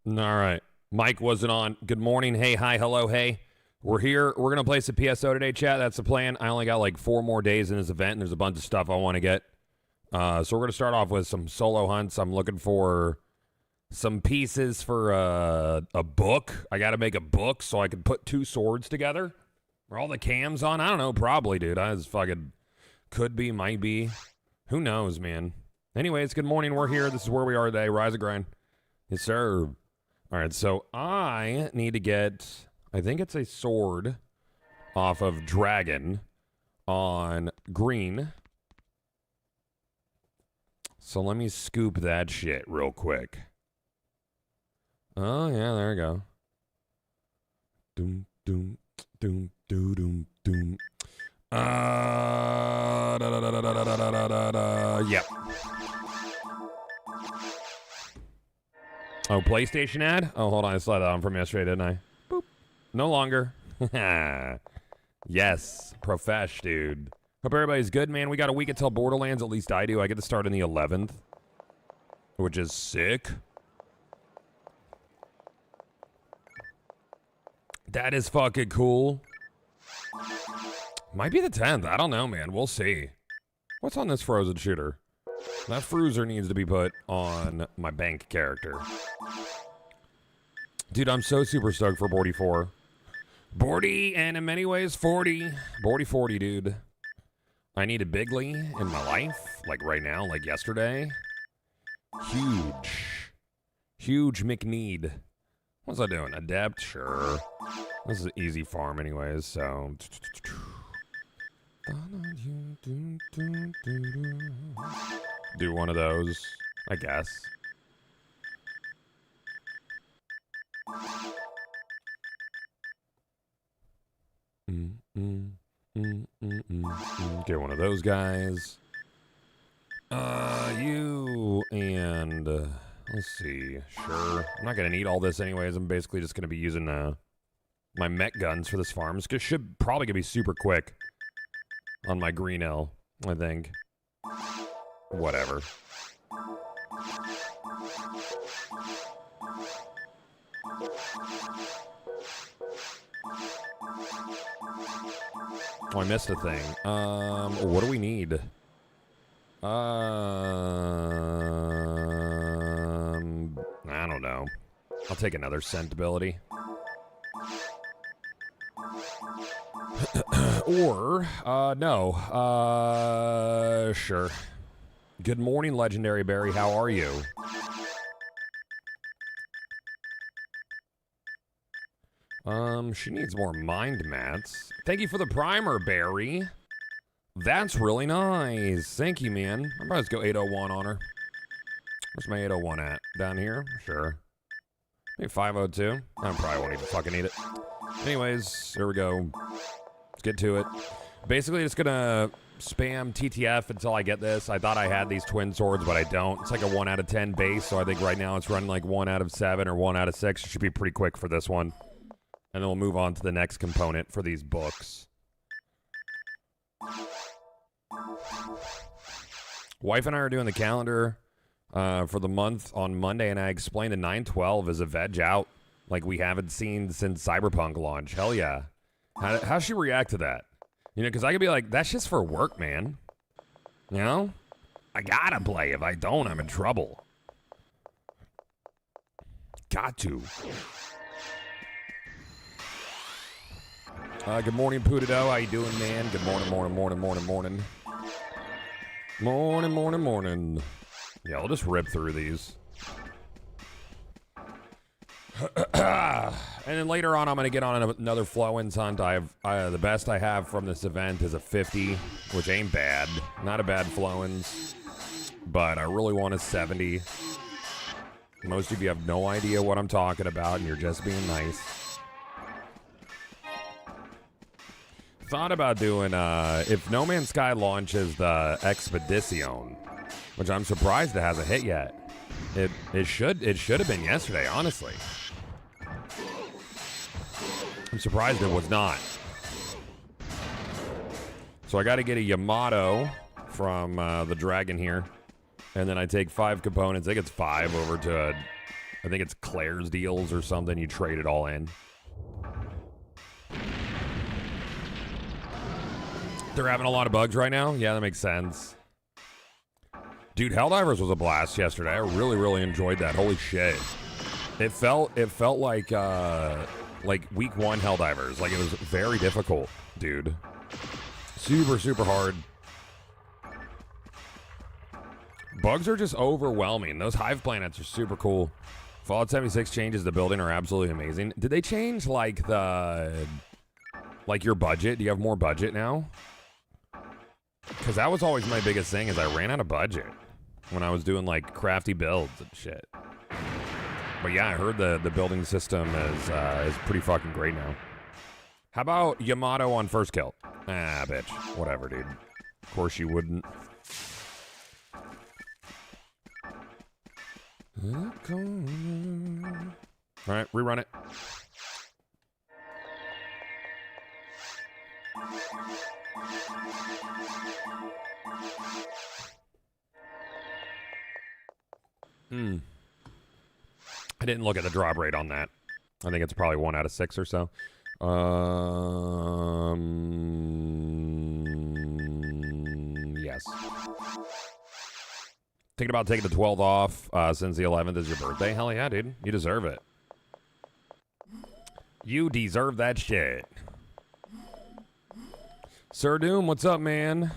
All right. Mike wasn't on. Good morning. Hey, hi, hello, hey. We're here. We're going to play some PSO today, chat. That's the plan. I only got like 4 more days in this event, and there's a bunch of stuff I want to get. So we're going to start off with some solo hunts. I'm looking for some pieces for a book. I got to make a book so I can put 2 swords together. Are all the cams on? I don't know. Probably, dude. I just fucking could be, might be. Who knows, man? Anyways, good morning. We're here. This is where we are today. Rise and grind. Yes, sir. All right, so I need to get, I think it's a sword off of Dragon on green. So let me scoop that shit real quick. Oh, yeah, there we go. Doom, doom, doom, doom, doom, doom. Yep. Oh, PlayStation ad? Oh, hold on. I saw that on from yesterday, didn't I? Boop. No longer. Yes. Profesh, dude. Hope everybody's good, man. We got a week until Borderlands. At least I do. I get to start on the 11th, which is sick. That is fucking cool. Might be the 10th. I don't know, man. We'll see. What's on this frozen shooter? That fruiser needs to be put on my bank character. Dude, I'm so super stoked for Bordy 4. Bordy, and in many ways, 40. Bordy 40, dude. I need a bigly in my life, like right now, like yesterday. Huge. Huge McNeed. What's I doing? Adept? Sure. This is an easy farm anyways, so... Do one of those, I guess. Get one of those guys. You and let's see. Sure, I'm not gonna need all this anyways. I'm basically just gonna be using my mech guns for this farm. It should probably gonna be super quick on my green L, I think. Whatever. Oh, I missed a thing. What do we need? I don't know. I'll take another scent ability. Or, no. Sure. Good morning, Legendary Barry. How are you? She needs more mind mats. Thank you for the primer, Barry. That's really nice. Thank you, man. I'm about to go 801 on her. Where's my 801 at? Down here? Sure. Maybe 502. I probably won't even fucking need it. Anyways, here we go. Let's get to it. Basically, just gonna spam TTF until I get this. I thought I had these twin swords, but I don't. It's like a 1 out of 10 base, so I think right now it's running like 1 out of 7 or 1 out of 6. It should be pretty quick for this one. And then we'll move on to the next component for these books. Wife and I are doing the calendar for the month on Monday, and I explained the 9/12 is a veg out like we haven't seen since Cyberpunk launch. Hell yeah. How's she react to that? You know, because I could be like, that's just for work, man. You know? I gotta play. If I don't, I'm in trouble. Got to. Good morning, Pudido. How you doing, man? Good morning, morning, morning, morning, morning. Morning, morning, morning. Yeah, I'll just rip through these. And then later on, I'm going to get on another flow-ins hunt. I have the best I have from this event is a 50, which ain't bad. Not a bad flow-ins, but I really want a 70. Most of you have no idea what I'm talking about, and you're just being nice. Thought about doing, if No Man's Sky launches the Expedition, which I'm surprised it hasn't hit yet. It should have been yesterday, honestly. I'm surprised it was not. So I got to get a Yamato from the Dragon here. And then I take 5 components. I think it's 5 over to I think it's Claire's deals or something. You trade it all in. They're having a lot of bugs right now? Yeah, that makes sense. Dude, Helldivers was a blast yesterday. I really, really enjoyed that. Holy shit. It felt like week 1 Helldivers. Like, it was very difficult, dude. Super, super hard. Bugs are just overwhelming. Those hive planets are super cool. Fallout 76 changes the building are absolutely amazing. Did they change, like, your budget? Do you have more budget now? Because that was always my biggest thing, is I ran out of budget when I was doing, like, crafty builds and shit. But yeah, I heard the building system is pretty fucking great now. How about Yamato on first kill? Ah, bitch. Whatever, dude. Of course you wouldn't. Alright, rerun it. I didn't look at the drop rate on that. I think it's probably 1 out of 6 or so. Yes. Thinking about taking the 12th off since the 11th is your birthday? Hell yeah, dude. You deserve it. You deserve that shit. Sir Doom, what's up, man?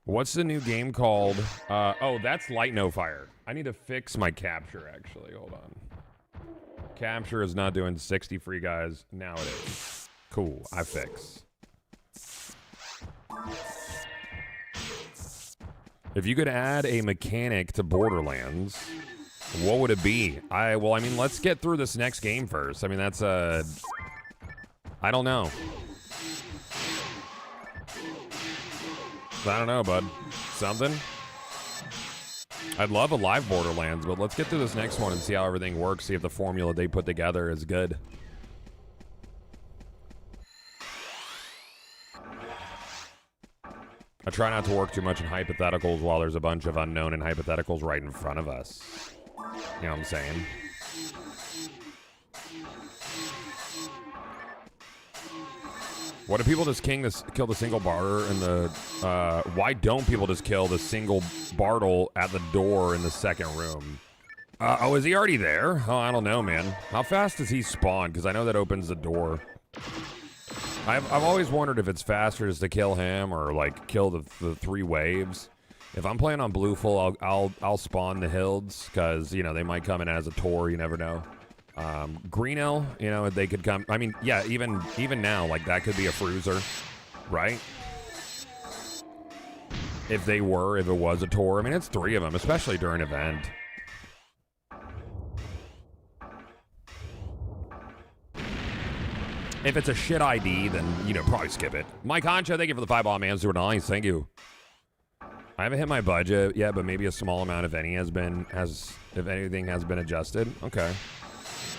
What's the new game called? Oh, that's Light No Fire. I need to fix my capture, actually. Hold on. Capture is not doing 60 free guys. Now it is. Cool. I fix. If you could add a mechanic to Borderlands, what would it be? Well, I mean, let's get through this next game first. I mean, that's I don't know. I don't know, bud. Something? I'd love a live Borderlands, but let's get through this next one and see how everything works, see if the formula they put together is good. I try not to work too much in hypotheticals while there's a bunch of unknown and hypotheticals right in front of us. You know what I'm saying? What do people just kill the single barter in the... why don't people just kill the single Bartle at the door in the second room? Oh, is he already there? Oh, I don't know, man. How fast does he spawn? Because I know that opens the door. I've always wondered if it's faster just to kill him or, like, kill the 3 waves. If I'm playing on Bluefull, I'll spawn the Hilds because, you know, they might come in as a Tor. You never know. Greenhill, you know, they could come. I mean, yeah, even now, like, that could be a Fruiser, right? If it was a Tor. I mean, it's 3 of them, especially during an event. If it's a shit ID, then, you know, probably skip it. Mike Honcho, thank you for the 5 man. Super nice. Thank you. I haven't hit my budget yet, but maybe a small amount, if anything has been adjusted. Okay.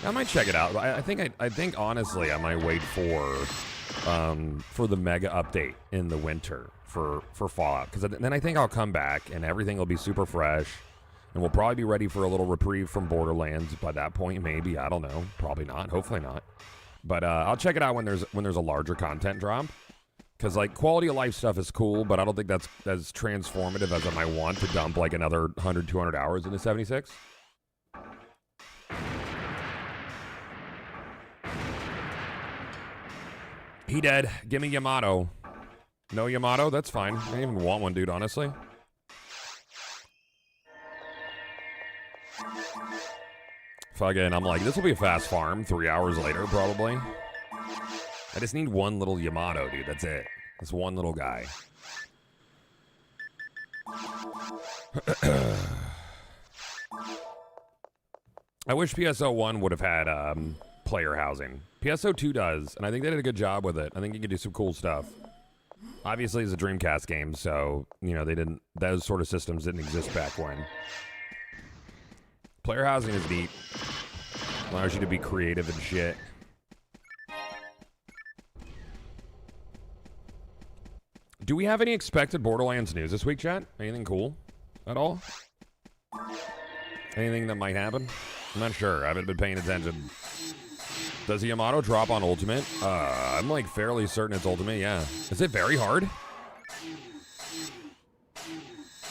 I might check it out. I think honestly, I might wait for the mega update in the winter for Fallout, because then I think I'll come back and everything will be super fresh, and we'll probably be ready for a little reprieve from Borderlands by that point. Maybe, I don't know. Probably not. Hopefully not. But I'll check it out when there's a larger content drop, because like quality of life stuff is cool, but I don't think that's as transformative as I might want to dump like another 100-200 hours into 76. He dead. Give me Yamato. No Yamato? That's fine. I didn't even want one, dude, honestly. Fucking, I'm like, this will be a fast farm 3 hours later, probably. I just need one little Yamato, dude. That's it. This one little guy. I wish PSO 1 would have had player housing. PSO 2 does, and I think they did a good job with it. I think you can do some cool stuff. Obviously, it's a Dreamcast game, so, you know, those sort of systems didn't exist back when. Player housing is neat. Allows you to be creative and shit. Do we have any expected Borderlands news this week, chat? Anything cool at all? Anything that might happen? I'm not sure. I haven't been paying attention. Does the Yamato drop on ultimate? I'm like fairly certain it's ultimate, yeah. Is it very hard?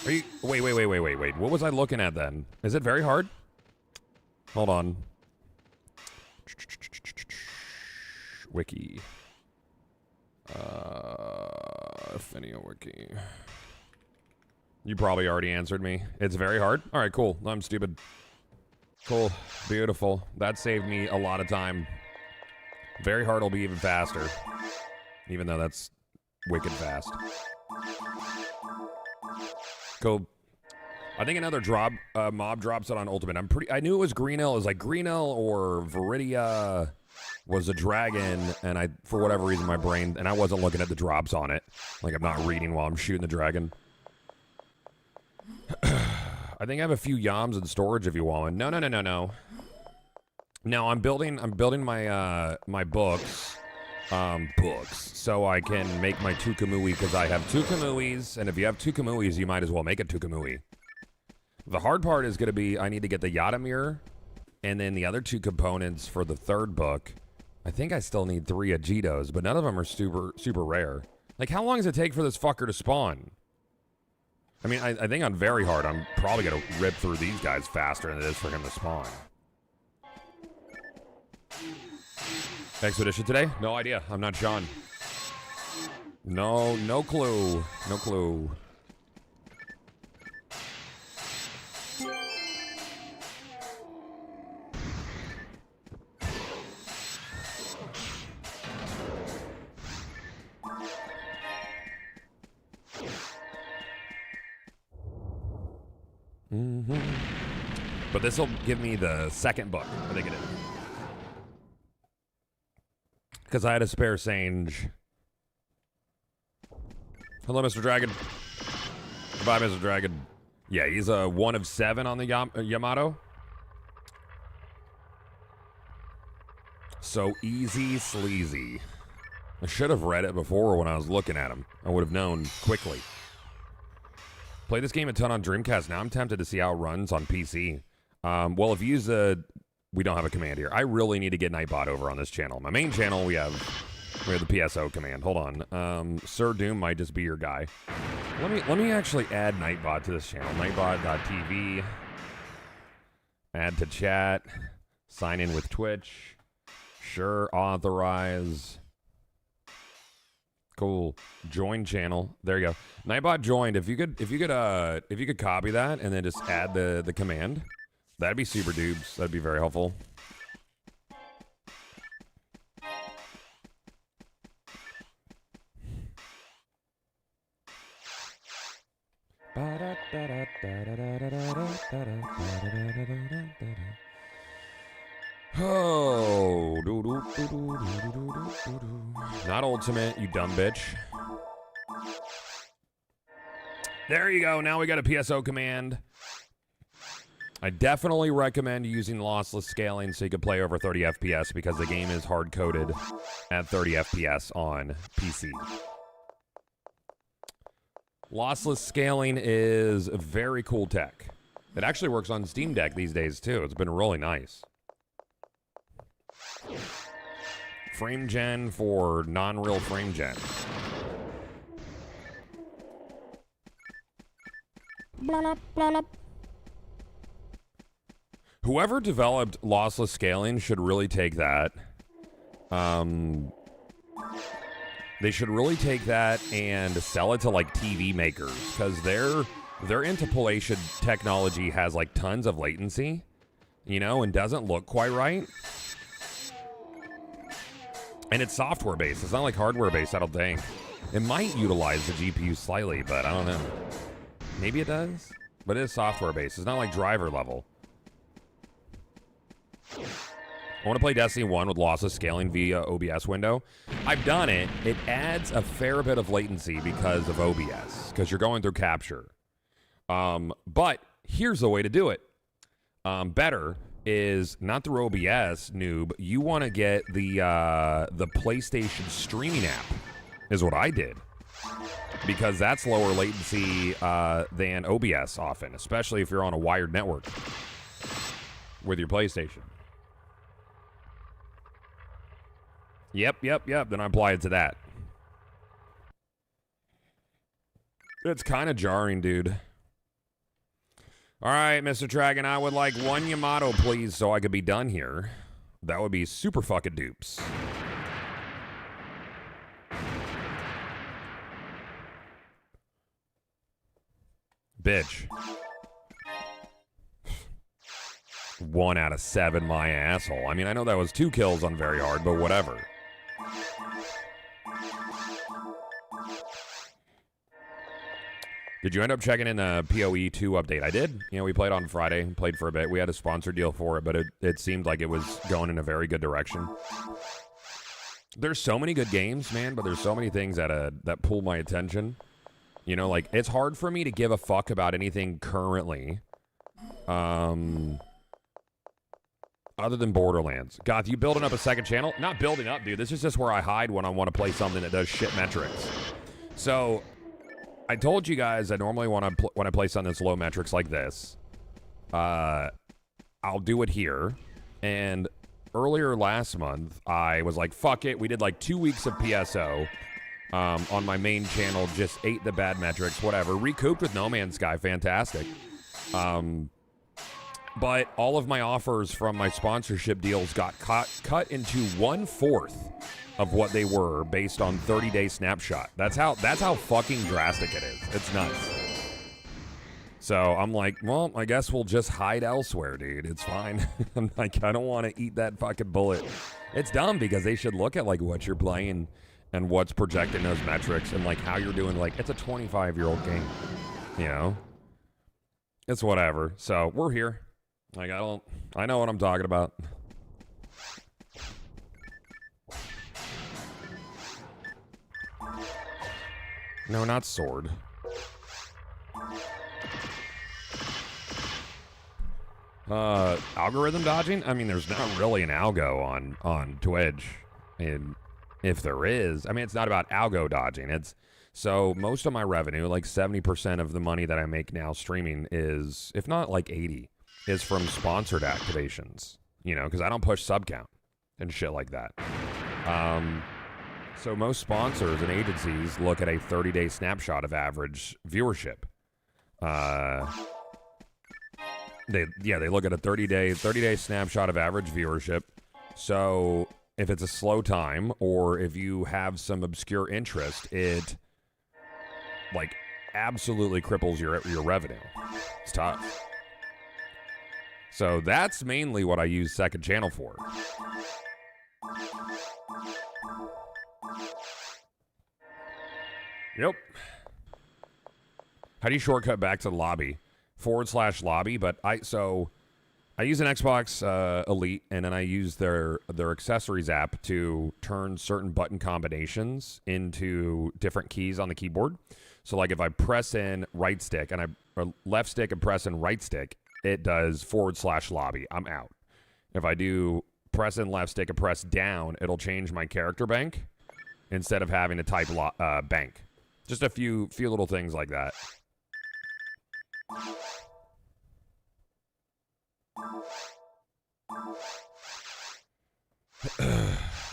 Are you, wait. What was I looking at then? Is it very hard? Hold on. Wiki. Finio Wiki. You probably already answered me. It's very hard? All right, cool. I'm stupid. Cool. Beautiful. That saved me a lot of time. Very hard will be even faster. Even though that's wicked fast. Cool. I think another mob drops it on ultimate. I knew it was Greenhill. It was like Greenhill or Viridia was a dragon, and for whatever reason, my brain, and I wasn't looking at the drops on it. Like, I'm not reading while I'm shooting the dragon. I think I have a few yams in storage if you want. No. No, I'm building my my books so I can make my Tukamui, because I have two Kamuis, and if you have two Kamuis, you might as well make a Tukamui. The hard part is going to be I need to get the Yatamir and then the other two components for the third book. I think I still need 3 Ajitos, but none of them are super rare. Like, how long does it take for this fucker to spawn? I mean, I think on very hard, I'm probably going to rip through these guys faster than it is for him to spawn. Expedition today? No idea. I'm not Sean. No clue. No clue. But this will give me the second book. I think it is. Because I had a spare Sange. Hello, Mr. Dragon. Goodbye, Mr. Dragon. Yeah, he's a 1 of 7 on the Yamato. So easy sleazy. I should have read it before when I was looking at him. I would have known quickly. Played this game a ton on Dreamcast. Now I'm tempted to see how it runs on PC. Well, if you use the... We don't have a command here. I really need to get Nightbot over on this channel. My main channel, we have the PSO command. Hold on. Sir Doom might just be your guy. Let me actually add Nightbot to this channel. Nightbot.tv. Add to chat. Sign in with Twitch. Sure. Authorize. Cool. Join channel. There you go. Nightbot joined. If you could copy that and then just add the command, that'd be super dubes. That'd be very helpful. Oh, not ultimate, you dumb bitch. There you go. Now we got a PSO command. I definitely recommend using lossless scaling so you can play over 30 FPS because the game is hard-coded at 30 FPS on PC. Lossless scaling is a very cool tech. It actually works on Steam Deck these days, too. It's been really nice. Frame gen for non-real frame gen. Whoever developed lossless scaling should really take that. They should really take that and sell it to like TV makers because their interpolation technology has like tons of latency, you know, and doesn't look quite right. And it's software based. It's not like hardware based, I don't think. It might utilize the GPU slightly, but I don't know. Maybe it does, but it is software based. It's not like driver level. I want to play Destiny 1 with lossless scaling via OBS window. I've done it. It adds a fair bit of latency because of OBS, because you're going through capture. But here's the way to do it. Better is not through OBS, noob. You want to get the PlayStation streaming app, is what I did. Because that's lower latency than OBS often, especially if you're on a wired network. with your PlayStation. Yep. Then I apply it to that. It's kind of jarring, dude. All right, Mr. Dragon, I would like 1 Yamato, please, so I could be done here. That would be super fucking dupes. Bitch. 1 out of 7, my asshole. I mean, I know that was 2 kills on very hard, but whatever. Did you end up checking in the PoE 2 update? I did. You know, we played on Friday, played for a bit. We had a sponsor deal for it, but it seemed like it was going in a very good direction. There's so many good games, man, but there's so many things that pull my attention. You know, like, it's hard for me to give a fuck about anything currently. Other than Borderlands. Goth, you building up a second channel? Not building up, dude. This is just where I hide when I want to play something that does shit metrics. So, I told you guys I normally when I play something that's low metrics like this, I'll do it here. And earlier last month, I was like, fuck it. We did like 2 weeks of PSO on my main channel. Just ate the bad metrics, whatever. Recouped with No Man's Sky. Fantastic. But all of my offers from my sponsorship deals got cut into 1/4 of what they were based on 30-day snapshot. That's how fucking drastic it is. It's nuts. So I'm like, well, I guess we'll just hide elsewhere, dude. It's fine. I'm like, I don't want to eat that fucking bullet. It's dumb because they should look at like what you're playing and what's projecting those metrics and like how you're doing. Like, it's a 25-year-old game, you know? It's whatever. So we're here. Like, I know what I'm talking about. No, not sword. Algorithm dodging? I mean, there's not really an algo on Twitch. And if there is, I mean, it's not about algo dodging. It's so most of my revenue, like 70% of the money that I make now streaming is, if not like 80, is from sponsored activations, you know, because I don't push sub count and shit like that. So most sponsors and agencies look at a 30-day snapshot of average viewership. They look at a 30-day snapshot of average viewership. So if it's a slow time or if you have some obscure interest, it like absolutely cripples your revenue. It's tough. So that's mainly what I use second channel for. Yep. How do you shortcut back to the lobby? /lobby, but I use an Xbox Elite, and then I use their accessories app to turn certain button combinations into different keys on the keyboard. So like if I press in right stick and or left stick and press in right stick, it does /lobby. I'm out. If I do press in left stick and press down, it'll change my character bank instead of having to type bank. Just a few little things like that.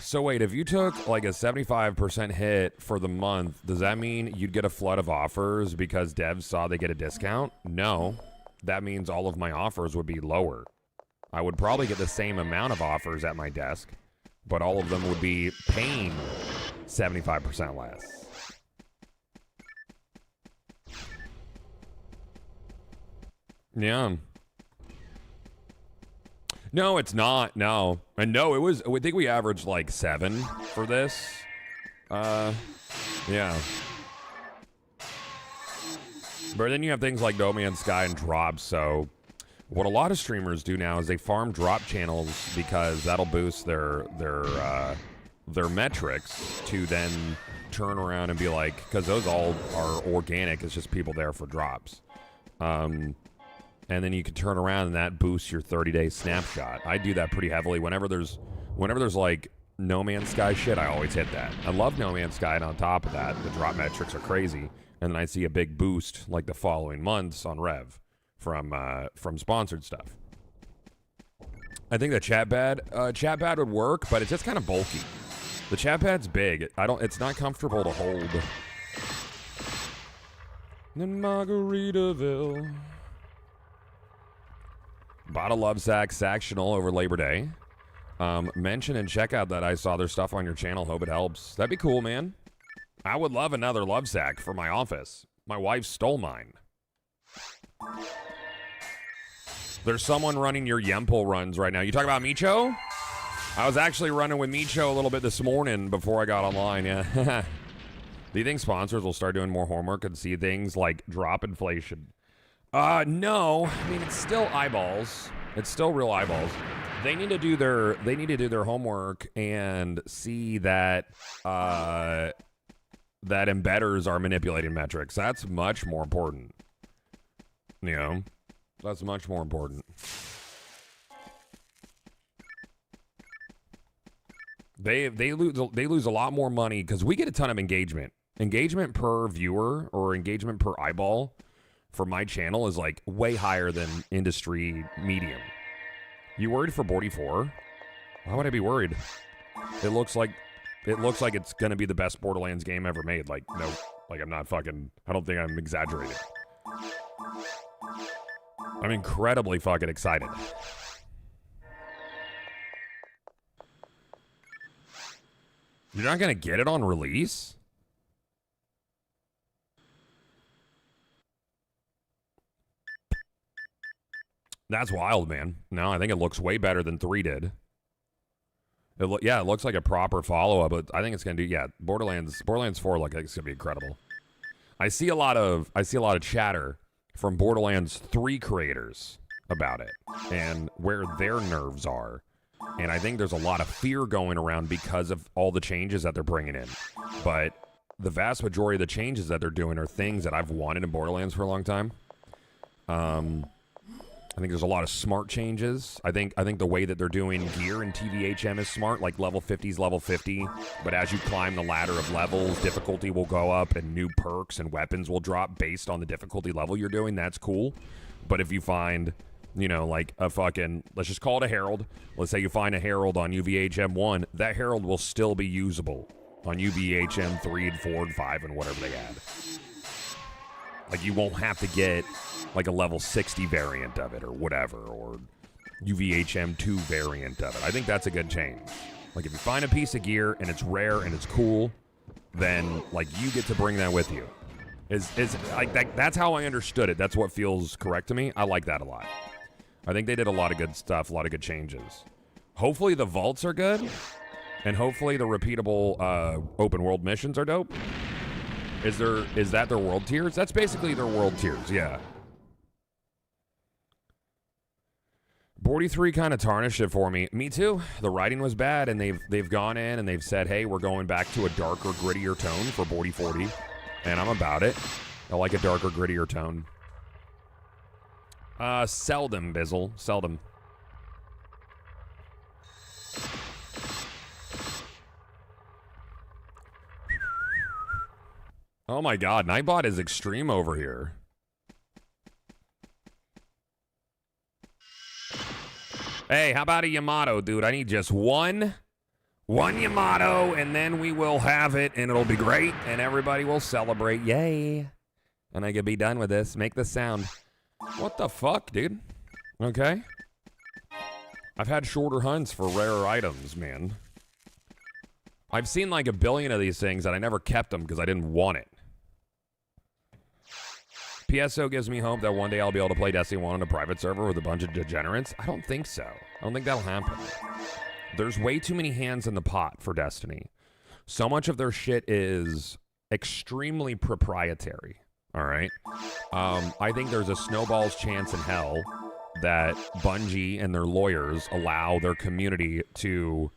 So wait, if you took like a 75% hit for the month, does that mean you'd get a flood of offers because devs saw they get a discount? No. That means all of my offers would be lower. I would probably get the same amount of offers at my desk, but all of them would be paying 75% less. Yeah. No, it's not. No. And no, it was, I think we averaged like 7 for this. Yeah. But then you have things like No Man's Sky and drops. So what a lot of streamers do now is they farm drop channels because that'll boost their metrics to then turn around and be like, because those all are organic. It's just people there for drops. And then you can turn around and that boosts your 30-day snapshot. I do that pretty heavily. Whenever there's like No Man's Sky shit, I always hit that. I love No Man's Sky, and on top of that, the drop metrics are crazy. And then I see a big boost like the following months on Rev from sponsored stuff. I think the chat pad would work, but it's just kind of bulky. The chat pad's big. It's not comfortable to hold. In Margaritaville. Bought a love sack sectional over Labor Day. Mention and check out that I saw their stuff on your channel. Hope it helps. That'd be cool, man. I would love another love sack for my office. My wife stole mine. There's someone running your Yemple runs right now. You talk about Micho? I was actually running with Micho a little bit this morning before I got online, yeah. Do you think sponsors will start doing more homework and see things like drop inflation? No. I mean, it's still eyeballs. It's still real eyeballs. They need to do their homework and see that that embedders are manipulating metrics. That's much more important. You know, that's much more important. They lose a lot more money because we get a ton of engagement. Engagement per viewer or engagement per eyeball for my channel is like way higher than industry medium. You worried for 44? Why would I be worried? It looks like it's gonna be the best Borderlands game ever made. Like, no, like I'm not fucking. I don't think I'm exaggerating. I'm incredibly fucking excited. You're not gonna get it on release? That's wild, man. No, I think it looks way better than 3 did. It looks like a proper follow-up, but I think it's gonna do. Borderlands 4. Like, it's gonna be incredible. I see a lot of chatter from Borderlands 3 creators about it and where their nerves are, and I think there's a lot of fear going around because of all the changes that they're bringing in. But the vast majority of the changes that they're doing are things that I've wanted in Borderlands for a long time. I think there's a lot of smart changes. I think the way that they're doing gear in TVHM is smart, like level 50's level 50, but as you climb the ladder of levels, difficulty will go up and new perks and weapons will drop based on the difficulty level you're doing. That's cool. But if you find, you know, like a fucking, let's just call it a Herald. Let's say you find a Herald on UVHM 1, that Herald will still be usable on UVHM 3 and 4 and 5 and whatever they add. Like, you won't have to get like a level 60 variant of it or whatever, or UVHM 2 variant of it. I think that's a good change. Like, if you find a piece of gear and it's rare and it's cool, then like you get to bring that with you. Is like that's how I understood it. That's what feels correct to me. I like that a lot. I think they did a lot of good stuff, a lot of good changes. Hopefully the vaults are good, and hopefully the repeatable open world missions are dope. Is that their world tiers? That's basically their world tiers, yeah. 43 kind of tarnished it for me. Me too. The writing was bad, and they've gone in and they've said, hey, we're going back to a darker, grittier tone for 4040, and I'm about it. I like a darker, grittier tone. Seldom, Bizzle. Seldom. Oh my god, Nightbot is extreme over here. Hey, how about a Yamato, dude? I need just one Yamato, and then we will have it, and it'll be great, and everybody will celebrate. Yay. And I can be done with this. Make the sound. What the fuck, dude? Okay. I've had shorter hunts for rarer items, man. I've seen like a billion of these things, and I never kept them because I didn't want it. PSO gives me hope that one day I'll be able to play Destiny 1 on a private server with a bunch of degenerates. I don't think so. I don't think that'll happen. There's way too many hands in the pot for Destiny. So much of their shit is extremely proprietary. All right? I think there's a snowball's chance in hell that Bungie and their lawyers allow their community to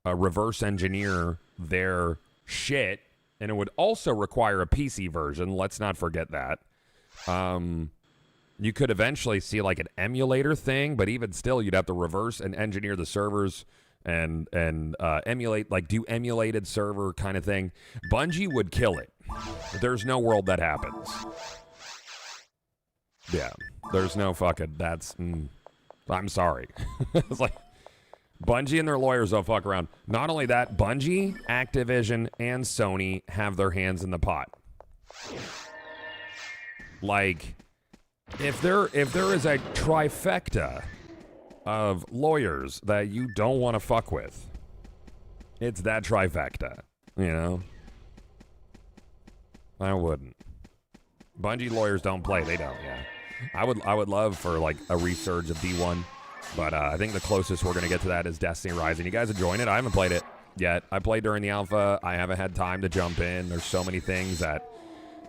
reverse engineer their shit, and it would also require a PC version. Let's not forget that. You could eventually see like an emulator thing, but even still, you'd have to reverse and engineer the servers and emulate, like do emulated server kind of thing. Bungie would kill it. There's no world that happens. Yeah, there's no fucking, I'm sorry. It's like, Bungie and their lawyers don't fuck around. Not only that, Bungie, Activision, and Sony have their hands in the pot. Like, if there is a trifecta of lawyers that you don't want to fuck with, it's that trifecta, you know? I wouldn't. Bungie lawyers don't play. They don't, yeah. I would love for, like, a resurge of D1, but I think the closest we're going to get to that is Destiny Rising. You guys enjoying it? I haven't played it yet. I played during the alpha. I haven't had time to jump in. There's so many things that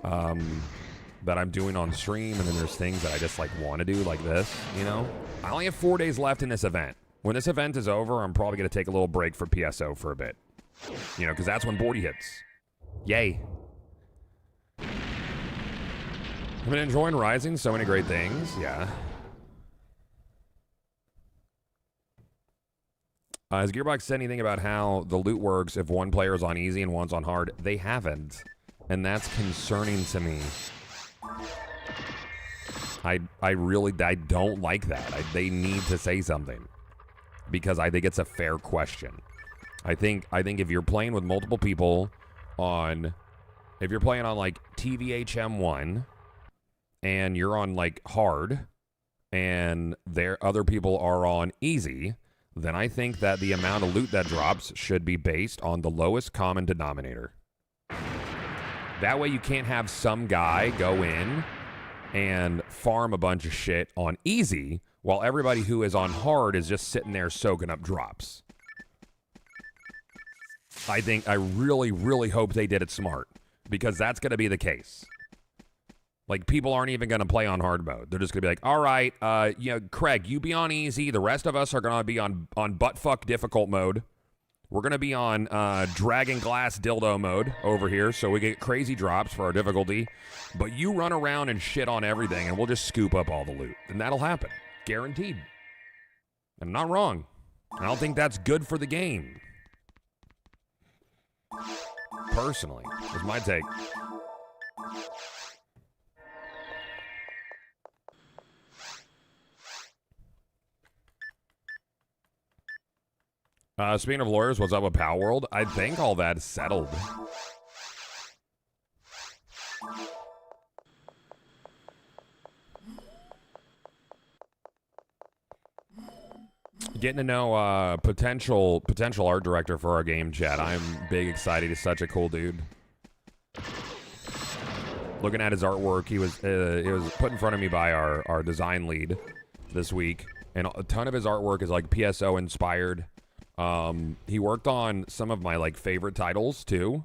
I'm doing on stream, and then there's things that I just, like, want to do, like this, you know? I only have 4 days left in this event. When this event is over, I'm probably going to take a little break for PSO for a bit. You know, because that's when Bordy hits. Yay. I've been enjoying Rising, so many great things, yeah. Has Gearbox said anything about how the loot works if one player is on easy and one's on hard? They haven't, and that's concerning to me. I don't like that. They need to say something, because I think it's a fair question. I think if you're playing with multiple people if you're playing on like TVHM1 and you're on like hard and other people are on easy, then I think that the amount of loot that drops should be based on the lowest common denominator. That way you can't have some guy go in and farm a bunch of shit on easy while everybody who is on hard is just sitting there soaking up drops. I really, really hope they did it smart, because that's going to be the case. Like, people aren't even going to play on hard mode. They're just going to be like, all right, Craig, you be on easy. The rest of us are going to be on buttfuck difficult mode. We're going to be on dragon glass dildo mode over here, so we get crazy drops for our difficulty. But you run around and shit on everything, and we'll just scoop up all the loot. And that'll happen. Guaranteed. I'm not wrong. I don't think that's good for the game. Personally, is my take. Speaking of lawyers, what's up with Power World? I think all that is settled. Getting to know potential art director for our game, chat. I'm big excited. He's such a cool dude. Looking at his artwork, it was put in front of me by our design lead this week, and a ton of his artwork is like PSO inspired. He worked on some of my like favorite titles too.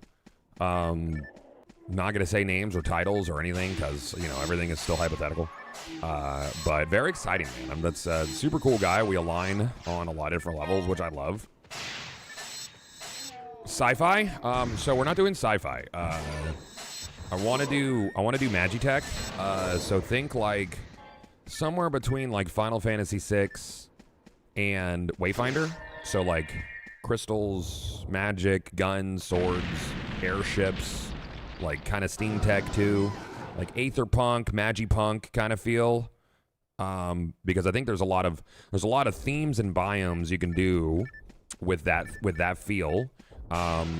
Not gonna say names or titles or anything, because you know everything is still hypothetical. But very exciting, man. That's a super cool guy. We align on a lot of different levels, which I love. Sci-fi. So we're not doing sci-fi. I want to do Magitech. So think like somewhere between like Final Fantasy VI and Wayfinder. So like crystals, magic, guns, swords, airships, like kind of steam tech too. Like Aetherpunk, Magipunk kind of feel, because I think there's a lot of themes and biomes you can do with that feel.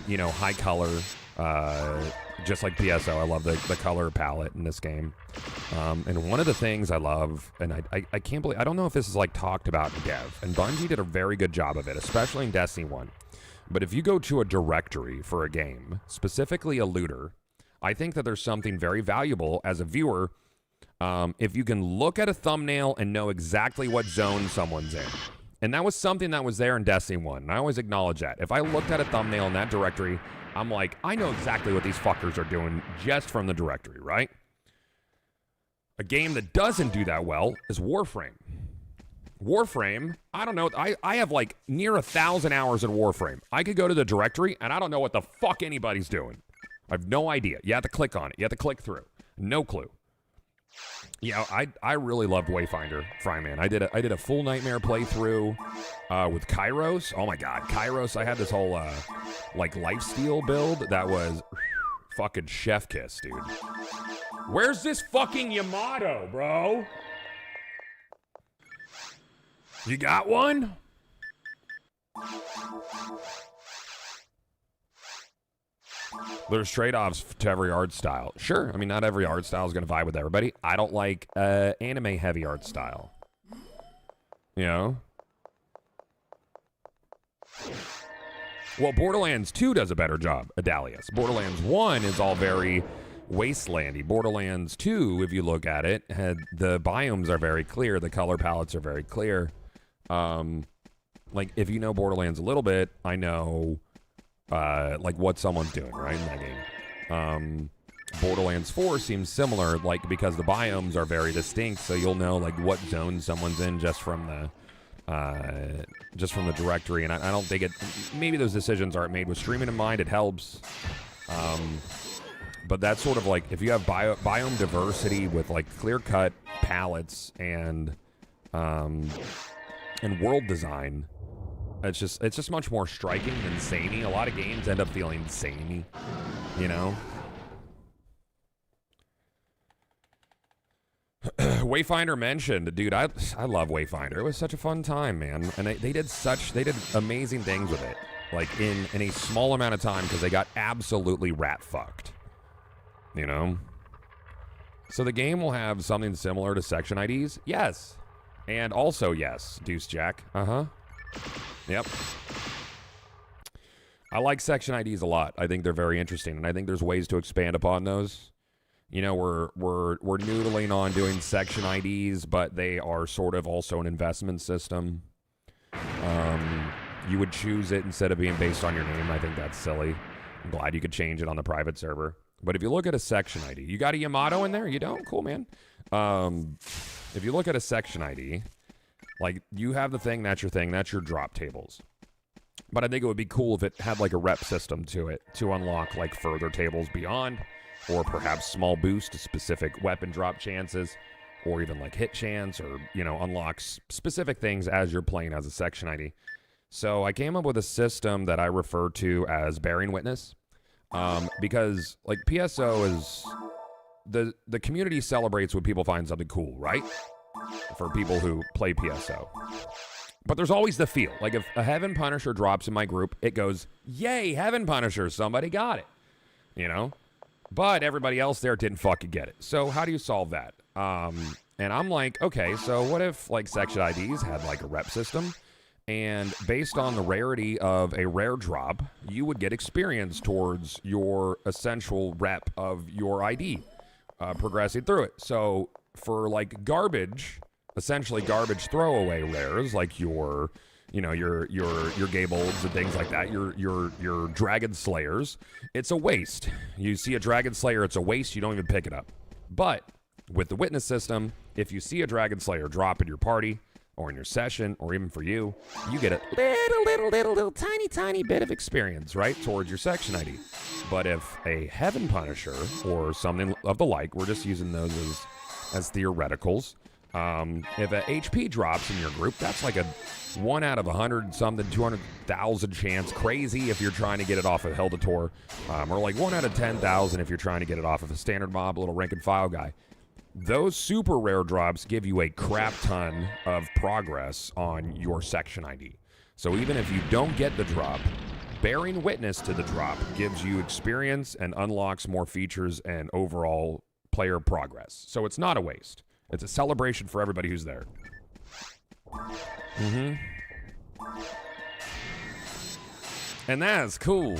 You know, high color, just like PSO. I love the color palette in this game. And one of the things I love, and I can't believe, I don't know if this is like talked about in dev, and Bungie did a very good job of it, especially in Destiny 1. But if you go to a directory for a game, specifically a looter, I think that there's something very valuable as a viewer if you can look at a thumbnail and know exactly what zone someone's in. And that was something that was there in Destiny 1, and I always acknowledge that. If I looked at a thumbnail in that directory, I'm like, I know exactly what these fuckers are doing just from the directory, right? A game that doesn't do that well is Warframe. Warframe, I don't know, I have like near 1,000 hours in Warframe. I could go to the directory, and I don't know what the fuck anybody's doing. I have no idea. You have to click on it. You have to click through. No clue. Yeah, I really loved Wayfinder, Fryman. I did a full Nightmare playthrough with Kairos. Oh my god, Kairos! I had this whole like lifesteal build that was fucking chef kiss, dude. Where's this fucking Yamato, bro? You got one? There's trade-offs to every art style. Sure, I mean, not every art style is going to vibe with everybody. I don't like anime-heavy art style. You know? Well, Borderlands 2 does a better job, Adalius. Borderlands 1 is all very wastelandy. Borderlands 2, if you look at it, the biomes are very clear. The color palettes are very clear. Like, if you know Borderlands a little bit, I know, like, what someone's doing, right, in that game. Borderlands 4 seems similar, like, because the biomes are very distinct, so you'll know, like, what zone someone's in just from the directory. And I don't think it, maybe those decisions aren't made with streaming in mind. It helps. But that's sort of like, if you have biome diversity with, like, clear-cut palettes and world design, it's just much more striking than samey. A lot of games end up feeling samey, you know? Wayfinder mentioned, dude, I love Wayfinder. It was such a fun time, man. And they did amazing things with it, like in a small amount of time, because they got absolutely rat fucked, you know? So the game will have something similar to section IDs? Yes. And also, yes, Deuce Jack. Uh-huh. Yep. I like section IDs a lot. I think they're very interesting, and I think there's ways to expand upon those. You know, we're noodling on doing section IDs, but they are sort of also an investment system. You would choose it instead of being based on your name. I think that's silly. I'm glad you could change it on the private server. But if you look at a section ID, you got a Yamato in there? You don't? Cool, man. If you look at a section ID, like, you have the thing, that's your drop tables. But I think it would be cool if it had, like, a rep system to it to unlock, like, further tables beyond, or perhaps small boost to specific weapon drop chances, or even, like, hit chance, or, you know, unlocks specific things as you're playing as a section ID. So I came up with a system that I refer to as bearing witness, because, like, PSO is... The community celebrates when people find something cool, right? For people who play PSO. But there's always the feel. Like, if a Heaven Punisher drops in my group, it goes, yay, Heaven Punisher, somebody got it. You know? But everybody else there didn't fucking get it. So how do you solve that? And I'm like, okay, so what if, like, section IDs had, like, a rep system? And based on the rarity of a rare drop, you would get experience towards your essential rep of your ID. Progressing through it. So for, like, garbage, essentially garbage throwaway rares, like your Gables and things like that, your Dragon Slayers, it's a waste. You see a Dragon Slayer, it's a waste, you don't even pick it up. But with the witness system, if you see a Dragon Slayer drop in your party, or in your session, or even for you, you get a little tiny bit of experience, right, towards your section ID. But if a Heaven Punisher or something of the like, we're just using those as theoreticals. If a HP drops in your group, that's like a 1 out of 100 something, 200,000 chance. Crazy if you're trying to get it off of Hildator, or like 1 out of 10,000 if you're trying to get it off of a standard mob, little rank and file guy. Those super rare drops give you a crap ton of progress on your section ID. So even if you don't get the drop, bearing witness to the drop gives you experience and unlocks more features and overall player progress. So it's not a waste. It's a celebration for everybody who's there. Mm-hmm. And that's cool.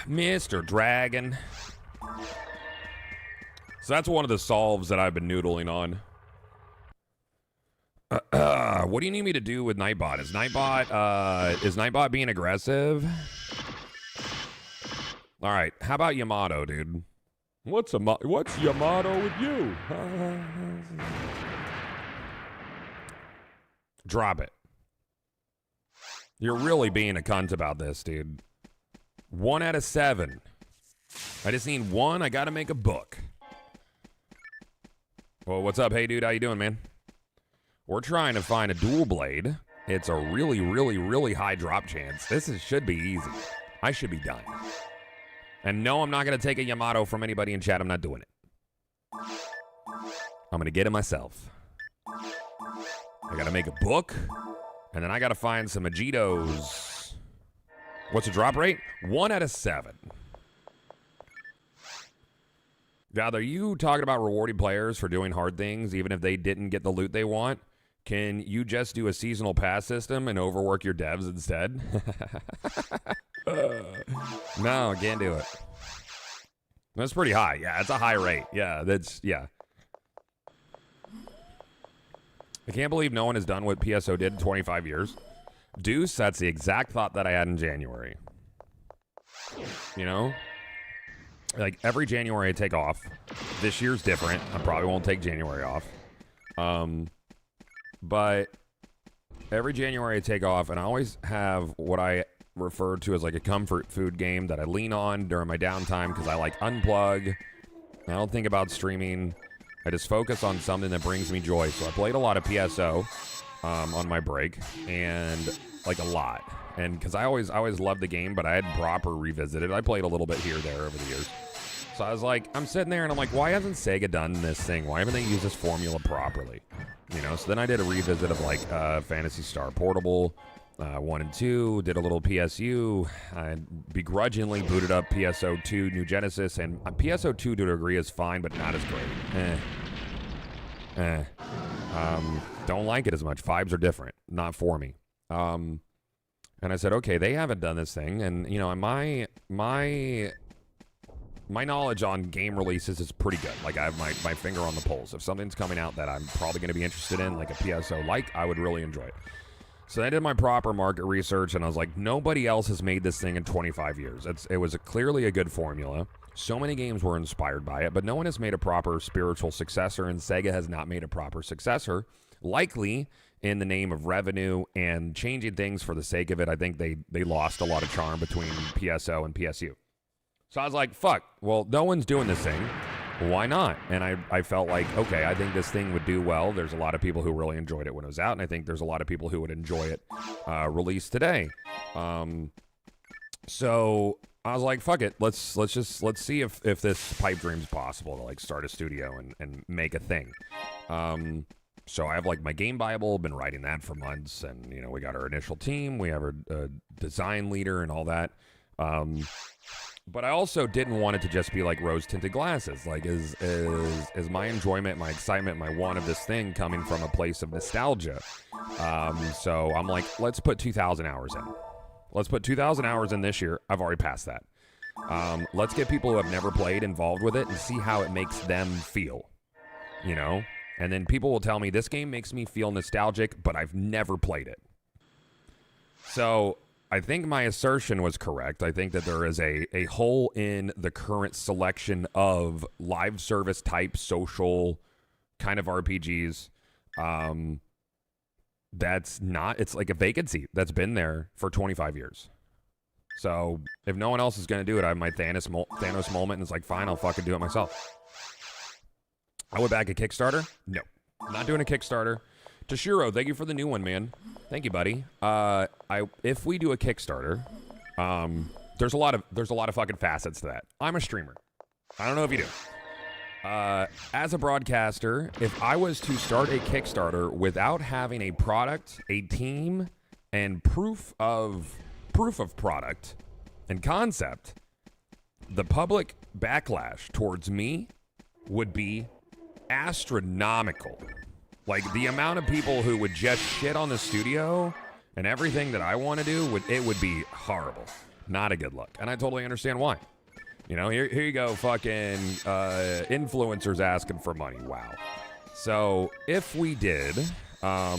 Mr. Dragon. So that's one of the solves that I've been noodling on. What do you need me to do with Nightbot? Is Nightbot being aggressive? All right, how about Yamato, dude? What's Yamato with you? Drop it. You're really being a cunt about this, dude. 1 out of 7. I just need 1. I gotta make a book. Well, what's up? Hey, dude, how you doing, man? We're trying to find a dual blade. It's a really, really, really high drop chance. Should be easy. I should be done. And no, I'm not gonna take a Yamato from anybody in chat. I'm not doing it. I'm going to get it myself. I got to make a book, and then I got to find some Ajitos. What's the drop rate? 1 out of 7. Now, are you talking about rewarding players for doing hard things, even if they didn't get the loot they want? Can you just do a seasonal pass system and overwork your devs instead? No, can't do it. That's pretty high. Yeah, it's a high rate. Yeah, yeah. I can't believe no one has done what PSO did in 25 years. Deuce, that's the exact thought that I had in January. You know? Like, every January I take off. This year's different. I probably won't take January off. But every January I take off, and I always have what I refer to as like a comfort food game that I lean on during my downtime because I like unplug. I don't think about streaming. I just focus on something that brings me joy. So I played a lot of PSO on my break, and like a lot. And because I always loved the game, but I hadn't proper revisited. I played a little bit here or there over the years. So I was like, I'm sitting there and I'm like, why hasn't Sega done this thing? Why haven't they used this formula properly? You know, so then I did a revisit of like Phantasy Star Portable 1 and 2, did a little PSU. I begrudgingly booted up PSO 2 New Genesis, and PSO 2 to a degree is fine, but not as great. Don't like it as much. Vibes are different. Not for me. And I said, okay, they haven't done this thing, and you know, my knowledge on game releases is pretty good. Like, I have my finger on the pulse. If something's coming out that I'm probably going to be interested in, like a PSO, I would really enjoy it. So I did my proper market research, and I was like, nobody else has made this thing in 25 years. It was clearly a good formula. So many games were inspired by it, but no one has made a proper spiritual successor, and Sega has not made a proper successor. Likely, in the name of revenue and changing things for the sake of it, I think they lost a lot of charm between PSO and PSU. So I was like, fuck, well, no one's doing this thing. Why not? And I felt like, okay, I think this thing would do well. There's a lot of people who really enjoyed it when it was out, and I think there's a lot of people who would enjoy it released today. So I was like, fuck it, let's see if this pipe dream's possible to like start a studio and make a thing. So I have like my game Bible, been writing that for months, and you know, we got our initial team, we have our design leader and all that. But I also didn't want it to just be like rose-tinted glasses. Like, is my enjoyment, my excitement, my want of this thing coming from a place of nostalgia? So I'm like, let's put 2,000 hours in. Let's put 2,000 hours in this year. I've already passed that. Let's get people who have never played involved with it and see how it makes them feel, you know? And then people will tell me, this game makes me feel nostalgic, but I've never played it. So I think my assertion was correct. I think that there is a hole in the current selection of live service type social kind of RPGs. That's not, it's like a vacancy that's been there for 25 years. So if no one else is going to do it, I have my Thanos moment, and it's like, fine, I'll fucking do it myself. I would back a Kickstarter? No. Not doing a Kickstarter. Toshiro, thank you for the new one, man. Thank you, buddy. If we do a Kickstarter, there's a lot of fucking facets to that. I'm a streamer. I don't know if you do. As a broadcaster, if I was to start a Kickstarter without having a product, a team, and proof of product and concept, the public backlash towards me would be astronomical. Like, the amount of people who would just shit on the studio and everything that I want to do, would be horrible. Not a good look. And I totally understand why. You know, here you go, fucking influencers asking for money. Wow. So if we did a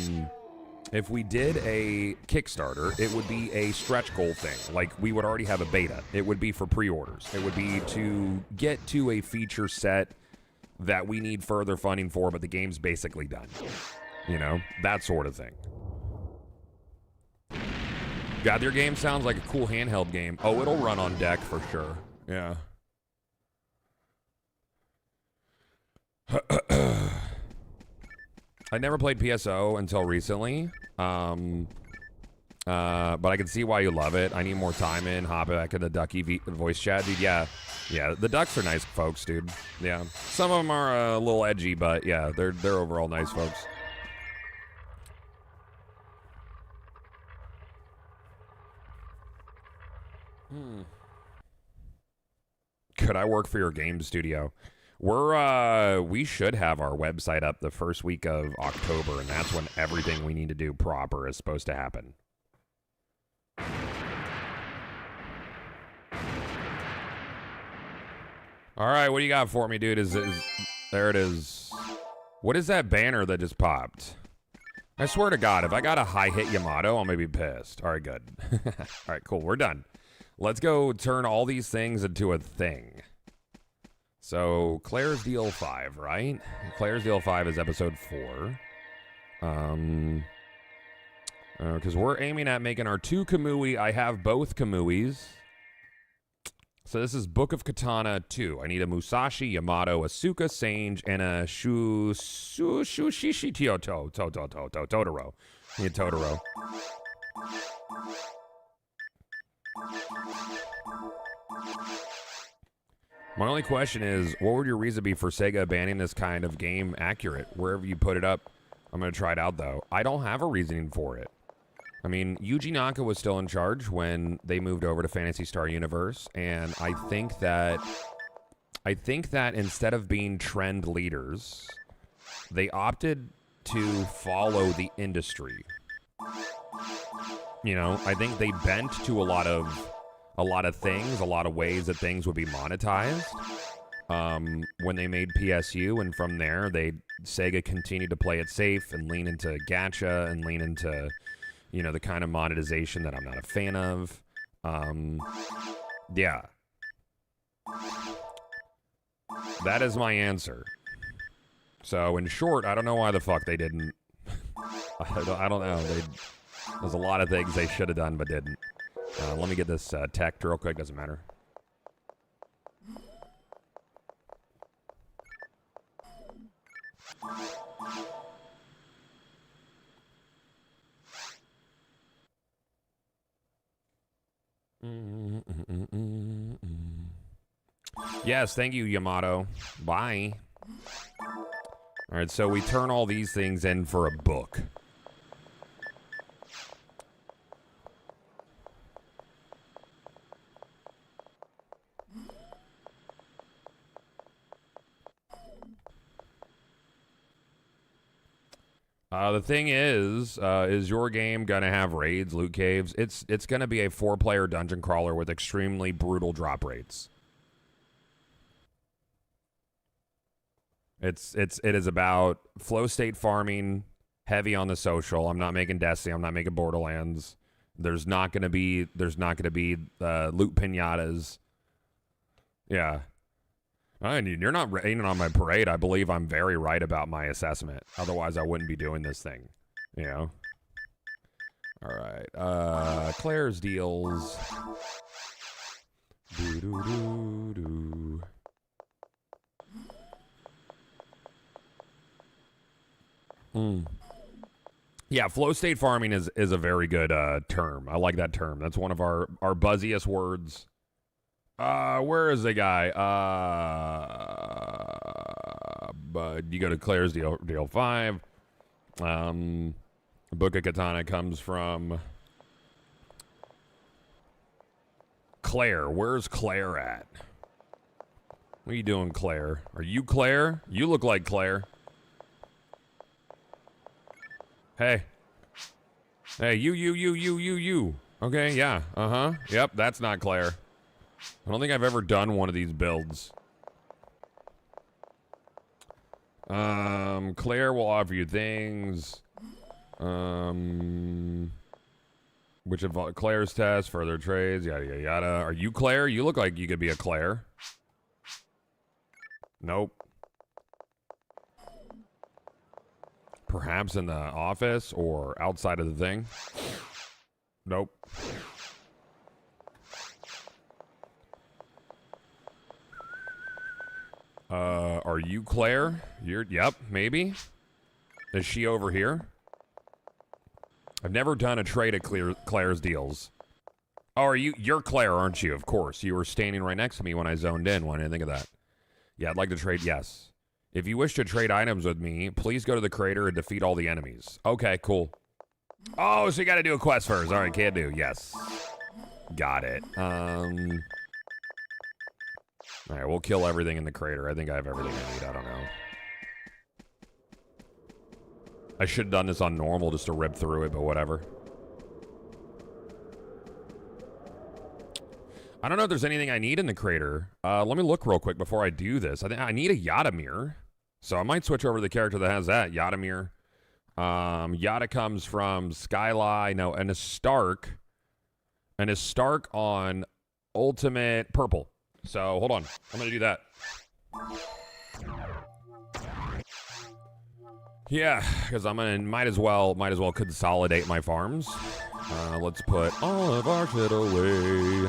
Kickstarter, it would be a stretch goal thing. Like, we would already have a beta. It would be for pre-orders. It would be to get to a feature set that we need further funding for, but the game's basically done. You know, that sort of thing. God, your game sounds like a cool handheld game. Oh, it'll run on deck for sure. Yeah. I never played PSO until recently. But I can see why you love it. I need more time in. Hop back in the Ducky voice chat. Dude, yeah. Yeah, the ducks are nice folks, dude. Yeah, some of them are a little edgy, but yeah, they're overall nice folks. Could I work for your game studio? We should have our website up the first week of October, and that's when everything we need to do proper is supposed to happen. All right, what do you got for me, dude? There it is. What is that banner that just popped? I swear to God, if I got a high hit Yamato, I'm gonna be pissed. All right, good. All right, cool. We're done. Let's go turn all these things into a thing. So Claire's Deal 5, right? Claire's Deal 5 is episode 4. Because we're aiming at making our 2 Kamui. I have both Kamuis. So this is Book of Katana 2. I need a Musashi, Yamato, Asuka, Sange, and a Shushishi Totoro. I need Totoro. My only question is, what would your reason be for Sega banning this kind of game accurate? Wherever you put it up, I'm going to try it out, though. I don't have a reasoning for it. I mean, Yuji Naka was still in charge when they moved over to Phantasy Star Universe, and I think that instead of being trend leaders, they opted to follow the industry. You know, I think they bent to a lot of things, a lot of ways that things would be monetized when they made PSU, and from there, Sega continued to play it safe and lean into gacha and lean into, you know, the kind of monetization that I'm not a fan of. Yeah. That is my answer. So, in short, I don't know why the fuck they didn't. I don't know. There's a lot of things they should have done but didn't. Let me get this text real quick. Doesn't matter. Yes, thank you, Yamato. Bye. All right, so we turn all these things in for a book. The thing is your game gonna have raids, loot caves? It's gonna be a 4-player dungeon crawler with extremely brutal drop rates. It is about flow state farming, heavy on the social. I'm not making Destiny. I'm not making Borderlands. There's not gonna be loot pinatas. Yeah. You're not raining on my parade. I believe I'm very right about my assessment. Otherwise, I wouldn't be doing this thing. You know? All right. Claire's deals. Doo-doo-doo-doo. Yeah, flow state farming is a very good term. I like that term. That's one of our buzziest words. Where is the guy? But you go to Claire's deal 5. Book of Katana comes from Claire. Where's Claire at? What are you doing, Claire? Are you Claire? You look like Claire. Hey. Hey, you. Okay, yeah. Uh-huh. Yep, that's not Claire. I don't think I've ever done one of these builds. Claire will offer you things. Which of Claire's tests, further trades, yada, yada, yada. Are you Claire? You look like you could be a Claire. Nope. Perhaps in the office or outside of the thing. Nope. Are you Claire? Yep, maybe. Is she over here? I've never done a trade at Claire's deals. Oh, you're Claire, aren't you? Of course. You were standing right next to me when I zoned in. Why didn't I think of that? Yeah, I'd like to trade, yes. If you wish to trade items with me, please go to the crater and defeat all the enemies. Okay, cool. Oh, so you got to do a quest first. All right, can do. Yes. Got it. All right, we'll kill everything in the crater. I think I have everything I need. I don't know. I should have done this on normal just to rip through it, but whatever. I don't know if there's anything I need in the crater. Let me look real quick before I do this. I think I need a Yadamir. So I might switch over to the character that has that, Yadamir. Yada comes from Skyline, no, and a Stark on Ultimate Purple. So hold on, I'm gonna do that. Yeah, because I'm gonna might as well consolidate my farms. Let's put all of our shit away.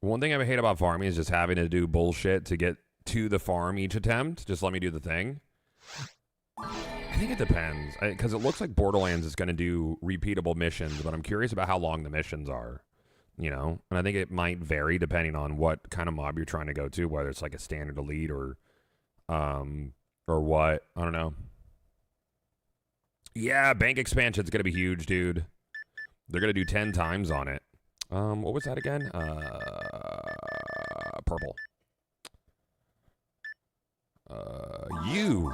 One thing I hate about farming is just having to do bullshit to get to the farm each attempt. Just let me do the thing. I think it depends. Because it looks like Borderlands is going to do repeatable missions, but I'm curious about how long the missions are. You know? And I think it might vary depending on what kind of mob you're trying to go to, whether it's like a standard elite or what. I don't know. Yeah, bank expansion's going to be huge, dude. They're going to do 10 times on it. What was that again? Purple. You.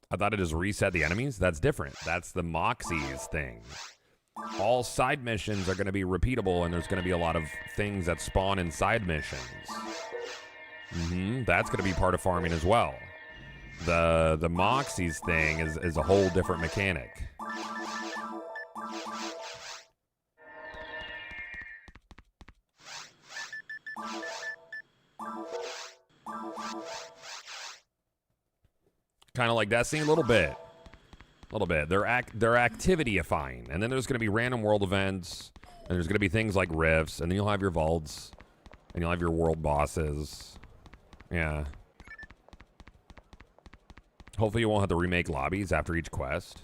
I thought it just reset the enemies. That's different. That's the Moxie's thing. All side missions are going to be repeatable, and there's going to be a lot of things that spawn in side missions. That's going to be part of farming as well. The Moxie's thing is a whole different mechanic. Kind of like Destiny, a little bit. They're activity-ifying, and then there's going to be random world events, and there's going to be things like rifts, and then you'll have your vaults, and you'll have your world bosses. Yeah. Hopefully you won't have to remake lobbies after each quest.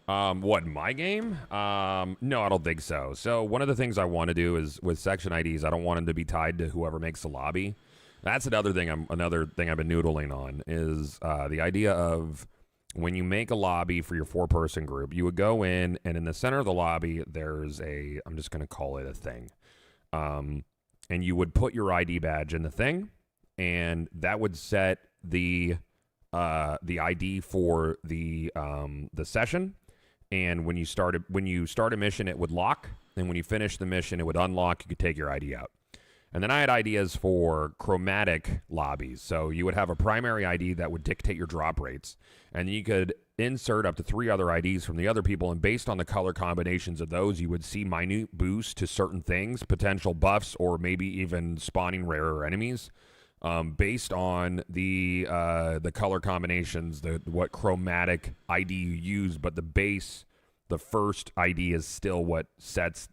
What, my game? No, I don't think so. So one of the things I want to do is with section IDs, I don't want them to be tied to whoever makes the lobby. That's another thing I've been noodling on is the idea of when you make a lobby for your 4-person group, you would go in, and in the center of the lobby, there's I'm just going to call it a thing. And you would put your ID badge in the thing, and that would set the ID for the session. And when you start a mission, it would lock, and when you finish the mission, it would unlock. You could take your ID out. And then I had ideas for chromatic lobbies. So you would have a primary ID that would dictate your drop rates. And you could insert up to 3 other IDs from the other people. And based on the color combinations of those, you would see minute boosts to certain things, potential buffs, or maybe even spawning rarer enemies. Based on the color combinations, what chromatic ID you use. But the first ID is still what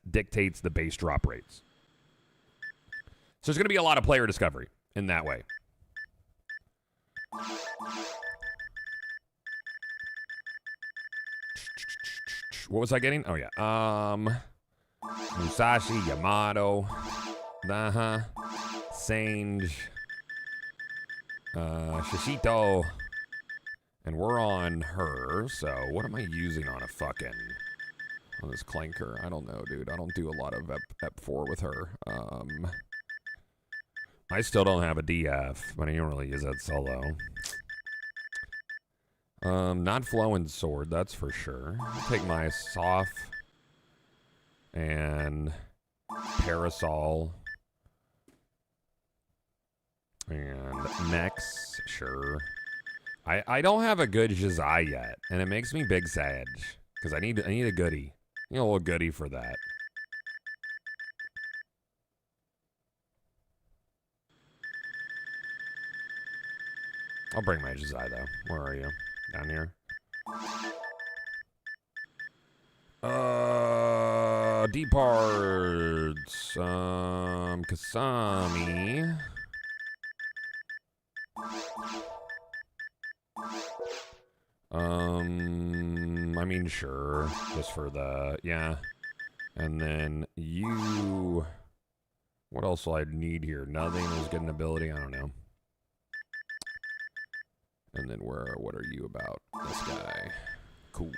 dictates the base drop rates. So there's going to be a lot of player discovery in that way. What was I getting? Oh, yeah. Musashi, Yamato, Sange, Shishito, and we're on her. So what am I using on this Clanker? I don't know, dude. I don't do a lot of Ep4 with her. I still don't have a DF, but I don't really use that solo. Not flowing sword, that's for sure. I'll take my soft and parasol and Nex, sure. I don't have a good Jazai yet, and it makes me big sad because I need a goodie. I need a little goodie for that. I'll bring my Jazai, though. Where are you? Down here? D parts. Kasami. I mean, sure. Just for the, yeah. And then you... What else will I need here? Nothing. Let's get an ability. I don't know. And then what are you about? This guy. Cool.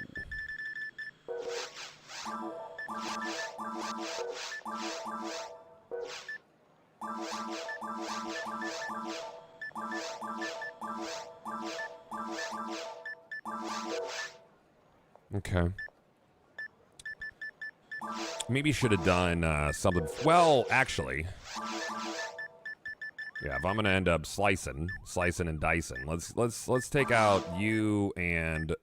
Okay. Maybe should have done something. Well, actually, yeah. If I'm gonna end up slicing and dicing, let's take out you, and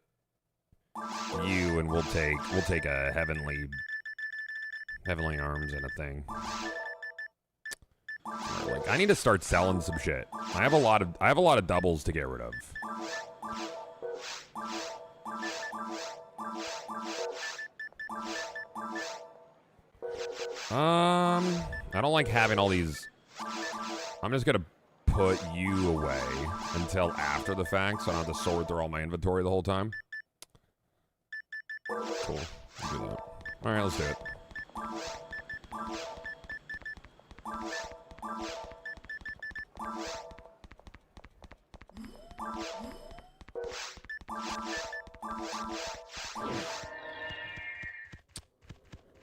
we'll take a heavenly arms and a thing. Like, I need to start selling some shit. I have a lot of doubles to get rid of. I don't like having all these. I'm just gonna put you away until after the fact, so I don't have to sort through all my inventory the whole time. Cool. We'll do that. All right, let's do it.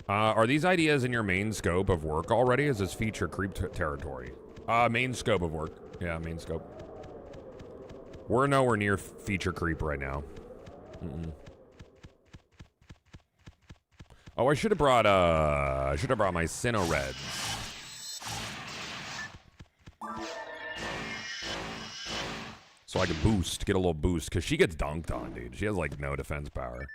Are these ideas in your main scope of work already? Is this feature creep territory? Main scope of work. Yeah, main scope. We're nowhere near feature creep right now. Oh, I should have brought my Sinnoh Reds. So I could get a little boost, because she gets dunked on, dude. She has like no defense power.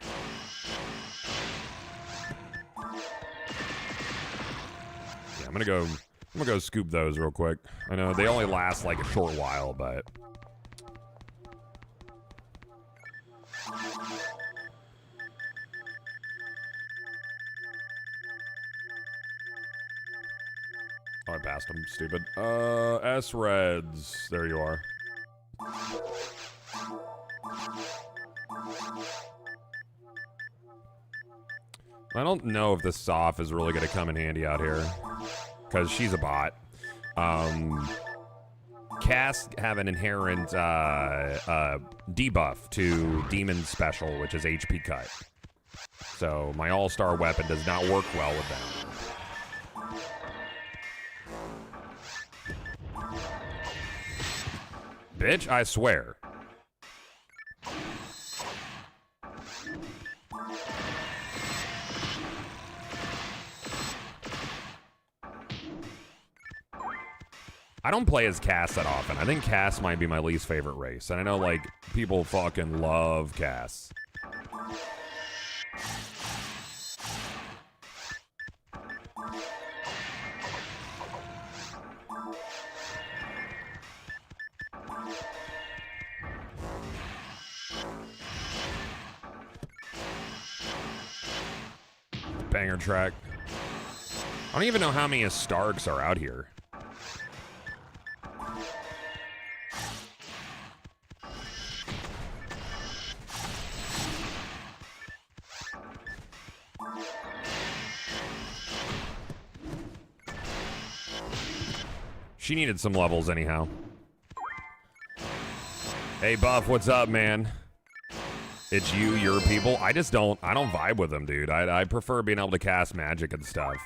I'm gonna go scoop those real quick. I know they only last like a short while, but oh, I passed them. Stupid. S Reds. There you are. I don't know if the Soph is really gonna come in handy out here, because she's a bot. Casts have an inherent debuff to Demon Special, which is HP cut. So my all-star weapon does not work well with them. Bitch, I swear. I don't play as Cass that often. I think Cass might be my least favorite race. And I know, like, people fucking love Cass. Banger track. I don't even know how many Starks are out here. She needed some levels anyhow. Hey Buff, what's up, man? It's you, your people. I don't vibe with them, dude. I prefer being able to cast magic and stuff.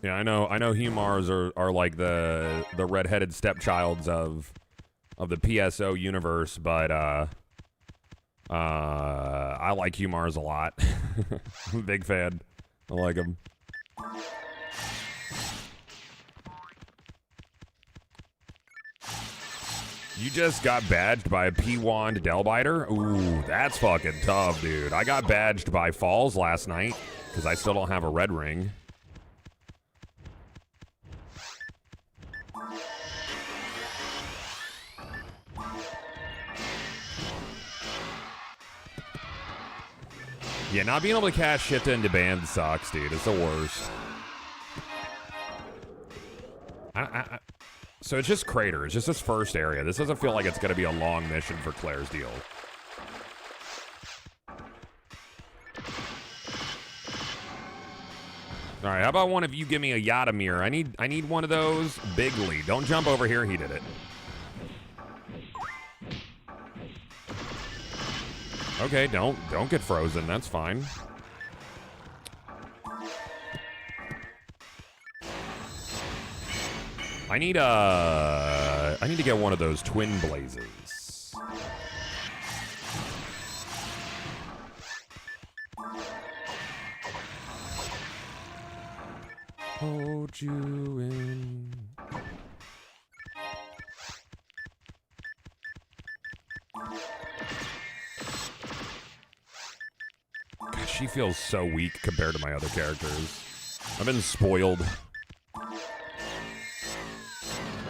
Yeah, I know Humars are like the redheaded stepchilds of the PSO universe, but I like Humars a lot. I'm a big fan. I like them. You just got badged by a P-Wand Delbiter? Ooh, that's fucking tough, dude. I got badged by Falls last night, because I still don't have a red ring. Yeah, not being able to cast shit into band sucks, dude. It's the worst. So it's just Crater. It's just this first area. This doesn't feel like it's going to be a long mission for Claire's deal. All right, how about one of you give me a Yadamir? I need one of those. Bigly. Don't jump over here. He did it. Okay, don't get frozen. That's fine. I need to get one of those twin blazes. Hold you in. God, she feels so weak compared to my other characters. I've been spoiled.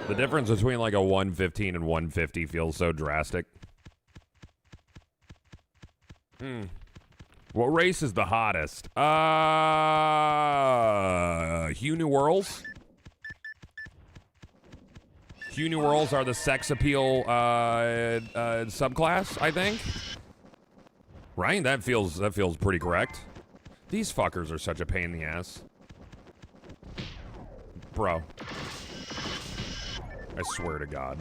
The difference between like a 115 and 150 feels so drastic. What race is the hottest? Hugh New Worlds. Hugh New Worlds are the sex appeal subclass, I think. Right? That feels pretty correct. These fuckers are such a pain in the ass. Bro. I swear to God.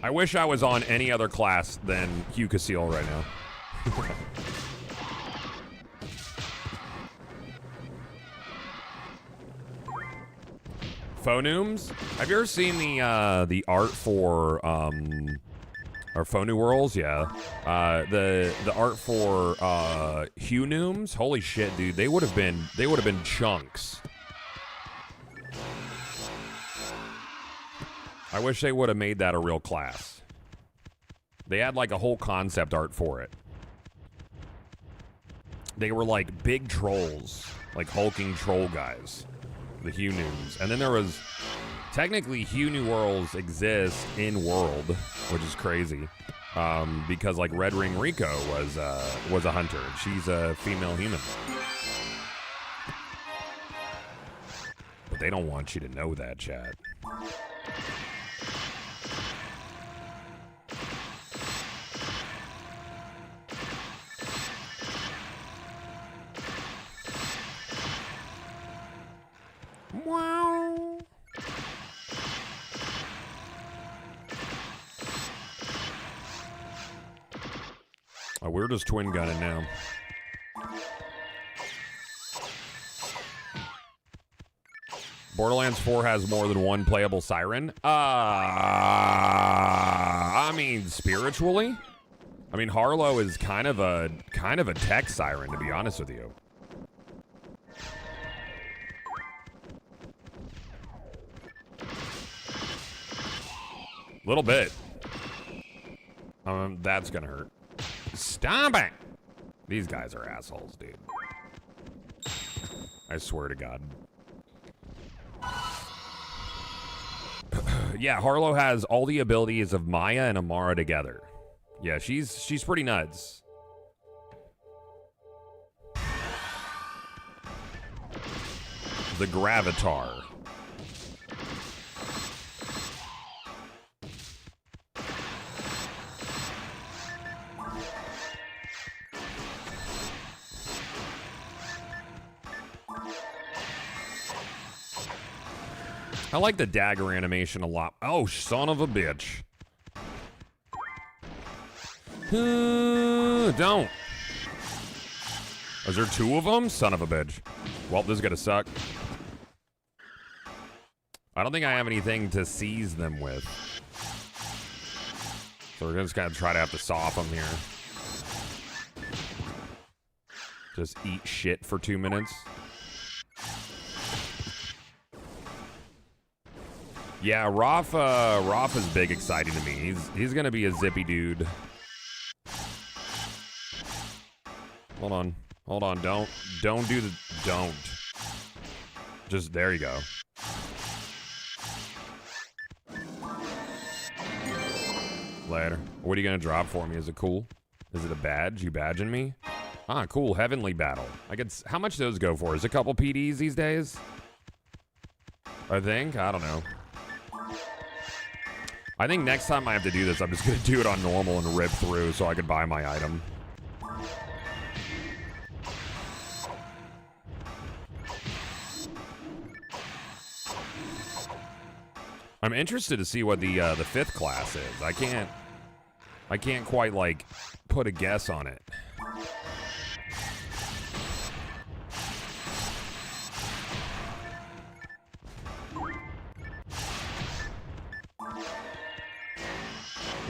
I wish I was on any other class than Hugh Casil right now. Phonooms? Have you ever seen the art for or Phonu Worlds? Yeah. The art for Hunooms? Holy shit, dude. They would have been chunks. I wish they would have made that a real class. They had like a whole concept art for it. They were like big trolls, like hulking troll guys, the Hunooms. And then there was, technically Hugh New Worlds exist in world, which is crazy. Because like Red Ring Rico was a hunter. She's a female human. But they don't want you to know that, chat. Wow. Oh, we're just twin gunning now. Borderlands 4 has more than one playable siren. I mean, spiritually. I mean, Harlow is kind of a tech siren, to be honest with you. Little bit. That's gonna hurt. Stop it! These guys are assholes, dude. I swear to God. Yeah, Harlow has all the abilities of Maya and Amara together. Yeah, she's pretty nuts. The Gravitar. I like the dagger animation a lot. Oh, son of a bitch. Don't. Is there two of them? Son of a bitch. Well, this is gonna suck. I don't think I have anything to seize them with. So we're just gonna try to have to soft them here. Just eat shit for 2 minutes. Yeah, Roth is big exciting to me. He's gonna be a zippy dude. Hold on. Don't do the, don't. Just, there you go. Later. What are you going to drop for me? Is it cool? Is it a badge? You badging me? Ah, cool. Heavenly Battle. How much do those go for? Is it a couple PDs these days? I think. I don't know. I think next time I have to do this, I'm just going to do it on normal and rip through so I can buy my item. I'm interested to see what the 5th class is. I can't quite, like, put a guess on it.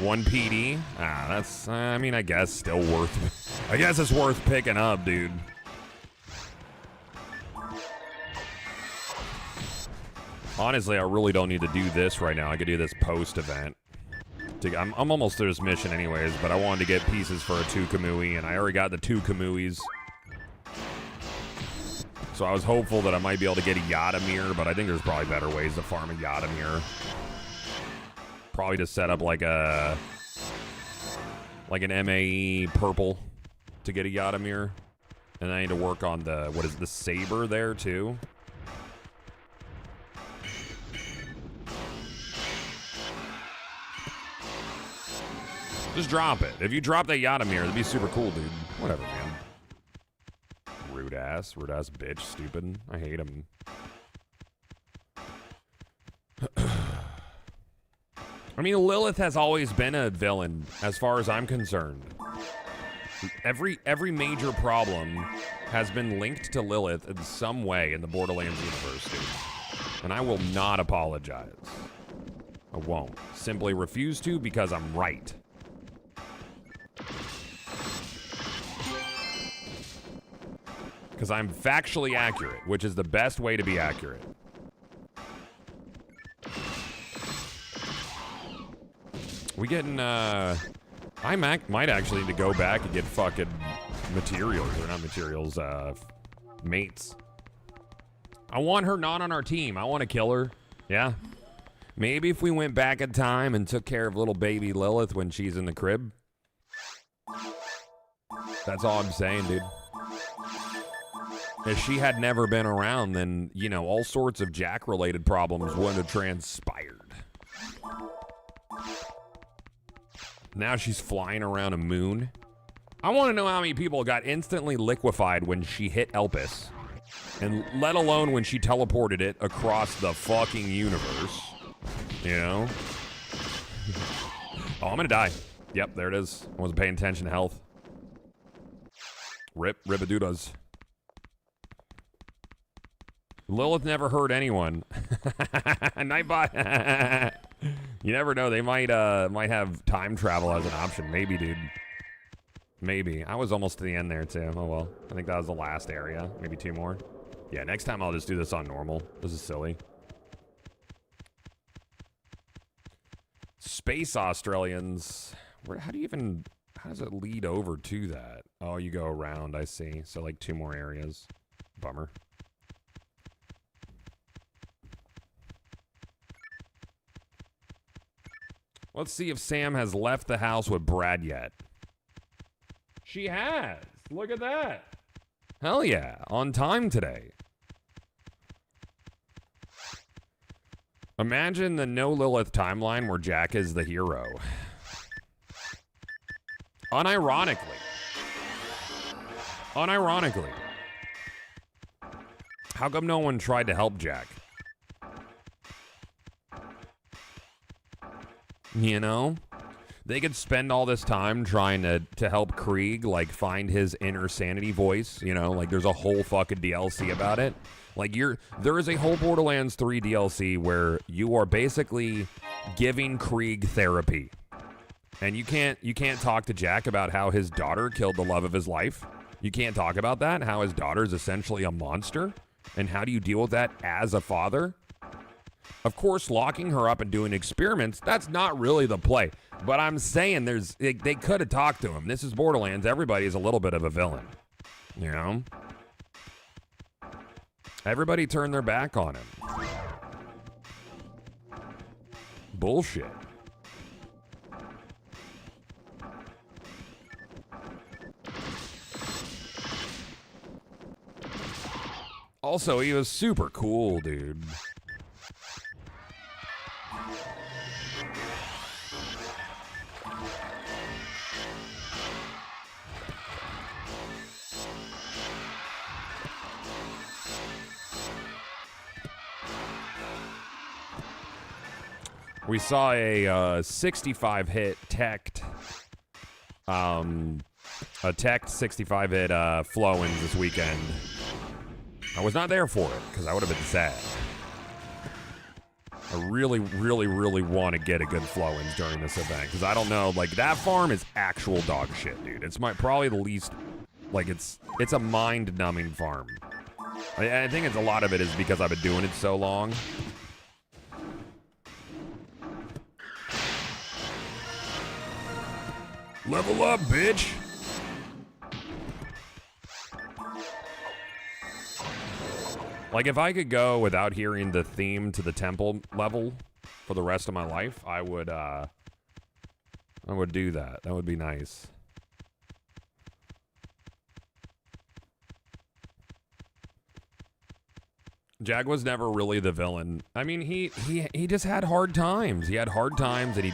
One PD? Ah, that's, I mean, I guess still worth, I guess it's worth picking up, dude. Honestly, I really don't need to do this right now. I could do this post-event. I'm almost through this mission anyways, but I wanted to get pieces for a 2 Kamui, and I already got the 2 Kamuis. So I was hopeful that I might be able to get a Yadamir, but I think there's probably better ways to farm a Yadamir. Probably to set up like an MAE purple to get a Yadamir. And I need to work on the, what is the Saber there too? Just drop it. If you drop that Yadamir, it'd be super cool, dude. Whatever, man. Rude ass bitch, stupid. I hate him. I mean, Lilith has always been a villain, as far as I'm concerned. Every major problem has been linked to Lilith in some way in the Borderlands universe, dude. And I will not apologize. I won't. Simply refuse to because I'm right. Because I'm factually accurate, which is the best way to be accurate. We getting, I might actually need to go back and get fucking materials, or not materials, mates. I want her not on our team. I want to kill her. Yeah. Maybe if we went back in time and took care of little baby Lilith when she's in the crib. That's all I'm saying, dude. If she had never been around, then, you know, all sorts of Jack-related problems wouldn't have transpired. Now she's flying around a moon. I want to know how many people got instantly liquefied when she hit Elpis. And let alone when she teleported it across the fucking universe. You know? Oh, I'm gonna die. Yep, there it is. I wasn't paying attention to health. Rip, ribadudas. Lilith never hurt anyone. Nightbot. You never know. They might have time travel as an option. Maybe, dude. Maybe. I was almost to the end there, too. Oh, well. I think that was the last area. Maybe 2 more. Yeah, next time I'll just do this on normal. This is silly. Space Australians. How does it lead over to that? Oh, you go around, I see. So, like, 2 more areas. Bummer. Let's see if Sam has left the house with Brad yet. She has. Look at that. Hell yeah. On time today. Imagine the no Lilith timeline where Jack is the hero. Unironically. How come no one tried to help Jack? You know? They could spend all this time trying to help Krieg, like, find his inner sanity voice, you know? Like, there's a whole fucking DLC about it. Like, there is a whole Borderlands 3 DLC where you are basically giving Krieg therapy. And you can't talk to Jack about how his daughter killed the love of his life. You can't talk about that, how his daughter is essentially a monster. And how do you deal with that as a father? Of course, locking her up and doing experiments, that's not really the play. But I'm saying they could have talked to him. This is Borderlands. Everybody is a little bit of a villain. You know? Everybody turned their back on him. Bullshit. Also, he was super cool, dude. We saw a 65 hit teched, a teched 65 hit flow-ins this weekend. I was not there for it because I would have been sad. I really, really, really want to get a good flow-ins during this event because I don't know, like that farm is actual dog shit, dude. It's probably the least, like it's a mind-numbing farm. I think it's a lot of it is because I've been doing it so long. Level up, bitch! Like, if I could go without hearing the theme to the temple level for the rest of my life, I would do that. That would be nice. Jag was never really the villain. I mean, he just had hard times. He had hard times that he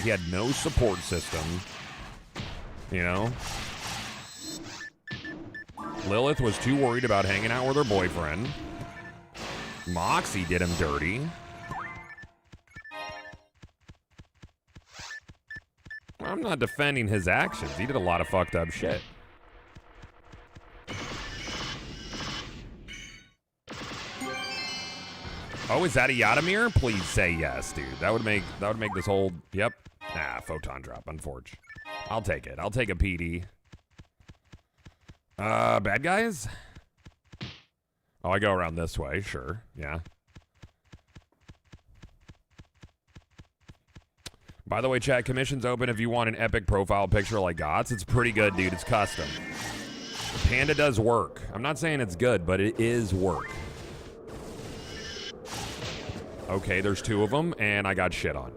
had no support system. You know? Lilith was too worried about hanging out with her boyfriend. Moxie did him dirty. I'm not defending his actions. He did a lot of fucked up shit. Oh, is that a Yadomir? Please say yes, dude. That would make this whole yep. Nah, photon drop, unforge. I'll take it. I'll take a PD. Bad guys? Oh, I go around this way, sure. Yeah. By the way, chat, commission's open if you want an epic profile picture like Gots. It's pretty good, dude. It's custom. Panda does work. I'm not saying it's good, but it is work. Okay, there's two of them, and I got shit on.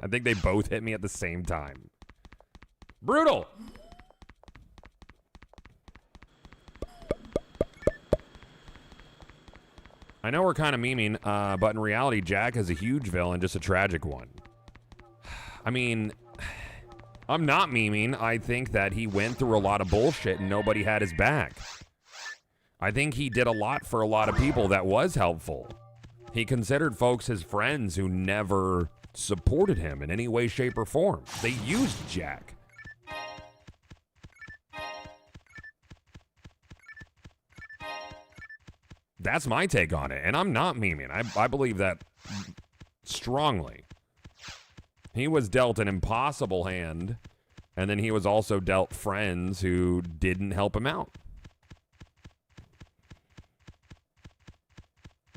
I think they both hit me at the same time. Brutal! I know we're kind of memeing, but in reality, Jack is a huge villain, just a tragic one. I mean, I'm not memeing. I think that he went through a lot of bullshit and nobody had his back. I think he did a lot for a lot of people that was helpful. He considered folks his friends who never supported him in any way, shape, or form. They used Jack. That's my take on it, and I'm not memeing. I believe that strongly. He was dealt an impossible hand, and then he was also dealt friends who didn't help him out.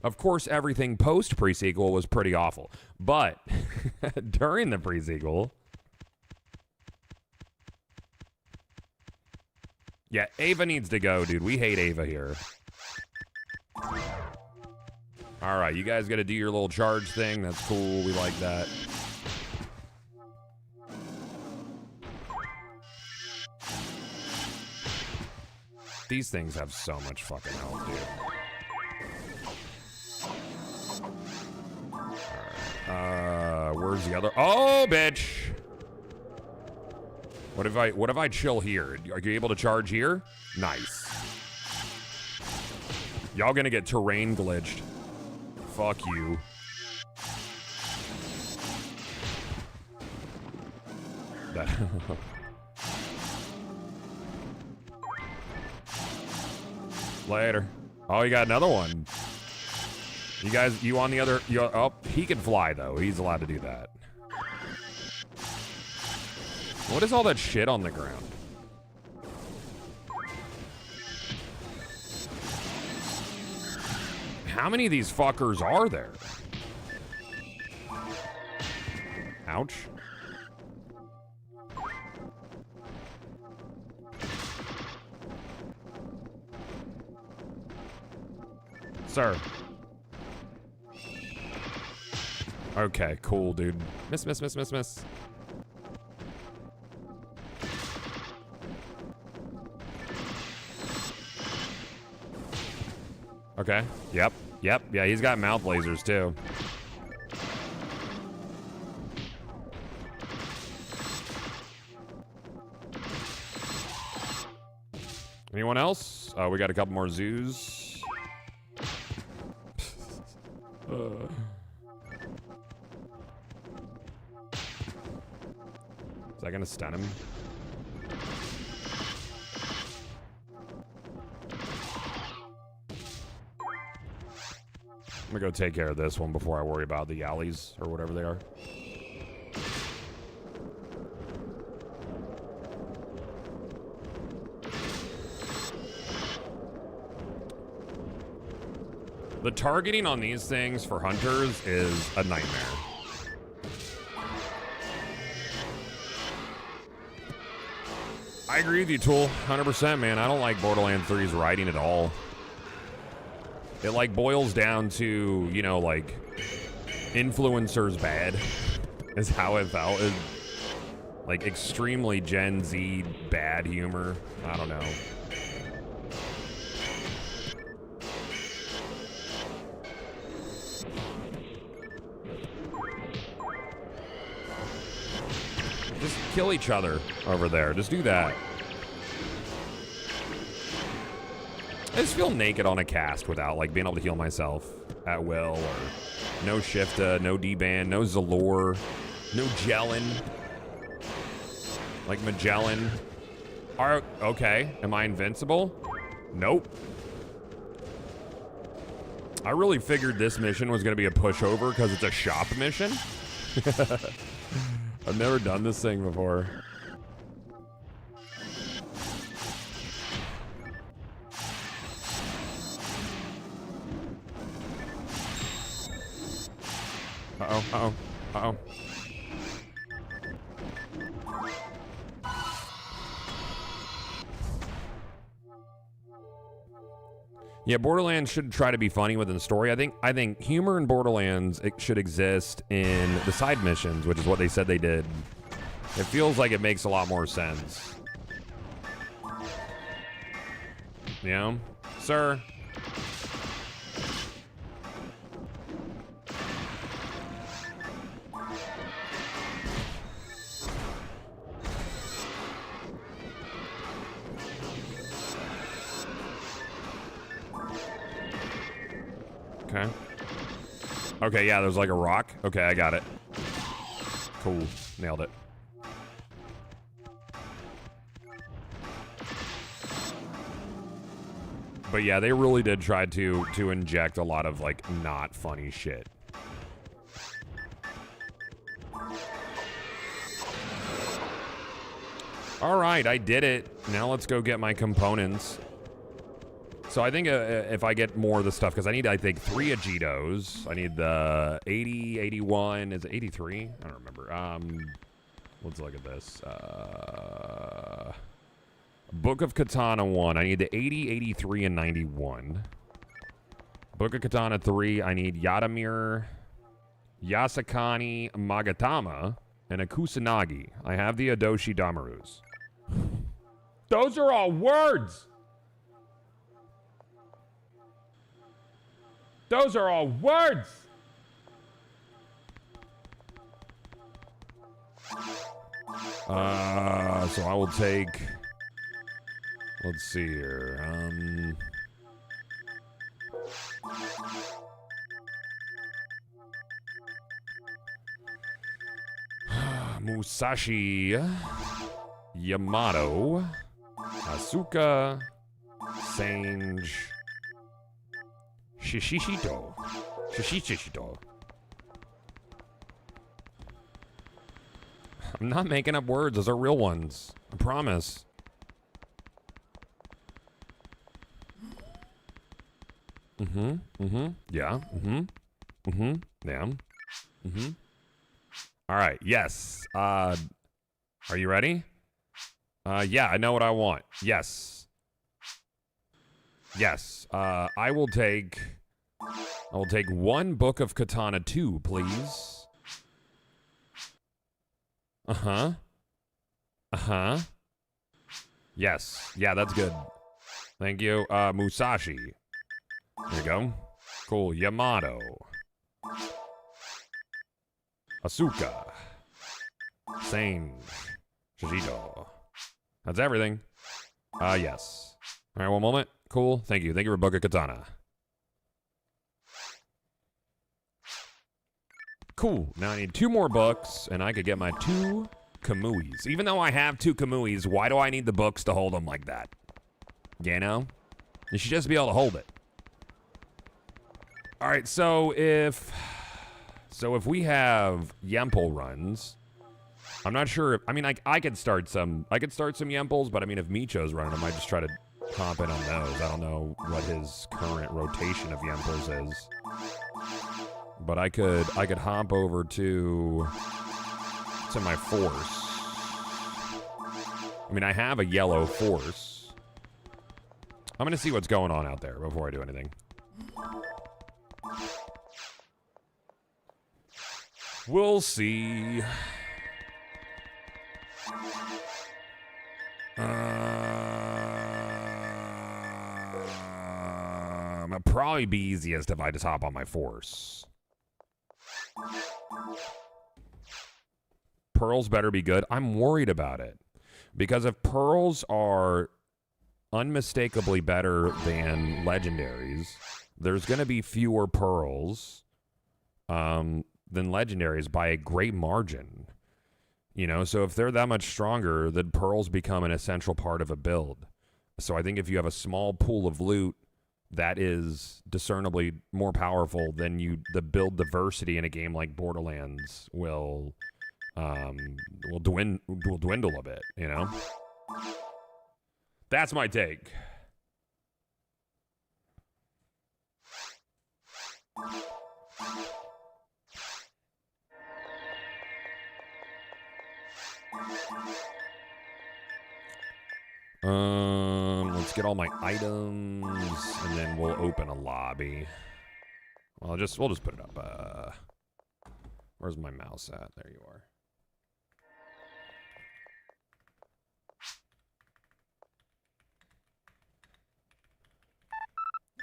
Of course, everything post pre-sequel was pretty awful, but during the pre-sequel, yeah, Ava needs to go, dude. We hate Ava here. All right, you guys got to do your little charge thing. That's cool. We like that. These things have so much fucking health, dude. Where's the other? Oh, bitch! What if I chill here? Are you able to charge here? Nice. Y'all gonna get terrain glitched. Fuck you. That. Later. Oh, you got another one. You guys, you on the other? Oh, he can fly though. He's allowed to do that. What is all that shit on the ground? How many of these fuckers are there? Ouch. Sir. Okay, cool, dude. Miss. Okay. Yep. Yep. Yeah, he's got mouth lasers too. Anyone else? We got a couple more zoos. Is that gonna stun him? I'm gonna go take care of this one before I worry about the alleys or whatever they are. The targeting on these things for hunters is a nightmare. I agree with you, Tool. 100%, man. I don't like Borderlands 3's writing at all. It, like, boils down to, you know, like, influencers bad is how it felt. It, like, extremely Gen Z bad humor. I don't know. Just kill each other over there. Just do that. I just feel naked on a cast without, like, being able to heal myself at will, or no Shifta, no D-Band, no Zalor, no Jellin. Like Magellan. Okay, am I invincible? Nope. I really figured this mission was going to be a pushover because it's a shop mission. I've never done this thing before. Uh-oh, uh-oh, uh-oh. Yeah, Borderlands should try to be funny within the story. I think humor in Borderlands should exist in the side missions, which is what they said they did. It feels like it makes a lot more sense. You know? Sir? Okay. Okay, yeah, there's like a rock. Okay, I got it. Cool. Nailed it. But yeah, they really did try to inject a lot of, like, not funny shit. All right, I did it. Now let's go get my components. So I think if I get more of the stuff, because I need, I think, 3 Agitos. I need the 80, 81. Is it 83? I don't remember. Let's look at this. Book of Katana 1. I need the 80, 83, and 91. Book of Katana 3. I need Yadamir, Yasakani, Magatama, and a Kusanagi. I have the Adoshi Damarus. Those are all words! Those are all words! So I will take... Let's see here. Musashi, Yamato, Asuka, Sange, Shishishito. I'm not making up words. Those are real ones. I promise. Yeah. Yeah. All right. Yes. Are you ready? Yeah, I know what I want. Yes. Yes. I will take 1 Book of Katana 2, please. Yes. Yeah, that's good. Thank you. Musashi. There you go. Cool. Yamato. Asuka. Sane. Shishito. That's everything. Yes. All right, one moment. Cool. Thank you. Thank you for Boca Katana. Cool. Now I need 2 more books, and I could get my 2 Kamuis. Even though I have 2 Kamuis, why do I need the books to hold them like that? You know? You should just be able to hold it. All right, so if we have Yemple runs, I'm not sure. I mean, I could start some Yemples, but I mean, if Micho's running, I might just try to hop in on those. I don't know what his current rotation of Yemples is, but I could hop over to my Force. I mean, I have a yellow Force. I'm gonna see what's going on out there before I do anything. We'll see. It'd probably be easiest if I just hop on my Force. Pearls better be good. I'm worried about it. Because if Pearls are unmistakably better than Legendaries, there's going to be fewer Pearls than Legendaries by a great margin. You know, so if they're that much stronger, then Pearls become an essential part of a build. So I think if you have a small pool of loot that is discernibly more powerful than the build diversity in a game like Borderlands will dwindle a bit, you know? That's my take. Let's get all my items, and then we'll open a lobby. Well, we'll just put it up. Where's my mouse at? There you are.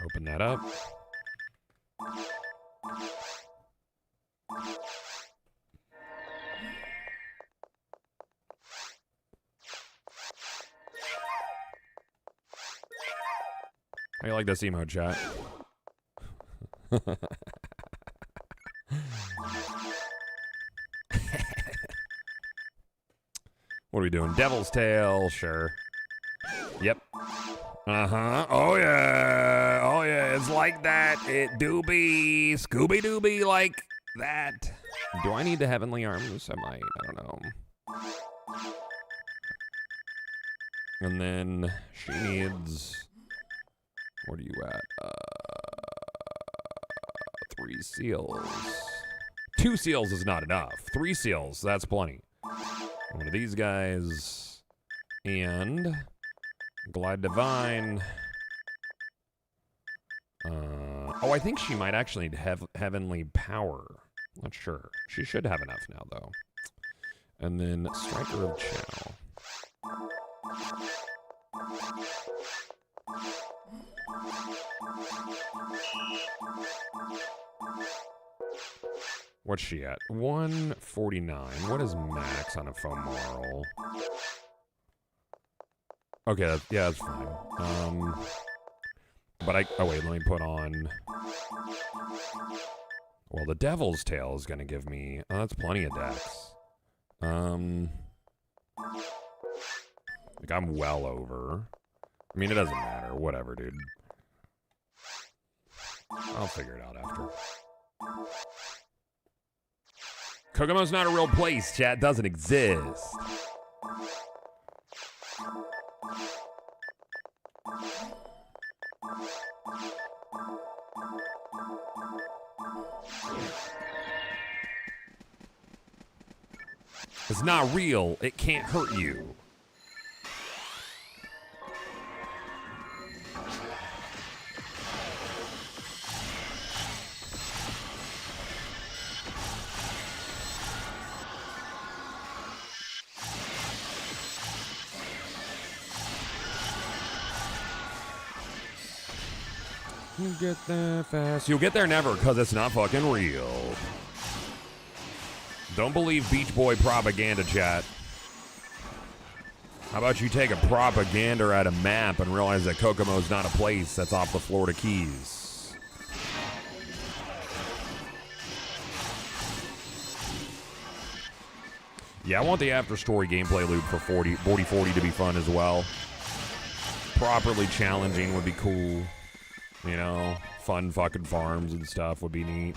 Open that up. How you like this emote, chat? What are we doing? Devil's Tail, sure. Yep. Uh-huh. Oh, yeah. Oh, yeah. It's like that. It do be. Scooby-Dooby like that. Do I need the Heavenly Arms? I might. I don't know. And then she needs... What are you at? 3 seals. 2 seals is not enough. 3 seals, that's plenty. One of these guys. And... Glide Divine. I think she might actually need Heavenly Power. Not sure. She should have enough now, though. And then Striker of Chow. What's she at? 149. What is max on a Fomoral? Okay, that's fine. But oh wait, let me put on... Well, the Devil's Tail is gonna give me... Oh, that's plenty of dex. Like, I'm well over. I mean, it doesn't matter. Whatever, dude. I'll figure it out after. Kokomo's not a real place, chat. Doesn't exist. It's not real. It can't hurt you. You get there fast. You'll get there never, because it's not fucking real. Don't believe Beach Boy propaganda, chat. How about you take a propaganda at a map and realize that Kokomo's not a place that's off the Florida Keys? Yeah, I want the after story gameplay loop for 40 to be fun as well. Properly challenging would be cool. You know, fun fucking farms and stuff would be neat.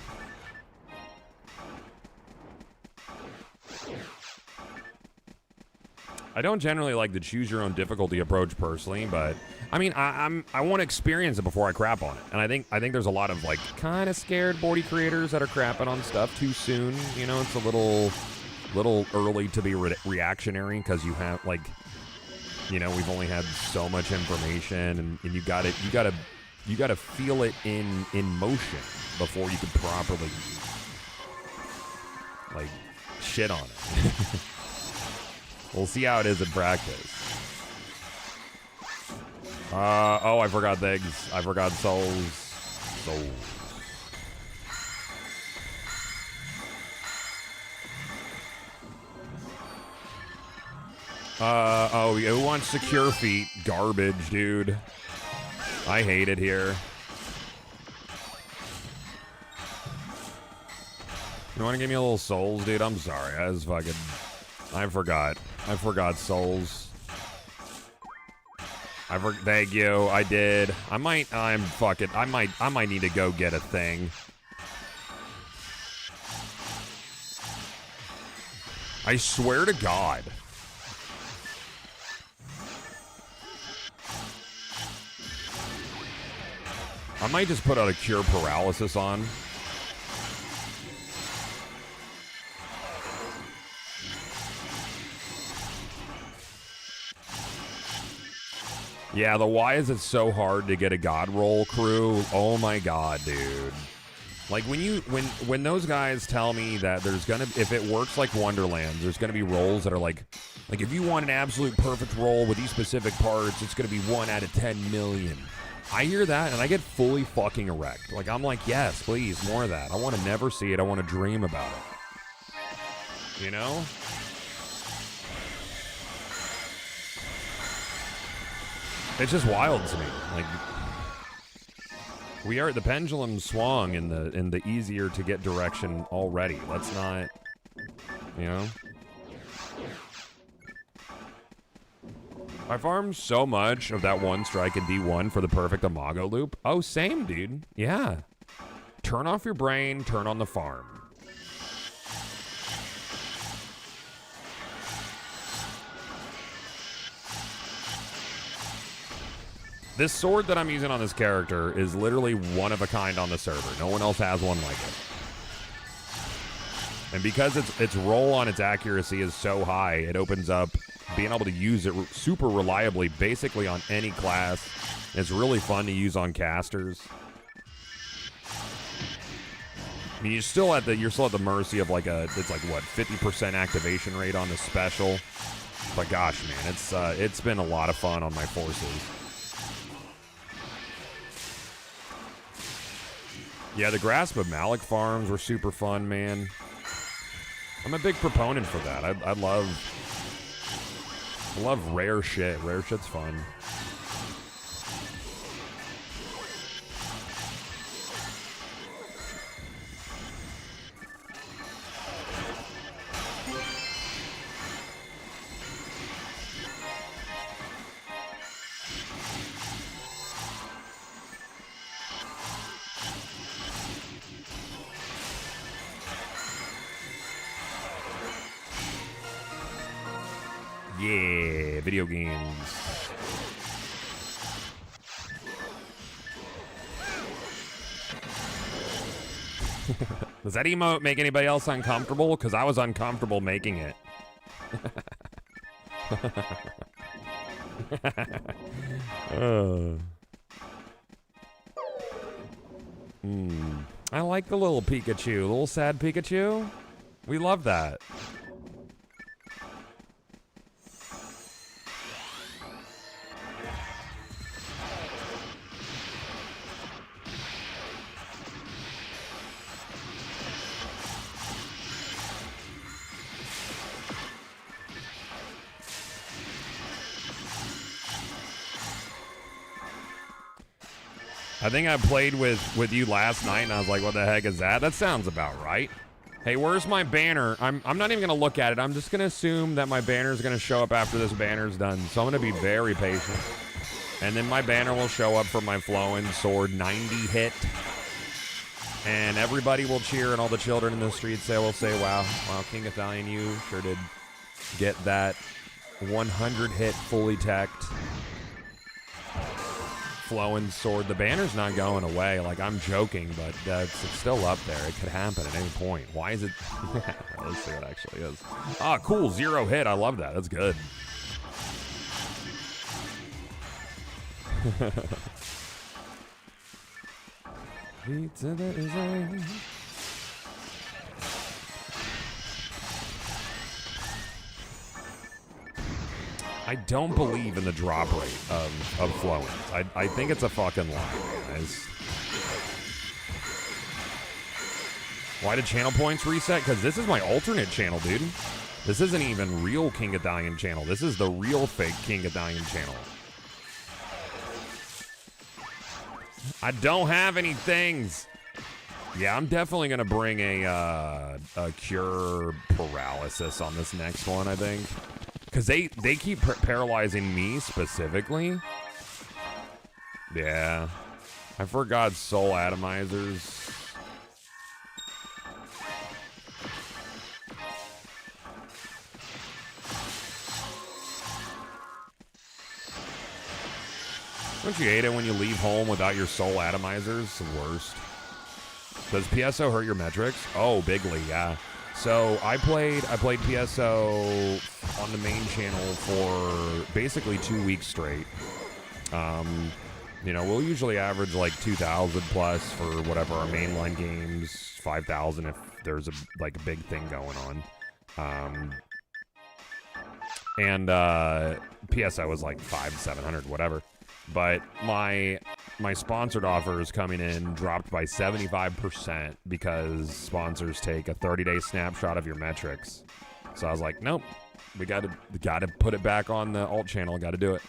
I don't generally like the choose your own difficulty approach personally, but I mean, I want to experience it before I crap on it. And I think there's a lot of like kind of scared Bordy creators that are crapping on stuff too soon. You know, it's a little early to be reactionary because you have like, you know, we've only had so much information, and you gotta feel it in motion before you can properly like shit on it. We'll see how it is in practice. Oh, I forgot things. I forgot souls. Oh, who wants secure feet? Garbage, dude. I hate it here. You want to give me a little souls, dude? I'm sorry. I forgot souls. Thank you. I did. I might need to go get a thing. I swear to God. I might just put out a cure paralysis on. Yeah, why is it so hard to get a God roll crew? Oh my God, dude. Like when those guys tell me that there's gonna, if it works like Wonderlands, there's gonna be rolls that are like if you want an absolute perfect roll with these specific parts, it's gonna be 1 out of 10 million. I hear that and I get fully fucking erect. Like I'm like, yes, please, more of that. I want to never see it. I want to dream about it. You know? It's just wild to me. Like the pendulum swung in the easier to get direction already. Let's not, you know. I farmed so much of that one strike in D1 for the perfect Imago loop. Oh, same, dude. Yeah. Turn off your brain, turn on the farm. This sword that I'm using on this character is literally one of a kind on the server. No one else has one like it. And because its roll on its accuracy is so high, it opens up being able to use it super reliably basically on any class. It's really fun to use on casters. I mean, you're still at the mercy of it's like what, 50% activation rate on the special. But gosh, man, it's been a lot of fun on my forces. Yeah, the Grasp of Malik farms were super fun, man. I'm a big proponent for that. I love rare shit. Rare shit's fun. Yeah, video games. Does that emote make anybody else uncomfortable? Because I was uncomfortable making it. I like the little Pikachu, little sad Pikachu. We love that. I think I played with you last night, and I was like, what the heck is that? That sounds about right. Hey, where's my banner? I'm not even going to look at it. I'm just going to assume that my banner is going to show up after this banner's done. So I'm going to be very patient. And then my banner will show up for my flowing sword 90 hit. And everybody will cheer, and all the children in the streets will say, wow, King Italian, you sure did get that 100 hit fully teched flowing sword. The banner's not going away. Like, I'm joking, but it's still up there. It could happen at any point. Why is it? Let's see what it actually is. Ah, cool. 0 hit. I love that. That's good. I don't believe in the drop rate of flowing. I think it's a fucking lie, guys. Why did channel points reset? Because this is my alternate channel, dude. This isn't even real King Italian channel. This is the real fake King Italian channel. I don't have any things. Yeah, I'm definitely going to bring a cure paralysis on this next one, I think. Because they keep paralyzing me specifically. Yeah. I forgot soul atomizers. Don't you hate it when you leave home without your soul atomizers? It's the worst. Does PSO hurt your metrics? Oh, bigly, yeah. So I played PSO on the main channel for basically 2 weeks straight. You know, we'll usually average like 2,000 plus for whatever our mainline games, 5,000 if there's a big thing going on. And PSO was like 500-700, whatever. But my sponsored offers coming in dropped by 75% because sponsors take a 30-day snapshot of your metrics. So I was like, nope, we gotta put it back on the alt channel. Got to do it.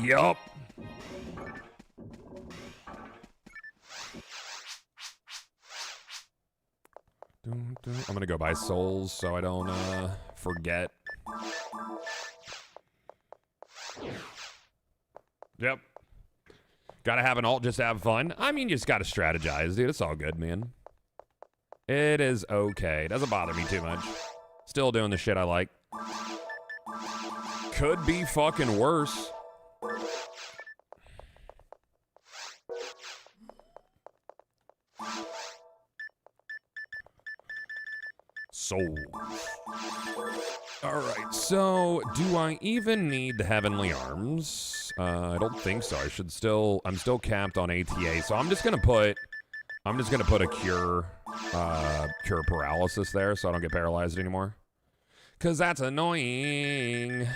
Yup. I'm gonna go buy souls so I don't forget. Yep. Gotta have an alt just to have fun. I mean, you just gotta strategize, dude. It's all good, man. It is okay. It doesn't bother me too much. Still doing the shit I like. Could be fucking worse. Souls. Alright, so do I even need the Heavenly Arms? I don't think so. I'm still capped on ATA, so I'm just gonna put a cure paralysis there so I don't get paralyzed anymore. 'Cause that's annoying.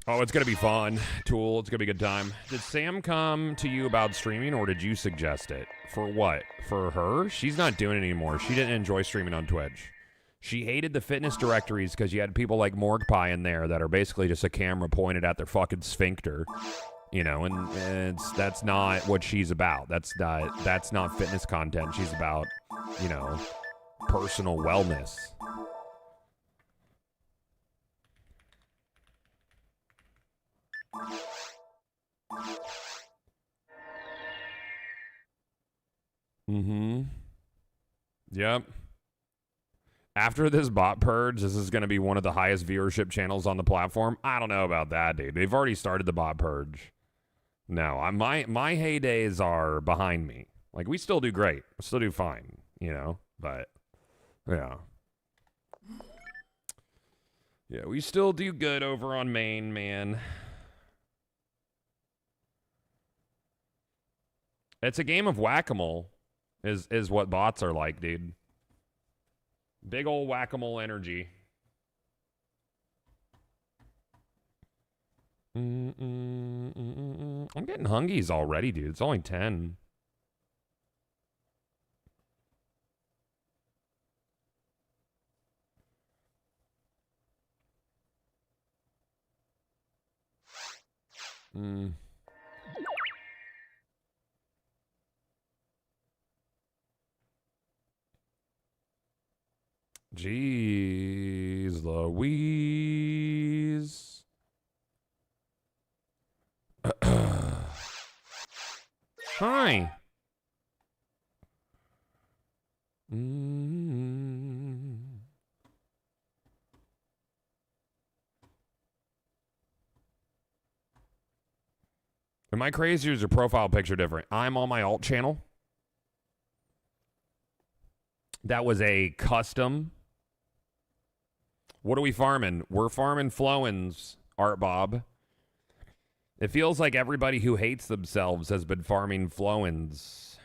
Oh, it's going to be fun, Tool. It's going to be a good time. Did Sam come to you about streaming, or did you suggest it? For what? For her? She's not doing it anymore. She didn't enjoy streaming on Twitch. She hated the fitness directories because you had people like Morg Pie in there that are basically just a camera pointed at their fucking sphincter. You know, and that's not what she's about. That's not fitness content. She's about, you know, personal wellness. Mm-hmm. Yep. After this bot purge, this is going to be one of the highest viewership channels on the platform. I don't know about that, dude. They've already started the bot purge. No, my heydays are behind me. Like, we still do great. We still do fine, you know? But, yeah. Yeah, we still do good over on main, man. It's a game of whack-a-mole, is what bots are like, dude. Big ol' whack-a-mole energy. I'm getting hungies already, dude. It's only 10. Jeez Louise. Hi. Am I crazy or is your profile picture different? I'm on my alt channel. That was a custom. What are we farming? We're farming Flowins, Art Bob. It feels like everybody who hates themselves has been farming Flowins.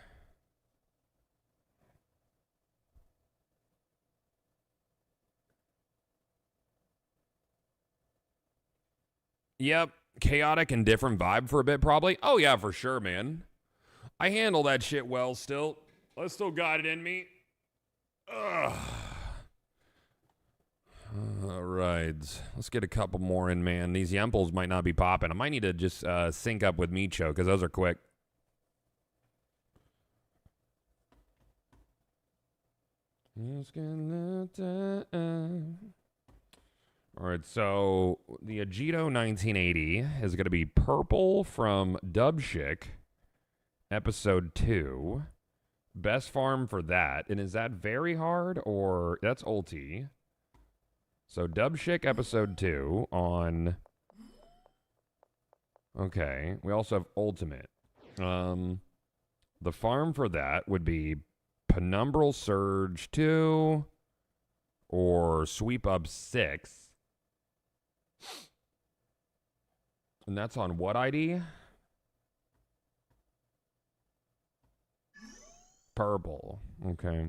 Yep. Chaotic and different vibe for a bit, probably. Oh, yeah, for sure, man. I handle that shit well still. I still got it in me. Ugh. All right. Let's get a couple more in, man. These Yemples might not be popping. I might need to just sync up with Micho because those are quick. All right, so the Agito 1980 is going to be purple from Dubshick, episode 2. Best farm for that. And is that very hard or that's ulti? So Dubshick episode 2 on. Okay, we also have ultimate. The farm for that would be Penumbral Surge 2 or Sweep Up 6. And that's on what ID? Purple. Okay.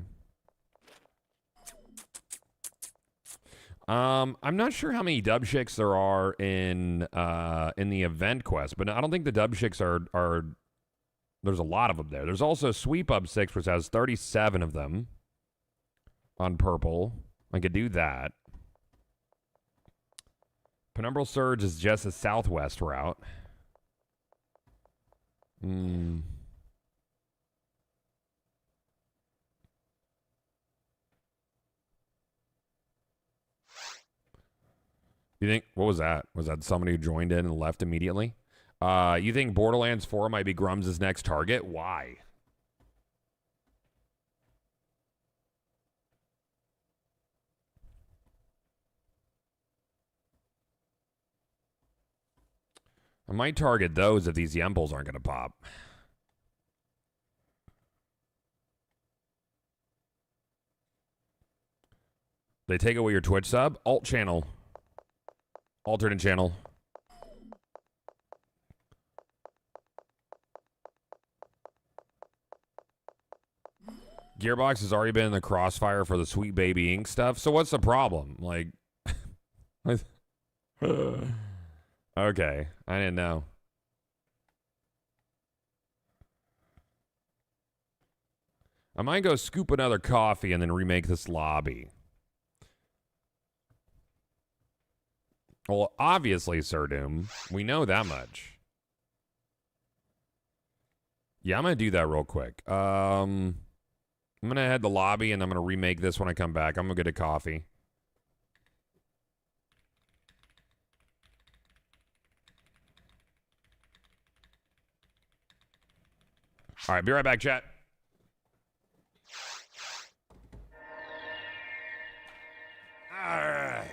I'm not sure how many Dubshicks there are in the event quest, but I don't think the Dubshicks are there's a lot of them there. There's also Sweep Up 6, which has 37 of them on purple. I could do that. Penumbral Surge is just a southwest route. You think, what was that? Was that somebody who joined in and left immediately? You think Borderlands 4 might be Grums' next target? Why? I might target those if these Yemples aren't going to pop. They take away your Twitch sub? Alt channel. Alternate channel. Gearbox has already been in the crossfire for the Sweet Baby Ink stuff, so what's the problem? Like... Okay, I didn't know. I might go scoop another coffee and then remake this lobby. Well, obviously, Sir Doom. We know that much. Yeah, I'm going to do that real quick. I'm going to head to the lobby and I'm going to remake this when I come back. I'm going to get a coffee. All right, be right back, chat. All right.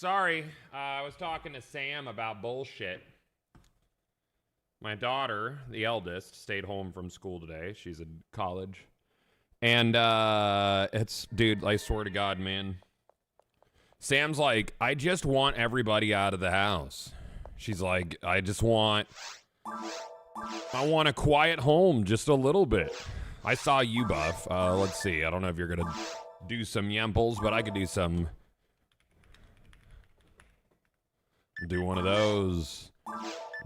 sorry. I was talking to Sam about bullshit. My daughter, the eldest, stayed home from school today. She's in college. And dude, I swear to God, man. Sam's like, I just want everybody out of the house. She's like, I want a quiet home just a little bit. I saw you, Buff. Let's see. I don't know if you're going to do some yemples, but I could do some. Do one of those.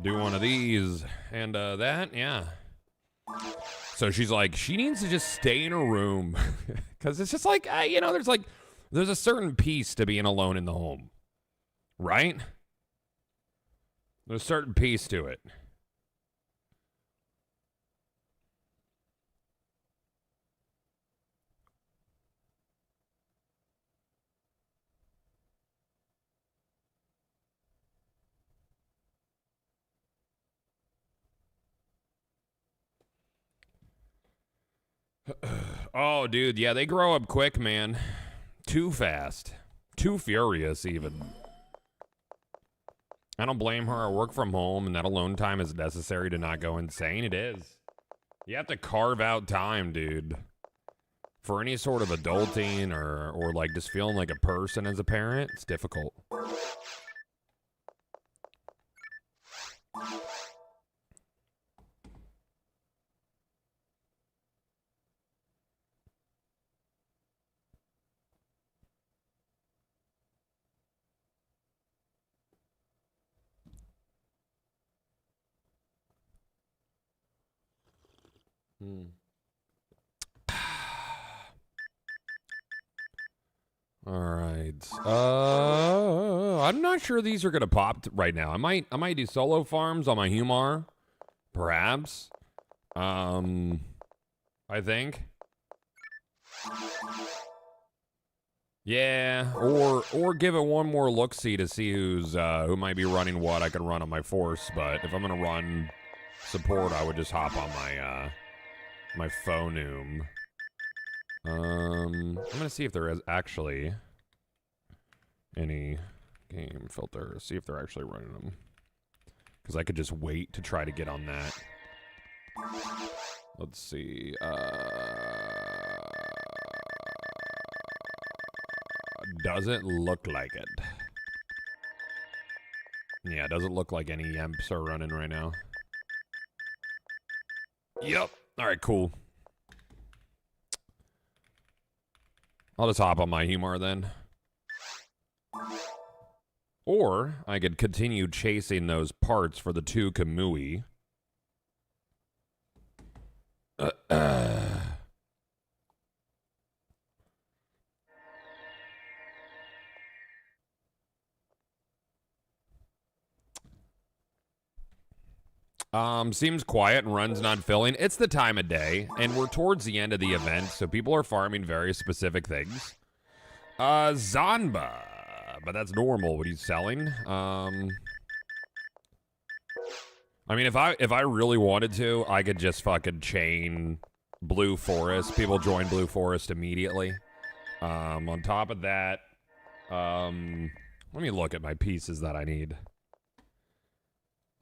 Do one of these. And that, yeah. So she's like, she needs to just stay in her room. Because it's just like, there's a certain peace to being alone in the home. Right? There's a certain peace to it. Oh, dude, yeah, they grow up quick, man. Too fast. Too furious, even. I don't blame her. I work from home, and that alone time is necessary to not go insane. It is. You have to carve out time, dude. For any sort of adulting or like just feeling like a person as a parent, it's difficult. All right. I'm not sure these are gonna pop right now. I might do solo farms on my Humar, perhaps. I think. Yeah, or give it one more look-see to see who might be running what I can run on my force. But if I'm gonna run support, I would just hop on my phonum. I'm gonna see if there is actually any game filter. See if they're actually running them, because I could just wait to try to get on that. Let's see. Doesn't look like it. Yeah, it doesn't look like any Yemps are running right now. Yep. All right, cool. I'll just hop on my Humar then. Or I could continue chasing those parts for the 2 Kamui. Seems quiet and runs not filling. It's the time of day, and we're towards the end of the event, so people are farming very specific things. Zanba, but that's normal. What are you selling? I mean, if I really wanted to, I could just fucking chain Blue Forest. People join Blue Forest immediately. On top of that, let me look at my pieces that I need.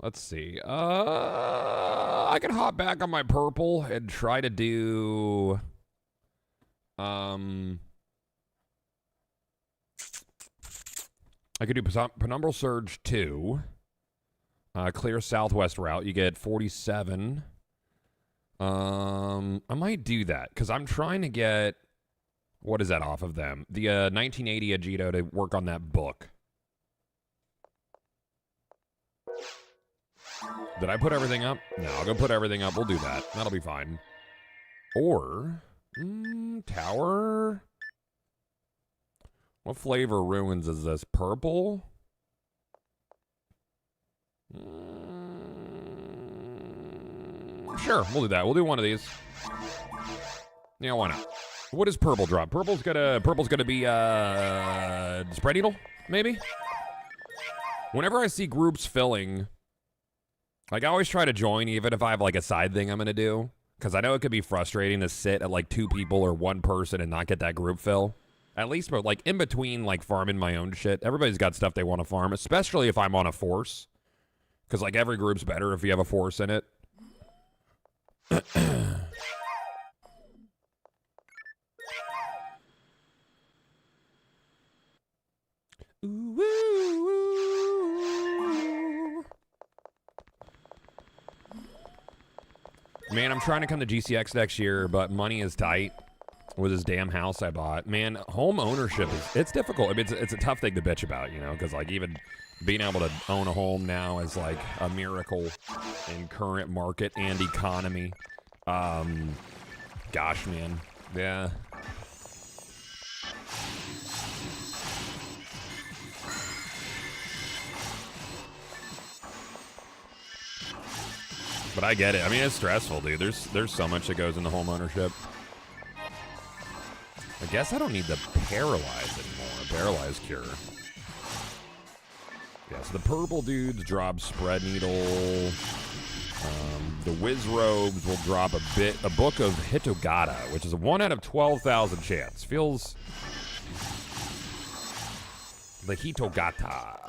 Let's see. I can hop back on my purple and try to do... I could do Penumbral Surge 2. Clear southwest route. You get 47. I might do that, because I'm trying to get... What is that off of them? The 1980 Agito to work on that book. Did I put everything up? No, I'll go put everything up. We'll do that. That'll be fine. Or, tower? What flavor ruins is this? Purple? Sure, we'll do that. We'll do one of these. Yeah, why not? What does purple drop? Purple's gonna be spread needle, maybe? Whenever I see groups filling, like, I always try to join, even if I have, like, a side thing I'm going to do. Because I know it could be frustrating to sit at, like, 2 people or 1 person and not get that group fill. At least, but like in between, like farming my own shit. Everybody's got stuff they want to farm, especially if I'm on a force. Because like every group's better if you have a force in it. Ooh, ooh, ooh. Man, I'm trying to come to GCX next year, but money is tight with this damn house I bought. Man, home ownership it's difficult. I mean, it's a tough thing to bitch about, you know, because like even being able to own a home now is like a miracle in current market and economy. Gosh, man. Yeah. But I get it. I mean, it's stressful, dude. There's so much that goes into home ownership. I guess I don't need the paralyze anymore. Paralyze cure. Yeah, so the purple dudes drop spread needle. The whiz robes will drop a book of Hitogata, which is a 1 out of 12,000 chance. Feels the Hitogata.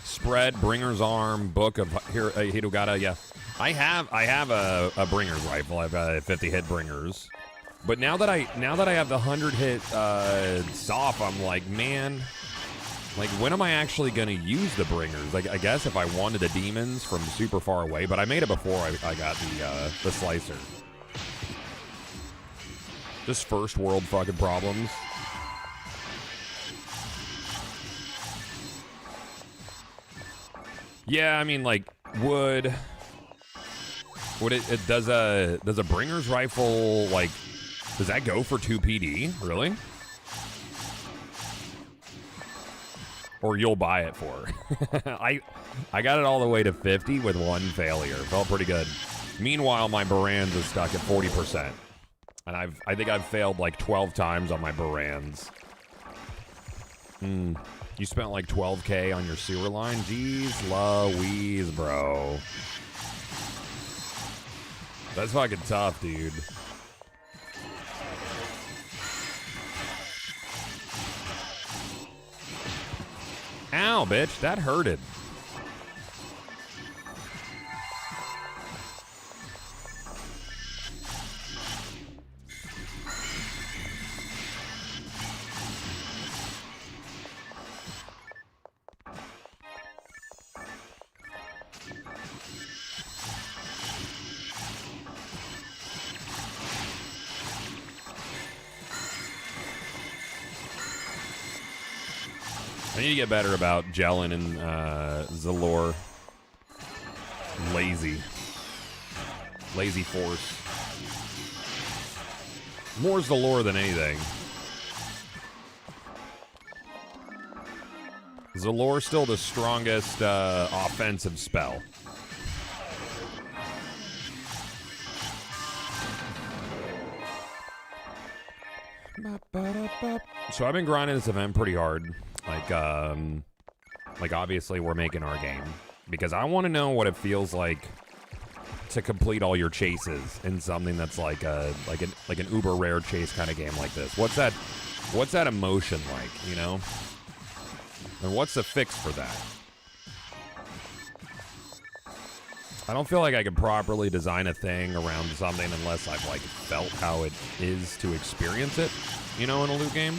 Spread, Bringer's Arm, Book of Hitogata. Yeah, I have a Bringer's rifle. I've got 50 hit Bringers, but now that I have the 100 hit Soft, I'm like, man, like when am I actually gonna use the Bringers? Like I guess if I wanted the demons from super far away, but I made it before I got the slicer. Just first world fucking problems. Yeah, I mean, like, would it does a Bringer's rifle, like, does that go for 2 PD? Really? Or you'll buy it for? I got it all the way to 50 with 1 failure. Felt pretty good. Meanwhile, my Barans is stuck at 40%. And I think I've failed like 12 times on my Barans. You spent like 12K on your sewer line? Jeez Louise, bro. That's fucking tough, dude. Ow, bitch. That hurted. I need to get better about Jellin and Zalor. Lazy force. More Zalor than anything. Zalor still the strongest offensive spell. So I've been grinding this event pretty hard. Like obviously we're making our game because I want to know what it feels like to complete all your chases in something that's like an uber rare chase kind of game like this. What's that emotion like, you know? And what's the fix for that? I don't feel like I can properly design a thing around something unless I've like felt how it is to experience it, you know, in a loot game.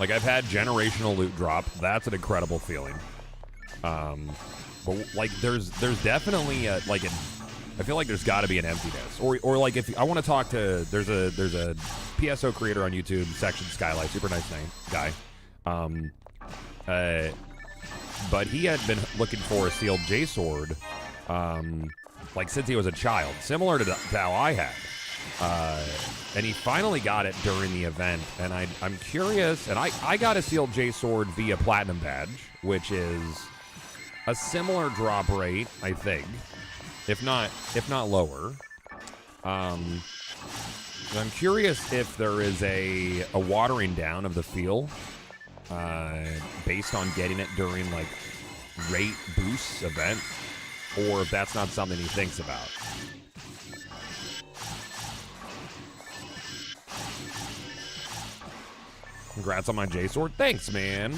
Like, I've had generational loot drop. That's an incredible feeling. But, like, there's definitely, I feel like there's got to be an emptiness. Or like, if I want to talk to, there's a PSO creator on YouTube, Section Skylight, super nice guy. But he had been looking for a sealed J-Sword, like, since he was a child. Similar to how I had. And he finally got it during the event, and I'm curious, and I got a sealed J-Sword via Platinum Badge, which is a similar drop rate, I think, if not lower. I'm curious if there is a watering down of the feel based on getting it during, like, rate boosts event. or if that's not something he thinks about. Congrats on my J-Sword. Thanks, man.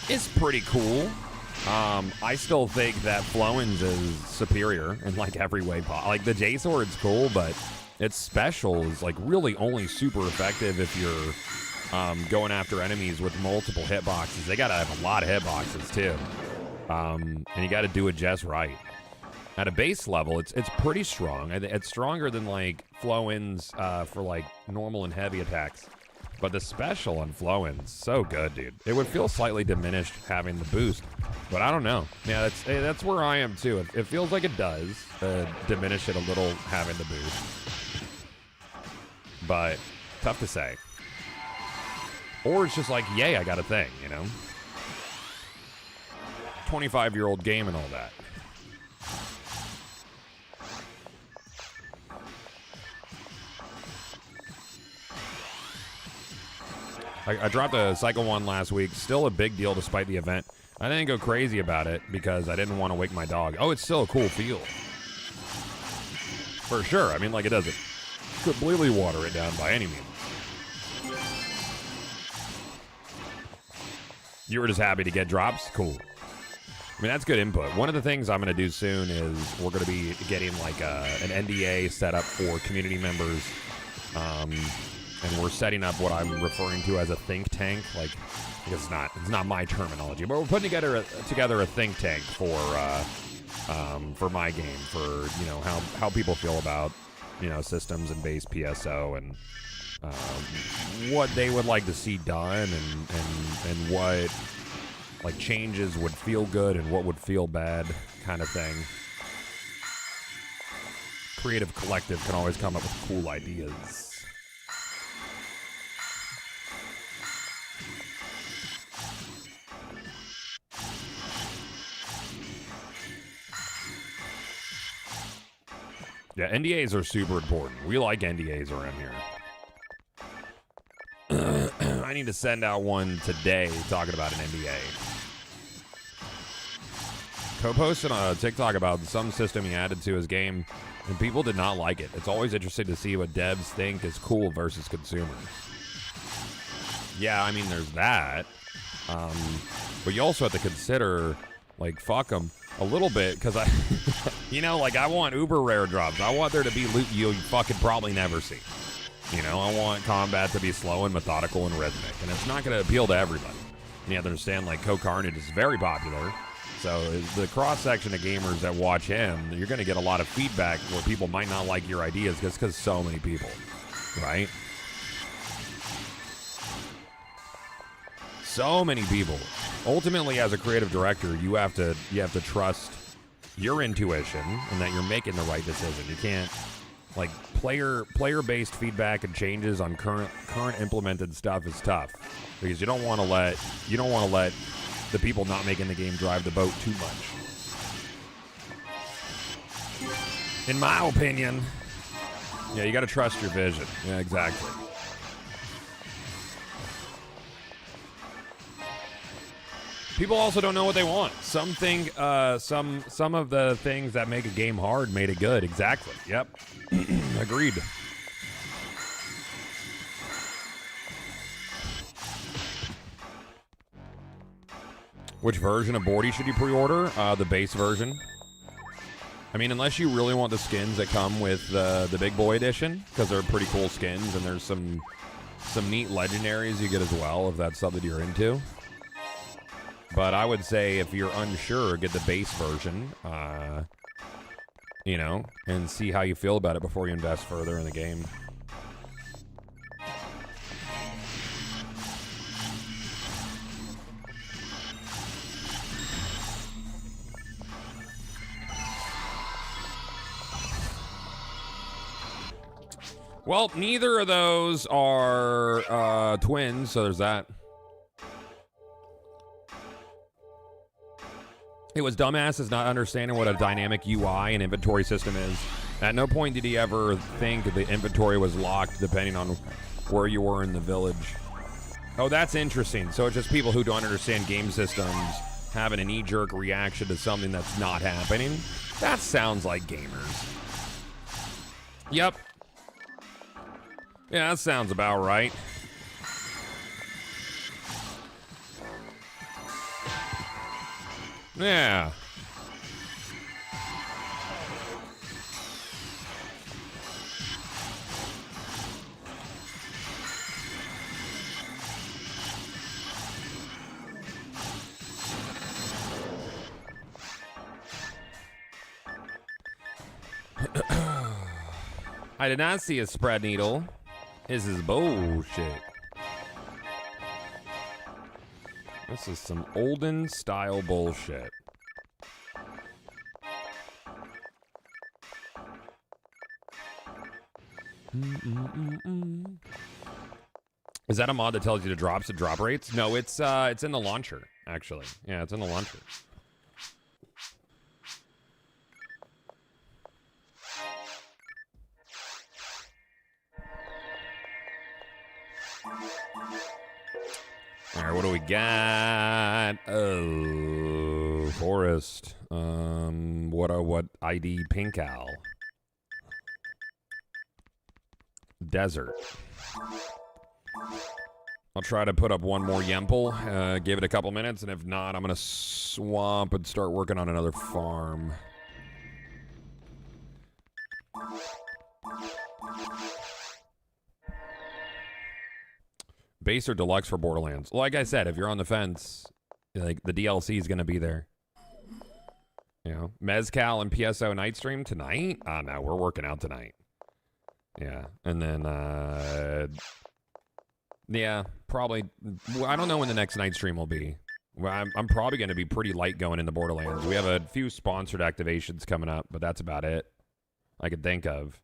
It's pretty cool. I still think that Flowens is superior in like every way. Like the J-Sword's cool, but its special is like really only super effective if you're going after enemies with multiple hitboxes. They gotta have a lot of hitboxes too, and you gotta do it just right. At a base level, it's pretty strong. It's stronger than like Flowens for like normal and heavy attacks. But the special on Flowens, so good, dude. It would feel slightly diminished having the boost, but I don't know. Yeah, that's where I am too. It feels like it does diminish it a little having the boost, but tough to say. Or it's just like, yay, I got a thing, you know? 25-year-old game and all that. I dropped a Cycle 1 last week. Still a big deal despite the event. I didn't go crazy about it because I didn't want to wake my dog. Oh, it's still a cool feel. For sure. I mean, like, it doesn't completely water it down by any means. You were just happy to get drops? Cool. I mean, that's good input. One of the things I'm going to do soon is we're going to be getting, like, an NDA set up for community members. And we're setting up what I'm referring to as a think tank, like, because it's not my terminology, but we're putting together a think tank for my game, for, you know, how people feel about, you know, systems and base PSO, and what they would like to see done, and what like changes would feel good and what would feel bad, kind of thing. Creative collective can always come up with cool ideas. Yeah, NDAs are super important. We like NDAs around here. I need to send out one today talking about an NDA. Co-posted on a TikTok about some system he added to his game, and people did not like it. It's always interesting to see what devs think is cool versus consumers. Yeah, I mean, there's that. But you also have to consider, like, fuck them a little bit, because I, you know, like, I want uber rare drops. I want there to be loot you fucking probably never see. You know, I want combat to be slow and methodical and rhythmic, and it's not going to appeal to everybody. You have to understand, like, Co-Carnage is very popular, so the cross-section of gamers that watch him, you're going to get a lot of feedback where people might not like your ideas because so many people, right? So many people. Ultimately, as a creative director, you have to trust your intuition and that you're making the right decision. You can't, like, player-based feedback and changes on current implemented stuff is tough, because you don't want to let the people not making the game drive the boat too much. In my opinion, yeah, you got to trust your vision. Yeah, exactly. People also don't know what they want. Some think some of the things that make a game hard made it good. Exactly. Yep. Agreed. Which version of Bordy should you pre-order? The base version. I mean, unless you really want the skins that come with the Big Boy Edition, because they're pretty cool skins, and there's some neat legendaries you get as well, if that's something you're into. But I would say if you're unsure, get the base version, you know, and see how you feel about it before you invest further in the game. Well, neither of those are twins, so there's that. It was dumbasses not understanding what a dynamic UI and inventory system is. At no point did he ever think the inventory was locked depending on where you were in the village. Oh, that's interesting. So it's just people who don't understand game systems having a knee-jerk reaction to something that's not happening. That sounds like gamers. Yep. Yeah, that sounds about right. Yeah. I did not see a spread needle. This is bullshit. This is some olden style bullshit. Is that a mod that tells you to drop the drop rates? No, it's in the launcher, actually. Yeah, it's in the launcher. All right, what do we got? Oh, forest. What ID pink owl? Desert. I'll try to put up one more Yemple, give it a couple minutes, and if not, I'm gonna swamp and start working on another farm. Base or deluxe for Borderlands? Like I said, if you're on the fence, like the DLC is gonna be there. You know, Mezcal and PSO night stream tonight? No, we're working out tonight. Yeah, and then yeah, probably. Well, I don't know when the next night stream will be. Well, I'm probably going to be pretty light going into Borderlands. We have a few sponsored activations coming up, but that's about it I could think of.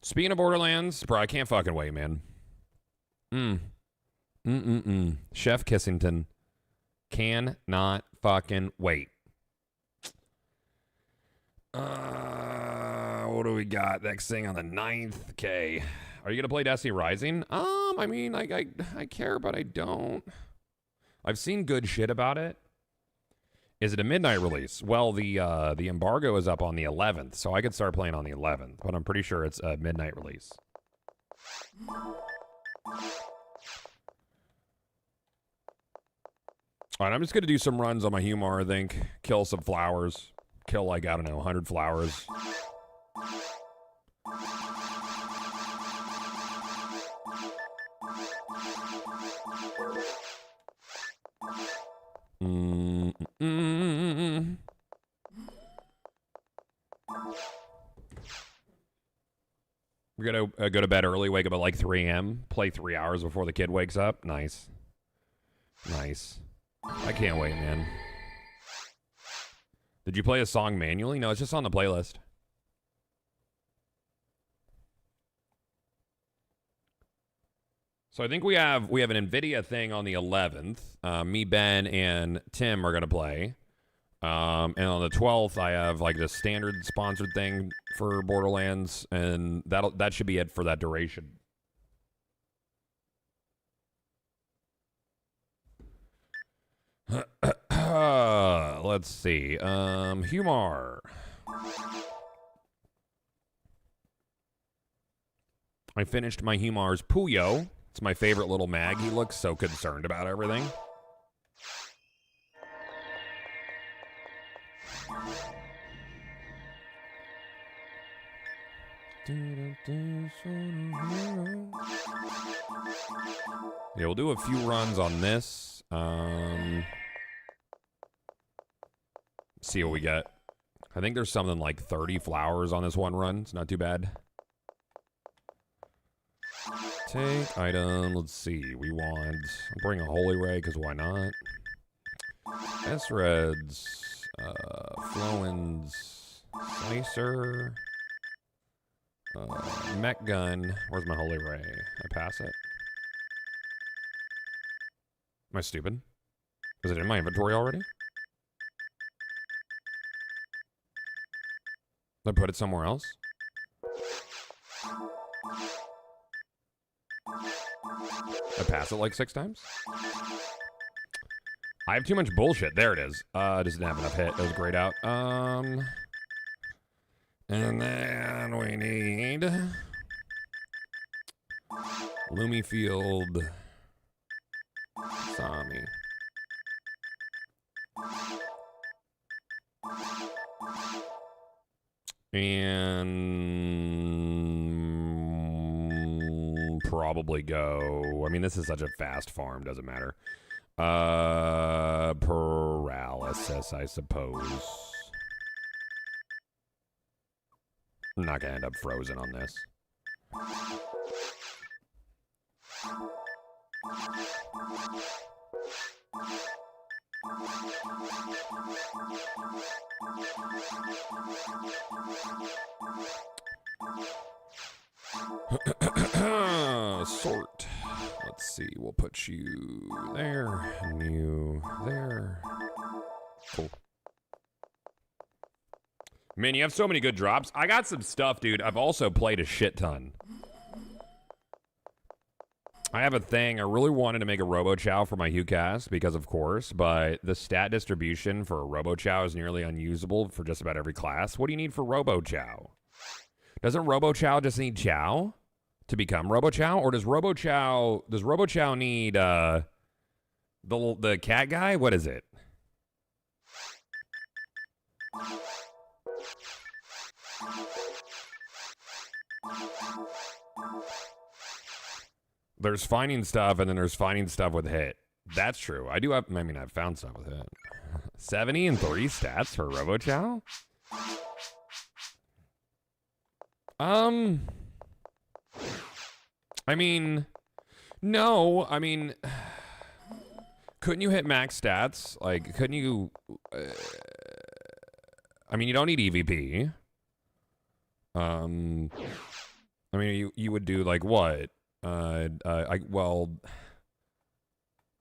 Speaking of Borderlands, bro, I can't fucking wait, man. Chef Kissington. Cannot fucking wait. What do we got? Next thing on the 9th. Okay. Are you going to play Destiny Rising? I mean, I care, but I don't. I've seen good shit about it. Is it a midnight release? Well, the embargo is up on the 11th, so I could start playing on the 11th, but I'm pretty sure it's a midnight release. All right, I'm just going to do some runs on my Humor, I think. Kill some flowers. Kill, like, I don't know, 100 flowers. We're going to go to bed early, wake up at like 3 a.m., play 3 hours before the kid wakes up. Nice. Nice. I can't wait, man. Did you play a song manually? No, it's just on the playlist. So I think we have an NVIDIA thing on the 11th. Me, Ben, and Tim are going to play. And on the 12th, I have like the standard sponsored thing for Borderlands, and that should be it for that duration. Let's see. Humor. I finished my Humar's Puyo. It's my favorite little mag. He looks so concerned about everything. Yeah, we'll do a few runs on this. See what we get. I think there's something like 30 flowers on this one run. It's not too bad. Take item. Let's see. We want. I'll bring a Holy Ray because why not? S-Reds. Flowins. Slicer. Mech Gun. Where's my Holy Ray? I pass it. Am I stupid? Is it in my inventory already? Did I put it somewhere else? I pass it like 6 times? I have too much bullshit. There it is. Just didn't have enough hit. That was grayed out. And then we need Lumifield Sami. And probably go. I mean, this is such a fast farm, doesn't matter. Paralysis, I suppose. I'm not gonna end up frozen on this. Sort. Let's see. We'll put you there and you there. Cool. Man, you have so many good drops. I got some stuff, dude. I've also played a shit ton. I have a thing. I really wanted to make a RoboChow for my HuCast because, of course, but the stat distribution for a RoboChow is nearly unusable for just about every class. What do you need for RoboChow? Doesn't RoboChow just need Chow to become RoboChow, or does RoboChow need the cat guy? What is it? There's finding stuff, and then there's finding stuff with hit. That's true. I do have. I mean, I've found stuff with hit. 70 and 3 stats for RoboChow. I mean, no. I mean, couldn't you hit max stats? Like, couldn't you? I mean, you don't need EVP. I mean, you would do like what?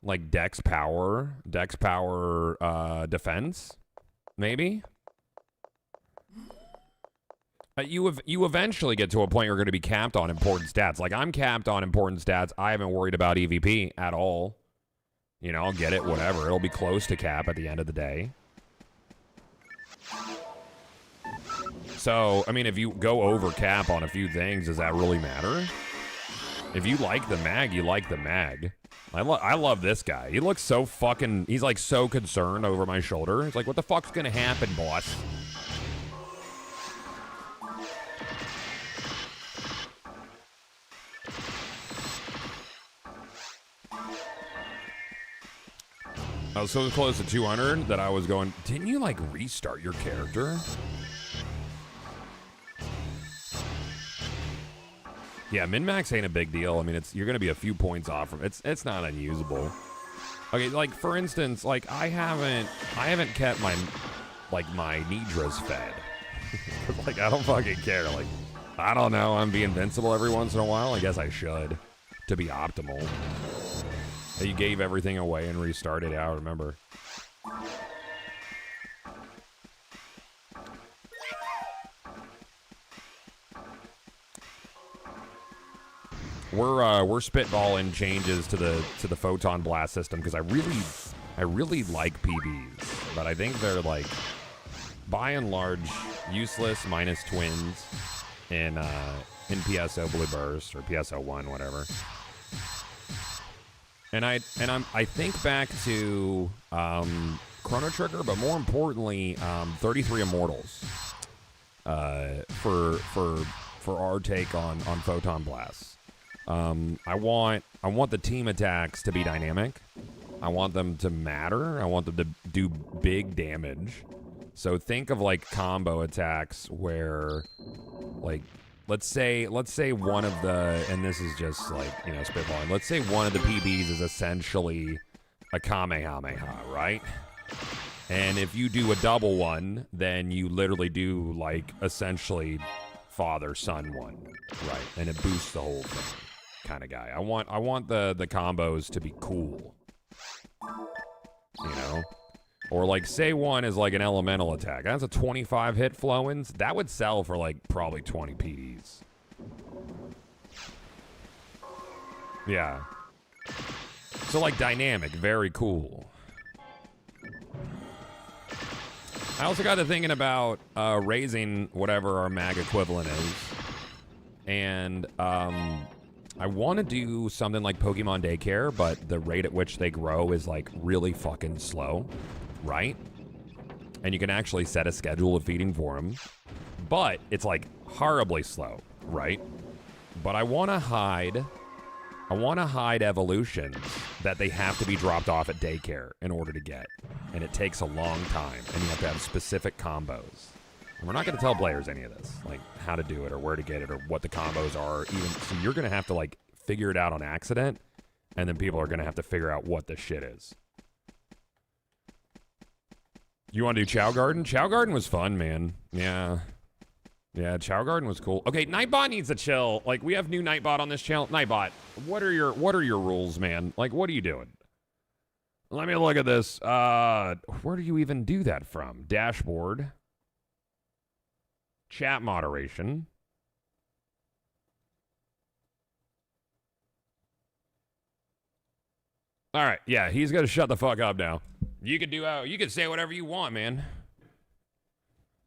Like Dex power, defense, maybe. You eventually get to a point where you're going to be capped on important stats. Like, I'm capped on important stats. I haven't worried about EVP at all. You know, I'll get it, whatever. It'll be close to cap at the end of the day. So, I mean, if you go over cap on a few things, does that really matter? If you like the mag, you like the mag. I love this guy. He looks so fucking... He's, like, so concerned over my shoulder. He's like, what the fuck's gonna happen, boss? I was so close to 200 that I was going, didn't you, like, restart your character? Yeah, min-max ain't a big deal. I mean, you're going to be a few points off from it. It's not unusable. Okay, like, for instance, like, I haven't kept my Nidras fed. Like, I don't fucking care. Like, I don't know. I'm be invincible every once in a while. I guess I should to be optimal. You gave everything away and restarted. Yeah, I remember. We're spitballing changes to the photon blast system because I really like PBs, but I think they're like by and large useless minus twins in PSO Blue Burst or PSO 1, whatever. And I think back to Chrono Trigger, but more importantly, 33 Immortals for our take on Photon Blasts. I want the team attacks to be dynamic. I want them to matter. I want them to do big damage. So think of like combo attacks where, like, let's say one of the, and this is just like, you know, spitballing. Let's say one of the PBs is essentially a Kamehameha, right? And if you do a double one, then you literally do like essentially father-son one, right? And it boosts the whole thing, kind of guy. I want the combos to be cool, you know? Or like say one is like an elemental attack. That's a 25 hit flow-ins. That would sell for like probably 20 PDs. Yeah. So like dynamic, very cool. I also got to thinking about raising whatever our mag equivalent is. And I want to do something like Pokemon Daycare, but the rate at which they grow is like really fucking slow, right? And you can actually set a schedule of feeding for them, but it's like horribly slow, right? But I want to hide evolutions that they have to be dropped off at daycare in order to get. And it takes a long time, and you have to have specific combos. And we're not going to tell players any of this, like how to do it or where to get it or what the combos are. Even so, you're going to have to like figure it out on accident, and then people are going to have to figure out what the shit is. You want to do Chow Garden? Chow Garden was fun, man. Yeah. Yeah, Chow Garden was cool. Okay, Nightbot needs to chill. Like, we have new Nightbot on this channel. Nightbot, what are your rules, man? Like, what are you doing? Let me look at this. Where do you even do that from? Dashboard. Chat moderation. All right, yeah, he's gonna shut the fuck up now. You can say whatever you want, man.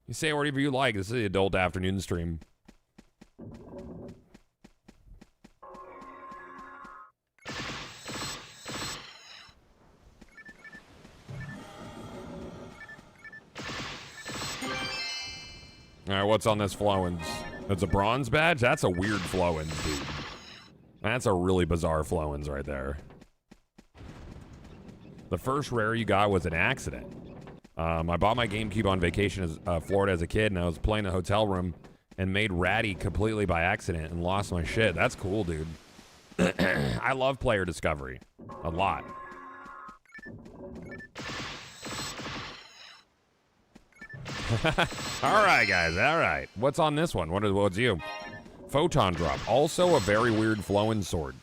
You say whatever you like. This is the adult afternoon stream. All right, what's on this Flowins? It's a bronze badge? That's a weird Flowins, dude. That's a really bizarre Flowins right there. The first rare you got was an accident. I bought my GameCube on vacation in Florida as a kid, and I was playing in a hotel room and made ratty completely by accident and lost my shit. That's cool, dude. I love player discovery. A lot. All right, guys. All right. What's on this one? What's you? Photon Drop. Also a very weird Flowin sword.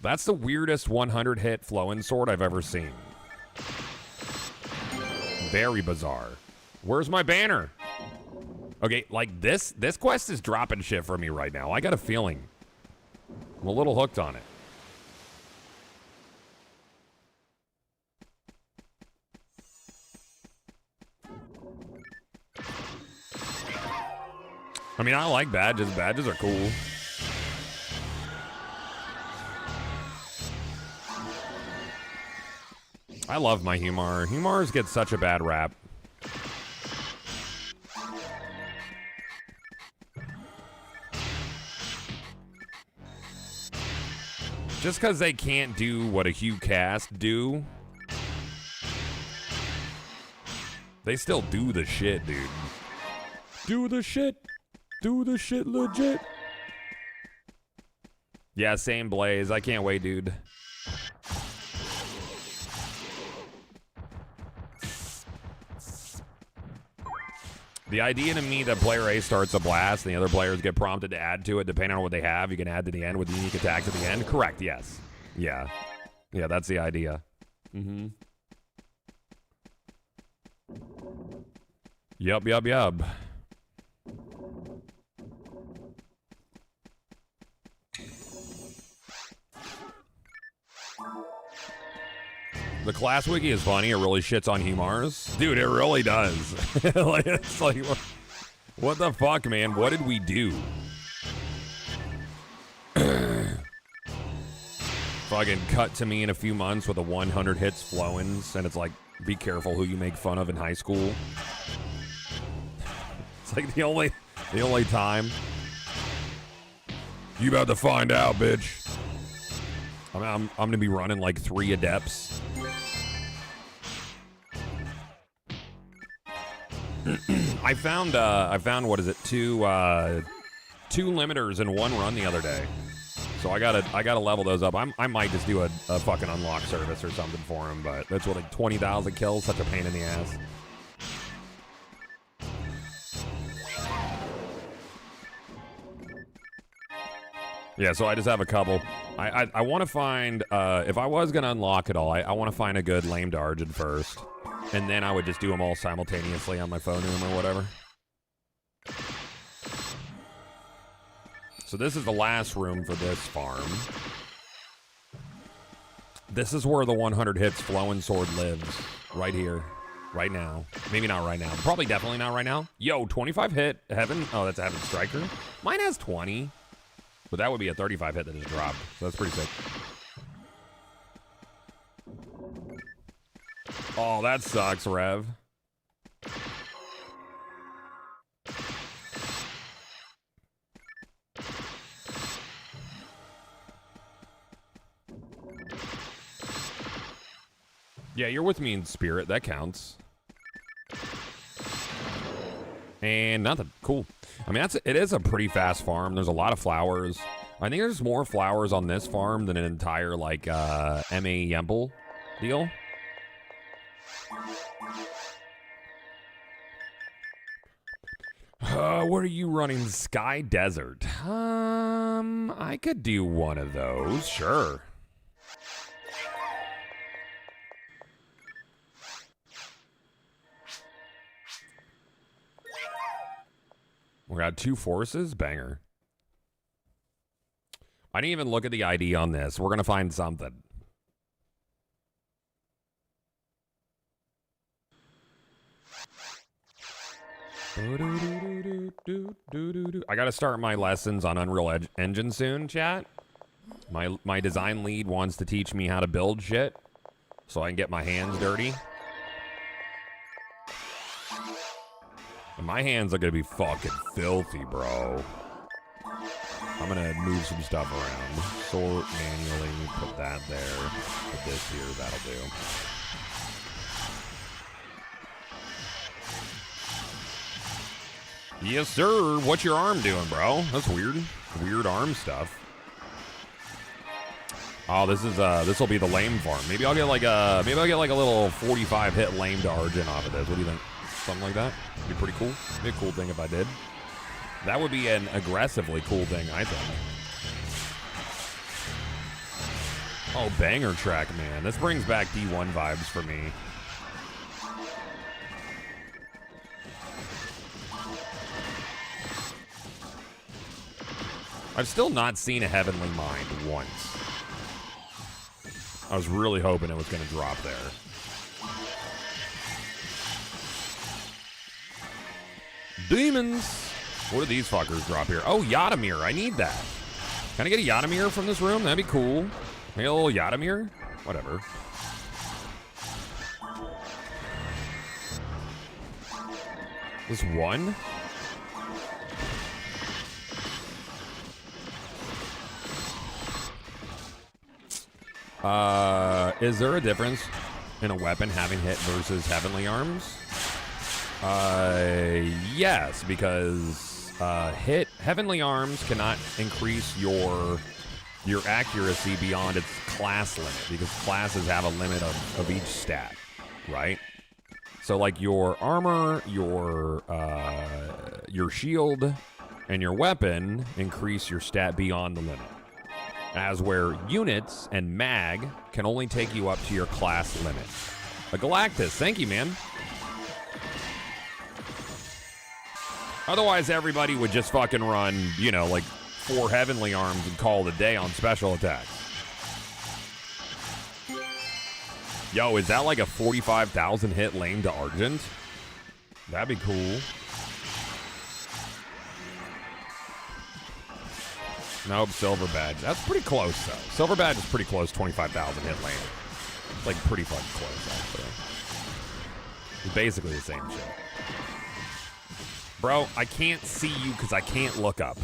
That's the weirdest 100-hit Flowin sword I've ever seen. Very bizarre. Where's my banner? Okay, like this quest is dropping shit for me right now. I got a feeling. I'm a little hooked on it. I mean, I like badges. Badges are cool. I love my Humar. Humars get such a bad rap. Just because they can't do what a Hugh Cast do, they still do the shit, dude. Do the shit. Do the shit legit. Yeah, same Blaze. I can't wait, dude. The idea to me that player A starts a blast and the other players get prompted to add to it depending on what they have. You can add to the end with unique attacks at the end. Correct, yes. Yeah. Yeah, that's the idea. Mm-hmm. Yup. The class wiki is funny. It really shits on Humars. Dude, it really does. Like, it's like, what the fuck, man? What did we do? Fucking cut to me in a few months with a 100 hits Flowins, and it's like, be careful who you make fun of in high school. It's like the only time. You about to find out, bitch. I'm gonna be running like 3 adepts. I found what is it, two limiters in one run the other day. So I gotta level those up. I might just do a fucking unlock service or something for him, but that's what, like 20,000 kills, such a pain in the ass. Yeah, so I just have a couple. I want to find, if I was going to unlock it all, I want to find a good lame Dargent first. And then I would just do them all simultaneously on my phone room or whatever. So this is the last room for this farm. This is where the 100 hits Flowin sword lives, right here. right now. Maybe not right now. Probably definitely not right now. Yo, 25 hit Heaven. Oh, that's a Heaven Striker. Mine has 20. But that would be a 35 hit that just dropped. So that's pretty sick. Oh, that sucks, Rev. Yeah, you're with me in spirit. That counts. And nothing. Cool. I mean, it is a pretty fast farm. There's a lot of flowers. I think there's more flowers on this farm than an entire, like, M.A. Yemple deal. What are you running? Sky Desert. I could do one of those. Sure. We got 2 forces? Banger. I didn't even look at the ID on this. We're going to find something. I got to start my lessons on Unreal Engine soon, chat. My design lead wants to teach me how to build shit so I can get my hands dirty. And my hands are going to be fucking filthy, bro. I'm going to move some stuff around. Sort manually, put that there. Put this here, that'll do. Yes, sir. What's your arm doing, bro? That's weird. Weird arm stuff. Oh, this will be the lame farm. Maybe I'll get like a little 45 hit lame to Argent off of this. What do you think? Something like that? Be pretty cool. Be a cool thing if I did. That would be an aggressively cool thing, I think. Oh, banger track, man. This brings back D1 vibes for me. I've still not seen a Heavenly Mind once. I was really hoping it was going to drop there. Demons! What do these fuckers drop here? Oh, Yadamir. I need that. Can I get a Yadamir from this room? That'd be cool. Can I get a little Yadamir? Whatever. This one? Is there a difference in a weapon having hit versus Heavenly Arms? Yes, because Heavenly Arms cannot increase your accuracy beyond its class limit, because classes have a limit of each stat, right? So like your armor, your shield, and your weapon increase your stat beyond the limit. As where units and mag can only take you up to your class limit. A Galactus, thank you, man. Otherwise, everybody would just fucking run, you know, like 4 Heavenly Arms and call it a day on special attacks. Yo, is that like a 45,000 hit lame to Argent? That'd be cool. Nope, Silver Badge. That's pretty close, though. Silver Badge is pretty close, 25,000 hit lane. It's like pretty fucking close, actually. It's basically the same shit. Bro, I can't see you because I can't look up.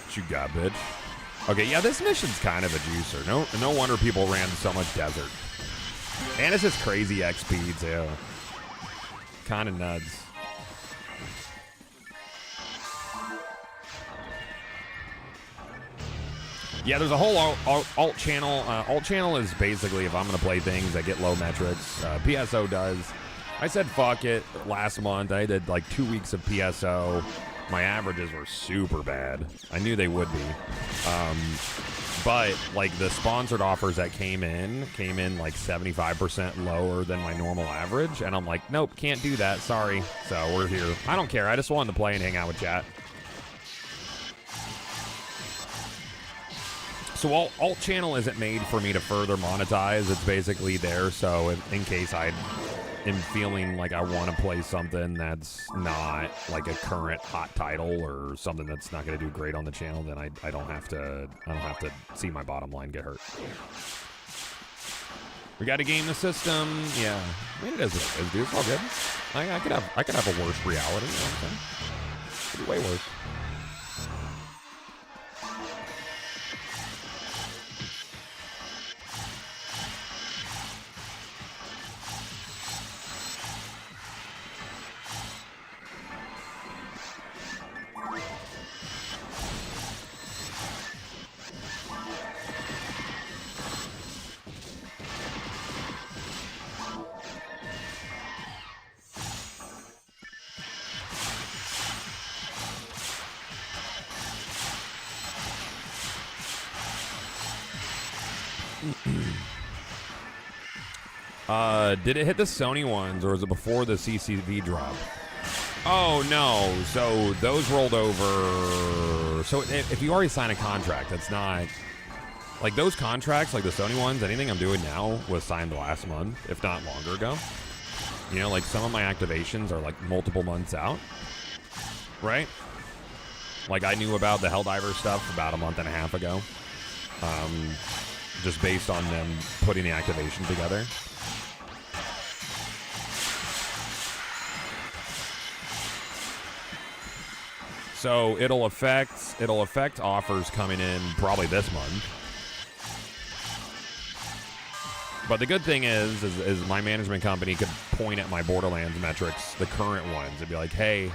What you got, bitch? Okay, yeah, this mission's kind of a juicer. No wonder people ran so much desert. And it's just crazy XP, too. Kind of nuts. Yeah, there's a whole alt channel. Alt channel is basically if I'm going to play things that get low metrics. PSO does. I said fuck it last month. I did like 2 weeks of PSO. My averages were super bad. I knew they would be. But like the sponsored offers that came in like 75% lower than my normal average. And I'm like, nope, can't do that. Sorry. So we're here. I don't care. I just wanted to play and hang out with chat. So alt channel isn't made for me to further monetize. It's basically there so in case I am feeling like I want to play something that's not like a current hot title or something that's not going to do great on the channel, then I don't have to see my bottom line get hurt. We got to game the system. Yeah, I mean it is what it is, dude. It's all good. I could have a worse reality. You know what I'm saying? Could be way worse. Did it hit the Sony ones, or was it before the CCV drop? Oh, no. So those rolled over. So if you already signed a contract, that's not... Like, those contracts, like the Sony ones, anything I'm doing now was signed last month, if not longer ago. You know, like, some of my activations are, like, multiple months out. Right? Like, I knew about the Helldiver stuff about a month and a half ago. Just based on them putting the activation together. So it'll affect offers coming in probably this month. But the good thing is my management company could point at my Borderlands metrics, the current ones, and be like, hey,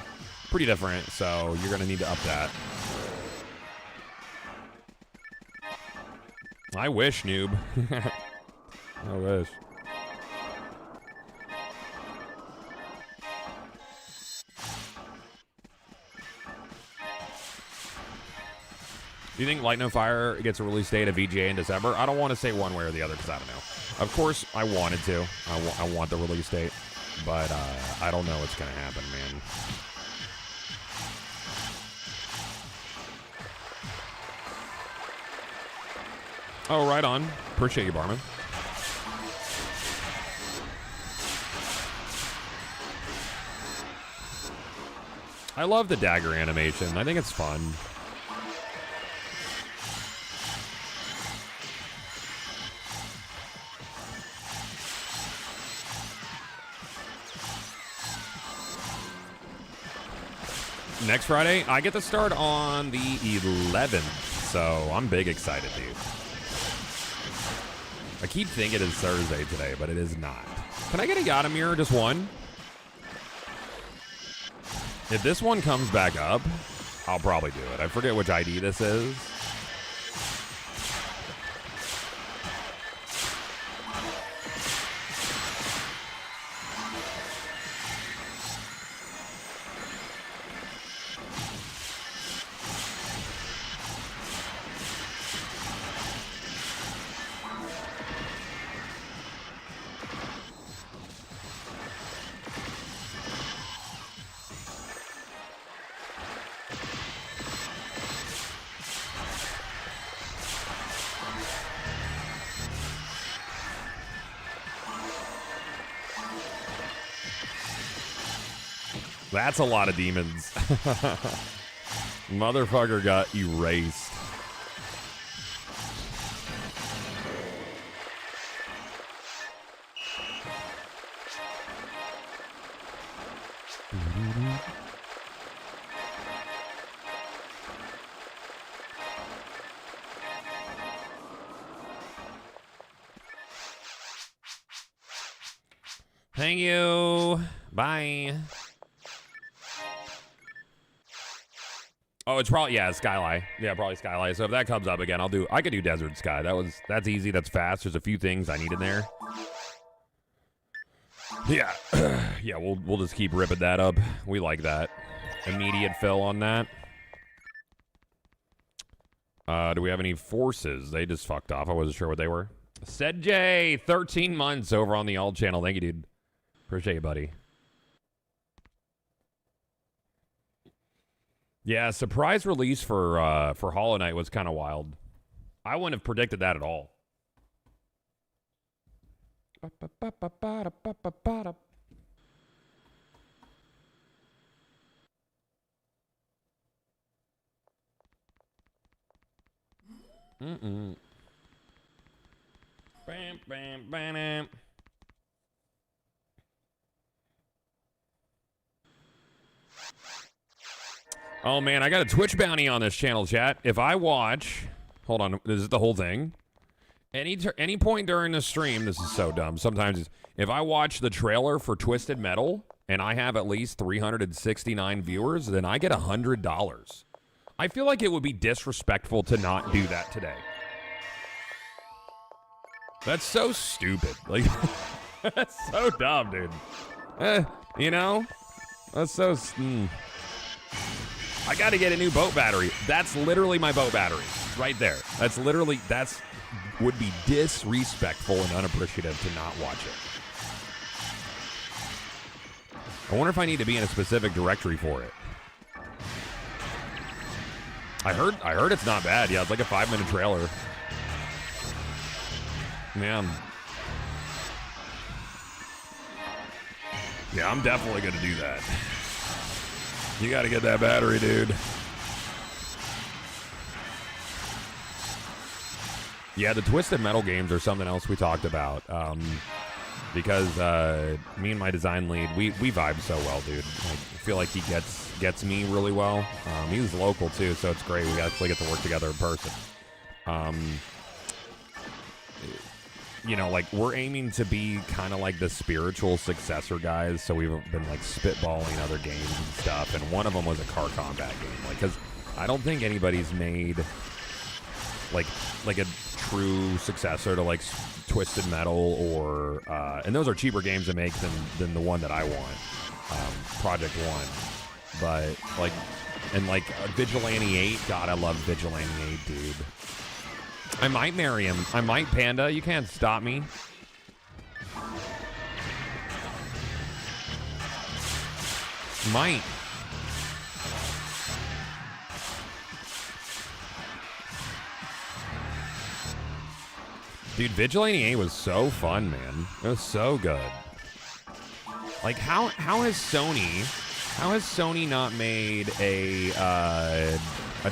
pretty different, so you're going to need to up that. I wish, noob. I wish. Do you think Light No Fire gets a release date of VGA in December? I don't want to say one way or the other because I don't know. Of course, I wanted to. I want the release date, but I don't know what's going to happen, man. Oh, right on. Appreciate you, Barman. I love the dagger animation. I think it's fun. Next Friday, I get to start on the 11th, so I'm big excited, dude. I keep thinking it's Thursday today, but it is not. Can I get a Yadamir, just one? If this one comes back up, I'll probably do it. I forget which ID this is. That's a lot of demons. Motherfucker got erased. Thank you. Bye. Oh, it's probably, yeah, Skyline. Yeah, probably Skyline. So if that comes up again, I could do Desert Sky. That's easy, that's fast. There's a few things I need in there. Yeah. Yeah, we'll just keep ripping that up. We like that. Immediate fill on that. Do we have any forces? They just fucked off. I wasn't sure what they were. Said Jay, 13 months over on the alt channel. Thank you, dude. Appreciate you, buddy. Yeah, surprise release for Hollow Knight was kind of wild. I wouldn't have predicted that at all. Bam, bam, bam. Oh, man, I got a Twitch bounty on this channel, chat. If I watch... Hold on, this is the whole thing. Any point during the stream, this is so dumb. Sometimes if I watch the trailer for Twisted Metal and I have at least 369 viewers, then I get $100. I feel like it would be disrespectful to not do that today. That's so stupid. Like, that's so dumb, dude. You know? That's so... I got to get a new boat battery. That's literally my boat battery. Right there. That's literally... would be disrespectful and unappreciative to not watch it. I wonder if I need to be in a specific directory for it. I heard it's not bad. Yeah, it's like a 5-minute trailer. Man. Yeah, I'm definitely going to do that. You got to get that battery, dude. Yeah, the Twisted Metal games are something else we talked about. Because me and my design lead, we vibe so well, dude. Like, I feel like he gets me really well. He's local too, so it's great. We actually get to work together in person. You know, like, we're aiming to be kind of like the spiritual successor guys, so we've been, like, spitballing other games and stuff, and one of them was a car combat game. Like, because I don't think anybody's made, like a true successor to, like, Twisted Metal or, and those are cheaper games to make than the one that I want, Project 1. But, like, and, like, Vigilante 8, God, I love Vigilante 8, dude. I might marry him. I might, Panda. You can't stop me. Might. Dude, Vigilante 8 was so fun, man. It was so good. Like, how has Sony not made a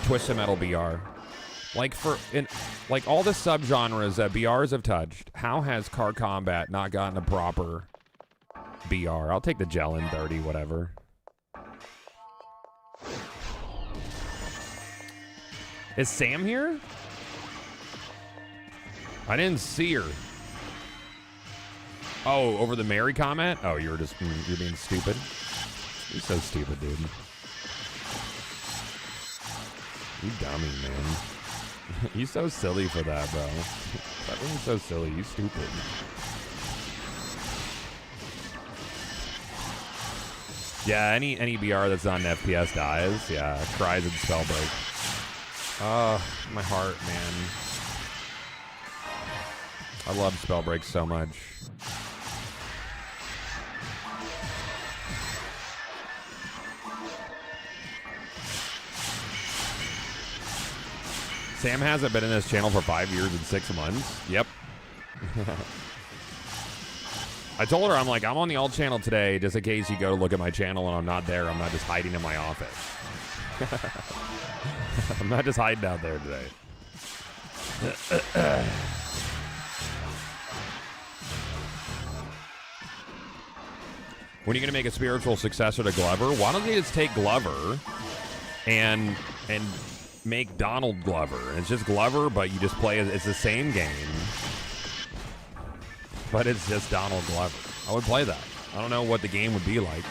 Twisted Metal BR? Like, like all the subgenres that BRs have touched, how has Car Combat not gotten a proper BR? I'll take the Gel-In 30, whatever. Is Sam here? I didn't see her. Oh, over the Mary comment? Oh, you're being stupid. You're so stupid, dude. You dummy, man. You're so silly for that, bro. That was so silly. You stupid. Yeah, any BR that's on FPS dies. Yeah, cries and Spellbreak. Oh, my heart, man. I love Spellbreak so much. Sam hasn't been in this channel for 5 years and 6 months. Yep. I told her, I'm like, I'm on the alt channel today just in case you go to look at my channel and I'm not there. I'm not just hiding in my office. I'm not just hiding out there today. When are you going to make a spiritual successor to Glover? Why don't they just take Glover and make Donald Glover? And it's just Glover, but you just play as it's the same game, but it's just Donald Glover. I would play that. I don't know what the game would be like.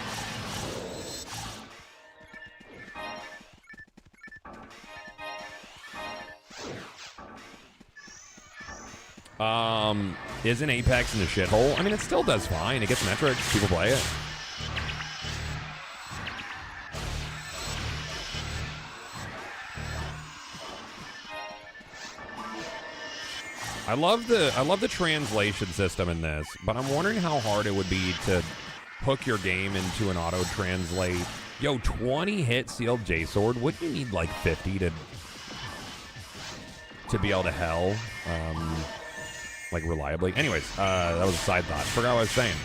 Isn't Apex in the shithole? I mean, it still does fine. It gets metrics. People play it. I love the translation system in this, but I'm wondering how hard it would be to hook your game into an auto translate. Yo, 20 hit sealed J-Sword. Wouldn't you need like 50 to? to be able to hell, like reliably. Anyways, that was a side thought. Forgot what I was saying.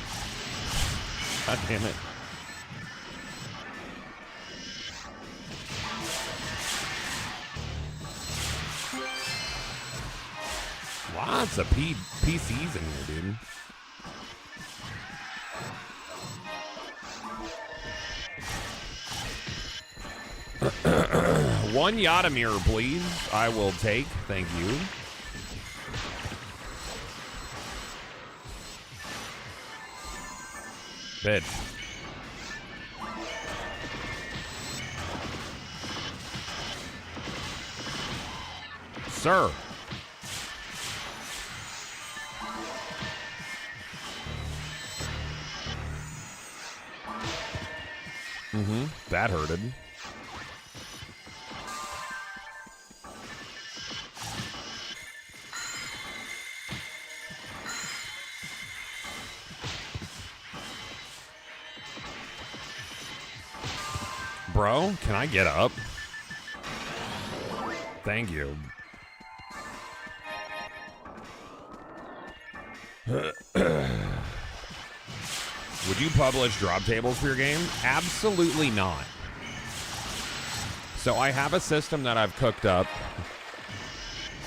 God damn it. Lots of PCs in here, dude. One Yadamir, please. I will take. Thank you. Bitch. Sir. That hurted. Bro, can I get up? Thank you. Would you publish drop tables for your game? Absolutely not. So I have a system that I've cooked up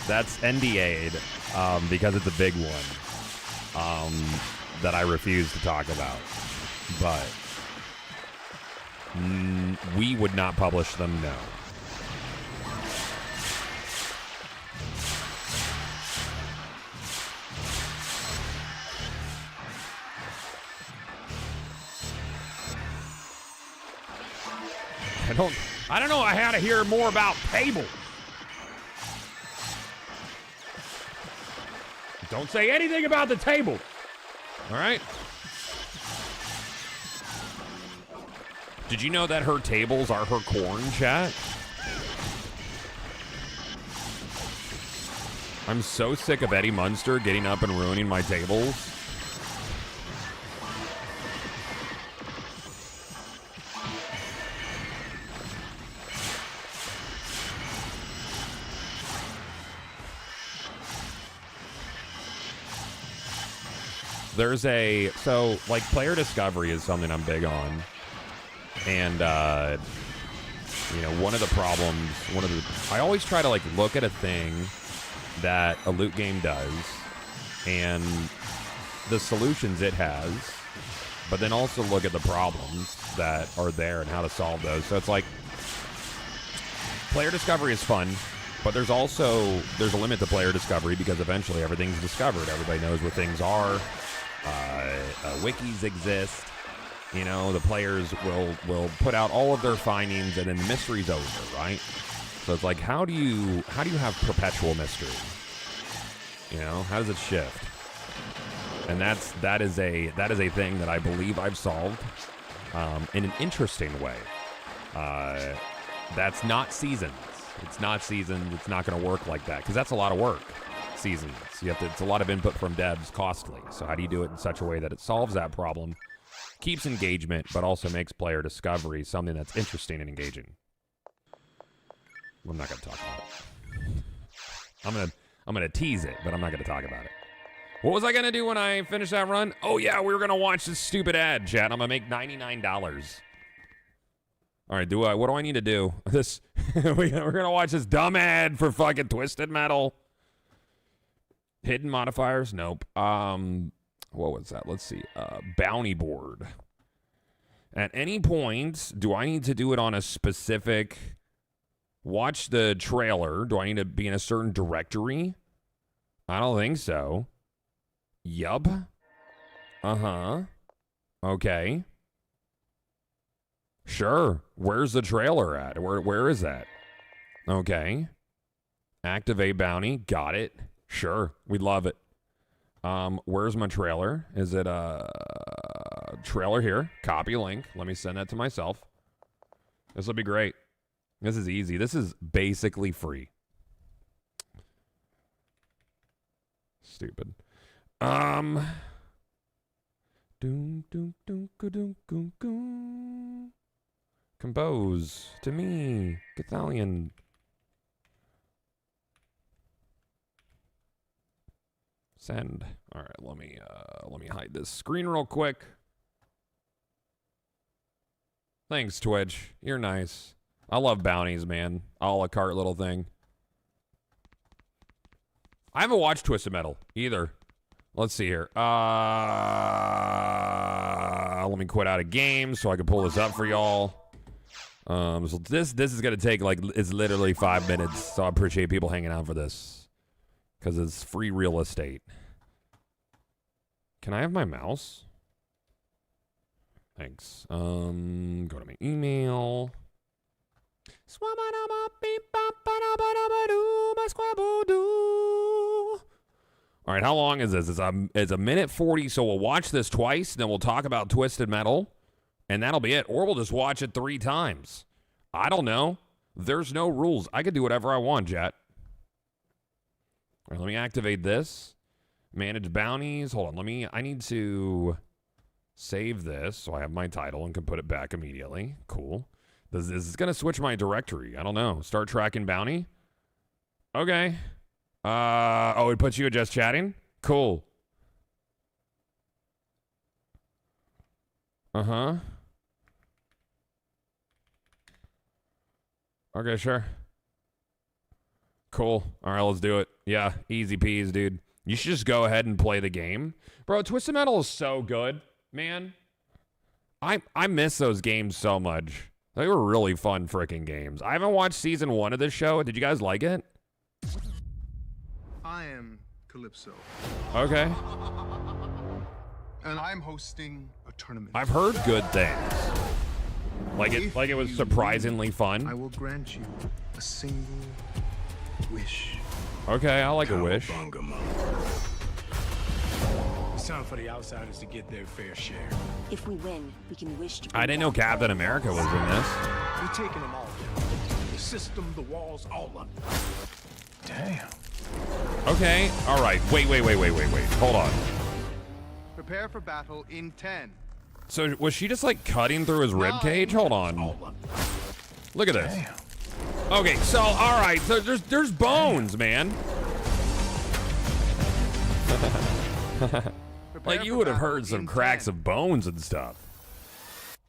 that's NDA'd because it's a big one that I refuse to talk about. But we would not publish them, no. I don't know. I had to hear more about table. Don't say anything about the table. All right. Did you know that her tables are her corn, chat? I'm so sick of Eddie Munster getting up and ruining my tables. So like player discovery is something I'm big on. And, you know, one of the problems, I always try to like look at a thing that a loot game does and the solutions it has, but then also look at the problems that are there and how to solve those. So it's like player discovery is fun, but there's a limit to player discovery because eventually everything's discovered. Everybody knows where things are. Wikis exist. You know, the players will put out all of their findings and then the mystery's over, right? So it's like, how do you have perpetual mystery? You know, how does it shift? And that is a thing that I believe I've solved in an interesting way. That's not seasons. It's not seasons. It's not going to work like that because that's a lot of work. Seasons. It's a lot of input from devs, costly. So how do you do it in such a way that it solves that problem, keeps engagement, but also makes player discovery something that's interesting and engaging? I'm not going to talk about it. I'm gonna tease it, but I'm not going to talk about it. What was I going to do when I finished that run? Oh, yeah, we were going to watch this stupid ad, chat. I'm going to make $99. All right, what do I need to do? We're going to watch this dumb ad for fucking Twisted Metal. Hidden modifiers? Nope. What was that? Let's see. Bounty board. At any point, do I need to do it on a specific... Watch the trailer. Do I need to be in a certain directory? I don't think so. Yup. Uh-huh. Okay. Sure. Where's the trailer at? Where is that? Okay. Activate bounty. Got it. Sure. We'd love it. Where's my trailer? Is it a trailer here? Copy link. Let me send that to myself. This will be great. This is easy. This is basically free. Stupid. Compose to me, Cathalion. Send. All right, let me hide this screen real quick. Thanks, Twitch. You're nice. I love bounties, man. A la carte little thing. I haven't watched Twisted Metal either. Let's see here. Let me quit out of game so I can pull this up for y'all. So this is gonna take like it's literally 5 minutes. So I appreciate people hanging out for this because it's free real estate. Can I have my mouse? Thanks. Go to my email. All right, how long is this? It's a minute 40, so we'll watch this twice, then we'll talk about Twisted Metal, and that'll be it. Or we'll just watch it 3 times. I don't know. There's no rules. I could do whatever I want, Jet. All right, let me activate this. Manage bounties. Hold on. I need to save this so I have my title and can put it back immediately. Cool. This is going to switch my directory. I don't know. Start tracking bounty. Okay. Oh, it puts you at just chatting? Cool. Uh-huh. Okay, sure. Cool. All right, let's do it. Yeah, easy peas, dude. You should just go ahead and play the game. Bro, Twisted Metal is so good, man. I miss those games so much. They were really fun freaking games. I haven't watched season 1 of this show. Did you guys like it? I am Calypso. Okay. And I'm hosting a tournament. I've heard good things. Like it was surprisingly fun. I will grant you a single wish. Okay, I like a wish. It's time for the outsiders to get their fair share. If we win, we can wish to. I didn't know Captain America was in this. We're taking them all down. The system, the walls, all of them. Damn. Okay, all right. Wait. Hold on. Prepare for battle in 10. So was she just like cutting through his rib cage? Hold on. Look at this. Damn. Okay, so all right. So there's bones, man. Like you would have heard some cracks of bones and stuff.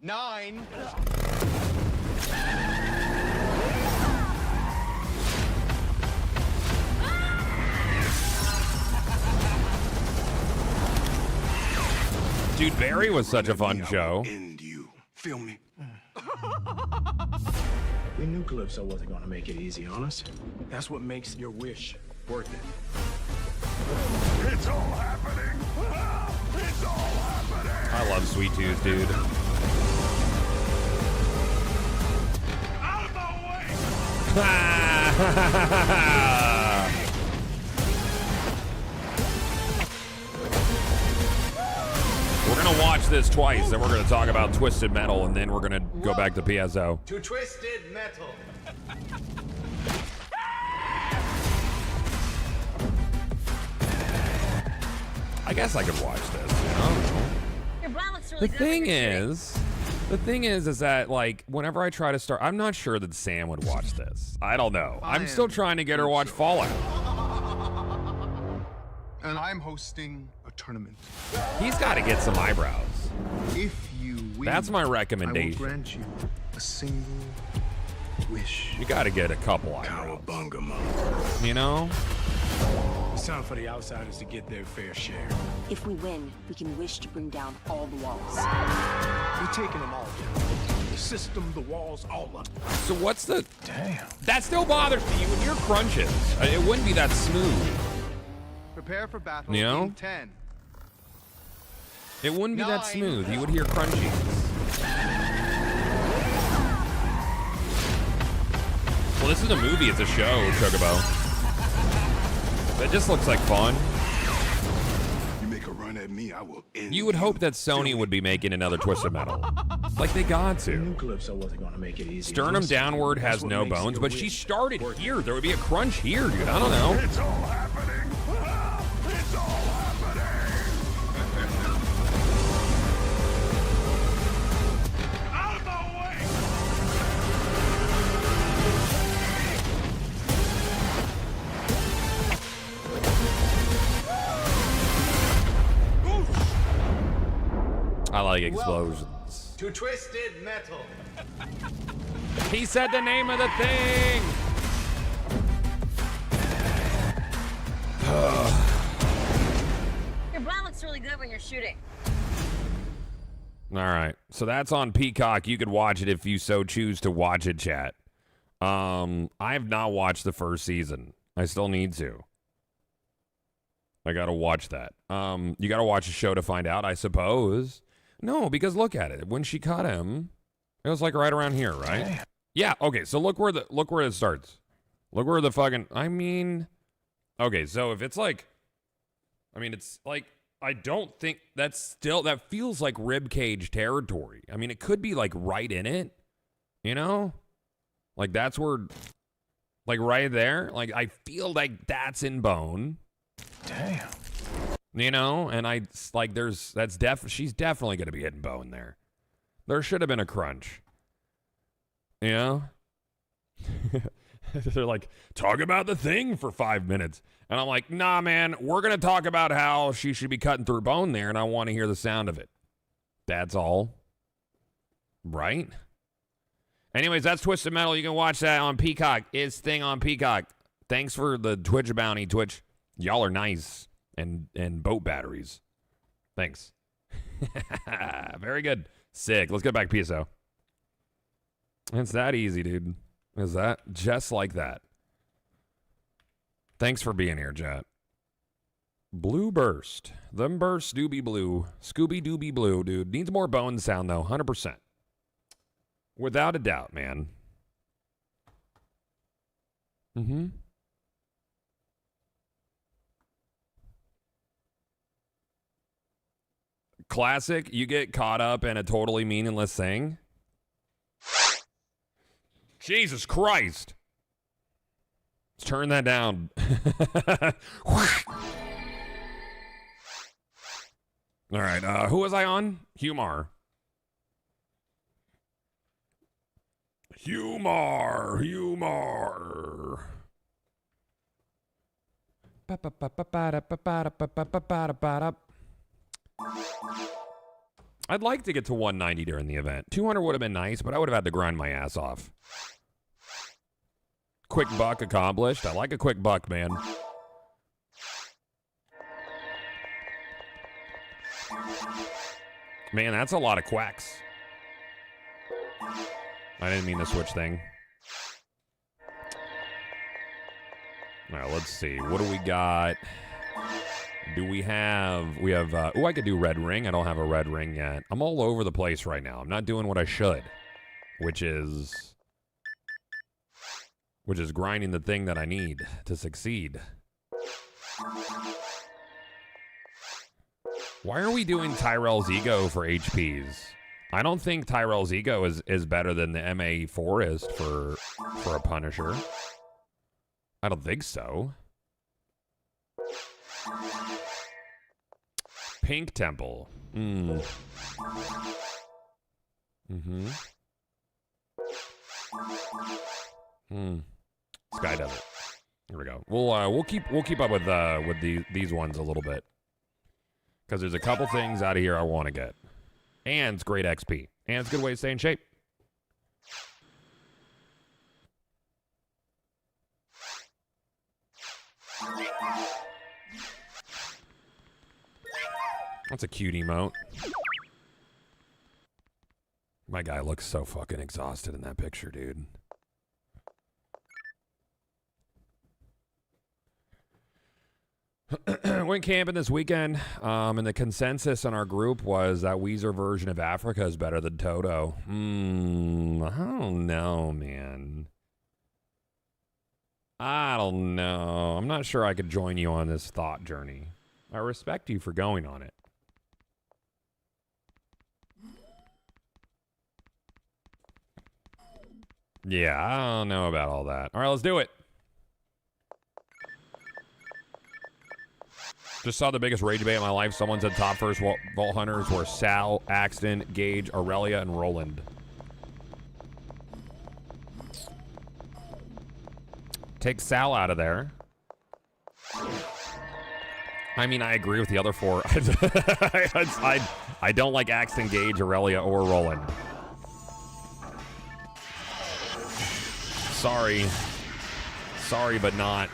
9. Dude, Barry was such a fun show. End you. Feel me? We knew Calypso wasn't gonna make it easy on us. That's what makes your wish worth it. It's all happening. It's all happening. I love Sweet Tooth, dude. Out of my way. We're gonna watch this twice, then we're gonna talk about Twisted Metal, and then we're gonna go back to PSO. To Twisted Metal. I guess I could watch this. You know? Your bra looks really The thing is that like whenever I try to start, I'm not sure that Sam would watch this. I don't know. I'm still trying to get her to watch Fallout. And I'm hosting a tournament. He's got to get some eyebrows. If you win, That's my I will recommendation. grant you a single wish. You got to get a couple eyebrows. You know? It's time for the outsiders to get their fair share. If we win, we can wish to bring down all the walls. We're taking them all down. The system, the walls, all of them. So what's the? Damn. That still bothers me. You would hear crunches. It wouldn't be that smooth. Prepare for battle You know? in 10. It wouldn't be that 9. smooth. You would hear crunchies. Well, this is a movie. It's a show, Chocobo. It just looks like fun. You make a run at me, I will end You would hope that Sony would be making another Twisted Metal. Like they got We to. knew Calypso wasn't gonna make it easy. Sternum on us. downward has That's what no makes bones, your but she wish started worth it. here. There would be a crunch here, dude. I don't know. It's all happening. It's all happening. Out of my way. I like explosions. To Twisted Metal. He said the name of the thing. Your blood looks really good when you're shooting. All right. So that's on Peacock. You could watch it if you so choose to watch it, chat. I have not watched the first season. I still need to. I got to watch that. You got to watch a show to find out, I suppose. No, because look at it. When she cut him, it was like right around here, right? Okay. Yeah, okay. So look where it starts. Look where the fucking okay, so if it's like it's like I don't think that feels like rib cage territory. I mean, it could be like right in it, you know? Like that's where like right there, like I feel like that's in bone. Damn. You know, and she's definitely going to be hitting bone there. There should have been a crunch. You know? They're like, talk about the thing for 5 minutes. And I'm like, nah, man, we're going to talk about how she should be cutting through bone there, and I want to hear the sound of it. That's all. Right? Anyways, that's Twisted Metal. You can watch that on Peacock. It's thing on Peacock. Thanks for the Twitch bounty, Twitch. Y'all are nice. And boat batteries. Thanks. Very good. Sick. Let's get back to PSO. It's that easy, dude. Is that just like that? Thanks for being here, chat. Blue burst. Them bursts do be blue. Scooby Dooby blue, dude. Needs more bone sound, though. 100%. Without a doubt, man. Mm-hmm. Classic, you get caught up in a totally meaningless thing. Jesus Christ. Let's turn that down. All right, who was I on? Humor. I'd like to get to 190 during the event. 200 would have been nice, but I would have had to grind my ass off. Quick buck accomplished. I like a quick buck, man. Man, that's a lot of quacks. I didn't mean to switch thing. All right, let's see. What do we got? We have, I could do red ring. I don't have a red ring yet. I'm all over the place right now. I'm not doing what I should, which is grinding the thing that I need to succeed. Why are we doing Tyrell's Ego for HPs? I don't think Tyrell's Ego is better than the MA Forest for a Punisher. I don't think so. Pink Temple. Sky Desert. Here we go. We'll keep up with these ones a little bit, because there's a couple things out of here I want to get, and it's great XP, and it's a good way to stay in shape. That's a cute emote. My guy looks so fucking exhausted in that picture, dude. Went camping this weekend, and the consensus in our group was that Weezer version of Africa is better than Toto. I don't know, man. I don't know. I'm not sure I could join you on this thought journey. I respect you for going on it. Yeah, I don't know about all that. All right, let's do it. Just saw the biggest rage debate of my life. Someone said top first Vault Hunters were Sal, Axton, Gage, Aurelia, and Roland. Take Sal out of there. I mean, I agree with the other 4. I don't like Axton, Gage, Aurelia, or Roland. Sorry. Sorry, but not.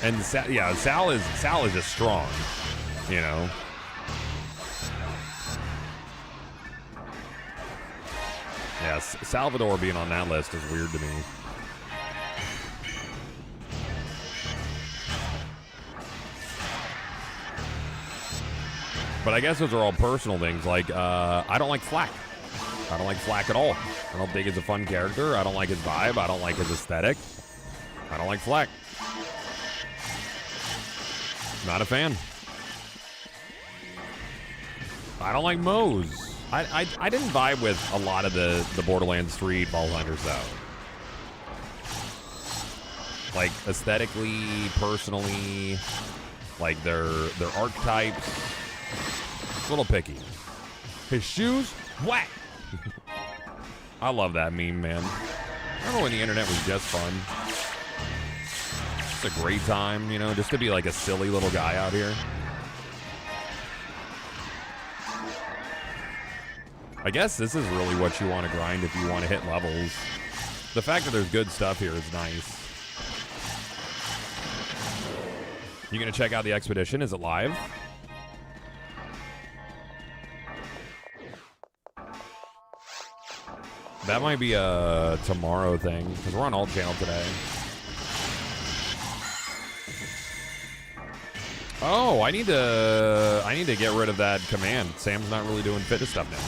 And Sal is just strong, you know. Yeah, Salvador being on that list is weird to me. But I guess those are all personal things. Like, I don't like Flack. I don't like Flack at all. I don't think he's a fun character. I don't like his vibe. I don't like his aesthetic. I don't like Flack. Not a fan. I don't like Moe's. I didn't vibe with a lot of the Borderlands 3 ball hunters, though. Like, aesthetically, personally, like their archetypes. A little picky. His shoes, whack. I love that meme, man. I remember when the internet was just fun. It's a great time, you know, just to be like a silly little guy out here. I guess this is really what you want to grind if you want to hit levels. The fact that there's good stuff here is nice. You gonna check out the expedition? Is it live? That might be a tomorrow thing, because we're on alt channel today. Oh, I need to get rid of that command. Sam's not really doing fitness stuff now.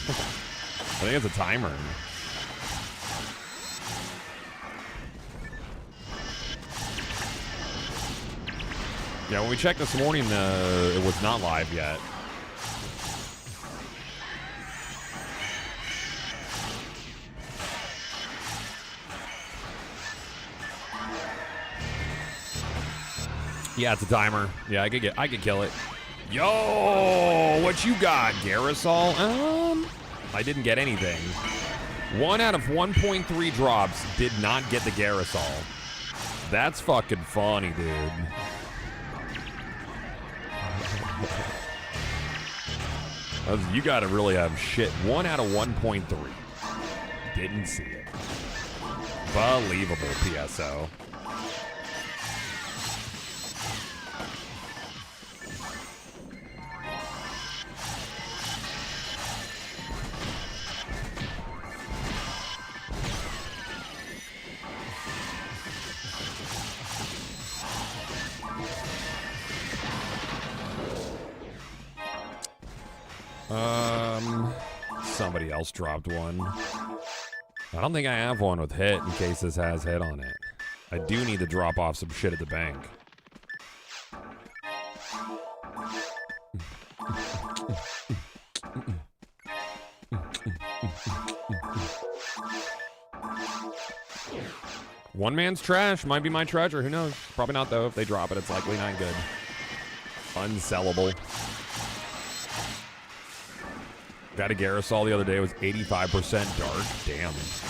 I think it's a timer. Yeah, when we checked this morning, it was not live yet. Yeah, it's a timer. Yeah, I could kill it. Yo, what you got, Garrisol? I didn't get anything. 1 out of 1.3 drops did not get the Garrisol. That's fucking funny, dude. You gotta really have shit. 1 out of 1.3. Didn't see it. Believable, PSO. Somebody else dropped one. I don't think I have one with hit in case this has hit on it. I do need to drop off some shit at the bank. One man's trash might be my treasure. Who knows? Probably not, though. If they drop it, it's likely not good. Unsellable. Got a Garrisol the other day. It was 85% dark. Damn. It's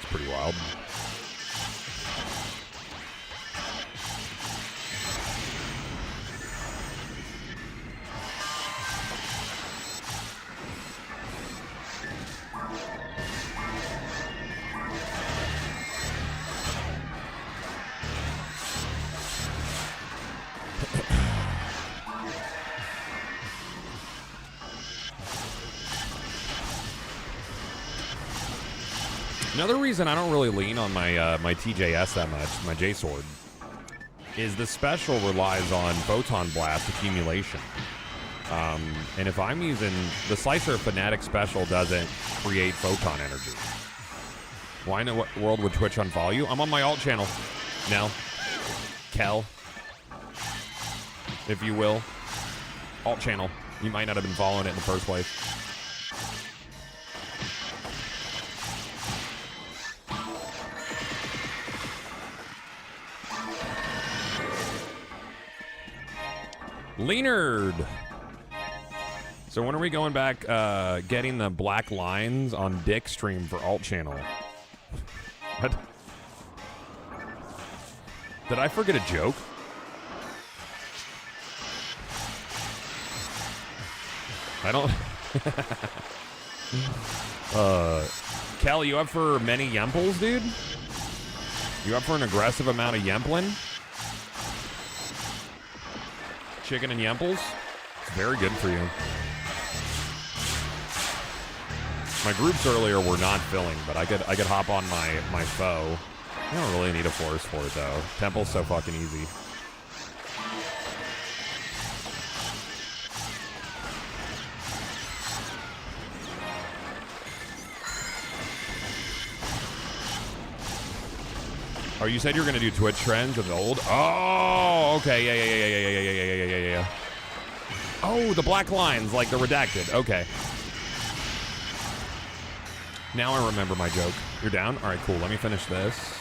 pretty wild. Another reason I don't really lean on my my TJS that much, my J-Sword, is the special relies on Photon Blast accumulation. And if I'm using... The Slicer Fanatic special doesn't create Photon energy. Why in the world would Twitch unfollow you? I'm on my alt channel now. Kel. If you will. Alt channel. You might not have been following it in the first place. Leonard. So when are we going back getting the black lines on Dick stream for alt channel? What? Did I forget a joke? I don't... Cal, you up for many yemples, dude? You up for an aggressive amount of yemplin? Chicken and yemples? It's very good for you. My groups earlier were not filling, but I could hop on my foe. I don't really need a force for it though. Temple's so fucking easy. Oh, you said you were gonna do Twitch trends of the old? Oh, okay, yeah. Oh, the black lines, like the redacted. Okay. Now I remember my joke. You're down? All right, cool. Let me finish this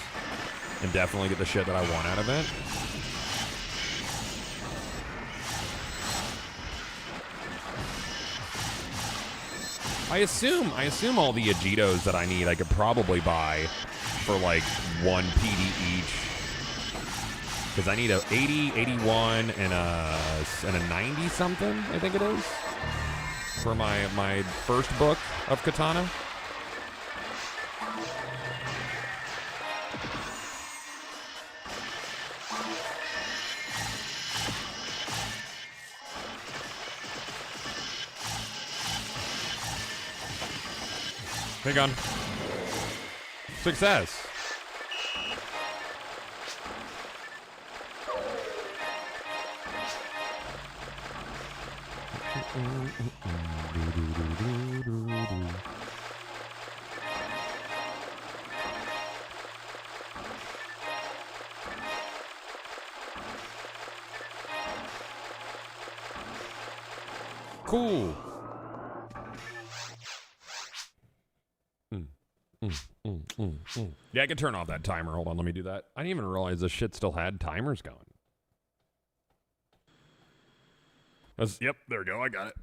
and definitely get the shit that I want out of it. I assume all the Agitos that I need I could probably buy for like 1 PD each. Because I need a 80, 81, and a 90 something, I think it is. For my first book of Katana. Hang on. Success. Cool. Yeah, I can turn off that timer. Hold on, let me do that. I didn't even realize this shit still had timers going. Yep, there we go. I got it.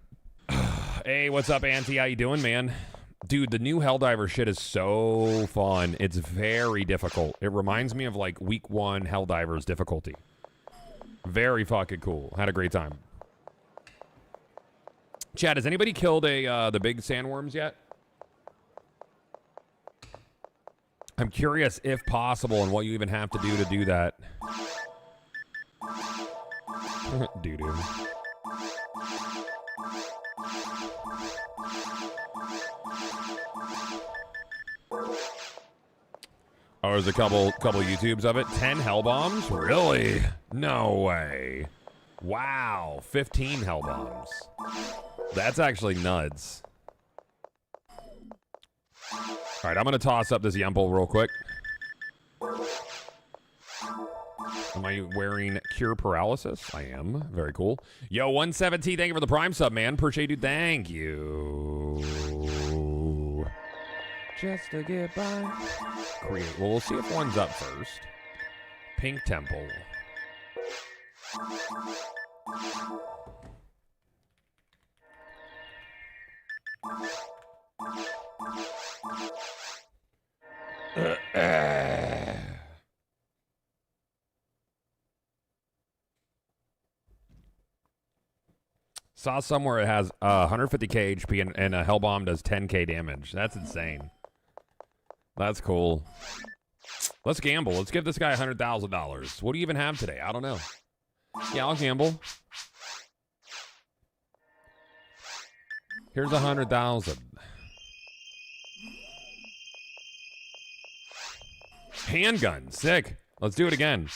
Hey, what's up, Auntie? How you doing, man? Dude, the new Helldiver shit is so fun. It's very difficult. It reminds me of like week 1 Helldiver's difficulty. Very fucking cool. Had a great time. Chad, has anybody killed the big sandworms yet? I'm curious if possible and what you even have to do that. Doo-doo. Oh, there's a couple YouTubes of it. 10 hell bombs? Really? No way. Wow. 15 hell bombs. That's actually nuts. All right, I'm going to toss up this Yemple real quick. Am I wearing Cure Paralysis? I am. Very cool. Yo, 117, thank you for the Prime sub, man. Appreciate you. Thank you. Just to get by. Create. Well, we'll see if one's up first. Pink Temple. Saw somewhere it has 150k HP and a Hellbomb does 10k damage. That's insane. That's cool. Let's gamble. Let's give this guy $100,000. What do you even have today? I don't know. Yeah, I'll gamble. Here's 100,000. Handgun, sick. Let's do it again.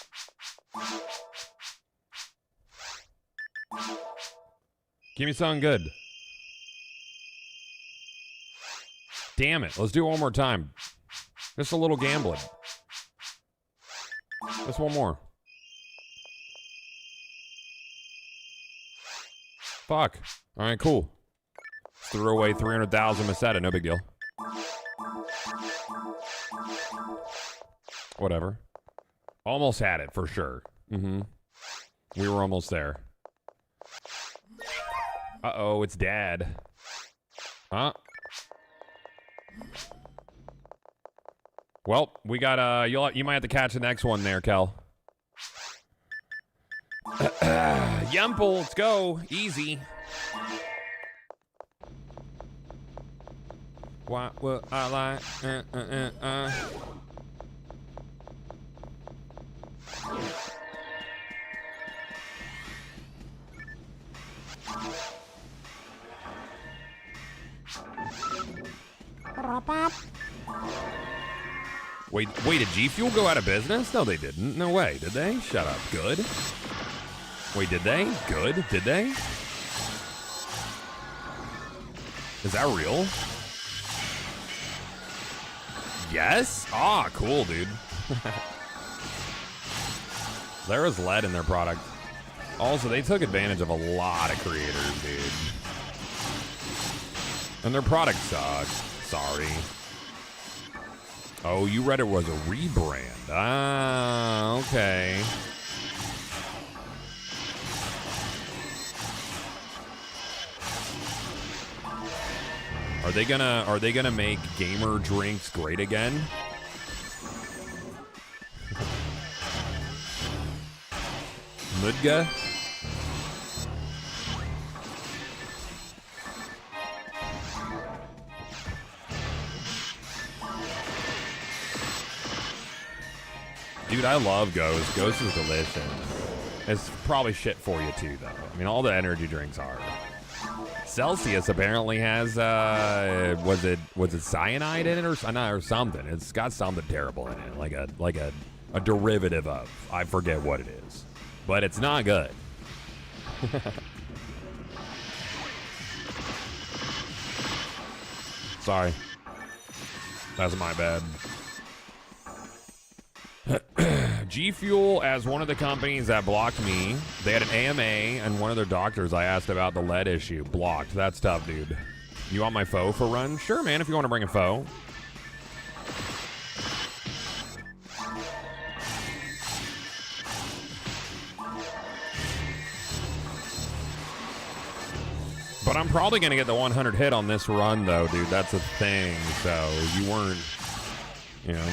Give me something good. Damn it. Let's do it one more time. Just a little gambling. Just one more. Fuck. All right, cool. Threw away 300,000 Masetta. No big deal. Whatever. Almost had it for sure. We were almost there. Uh-oh, it's Dad. Huh? Well, we got, you might have to catch the next one there, Kel. Yemple, let's go. Easy. What will I like? Wait, did G Fuel go out of business? No, they didn't. No way. Did they? Shut up. Good. Wait, did they? Good. Did they? Is that real? Yes? Ah, cool, dude. There is lead in their product. Also, they took advantage of a lot of creators, dude. And their product sucks. Sorry. Oh, you read it was a rebrand. Ah, okay. Are they gonna make gamer drinks great again? Mudga? Dude, I love Ghost. Ghost is delicious. It's probably shit for you too, though. I mean, all the energy drinks are. Celsius apparently has was it cyanide in it or something? It's got something terrible in it, like a derivative of. I forget what it is, but it's not good. Sorry, that's my bad. G Fuel, as one of the companies that blocked me, they had an AMA, and one of their doctors I asked about the lead issue. Blocked. That's tough, dude. You want my foe for run? Sure, man, if you want to bring a foe. But I'm probably going to get the 100 hit on this run, though, dude. That's a thing. So you weren't, you know.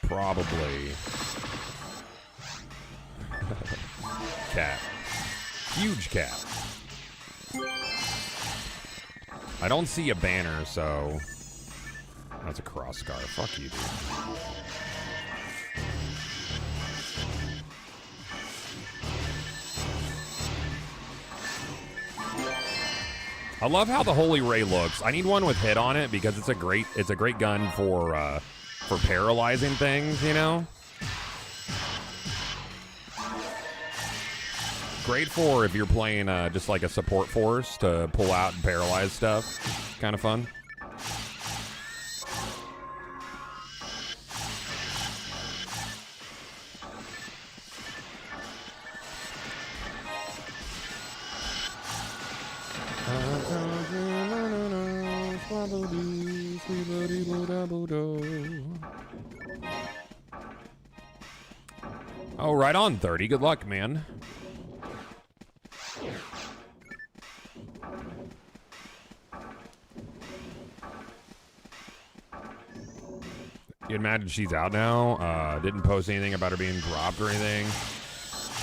Probably. Cat. Huge cat. I don't see a banner, so... That's a cross scar. Fuck you, dude. I love how the Holy Ray looks. I need one with hit on it because it's a great gun for paralyzing things, you know? Great for if you're playing just like a support force to pull out and paralyze stuff. Kind of fun. Oh, right on 30. Good luck, man. You imagine she's out now? Didn't post anything about her being dropped or anything.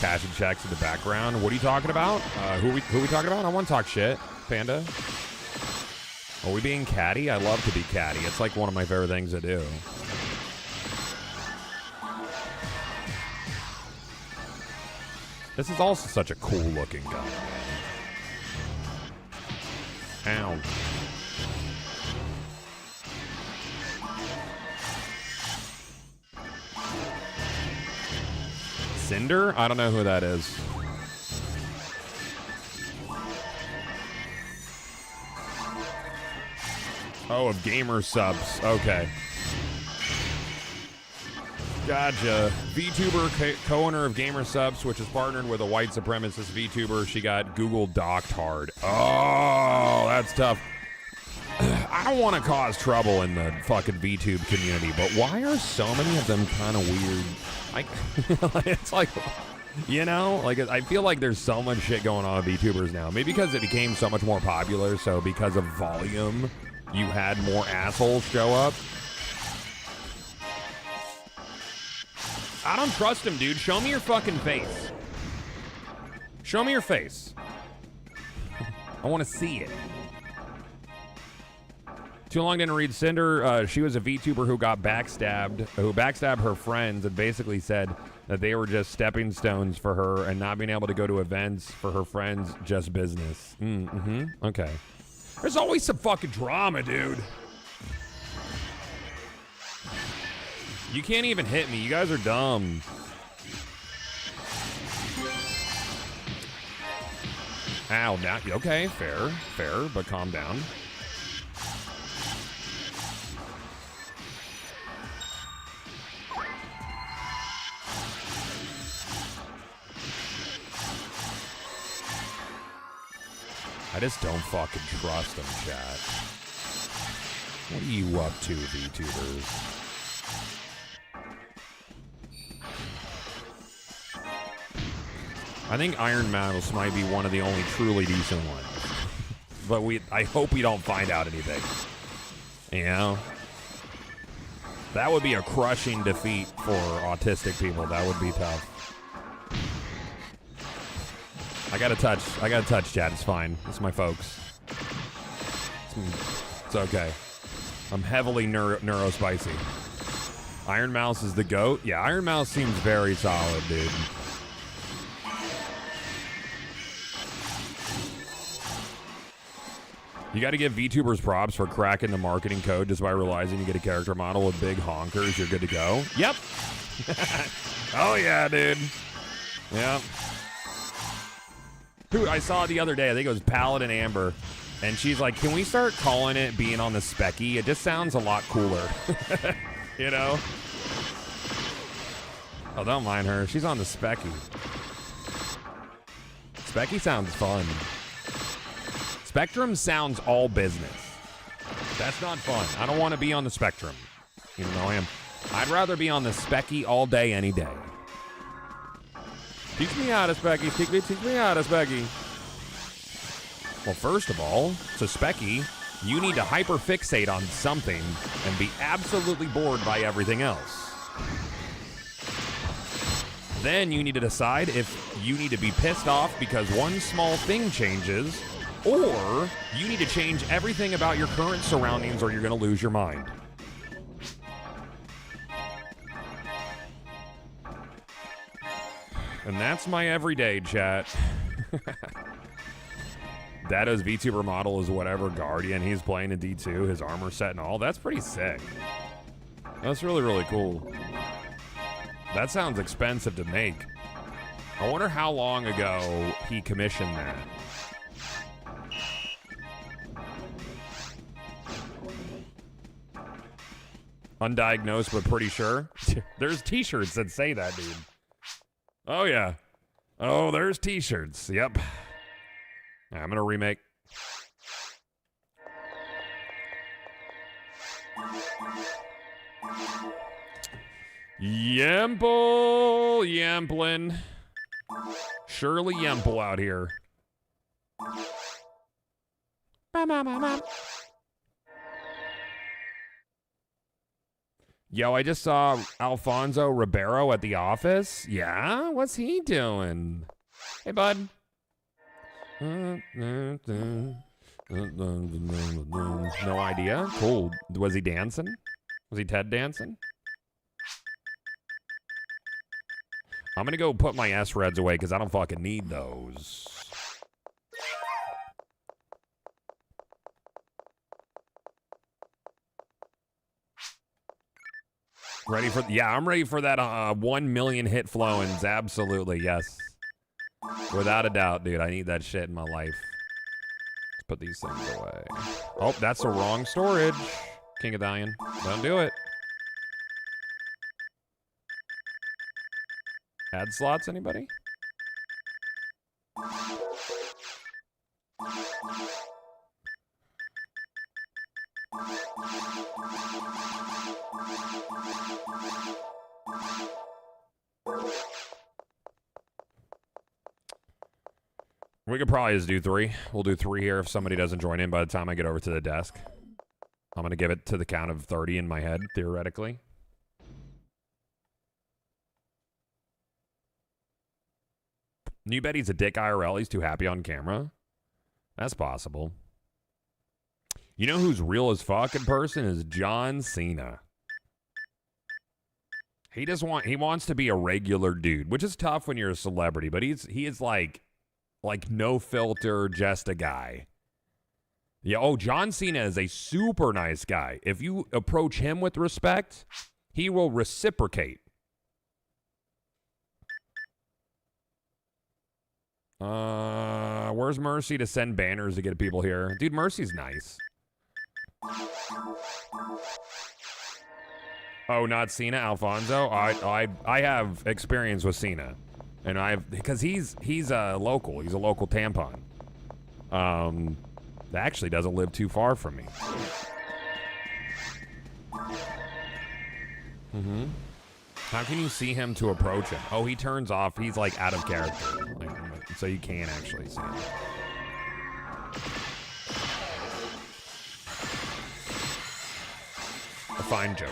Cashing checks in the background. What are you talking about? Who we talking about? I want to talk shit, Panda. Are we being catty? I love to be catty. It's like one of my favorite things to do. This is also such a cool looking gun. Ow. Cinder? I don't know who that is. Oh, of gamer subs. Okay. Gotcha. VTuber, co-owner of Gamer Subs, which is partnered with a white supremacist VTuber. She got Google docked hard. Oh, that's tough. I don't want to cause trouble in the fucking VTube community, but why are so many of them kind of weird? It's like, You know, like I feel like there's so much shit going on with VTubers now. Maybe because it became so much more popular, so because of volume, you had more assholes show up. I don't trust him, dude. Show me your fucking face. Show me your face. I want to see it. Too long didn't read Cinder. She was a VTuber who got backstabbed, who backstabbed her friends and basically said that they were just stepping stones for her and not being able to go to events for her friends, just business. Okay. There's always some fucking drama, dude. You can't even hit me. You guys are dumb. Ow, now, okay, fair, but calm down. I just don't fucking trust them, chat. What are you up to, VTubers? I think Iron Mouse might be one of the only truly decent ones. But I hope we don't find out anything. You know? That would be a crushing defeat for autistic people. That would be tough. I gotta touch, chat. It's fine. It's my folks. It's okay. I'm heavily neurospicy. Iron Mouse is the GOAT? Yeah, Iron Mouse seems very solid, dude. You gotta give VTubers props for cracking the marketing code just by realizing you get a character model with big honkers, you're good to go. Yep. Oh yeah, dude. Yep. Who I saw the other day, I think it was Paladin Amber, and she's like, can we start calling it being on the Specky? It just sounds a lot cooler. You know? Oh, don't mind her. She's on the Specky. Specky sounds fun. Spectrum sounds all business. That's not fun. I don't want to be on the Spectrum, even though I am. I'd rather be on the Specky all day, any day. Teach me how to Specky. Teach me how to Specky. Well, first of all, to Specky, you need to hyperfixate on something and be absolutely bored by everything else. Then you need to decide if you need to be pissed off because one small thing changes, or you need to change everything about your current surroundings or you're going to lose your mind. And that's my everyday chat. Dato's VTuber model is whatever Guardian he's playing in D2, his armor set and all. That's pretty sick. That's really, really cool. That sounds expensive to make. I wonder how long ago he commissioned that. Undiagnosed, but pretty sure. There's t-shirts that say that, dude. Oh, yeah. Oh, there's t-shirts. Yep. I'm going to remake. Yemple. Yemplin. Shirley Yemple out here. Yo, I just saw Alfonso Ribeiro at the office. Yeah? What's he doing? Hey, bud. No idea. Cool. Was he dancing? Was he Ted dancing? I'm going to go put my S-Reds away because I don't fucking need those. Ready for... Yeah, I'm ready for that 1 million hit flowings. Absolutely, yes. Without a doubt, dude. I need that shit in my life. Let's put these things away. Oh, that's the wrong storage. King of Dian. Don't do it. Add slots, anybody? We could probably just do 3. We'll do 3 here if somebody doesn't join in by the time I get over to the desk. I'm going to give it to the count of 30 in my head, theoretically. You bet he's a dick IRL? He's too happy on camera? That's possible. You know who's real as fuck in person is John Cena. He wants to be a regular dude, which is tough when you're a celebrity, but he is like no filter, just a guy. Yeah, oh, John Cena is a super nice guy. If you approach him with respect, he will reciprocate. Where's Mercy to send banners to get people here? Dude, Mercy's nice. Oh, not Cena, Alfonso? I have experience with Cena. And because he's a local. He's a local tampon. That actually doesn't live too far from me. Mm-hmm. How can you see him to approach him? Oh, he turns off. He's like out of character. So you can't actually see him. A fine joke.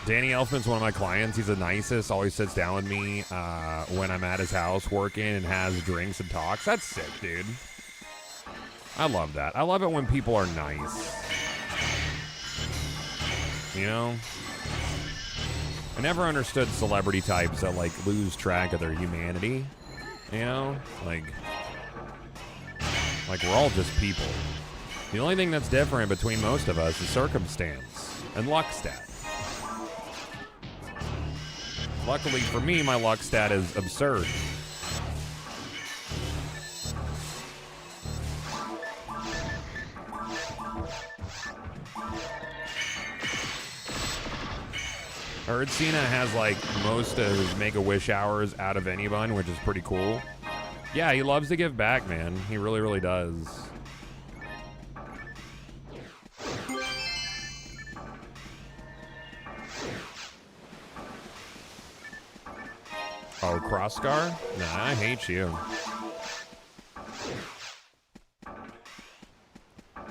Danny Elfman's one of my clients. He's the nicest. Always sits down with me when I'm at his house working and has drinks and talks. That's sick, dude. I love that. I love it when people are nice. You know? I never understood celebrity types that, like, lose track of their humanity. You know? Like we're all just people. The only thing that's different between most of us is circumstance and luck stat. Luckily for me, my luck stat is absurd. I heard Cena has like most of his Make-A-Wish hours out of anyone, which is pretty cool. Yeah, he loves to give back, man. He really, really does. Oh, Crossscar? Nah, I hate you.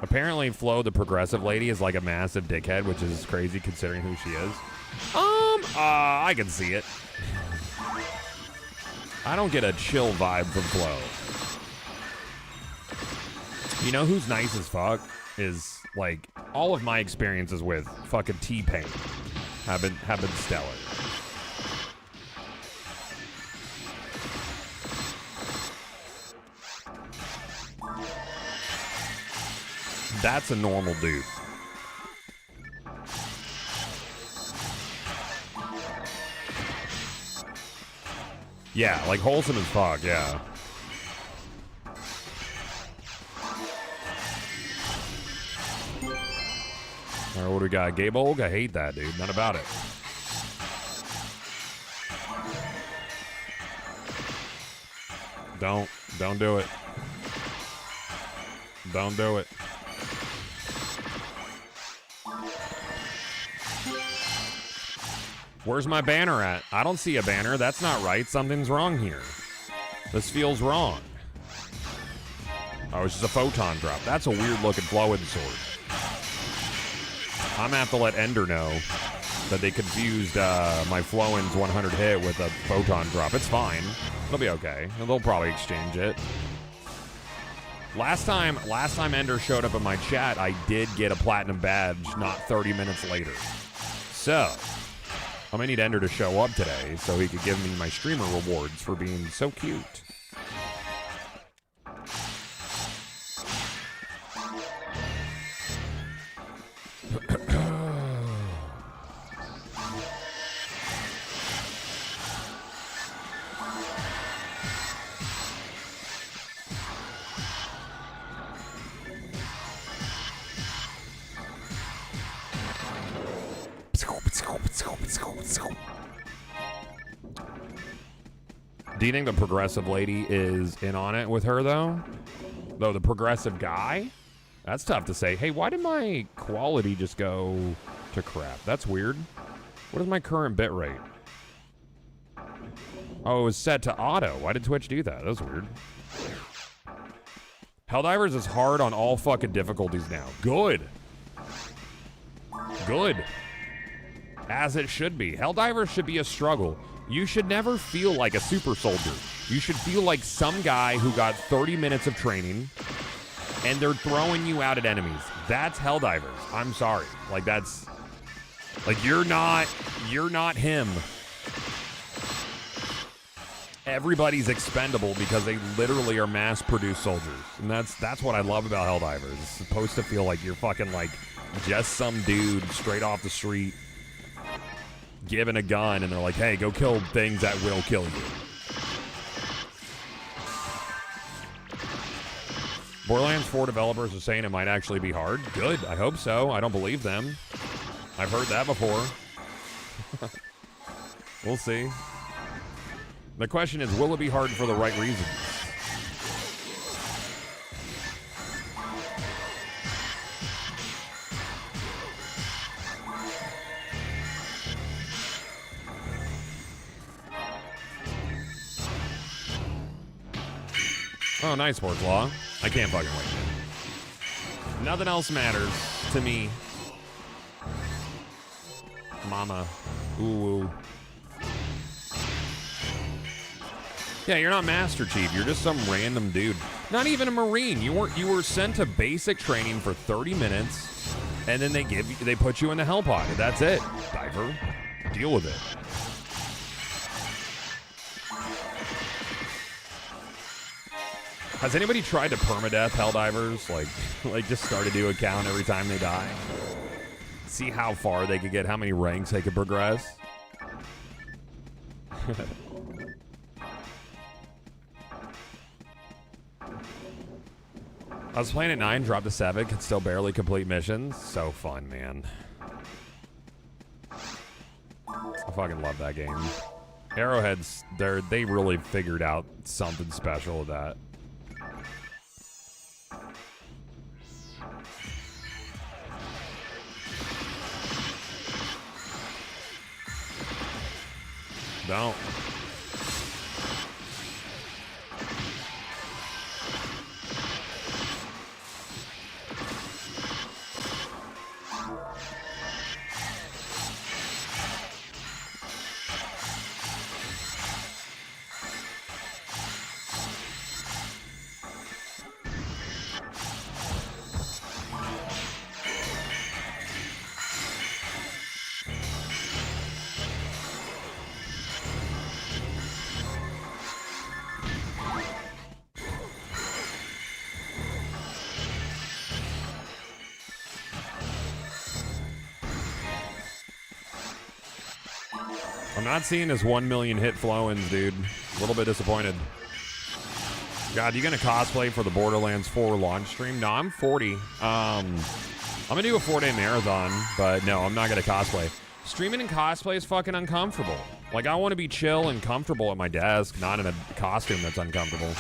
Apparently, Flo, the progressive lady, is like a massive dickhead, which is crazy considering who she is. I can see it. I don't get a chill vibe from Flo. You know who's nice as fuck? Is, like, all of my experiences with fucking T-Pain have been stellar. That's a normal dude. Yeah, like wholesome as fuck, yeah. Alright, what do we got? Gabolg? I hate that, dude. None about it. Don't do it. Don't do it. Where's my banner at? I don't see a banner. That's not right. Something's wrong here. This feels wrong. Oh, it's just a photon drop. That's a weird looking flowing sword. I'm gonna have to let Ender know that they confused my Flowin's 100 hit with a photon drop. It's fine. It'll be okay. They'll probably exchange it. Last time Ender showed up in my chat, I did get a platinum badge not 30 minutes later. So I'm gonna need Ender to show up today so he could give me my streamer rewards for being so cute. Do you think the progressive lady is in on it with her, though? Though the progressive guy? That's tough to say. Hey, why did my quality just go to crap? That's weird. What is my current bit rate? Oh, it was set to auto. Why did Twitch do that? That was weird. Helldivers is hard on all fucking difficulties now. Good. Good. As it should be. Helldivers should be a struggle. You should never feel like a super soldier. You should feel like some guy who got 30 minutes of training and they're throwing you out at enemies. That's Helldivers. I'm sorry. Like, that's... Like, you're not him. Everybody's expendable because they literally are mass-produced soldiers. And that's what I love about Helldivers. It's supposed to feel like you're fucking, like, just some dude straight off the street given a gun, and they're like, hey, go kill things that will kill you. Borderlands 4 developers are saying it might actually be hard. Good. I hope so. I don't believe them. I've heard that before. We'll see. The question is, will it be hard for the right reasons? Oh, nice, Sports Law. I can't fucking wait. Nothing else matters to me. Mama. Ooh. Yeah, you're not Master Chief. You're just some random dude. Not even a Marine. You were sent to basic training for 30 minutes, and then they put you in the hell pod. That's it. Diver. Deal with it. Has anybody tried to permadeath Helldivers? Like just start a new account every time they die? See how far they could get, how many ranks they could progress? I was playing at 9, dropped to 7, could still barely complete missions. So fun, man. I fucking love that game. Arrowheads, they really figured out something special with that. Don't. I'm not seeing this 1 million hit flow-ins, dude. A little bit disappointed. God, you gonna cosplay for the Borderlands 4 launch stream? No, I'm 40. I'm gonna do a 4-day marathon, but no, I'm not gonna cosplay. Streaming and cosplay is fucking uncomfortable. Like, I want to be chill and comfortable at my desk, not in a costume that's uncomfortable.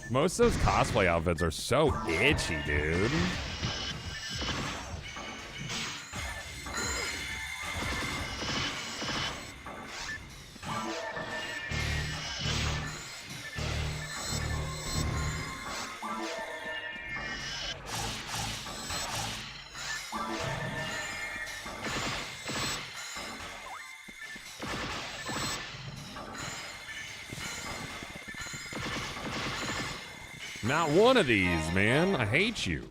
Most of those cosplay outfits are so itchy, dude. Not one of these, man. I hate you.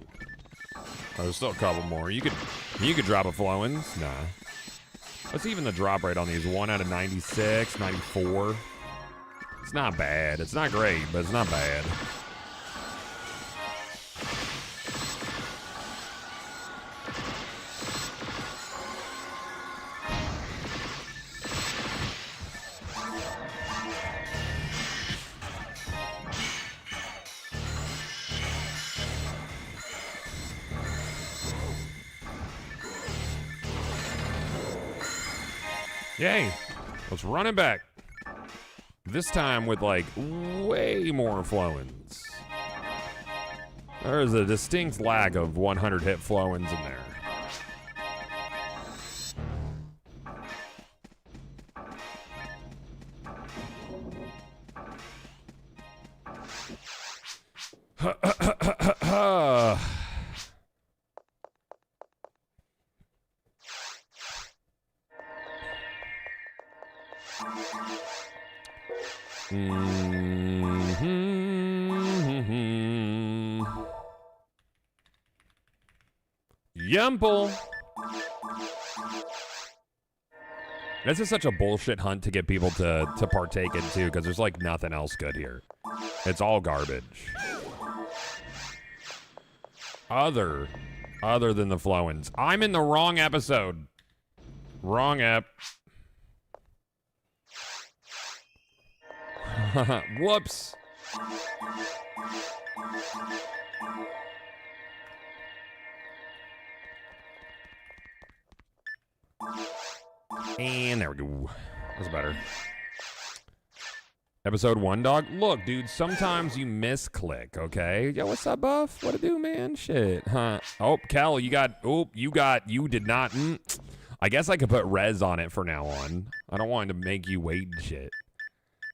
Oh, there's still a couple more. You could drop a flow-ins. Nah. What's even the drop rate on these? 1 out of 96, 94. It's not bad. It's not great, but it's not bad. Yay. Let's run it back. This time with like way more flow-ins. There's a distinct lack of 100 hit flow-ins in there. Yumple. This is such a bullshit hunt to get people to partake in too, because there's like nothing else good here. It's all garbage. Other than the flow-ins. I'm in the wrong episode. Wrong app. Whoops. And there we go. That's better. Episode 1, dog. Look, dude, sometimes you misclick, okay? Yo, what's up, Buff? What to do, man? Shit, huh? Oh, Kel, you did not. I guess I could put res on it for now on. I don't want to make you wait and shit.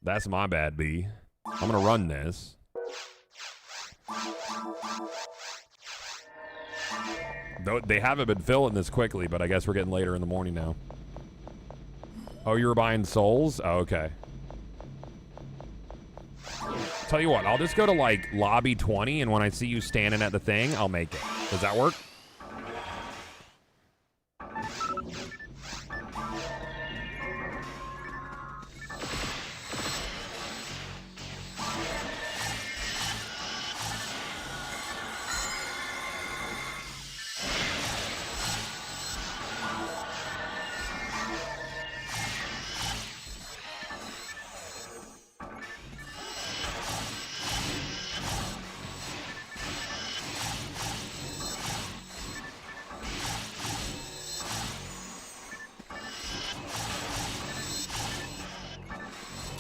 That's my bad, B. I'm gonna run this. Though they haven't been filling this quickly, but I guess we're getting later in the morning now. Oh, you were buying souls? Oh, okay. Tell you what, I'll just go to like lobby 20, and when I see you standing at the thing, I'll make it. Does that work?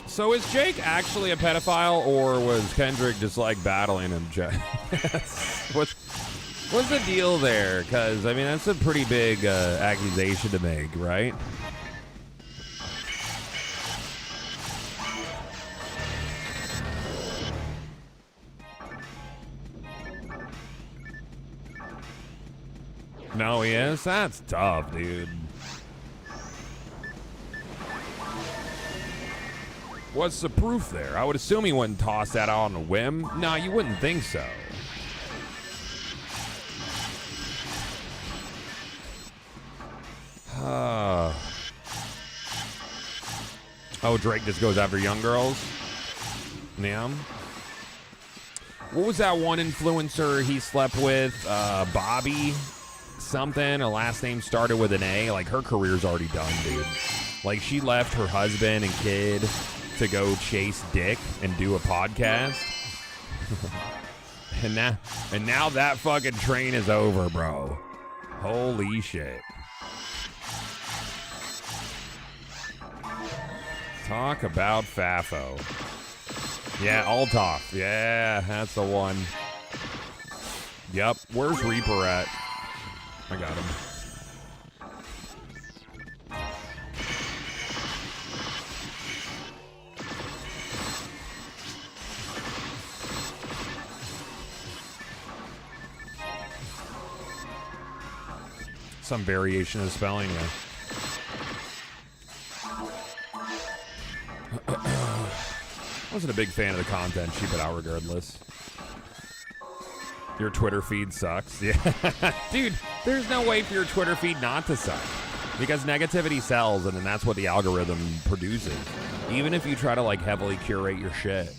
So is Jake actually a pedophile, or was Kendrick just like battling him? What's the deal there? Because, I mean, that's a pretty big accusation to make, right? No, he is? That's tough, dude. What's the proof there? I would assume he wouldn't toss that out on a whim. No, you wouldn't think so. Oh, Drake just goes after young girls? Yeah. What was that one influencer he slept with? Bobby something. Her last name started with an A. Like, her career's already done, dude. Like, she left her husband and kid to go chase dick and do a podcast. and now that fucking train is over, bro. Holy shit. Talk about Fafo. Yeah, Altoff. Yeah, that's the one. Yep. Where's Reaper at? I got him. Some variation of spelling, yeah. Wasn't a big fan of the content she put out regardless. Your Twitter feed sucks. Yeah. Dude, there's no way for your Twitter feed not to suck. Because negativity sells, and then that's what the algorithm produces. Even if you try to, like, heavily curate your shit.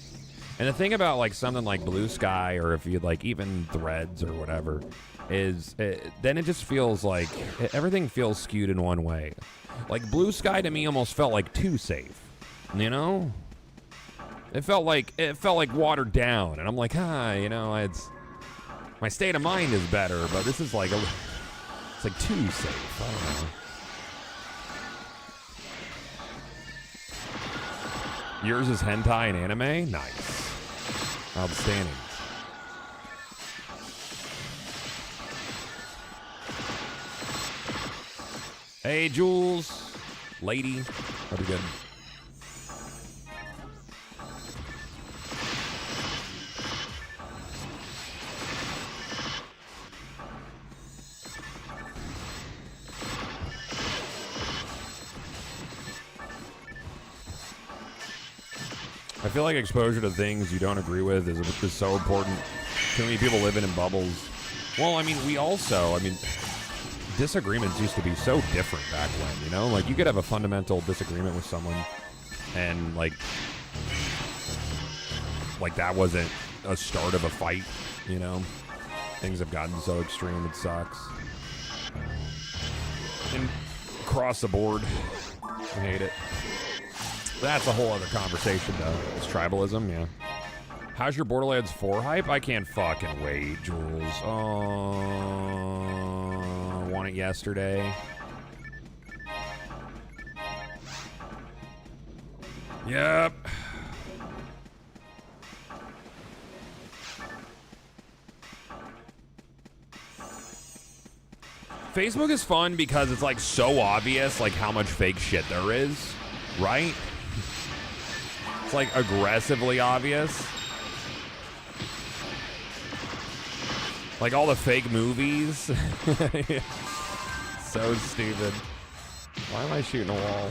And the thing about, like, something like Blue Sky, or if you, like, even Threads or whatever, is then it just feels like everything feels skewed in one way. Like, Blue Sky to me almost felt like too safe. You know? It felt like watered down, and I'm like, you know, it's my state of mind is better, but this is like it's like too safe. I don't know. Yours is hentai and anime? Nice. Outstanding. Hey, Jules. Lady. That'd be good. I feel like exposure to things you don't agree with is so important. Too many people living in bubbles. Well, I mean, disagreements used to be so different back when, you know? Like, you could have a fundamental disagreement with someone, and, like that wasn't a start of a fight, you know? Things have gotten so extreme, it sucks. And across the board, I hate it. That's a whole other conversation, though. It's tribalism, yeah. How's your Borderlands 4 hype? I can't fucking wait, Jules. Oh, want it yesterday. Yep. Facebook is fun because it's like so obvious like how much fake shit there is, right? It's like aggressively obvious. Like all the fake movies. So stupid. Why am I shooting a wall?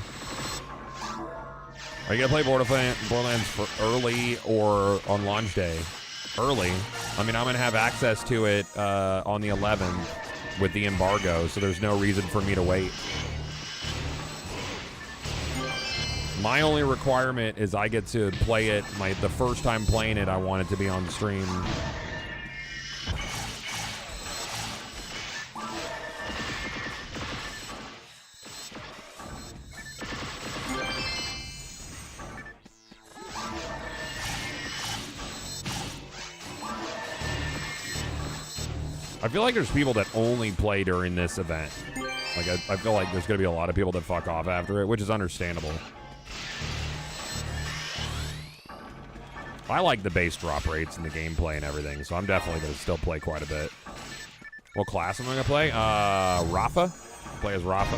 Are you gonna play Borderlands for early or on launch day? Early. I mean, I'm gonna have access to it on the 11th with the embargo, so there's no reason for me to wait. My only requirement is I get to play it. The first time playing it, I want it to be on stream. I feel like there's people that only play during this event. Like, I feel like there's going to be a lot of people that fuck off after it, which is understandable. I like the base drop rates and the gameplay and everything, so I'm definitely going to still play quite a bit. What class am I going to play? Rafa. Play as Rafa.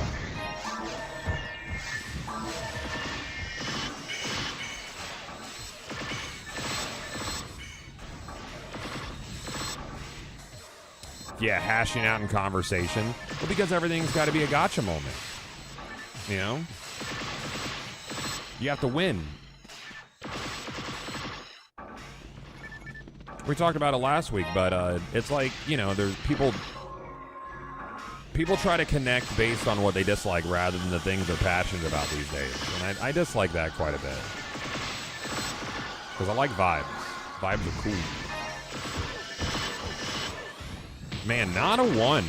Yeah, hashing out in conversation. Well, because everything's got to be a gotcha moment. You know? You have to win. We talked about it last week, but it's like, you know, there's people try to connect based on what they dislike rather than the things they're passionate about these days. And I dislike that quite a bit. Because I like vibes. Vibes are cool. Man, not a 1.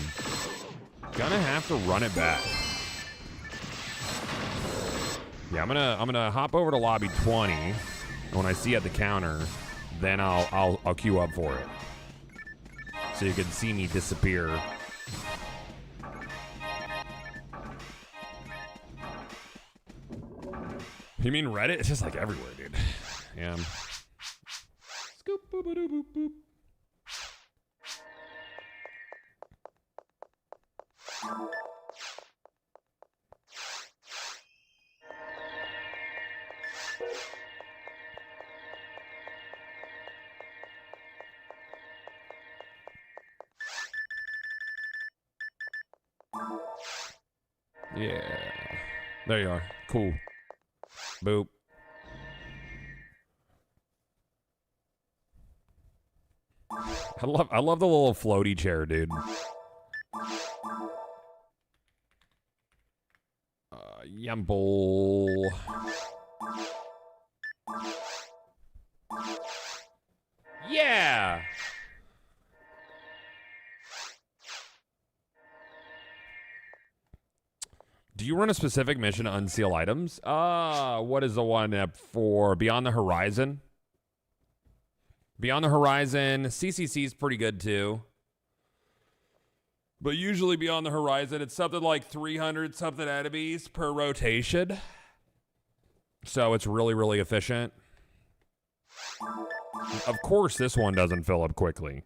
Gonna have to run it back. Yeah, I'm gonna hop over to lobby 20. And when I see at the counter, then I'll queue up for it. So you can see me disappear. You mean Reddit? It's just like everywhere, dude. Yeah. Scoop boop boop boop boop. Yeah. There you are. Cool. Boop. I love the little floaty chair, dude. Yumble. Yeah. Do you run a specific mission to unseal items? What is the one for Beyond the Horizon? Beyond the Horizon, CCC is pretty good too. But usually Beyond the Horizon, it's something like 300 something enemies per rotation. So it's really, really efficient. Of course, this one doesn't fill up quickly.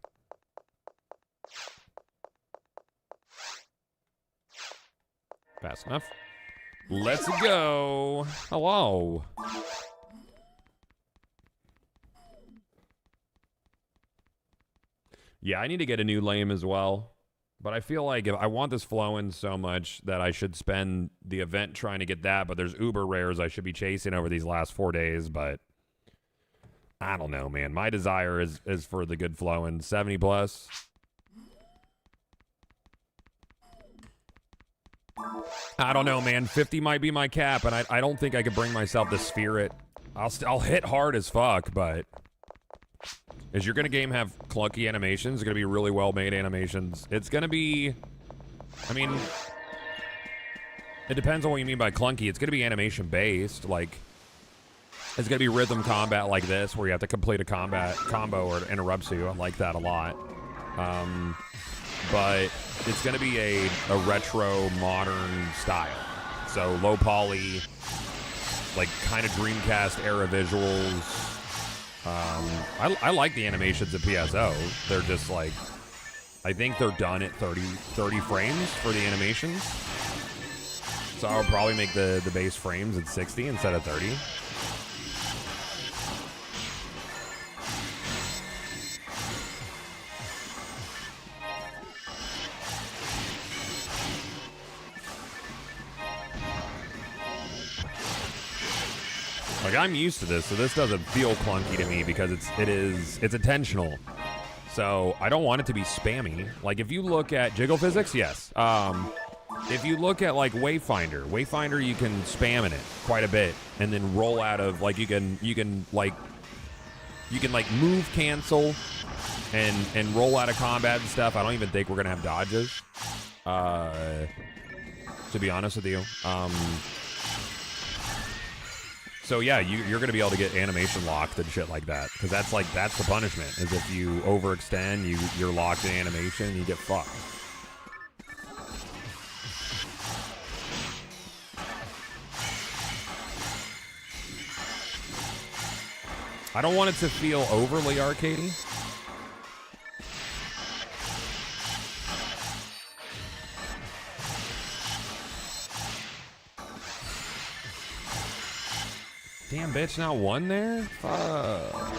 Fast enough. Let's go. Hello. Yeah, I need to get a new lame as well. But I feel like if I want this flowing so much that I should spend the event trying to get that, but there's uber rares I should be chasing over these last 4 days, but I don't know, man. My desire is for the good flowing 70 plus. I don't know, man. 50 might be my cap, and I don't think I could bring myself to sphere it. I'll hit hard as fuck, but is your game have clunky animations? It's gonna be really well made animations. It's gonna be, I mean, it depends on what you mean by clunky. It's gonna be animation based. Like, it's gonna be rhythm combat like this, where you have to complete a combat combo or it interrupts you. I like that a lot. But it's gonna be a retro modern style. So low poly, like kind of Dreamcast era visuals. I like the animations of PSO. They're just like, I think they're done at 30 frames for the animations. So I'll probably make the base frames at 60 instead of 30. Like, I'm used to this, so this doesn't feel clunky to me because it's intentional. So I don't want it to be spammy. Like, if you look at jiggle physics, yes. If you look at like Wayfinder, you can spam in it quite a bit and then roll out of, like, you can move cancel and roll out of combat and stuff. I don't even think we're gonna have dodges. To be honest with you. So yeah, you're gonna be able to get animation locked and shit like that, because that's the punishment. Is if you overextend, you're locked in animation, you get fucked. I don't want it to feel overly arcadey. Damn, bitch, not one there? Fuck.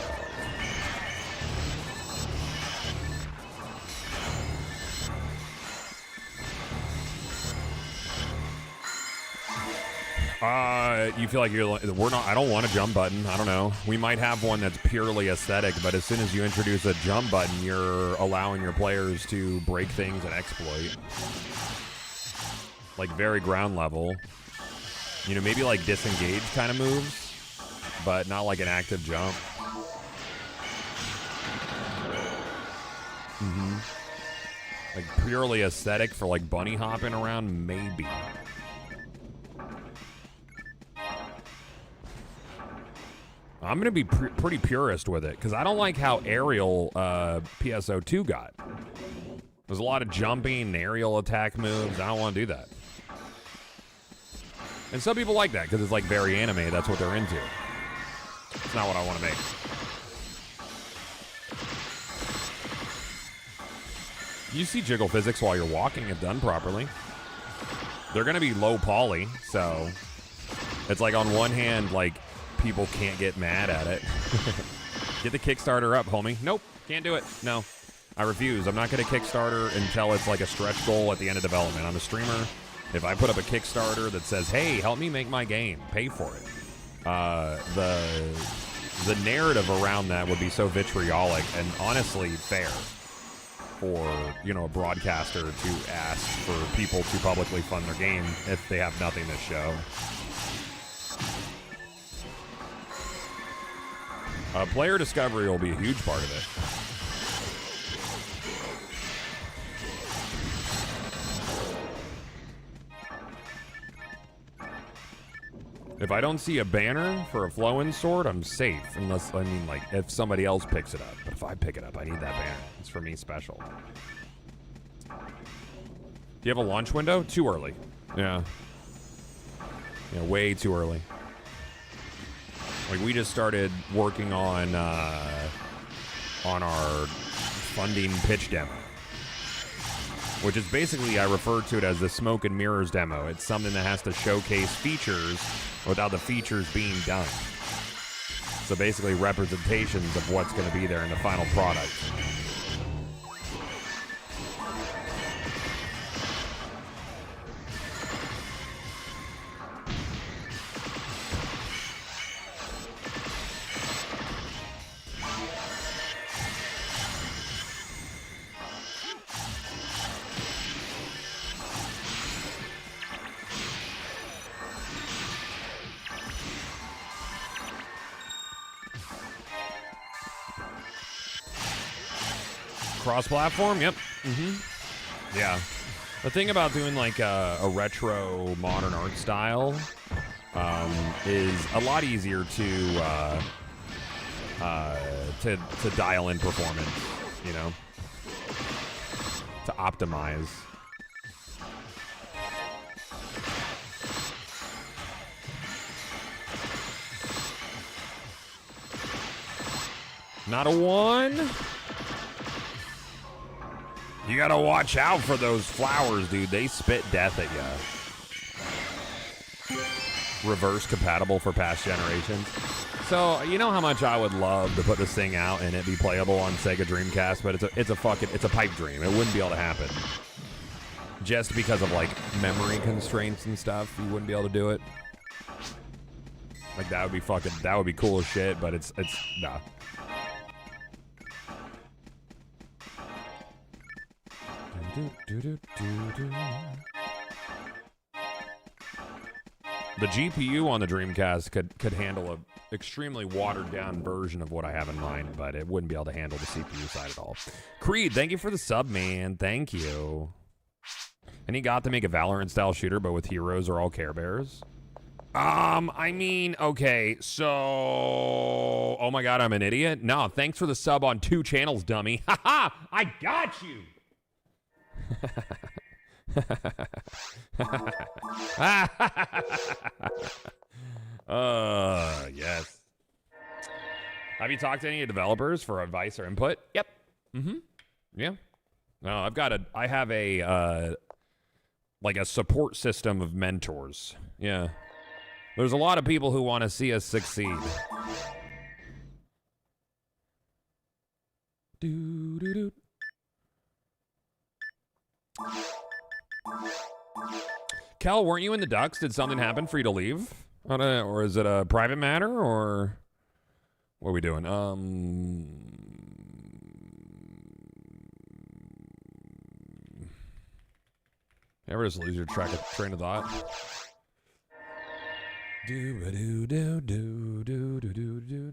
You feel like I don't want a jump button. I don't know. We might have one that's purely aesthetic, but as soon as you introduce a jump button, you're allowing your players to break things and exploit. Like, very ground level. You know, maybe like disengage kind of moves, but not like an active jump. Like, purely aesthetic for like bunny hopping around, maybe. I'm going to be pretty purist with it, because I don't like how aerial PSO 2 got. There's a lot of jumping, aerial attack moves. I don't want to do that. And some people like that, because it's like very anime. That's what they're into. It's not what I want to make. You see jiggle physics while you're walking if done properly. They're going to be low poly, so it's like on one hand, like, people can't get mad at it. Get the Kickstarter up, homie. Nope, can't do it. No, I refuse. I'm not going to Kickstarter until it's like a stretch goal at the end of development. I'm a streamer. If I put up a Kickstarter that says, hey, help me make my game, pay for it. The narrative around that would be so vitriolic and honestly fair for, you know, a broadcaster to ask for people to publicly fund their game if they have nothing to show. Player discovery will be a huge part of it. If I don't see a banner for a flowing sword, I'm safe. Unless, I mean, like, if somebody else picks it up. But if I pick it up, I need that banner. It's for me special. Do you have a launch window? Too early. Yeah. Yeah, way too early. Like, we just started working on our funding pitch demo, which is basically, I refer to it as the smoke and mirrors demo. It's something that has to showcase features without the features being done. So basically representations of what's going to be there in the final product. Cross-platform, yep. Yeah. The thing about doing like a retro modern art style is a lot easier to dial in performance, you know, to optimize. Not a one. You gotta watch out for those flowers, dude. They spit death at you. Reverse compatible for past generations. So, you know how much I would love to put this thing out and it be playable on Sega Dreamcast, but it's a pipe dream. It wouldn't be able to happen. Just because of, like, memory constraints and stuff, you wouldn't be able to do it. Like, that would be cool as shit, but it's nah. The GPU on the Dreamcast could handle an extremely watered down version of what I have in mind, but it wouldn't be able to handle the CPU side at all. Creed, thank you for the sub, man. Thank you. And he got to make a Valorant style shooter, but with heroes or all Care Bears. I mean, okay, so... Oh my god, I'm an idiot? No, thanks for the sub on 2 channels, dummy. Haha, I got you! Yes. Have you talked to any developers for advice or input? Yep. Yeah. No, I have a like a support system of mentors. Yeah. There's a lot of people who want to see us succeed. Do. Kel, weren't you in the Ducks? Did something happen for you to leave? Or is it a private matter, or what are we doing? Ever just lose your train of thought?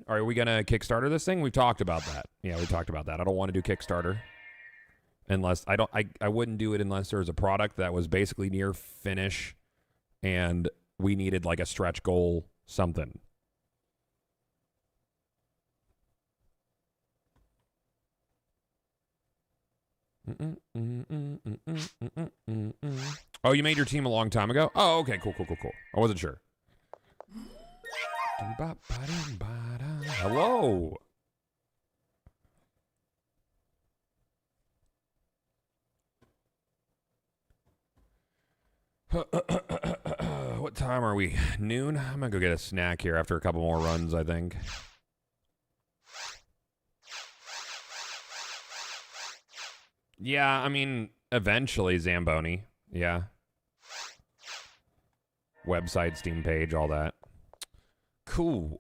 Are we gonna Kickstarter this thing? We've talked about that. Yeah, we talked about that. I don't want to do Kickstarter. Unless I wouldn't do it unless there was a product that was basically near finish and we needed like a stretch goal, something. Oh, you made your team a long time ago? Oh, okay, cool. I wasn't sure. Hello. What time are we? Noon? I'm gonna go get a snack here after a couple more runs, I think. Yeah, I mean, eventually, Zamboni. Yeah. Website, Steam page, all that. Cool.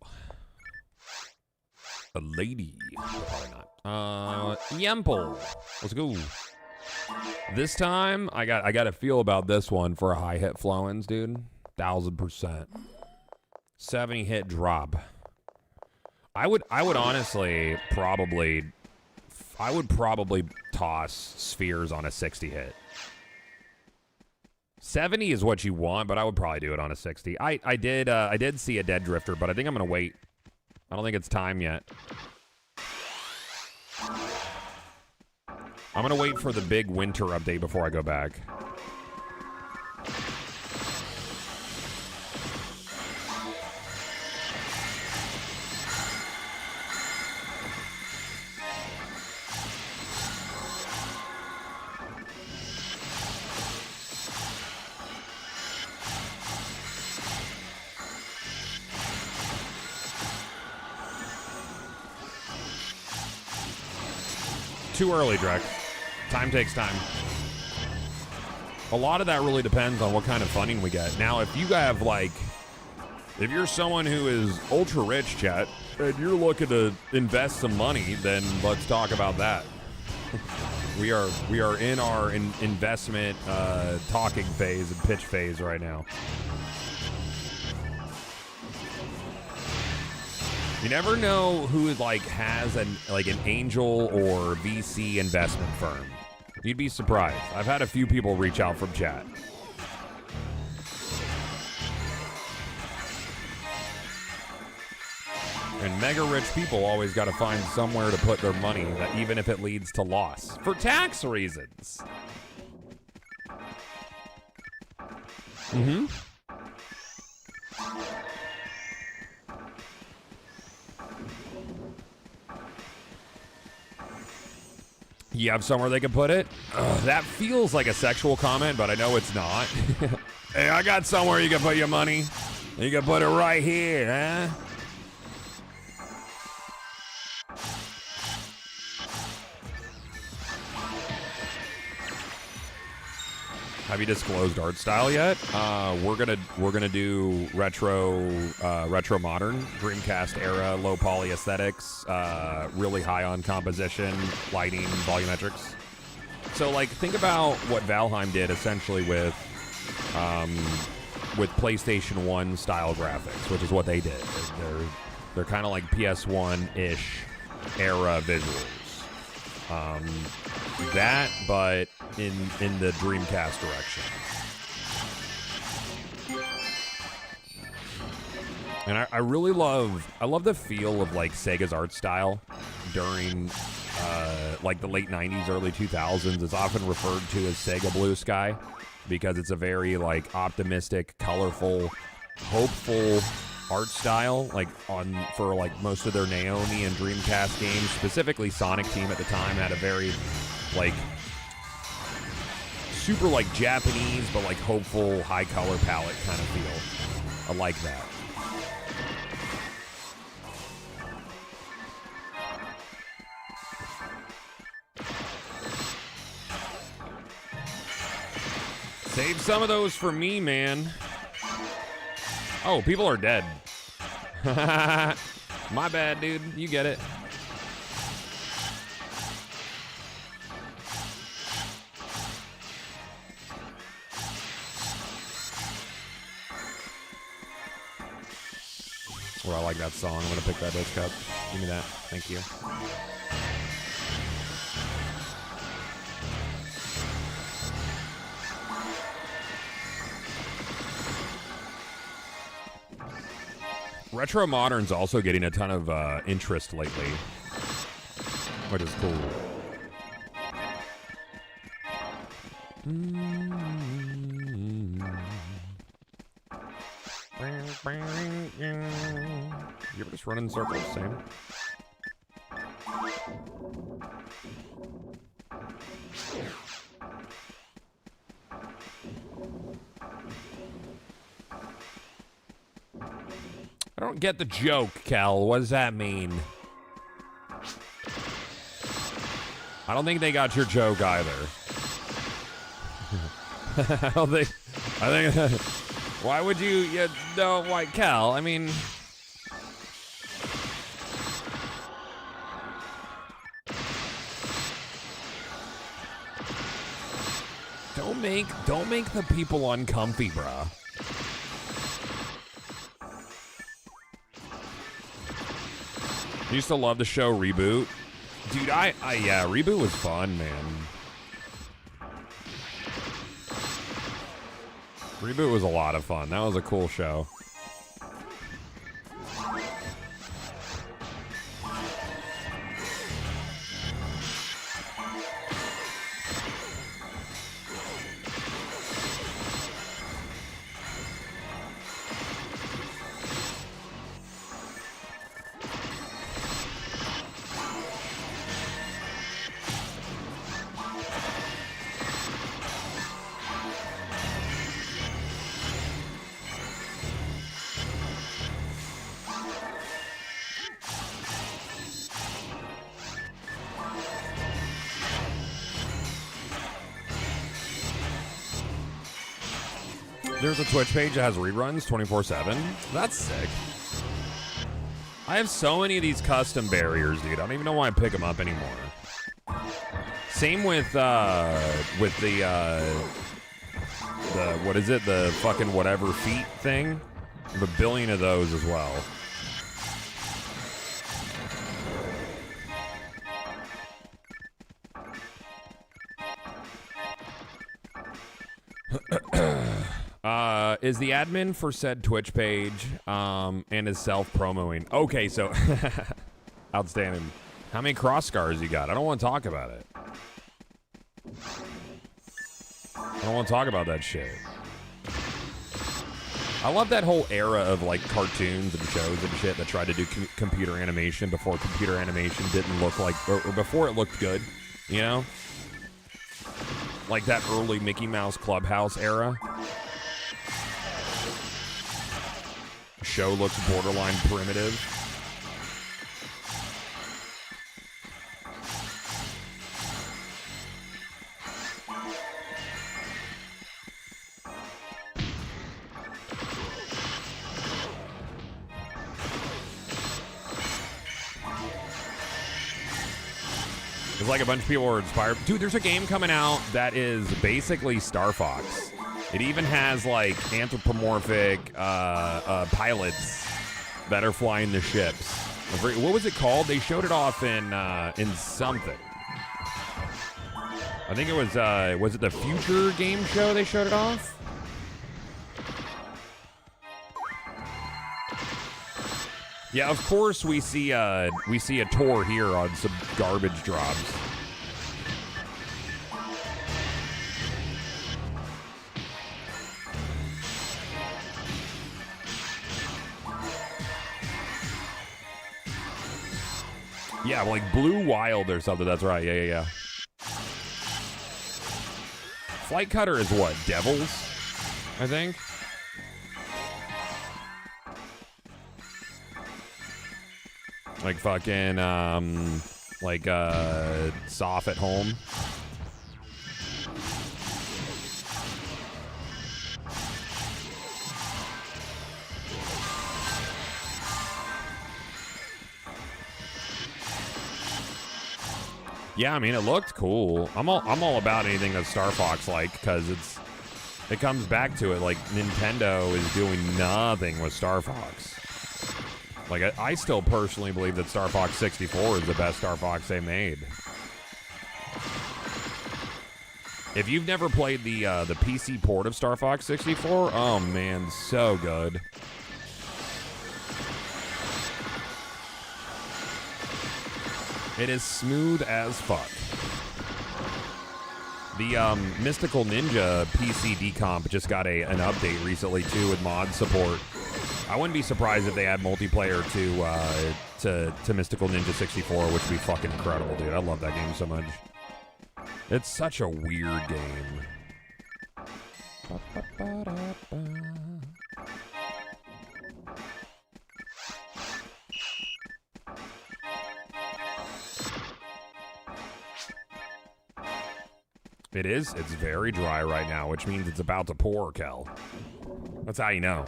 A lady. Probably not. Yemple. Let's go. This time, I got a feel about this one for a high hit Flowens, dude. 1000%. 70 hit drop. I would honestly probably toss spheres on a 60 hit. 70 is what you want, but I would probably do it on a 60. I did see a dead drifter, but I think I'm gonna wait. I don't think it's time yet. I'm gonna wait for the big winter update before I go back. Too early, Drex. Time takes time. A lot of that really depends on what kind of funding we get. Now, if you have, like, if you're someone who is ultra rich, chat, and you're looking to invest some money, then let's talk about that. We are in our investment talking phase and pitch phase right now. You never know who like has an angel or VC investment firm. You'd be surprised. I've had a few people reach out from chat. And mega rich people always got to find somewhere to put their money, that even if it leads to loss for tax reasons. Mm-hmm. You have somewhere they can put it? That feels like a sexual comment, but I know it's not. Hey, I got somewhere you can put your money. You can put it right here, huh? Have you disclosed art style yet? We're gonna do retro modern, Dreamcast era, low poly aesthetics, really high on composition, lighting, volumetrics. So like, think about what Valheim did essentially with PlayStation 1 style graphics, which is what they did. They're kind of like PS1-ish era visuals. That, but in the Dreamcast direction. And I really love the feel of like Sega's art style during like the late 90s, early 2000s. It's often referred to as Sega Blue Sky because it's a very like optimistic, colorful, hopeful art style, like for like most of their Naomi and Dreamcast games. Specifically, Sonic Team at the time had a very like super like Japanese but like hopeful, high color palette kind of feel. I like that. Save some of those for me, man. Oh, people are dead. My bad, dude. You get it. Well, I like that song. I'm gonna pick that disc up. Give me that. Thank you. Retro Modern's also getting a ton of interest lately, which is cool. You ever just run in circles? Same. I don't get the joke, Cal. What does that mean? I don't think they got your joke either. I think. Why would you know, White Cal? I mean. Don't make the people uncomfy, bruh. I used to love the show Reboot. Dude, yeah, Reboot was fun, man. Reboot was a lot of fun. That was a cool show. There's a Twitch page that has reruns 24/7. That's sick. I have so many of these custom barriers, dude. I don't even know why I pick them up anymore. Same with the what is it? The fucking whatever feet thing. I have a billion of those as well. Is the admin for said Twitch page and is self-promoing. Okay, so outstanding. How many cross scars you got? I don't want to talk about it. I don't want to talk about that shit. I love that whole era of like cartoons and shows and shit that tried to do computer animation before computer animation didn't look like, or before it looked good, you know? Like that early Mickey Mouse Clubhouse era. Show looks borderline primitive. It's like a bunch of people are inspired. Dude, there's a game coming out that is basically Star Fox. It even has like anthropomorphic pilots that are flying the ships. What was it called? They showed it off in something. I think it was it the Future Game Show they showed it off? Yeah, of course we see a tour here on some garbage drops. Yeah, like Blue Wild or something. That's right. Yeah. Flight Cutter is what? Devils, I think. Like fucking, Soft at Home. Yeah, I mean, it looked cool. I'm all about anything that's Star Fox like, because it comes back to it. Like Nintendo is doing nothing with Star Fox. Like I still personally believe that Star Fox 64 is the best Star Fox they made. If you've never played the PC port of Star Fox 64, oh man, so good. It is smooth as fuck. The Mystical Ninja PC decomp just got an update recently too with mod support. I wouldn't be surprised if they add multiplayer to Mystical Ninja 64, which would be fucking incredible, dude. I love that game so much. It's such a weird game. It is. It's very dry right now, which means it's about to pour, Kel. That's how you know.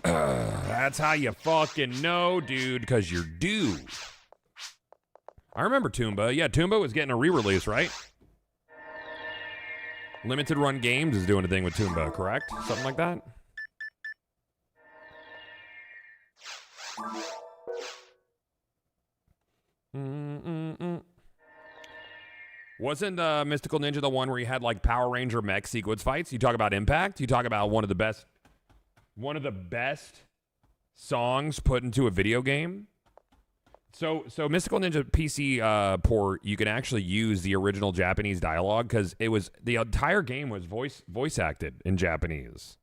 That's how you fucking know, dude, because you're due. I remember Toomba. Yeah, Toomba was getting a re-release, right? Limited Run Games is doing a thing with Toomba, correct? Something like that? Wasn't Mystical Ninja the one where you had like Power Ranger mech sequence fights? You talk about Impact? You talk about one of the best songs put into a video game? So Mystical Ninja PC port, you can actually use the original Japanese dialogue because the entire game was voice acted in Japanese.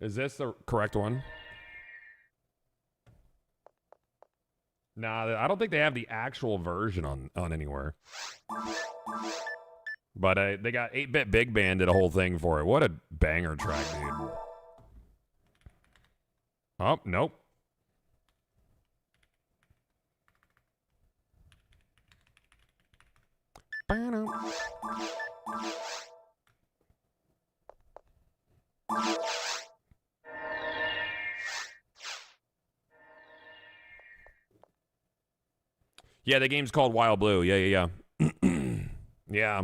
Is this the correct one? Nah, I don't think they have the actual version on anywhere. But they got 8-Bit Big Band did a whole thing for it. What a banger track, dude. Oh, nope. Yeah, the game's called Wild Blue. Yeah. Yeah.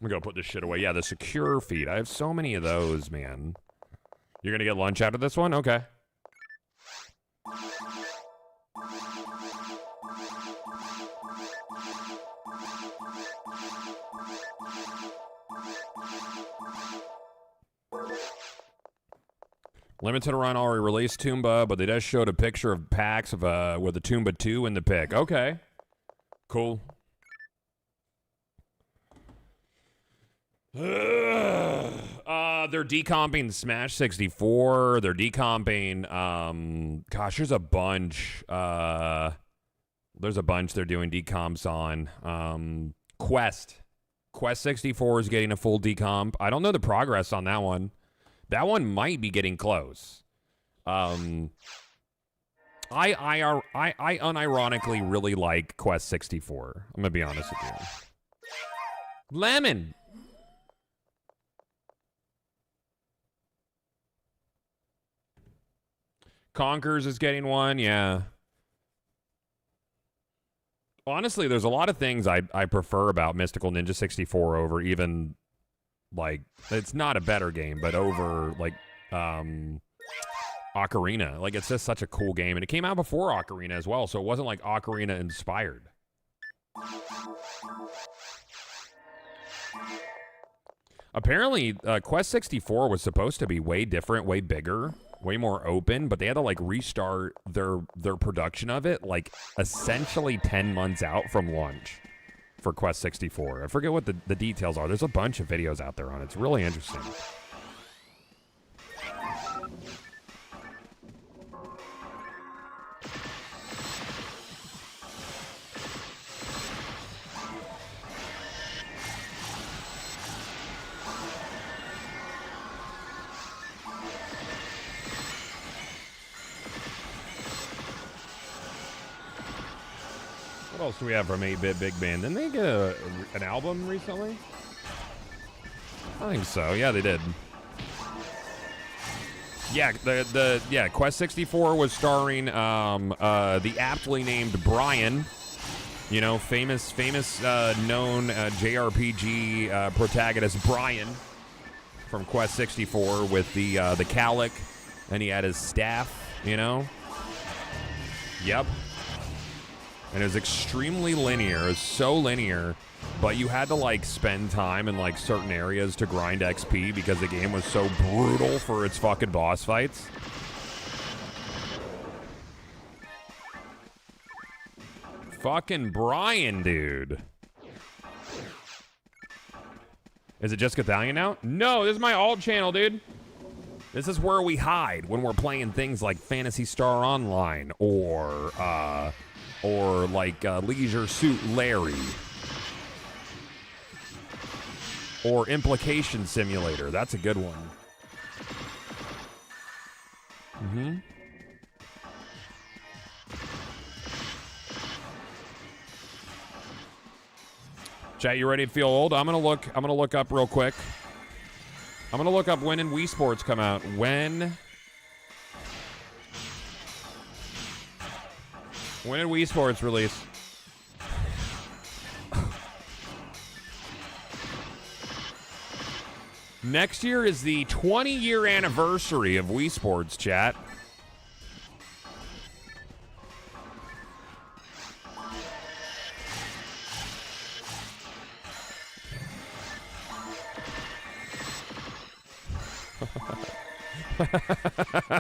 I'm gonna put this shit away. Yeah, the secure feed. I have so many of those, man. You're gonna get lunch out of this one? Okay. Limited run already released Toomba, but they just showed a picture of packs of with a Toomba 2 in the pick. Okay. Cool. They're decomping Smash 64. They're decomping gosh, there's a bunch. There's a bunch they're doing decomps on. Quest 64 is getting a full decomp. I don't know the progress on that one. That one might be getting close. I unironically really like Quest 64. I'm gonna be honest with you. Lemon. Conkers is getting one, yeah. Honestly, there's a lot of things I prefer about Mystical Ninja 64 over even, like, it's not a better game, but over, like, Ocarina. Like, it's just such a cool game. And it came out before Ocarina as well, so it wasn't, like, Ocarina inspired. Apparently, Quest 64 was supposed to be way different, way bigger, way more open, but they had to like restart their production of it like essentially 10 months out from launch for Quest 64. I forget what the details are. There's a bunch of videos out there on it. It's really interesting. What else do we have from 8-Bit Big Band? Didn't they get an album recently? I think so. Yeah, they did. Yeah, the Quest 64 was starring the aptly named Brian, you know, famous known JRPG protagonist Brian from Quest 64 with the Calic, and he had his staff, you know. Yep. And it was extremely linear. It was so linear, but you had to like spend time in like certain areas to grind XP because the game was so brutal for its fucking boss fights. Fucking Brian, dude. Is it just Gothalion now? No, this is my alt channel, dude. This is where we hide when we're playing things like Phantasy Star Online or like Leisure Suit Larry. Or Implication Simulator. That's a good one. Mm-hmm. Chat, you ready to feel old? I'm gonna look up real quick. I'm gonna look up when in Wii Sports come out. When did Wii Sports release? Next year is the 20-year anniversary of Wii Sports, chat.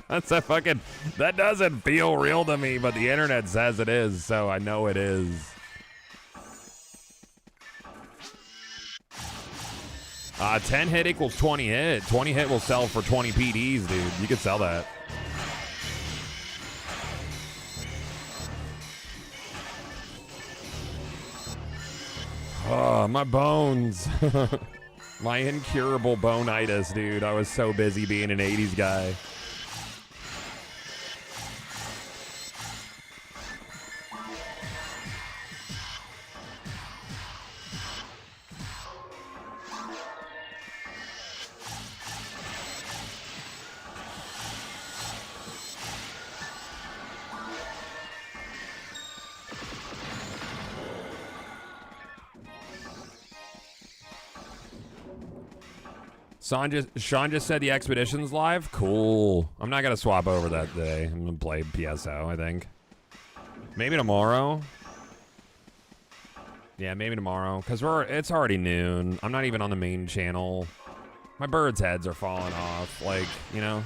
That's a fucking, that doesn't feel real to me, but the internet says it is, so I know it is. Uh, 10 hit equals 20 hit. 20 hit will sell for 20 PDs, dude. You could sell that. Oh, my bones. My incurable bonitis, dude. I was so busy being an 80s guy. Sean just said the expedition's live. Cool. I'm not gonna swap over that day. I'm gonna play PSO, I think. Maybe tomorrow. Yeah, maybe tomorrow. Cause it's already noon. I'm not even on the main channel. My birds' heads are falling off. Like, you know.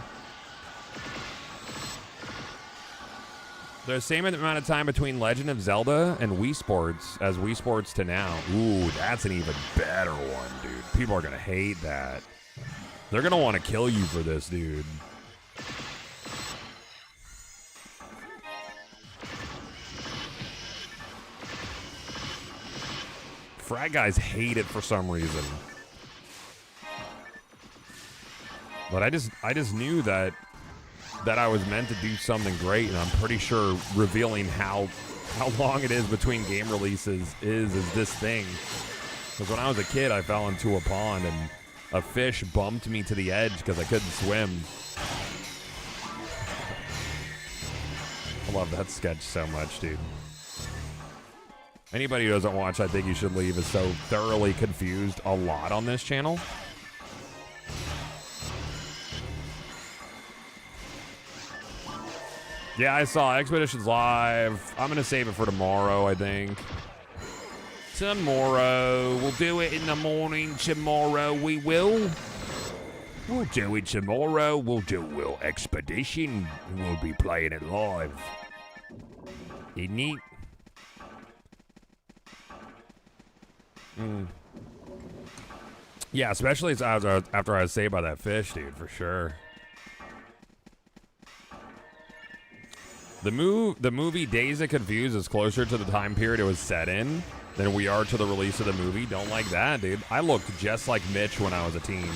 There's the same amount of time between Legend of Zelda and Wii Sports as Wii Sports to now. Ooh, that's an even better one, dude. People are gonna hate that. They're gonna want to kill you for this, dude. Frat guys hate it for some reason. But I just knew that I was meant to do something great, and I'm pretty sure revealing how long it is between game releases is this thing. Because when I was a kid, I fell into a pond and a fish bumped me to the edge because I couldn't swim. I love that sketch so much, dude. Anybody who doesn't watch I Think You Should Leave is so thoroughly confused a lot on this channel. Yeah, I saw Expeditions Live. I'm going to save it for tomorrow, I think. Tomorrow. We'll do it in the morning. Tomorrow we will. We'll do it tomorrow. We'll do Expedition. We'll be playing it live. Isn't it? Yeah, especially after I was saved by that fish, dude, for sure. The movie Days of Confused is closer to the time period it was set in than we are to the release of the movie. Don't like that, dude. I looked just like Mitch when I was a teen.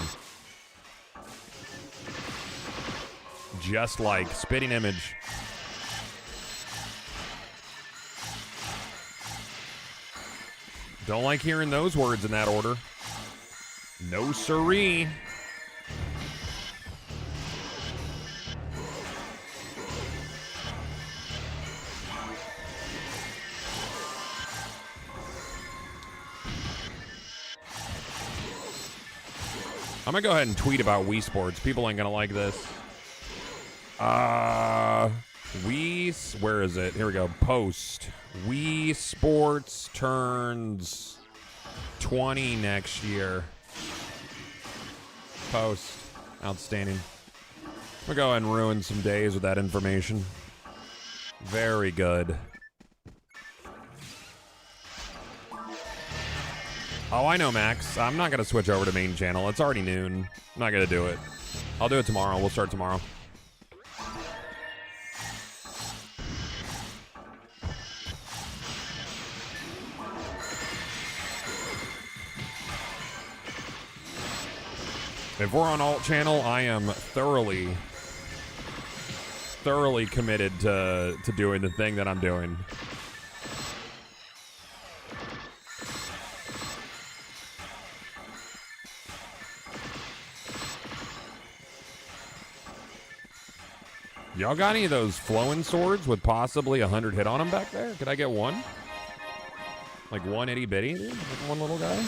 Just like spitting image. Don't like hearing those words in that order. No siree. I'm gonna go ahead and tweet about Wii Sports. People ain't gonna like this. Where is it? Here we go. Post. Wii Sports turns 20 next year. Post. Outstanding. I'm gonna go ahead and ruin some days with that information. Very good. Oh, I know, Max. I'm not going to switch over to main channel. It's already noon. I'm not going to do it. I'll do it tomorrow. We'll start tomorrow. If we're on alt channel, I am thoroughly committed to doing the thing that I'm doing. Y'all got any of those flowing swords with possibly 100 hit on them back there? Could I get one? Like one itty bitty, dude? Like one little guy?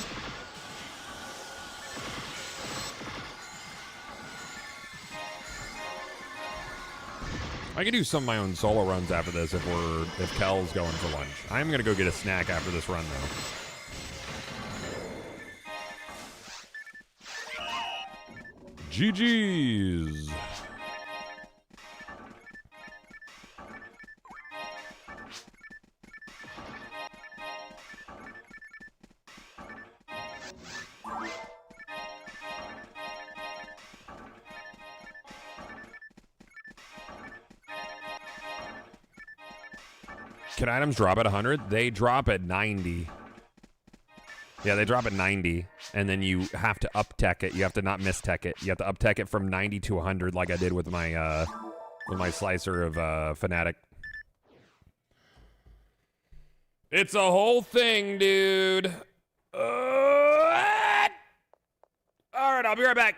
I could do some of my own solo runs after this if Kel's going for lunch. I'm gonna go get a snack after this run though. GG's. Can items drop at 100? They drop at 90. Yeah, they drop at 90, and then you have to up-tech it. You have to not miss-tech it. You have to up-tech it from 90 to 100 like I did with my slicer of Fnatic. It's a whole thing, dude. All right, I'll be right back.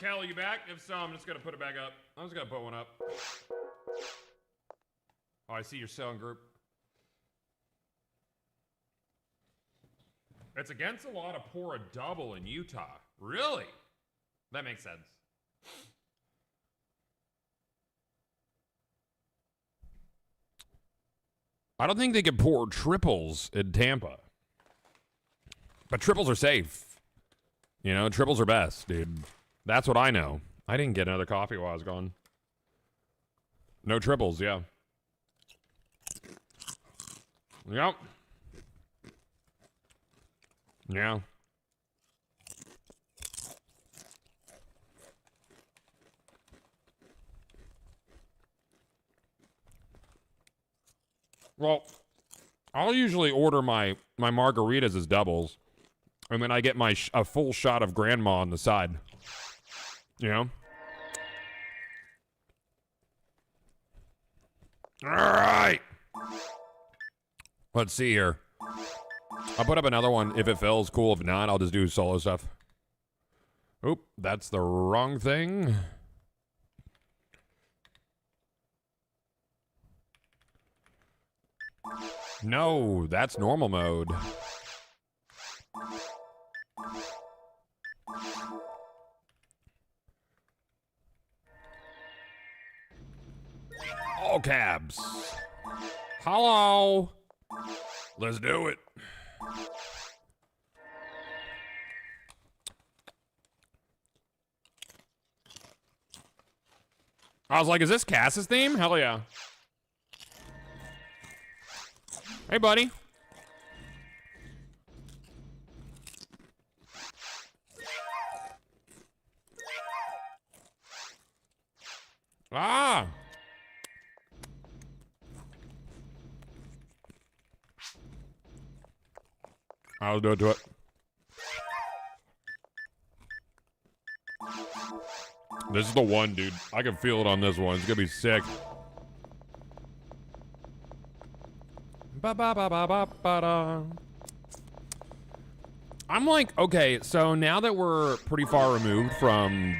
Kelly, you back? If so, I'm just gonna put it back up. I'm just gonna put one up. Oh, I see your sewing group. It's against a law to pour a double in Utah. Really? That makes sense. I don't think they could pour triples in Tampa. But triples are safe. You know, triples are best, dude. That's what I know. I didn't get another coffee while I was gone. No triples, yeah. Yep. Yeah. Well, I'll usually order my margaritas as doubles, and then I get my a full shot of grandma on the side. You know? All right. Let's see here. I'll put up another one if it fills. Cool. If not, I'll just do solo stuff. Oop, that's the wrong thing. No, that's normal mode. All cabs. Hello. Let's do it. I was like, is this Cass's theme? Hell yeah. Hey, buddy. Ah. I'll do it to it. This is the one, dude. I can feel it on this one. It's gonna be sick. Ba-ba-ba-ba-ba-ba-da. I'm like, okay, so now that we're pretty far removed from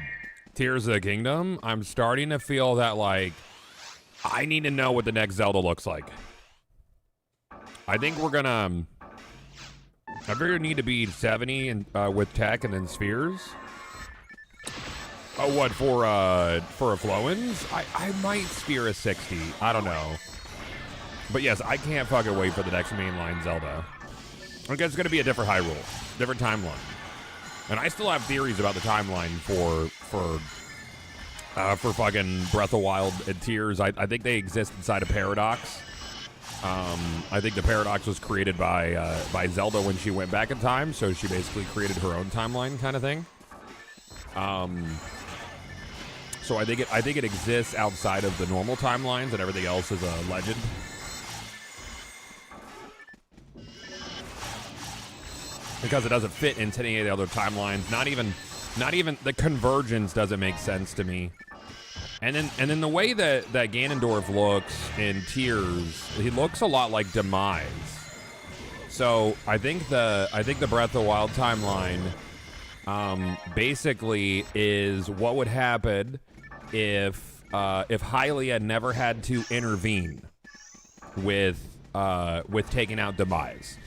Tears of the Kingdom, I'm starting to feel that, like, I need to know what the next Zelda looks like. I think we're gonna... I figure need to be 70 and with tech and then spheres. Oh, what, for a Flowins? I might sphere a 60. I don't know. But yes, I can't fucking wait for the next mainline Zelda. I guess it's going to be a different Hyrule, different timeline. And I still have theories about the timeline for fucking Breath of Wild and Tears. I think they exist inside a paradox. I think the paradox was created by Zelda when she went back in time, so she basically created her own timeline kind of thing. So I think it exists outside of the normal timelines, and everything else is a legend. Because it doesn't fit into any of the other timelines. Not even the convergence doesn't make sense to me. And then the way that Ganondorf looks in Tears, he looks a lot like Demise. So I think the Breath of the Wild timeline basically is what would happen if Hylia never had to intervene with taking out Demise.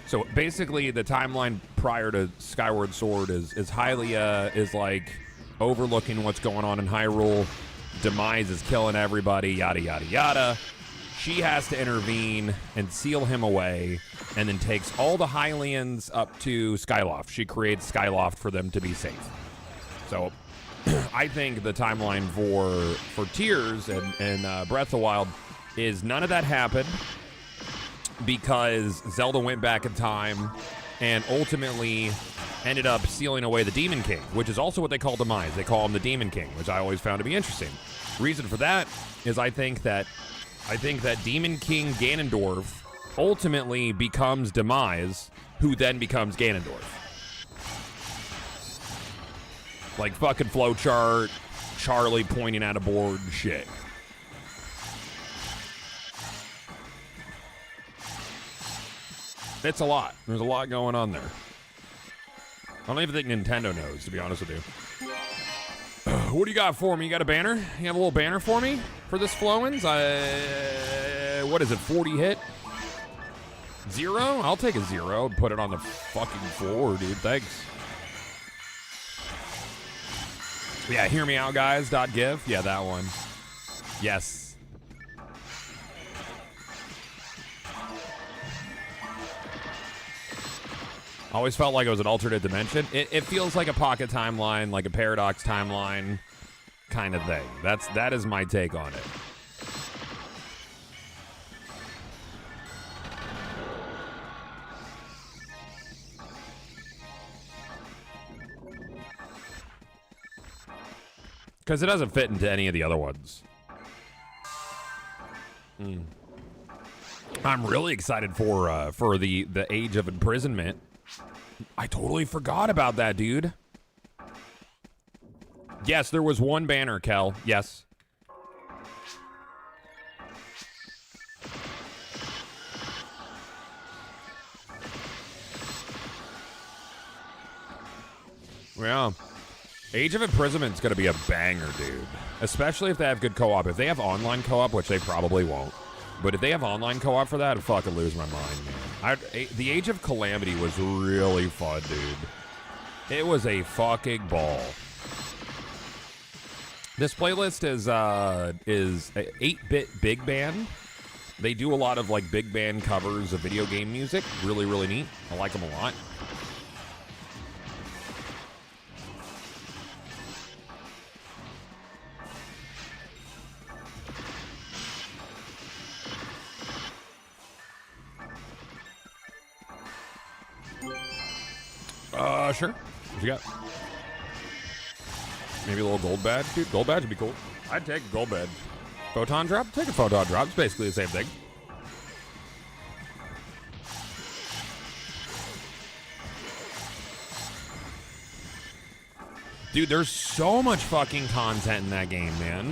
So basically, the timeline prior to Skyward Sword is Hylia is like overlooking what's going on in Hyrule. Demise is killing everybody, yada, yada, yada. She has to intervene and seal him away, and then takes all the Hylians up to Skyloft. She creates Skyloft for them to be safe. So I think the timeline for Tears and Breath of the Wild is none of that happened because Zelda went back in time and ultimately ended up sealing away the Demon King, which is also what they call Demise. They call him the Demon King, which I always found to be interesting. Reason for that is I think that Demon King Ganondorf ultimately becomes Demise, who then becomes Ganondorf. Like fucking flowchart, Charlie pointing at a board, shit. It's a lot. There's a lot going on there. I don't even think Nintendo knows, to be honest with you. What do you got for me? You got a banner? You have a little banner for me for this Flowins? What is it, 40 hit? 0? I'll take a 0 and put it on the fucking floor, dude. Thanks. Yeah, hear me out, guys. .give. Yeah, that one. Yes. Always felt like it was an alternate dimension. It feels like a pocket timeline, like a paradox timeline kind of thing. That is my take on it. Because it doesn't fit into any of the other ones. I'm really excited for the Age of Imprisonment. I totally forgot about that, dude. Yes, there was one banner, Kel. Yes. Yeah. Age of Imprisonment's going to be a banger, dude. Especially if they have good co-op. If they have online co-op, which they probably won't. But if they have online co-op for that, I'd fucking lose my mind, man. The Age of Calamity was really fun, dude. It was a fucking ball. This playlist is 8-bit big band. They do a lot of like big band covers of video game music. Really, really neat. I like them a lot. Sure. What you got? Maybe a little gold badge? Dude, gold badge would be cool. I'd take a gold badge. Photon drop? Take a photon drop. It's basically the same thing. Dude, there's so much fucking content in that game, man.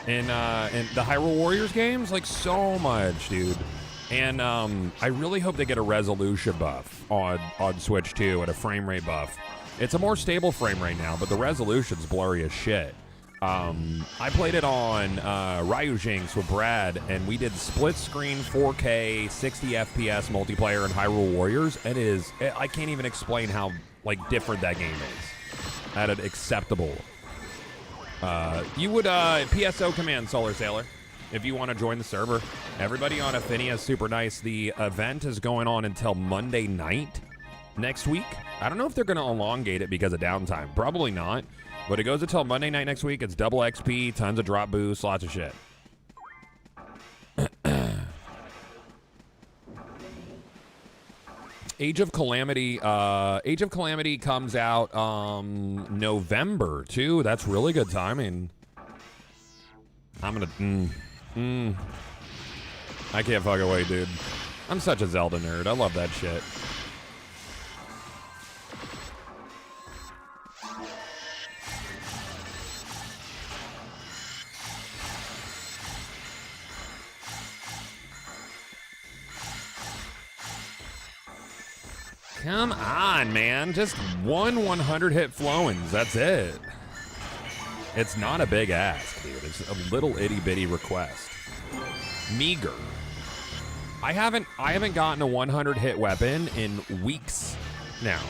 In the Hyrule Warriors games, like so much, dude. And I really hope they get a resolution buff on Switch 2 and a frame rate buff. It's a more stable frame rate now, but the resolution's blurry as shit. I played it on Ryujinx with Brad, and we did split screen 4K 60 FPS multiplayer in Hyrule Warriors. I can't even explain how like different that game is. At an acceptable. You would PSO command Solar Sailor. If you want to join the server. Everybody on Affinia is super nice. The event is going on until Monday night next week. I don't know if they're going to elongate it because of downtime. Probably not. But it goes until Monday night next week. It's double XP, tons of drop boosts, lots of shit. Age of Calamity comes out November, too. That's really good timing. I'm going to... I can't fucking wait, dude. I'm such a Zelda nerd. I love that shit. Come on, man. Just one 100-hit Flowins. That's it. It's not a big ask, dude. It's a little itty-bitty request. Meager. I haven't gotten a 100-hit weapon in weeks now.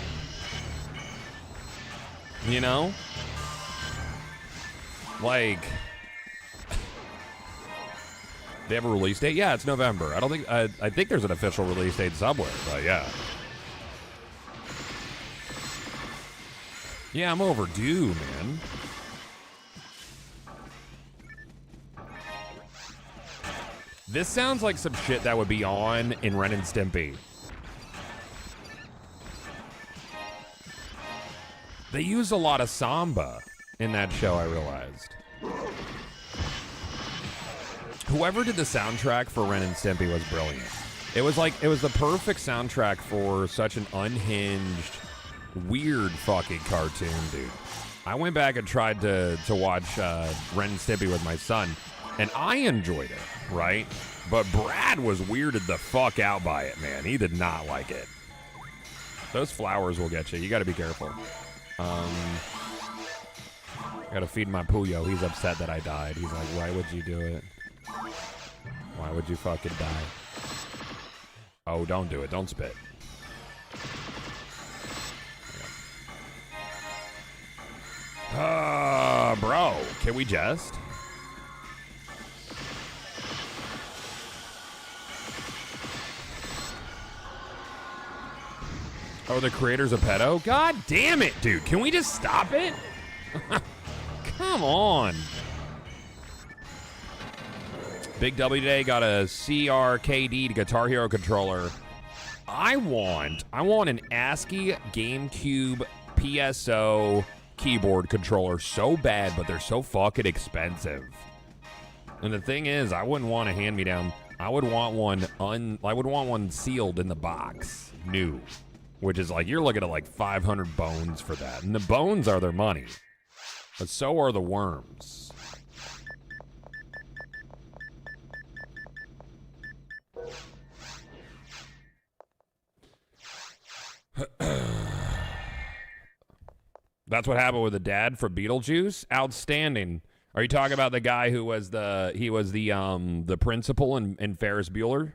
You know? Like... They have a release date? Yeah, it's November. I don't think... I think there's an official release date somewhere, but yeah. Yeah, I'm overdue, man. This sounds like some shit that would be on in Ren and Stimpy. They use a lot of samba in that show, I realized. Whoever did the soundtrack for Ren and Stimpy was brilliant. It was the perfect soundtrack for such an unhinged, weird fucking cartoon, dude. I went back and tried to watch Ren and Stimpy with my son, and I enjoyed it, right? But Brad was weirded the fuck out by it, man. He did not like it. Those flowers will get you. You got to be careful. Gotta feed my Puyo. He's upset that I died. He's like, why would you do it? Why would you fucking die? Oh, don't do it. Don't spit. Bro, can we just? Oh, the creator's a pedo? God damn it, dude. Can we just stop it? Come on. Big W today got a CRKD Guitar Hero controller. I want an ASCII GameCube PSO keyboard controller so bad, but they're so fucking expensive. And the thing is, I wouldn't want a hand-me-down. I would want one sealed in the box, new. Which is like, you're looking at like 500 bones for that. And the bones are their money. But so are the worms. That's what happened with the dad for Beetlejuice. Outstanding. Are you talking about the guy who was the principal in Ferris Bueller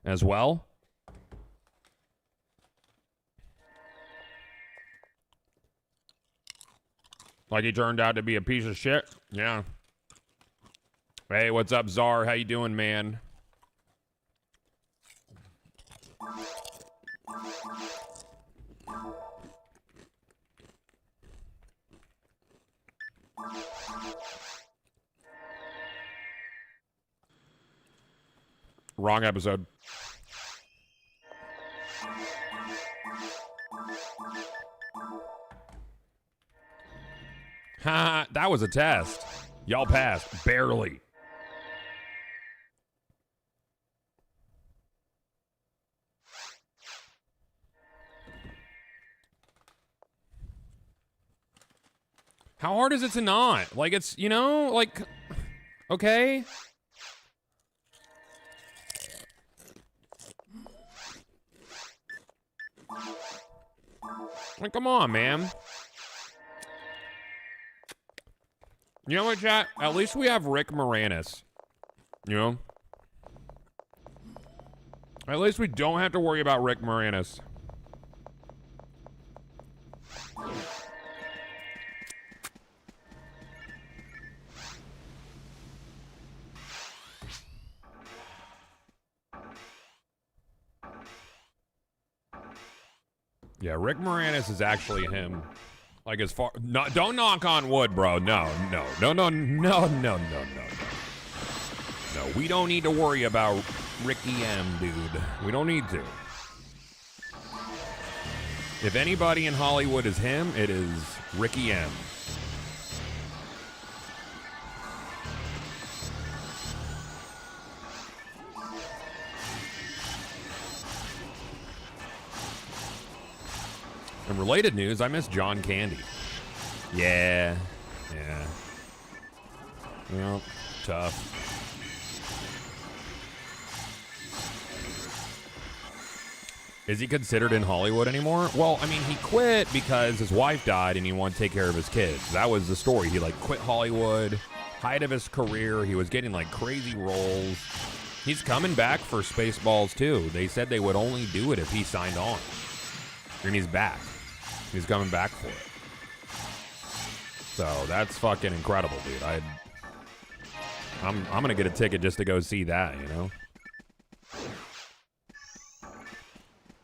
as well? Like he turned out to be a piece of shit? Yeah. Hey, what's up, Czar? How you doing, man? Wrong episode. Ha, that was a test. Y'all passed. Barely. How hard is it to not? Like, it's, you know, like, okay. Like, come on, man. You know what, chat? At least we have Rick Moranis. You know? At least we don't have to worry about Rick Moranis. Yeah, Rick Moranis is actually him. Like as far, no, don't knock on wood, bro. No. No, we don't need to worry about Ricky M, dude. We don't need to. If anybody in Hollywood is him, it is Ricky M. In related news, I miss John Candy. Yeah. Well, tough. Is he considered in Hollywood anymore? Well, I mean, he quit because his wife died and he wanted to take care of his kids. That was the story. He, like, quit Hollywood, height of his career. He was getting, like, crazy roles. He's coming back for Spaceballs, too. They said they would only do it if he signed on. And he's back. He's coming back for it. So that's fucking incredible, dude. I'm gonna get a ticket just to go see that, you know?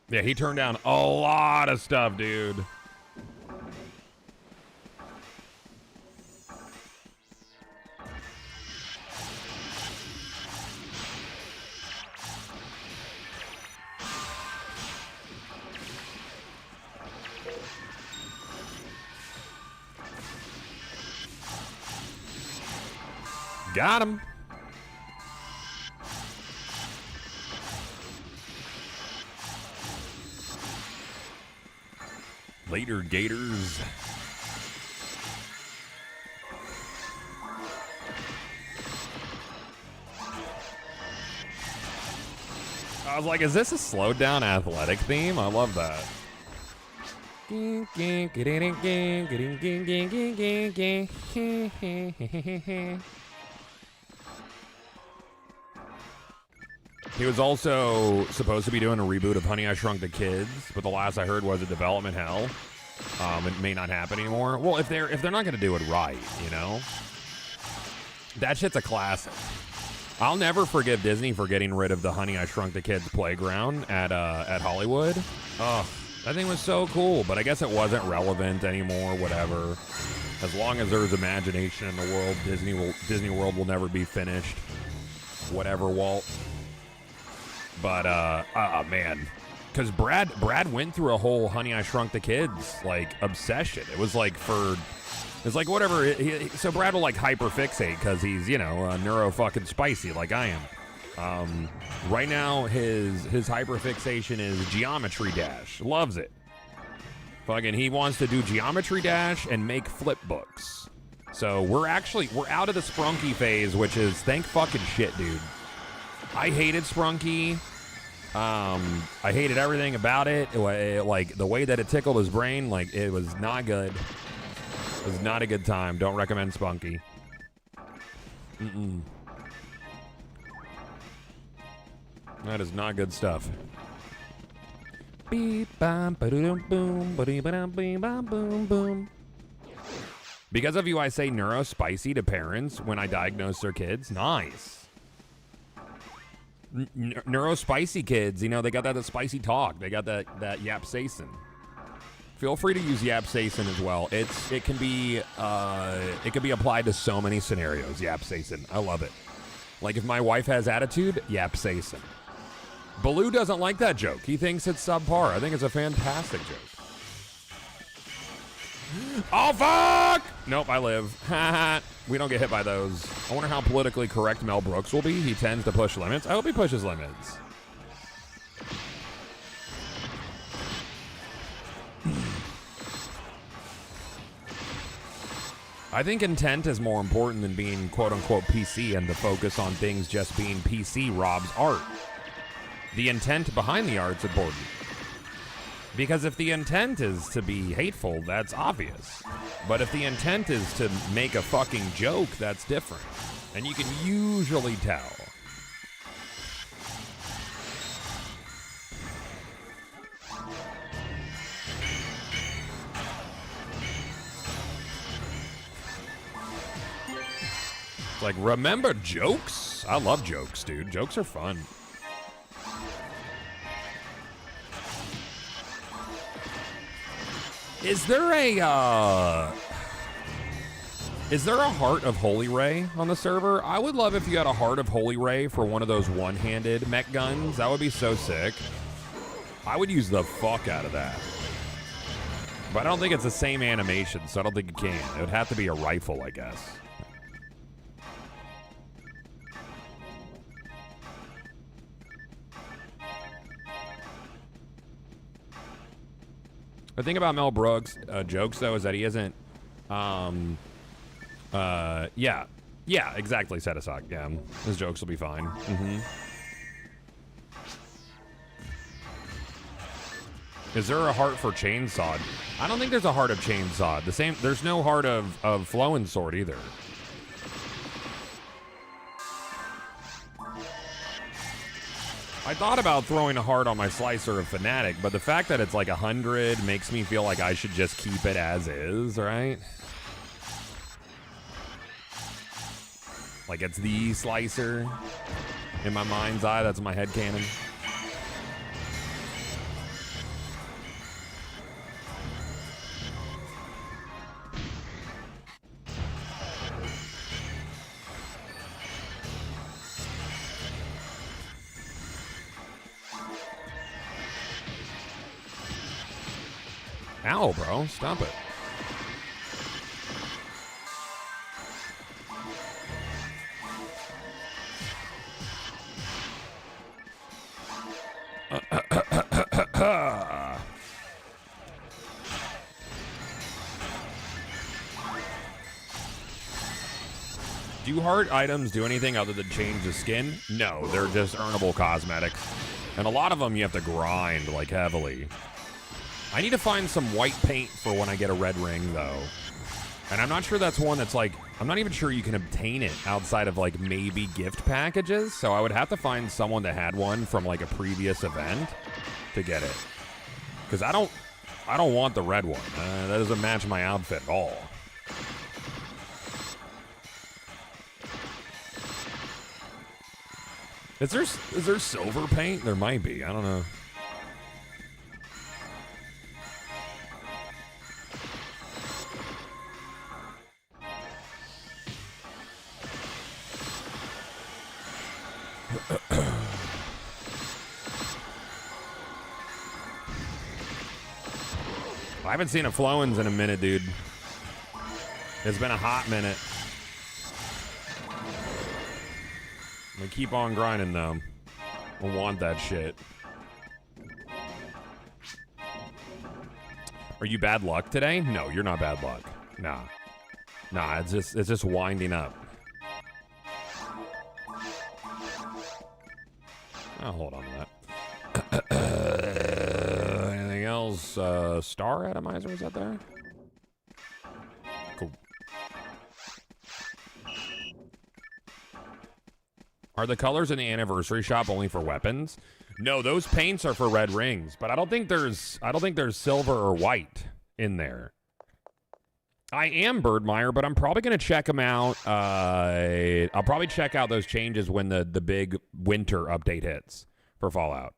Yeah, he turned down a lot of stuff, dude. Got him. Later, Gators. I was like, is this a slowed down athletic theme? I love that. He was also supposed to be doing a reboot of Honey, I Shrunk the Kids, but the last I heard was a development hell. It may not happen anymore. Well, if they're not going to do it right, you know, that shit's a classic. I'll never forgive Disney for getting rid of the Honey, I Shrunk the Kids playground at Hollywood. Oh, that thing was so cool, but I guess it wasn't relevant anymore. Whatever. As long as there's imagination in the world, Disney World will never be finished. Whatever, Walt. But man, because Brad went through a whole Honey, I Shrunk the Kids like obsession. It was like whatever. So Brad will like hyperfixate because he's, you know, neuro fucking spicy like I am. Right now his hyperfixation is Geometry Dash. Loves it. Fucking he wants to do Geometry Dash and make flip books. So we're out of the Sprunky phase, which is thank fucking shit, dude. I hated Sprunky. I hated everything about it. Like the way that it tickled his brain, like it was not good. It was not a good time. Don't recommend Spunky. That is not good stuff. Beep bam ba-dum boom ba-dee-ba-dum beep bam boom boom. Because of you, I say neuro-spicy to parents when I diagnose their kids. Nice. Neuro-spicy kids, you know, they got that spicy talk. They got that yapsacin. Feel free to use yapsacin as well. It can be applied to so many scenarios. Yapsacin, I love it. Like if my wife has attitude, yapsacin. Baloo doesn't like that joke. He thinks it's subpar. I think it's a fantastic joke. Oh, fuck! Nope, I live. We don't get hit by those. I wonder how politically correct Mel Brooks will be. He tends to push limits. I hope he pushes limits. I think intent is more important than being quote-unquote PC, and the focus on things just being PC robs art. The intent behind the art's important. Because if the intent is to be hateful, that's obvious. But if the intent is to make a fucking joke, that's different. And you can usually tell. It's like, remember jokes? I love jokes, dude. Jokes are fun. Is there a Heart of Holy Ray on the server? I would love if you had a Heart of Holy Ray for one of those one-handed mech guns. That would be so sick. I would use the fuck out of that. But I don't think it's the same animation, so I don't think you can. It would have to be a rifle, I guess. The thing about Mel Brooks' jokes, though, is that he isn't, yeah, exactly, Setasak, yeah. His jokes will be fine. Mm-hmm. Is there a heart for Chainsawed? I don't think there's a heart of Chainsawed. There's no heart of Flowing Sword, either. I thought about throwing a heart on my slicer of Fnatic, but the fact that it's like 100 makes me feel like I should just keep it as is, right? Like it's the slicer in my mind's eye. That's my headcanon. Ow, bro. Stop it. Do heart items do anything other than change the skin? No, they're just earnable cosmetics. And a lot of them you have to grind, like, heavily. I need to find some white paint for when I get a red ring, though. And I'm not sure that's one that's like, I'm not even sure you can obtain it outside of like maybe gift packages. So I would have to find someone that had one from like a previous event to get it. Because I don't want the red one. That doesn't match my outfit at all. Is there silver paint? There might be. I don't know. I haven't seen a Flowins in a minute, dude. It's been a hot minute. I'm gonna keep on grinding, though. I want that shit. Are you bad luck today? No, you're not bad luck. Nah, it's just winding up. Oh, hold on to that. Anything else? Star atomizer, is that there? Cool. Are the colors in the anniversary shop only for weapons? No, those paints are for red rings, but I don't think there's silver or white in there. I am Birdmeyer, but I'm probably going to check them out. I'll probably check out those changes when the big winter update hits for Fallout.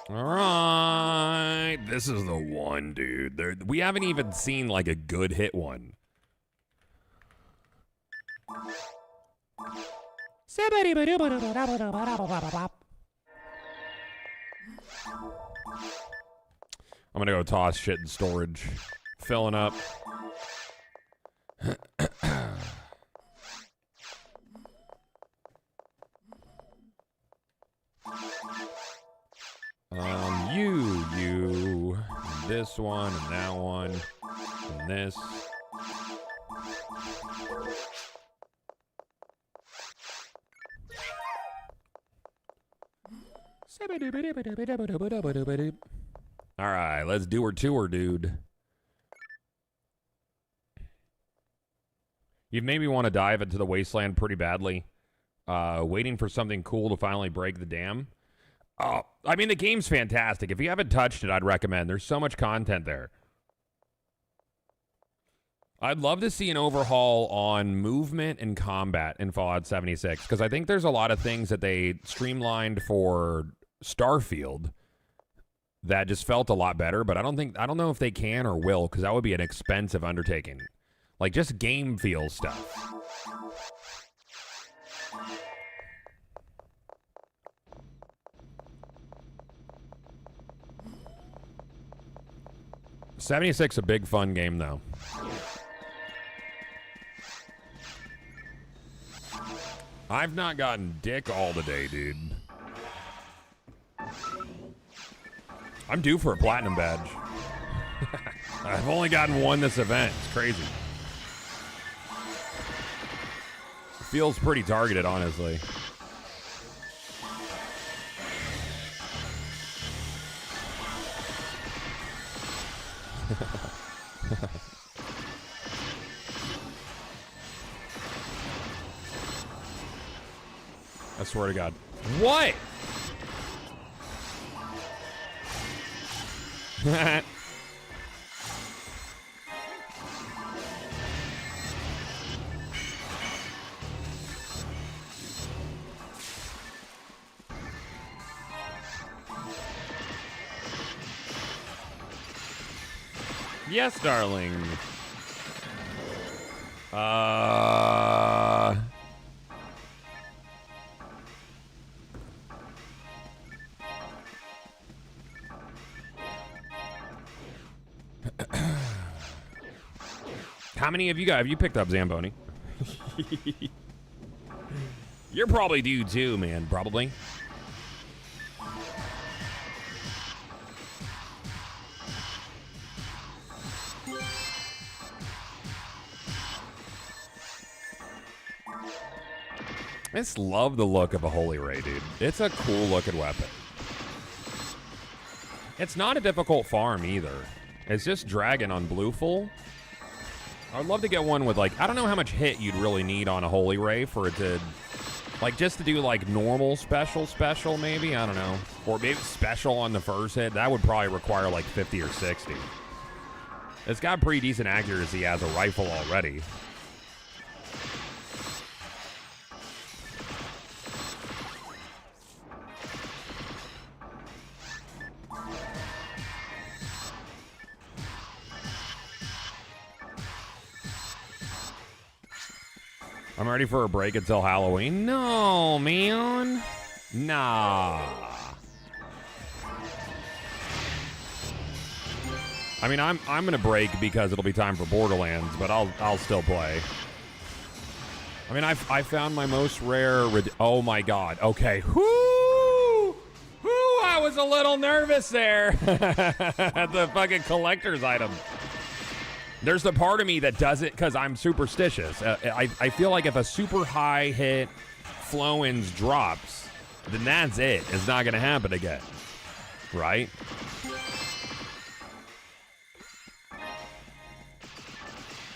All right, this is the one, dude. We haven't even seen like a good hit one. I'm gonna go toss shit in storage. Filling up. You, and this one, and that one, and this. All right, let's do her to her, dude. You've made me want to dive into the wasteland pretty badly. Waiting for something cool to finally break the dam. I mean, the game's fantastic. If you haven't touched it, I'd recommend. There's so much content there. I'd love to see an overhaul on movement and combat in Fallout 76, because I think there's a lot of things that they streamlined for Starfield that just felt a lot better, but I don't know if they can or will, because that would be an expensive undertaking. Like, just game feel stuff. '76 a big fun game, though. I've not gotten dick all the day, dude. I'm due for a platinum badge. I've only gotten one this event. It's crazy. It feels pretty targeted, honestly. I swear to God. What? Yes, darling. How many of you guys have you picked up, Zamboni? You're probably due too, man. Probably. I just love the look of a Holy Ray, dude. It's a cool looking weapon. It's not a difficult farm either. It's just dragon on blue full. I would love to get one with like, I don't know how much hit you'd really need on a Holy Ray for it to, like just to do like normal special maybe, I don't know. Or maybe special on the first hit. That would probably require like 50 or 60. It's got pretty decent accuracy as a rifle already. I'm ready for a break until Halloween. No, man. Nah. I mean, I'm gonna break because it'll be time for Borderlands, but I'll still play. I mean, I found my most rare. Oh my God. Okay. Whoo! I was a little nervous there at the fucking collector's item. There's the part of me that does it because I'm superstitious. I feel like if a super high hit Flowins drops, then that's it. It's not going to happen again. Right?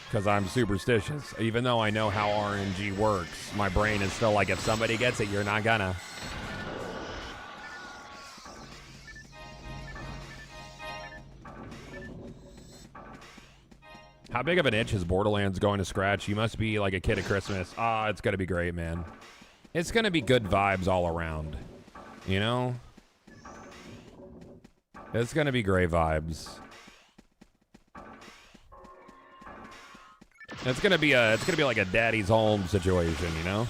Because I'm superstitious. Even though I know how RNG works, my brain is still like, if somebody gets it, you're not gonna. How big of an itch is Borderlands going to scratch? You must be like a kid at Christmas. Ah, it's going to be great, man. It's going to be good vibes all around. You know? It's going to be great vibes. It's going to be like a daddy's home situation, you know?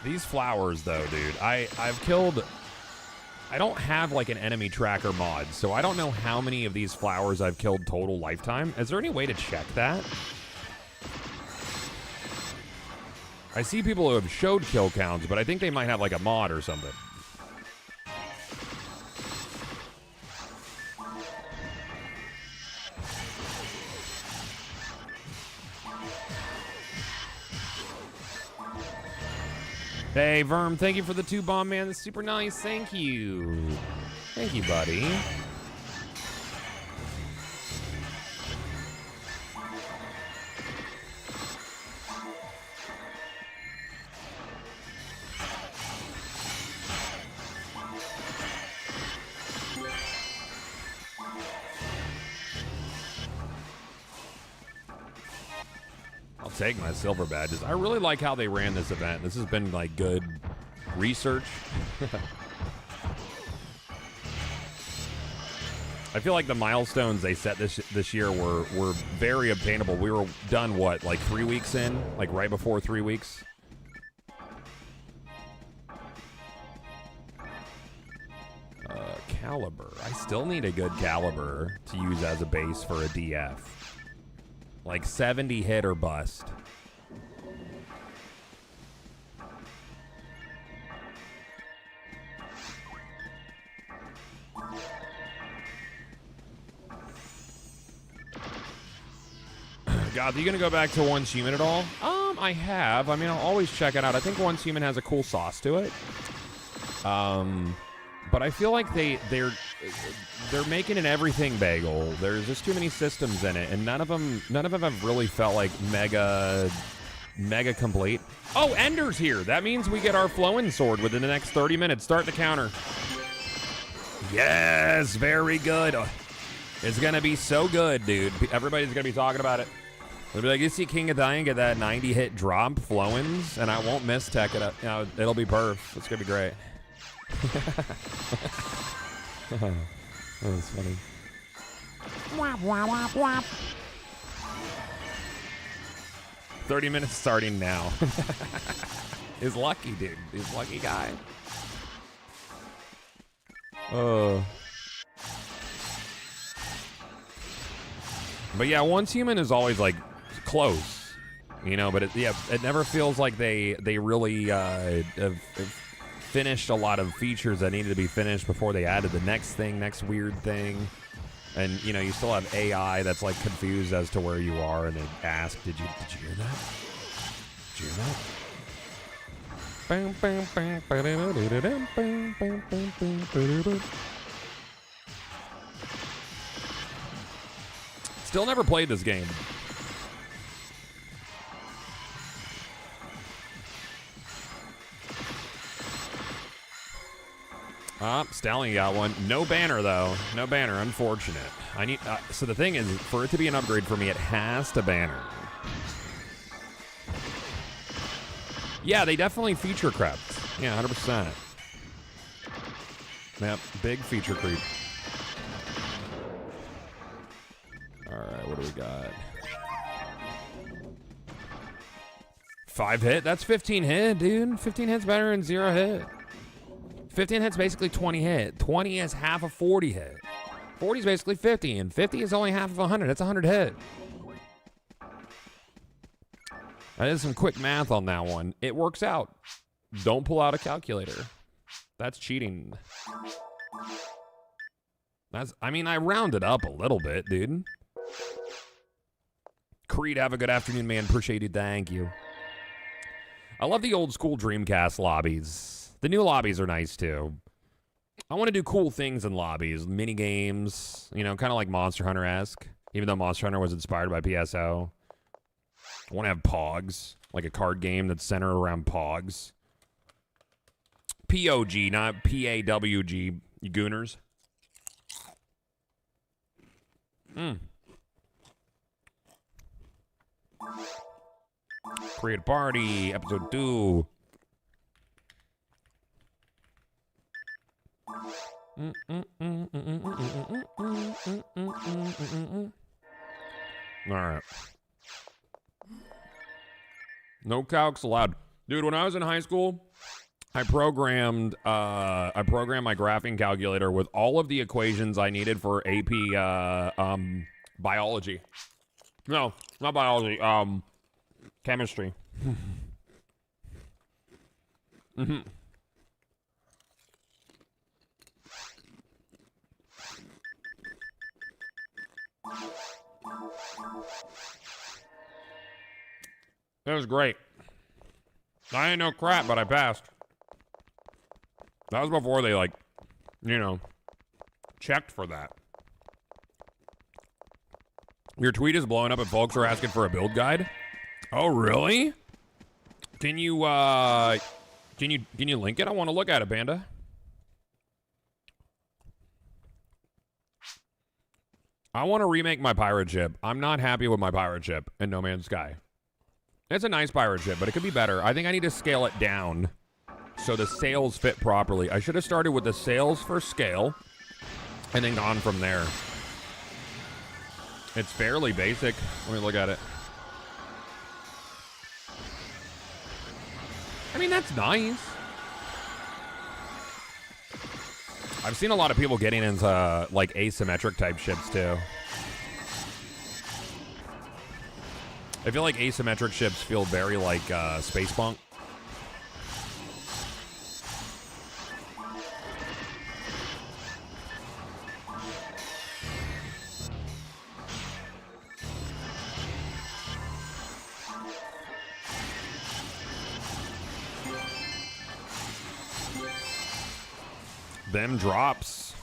These flowers though, dude. I've killed, I don't have like an enemy tracker mod, so I don't know how many of these flowers I've killed total lifetime. Is there any way to check that? I see people who have showed kill counts, but I think they might have like a mod or something. Hey, Verm, thank you for the 2 bomb, man. That's super nice. Thank you. Thank you, buddy. I'll take my silver badges. I really like how they ran this event. This has been like good research. I feel like the milestones they set this year were very obtainable. We were done, what, like 3 weeks in? Like right before 3 weeks? Caliber. I still need a good caliber to use as a base for a DF. Like 70 hit or bust. God, are you going to go back to Once Human at all? I have. I mean, I'll always check it out. I think Once Human has a cool sauce to it. But I feel like they're making an everything bagel. There's just too many systems in it, and none of them have really felt like mega complete. Oh, Ender's here. That means we get our flowing sword within the next 30 minutes. Start the counter. Yes, very good. It's gonna be so good, dude. Everybody's gonna be talking about it. They'll be like, you see King of Diane get that 90 hit drop flowins, and I won't miss tech it up. You know, it'll be perf. It's gonna be great. Oh, that's funny. Wop, wop, wop, wop. 30 minutes starting now. He's lucky, dude. He's a lucky guy. But yeah, Once Human is always like close, you know. But it never feels like they really have finished a lot of features that needed to be finished before they added the next weird thing. And, you know, you still have AI that's, like, confused as to where you are, and they ask, did you hear that? Did you hear that? Still never played this game. Stallion got one. No banner, though. No banner. Unfortunate. I need. So the thing is, for it to be an upgrade for me, it has to banner. Yeah, they definitely feature crept. Yeah, 100%. Yep, big feature creep. All right, what do we got? 5 hit? That's 15 hit, dude. 15 hits better than 0 hit. 15 hits basically 20 hit. 20 is half of 40 hit. 40 is basically 50, and 50 is only half of 100. That's 100 hit. I did some quick math on that one. It works out. Don't pull out a calculator. That's cheating. I mean, I rounded up a little bit, dude. Creed, have a good afternoon, man. Appreciate it. Thank you. I love the old school Dreamcast lobbies. The new lobbies are nice, too. I want to do cool things in lobbies. Mini games, you know, kind of like Monster Hunter-esque. Even though Monster Hunter was inspired by PSO. I want to have Pogs. Like a card game that's centered around Pogs. POG, not PAWG. You gooners. Create a party. Episode 2. All right. No calcs allowed. Dude, when I was in high school, I programmed my graphing calculator with all of the equations I needed for AP biology. No, not biology. Chemistry. Mm-hmm. It was great. I ain't no crap, but I passed. That was before they, like, you know, checked for that. Your tweet is blowing up and folks are asking for a build guide. Oh, really? Can you link it? I want to look at it, Panda. I want to remake my pirate ship. I'm not happy with my pirate ship in No Man's Sky. It's a nice pirate ship, but it could be better. I think I need to scale it down so the sails fit properly. I should have started with the sails for scale and then gone from there. It's fairly basic. Let me look at it. I mean, that's nice. I've seen a lot of people getting into, like, asymmetric type ships, too. I feel like asymmetric ships feel very like space punk. Them drops.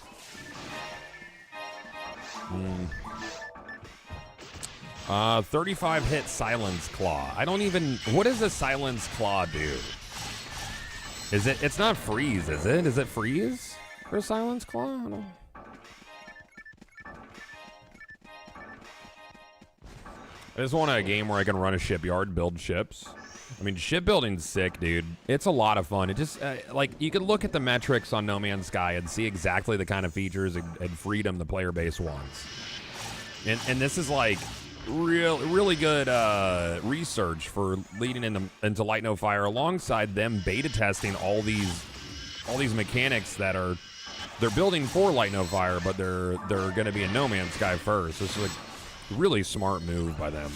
35 hit Silence Claw. I don't even... What does a Silence Claw do? Is it... It's not freeze, is it? Is it freeze for Silence Claw? I don't know. I just want a game where I can run a shipyard and build ships. I mean, shipbuilding's sick, dude. It's a lot of fun. It just, like, you can look at the metrics on No Man's Sky and see exactly the kind of features and freedom the player base wants. And this is, like, really good research for leading into Light No Fire, alongside them beta testing all these mechanics that are... They're building for Light No Fire, but they're going to be in No Man's Sky first. This is, like, really smart move by them.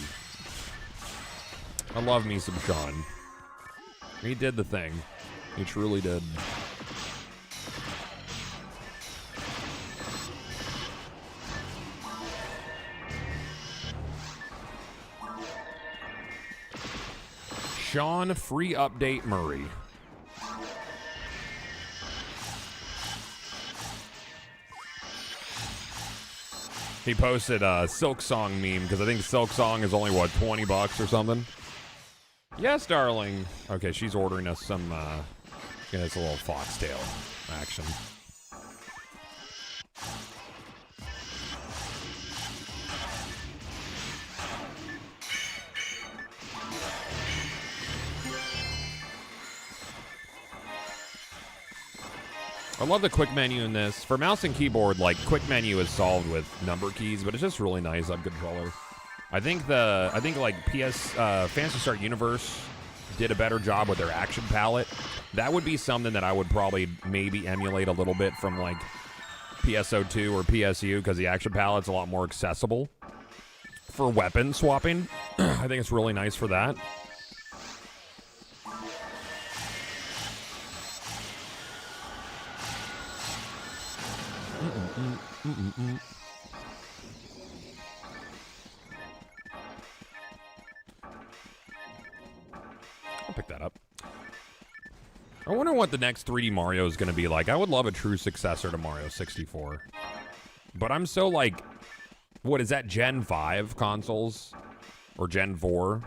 I love me some Sean. He did the thing. He truly did. Sean Free Update Murray. He posted a Silk Song meme because I think Silk Song is only, what, $20 or something? Yes, darling. Okay, she's ordering us some, yeah, it's a little foxtail action. I love the quick menu in this. For mouse and keyboard, like, quick menu is solved with number keys, but it's just really nice on controller. I think like Phantasy Star Universe did a better job with their action palette. That would be something that I would probably maybe emulate a little bit from like PSO 2 or PSU, because the action palette's a lot more accessible for weapon swapping. I think it's really nice for that. I'll pick that up. I wonder what the next 3D Mario is going to be like. I would love a true successor to Mario 64. But I'm so like, what is that, Gen 5 consoles? Or Gen 4?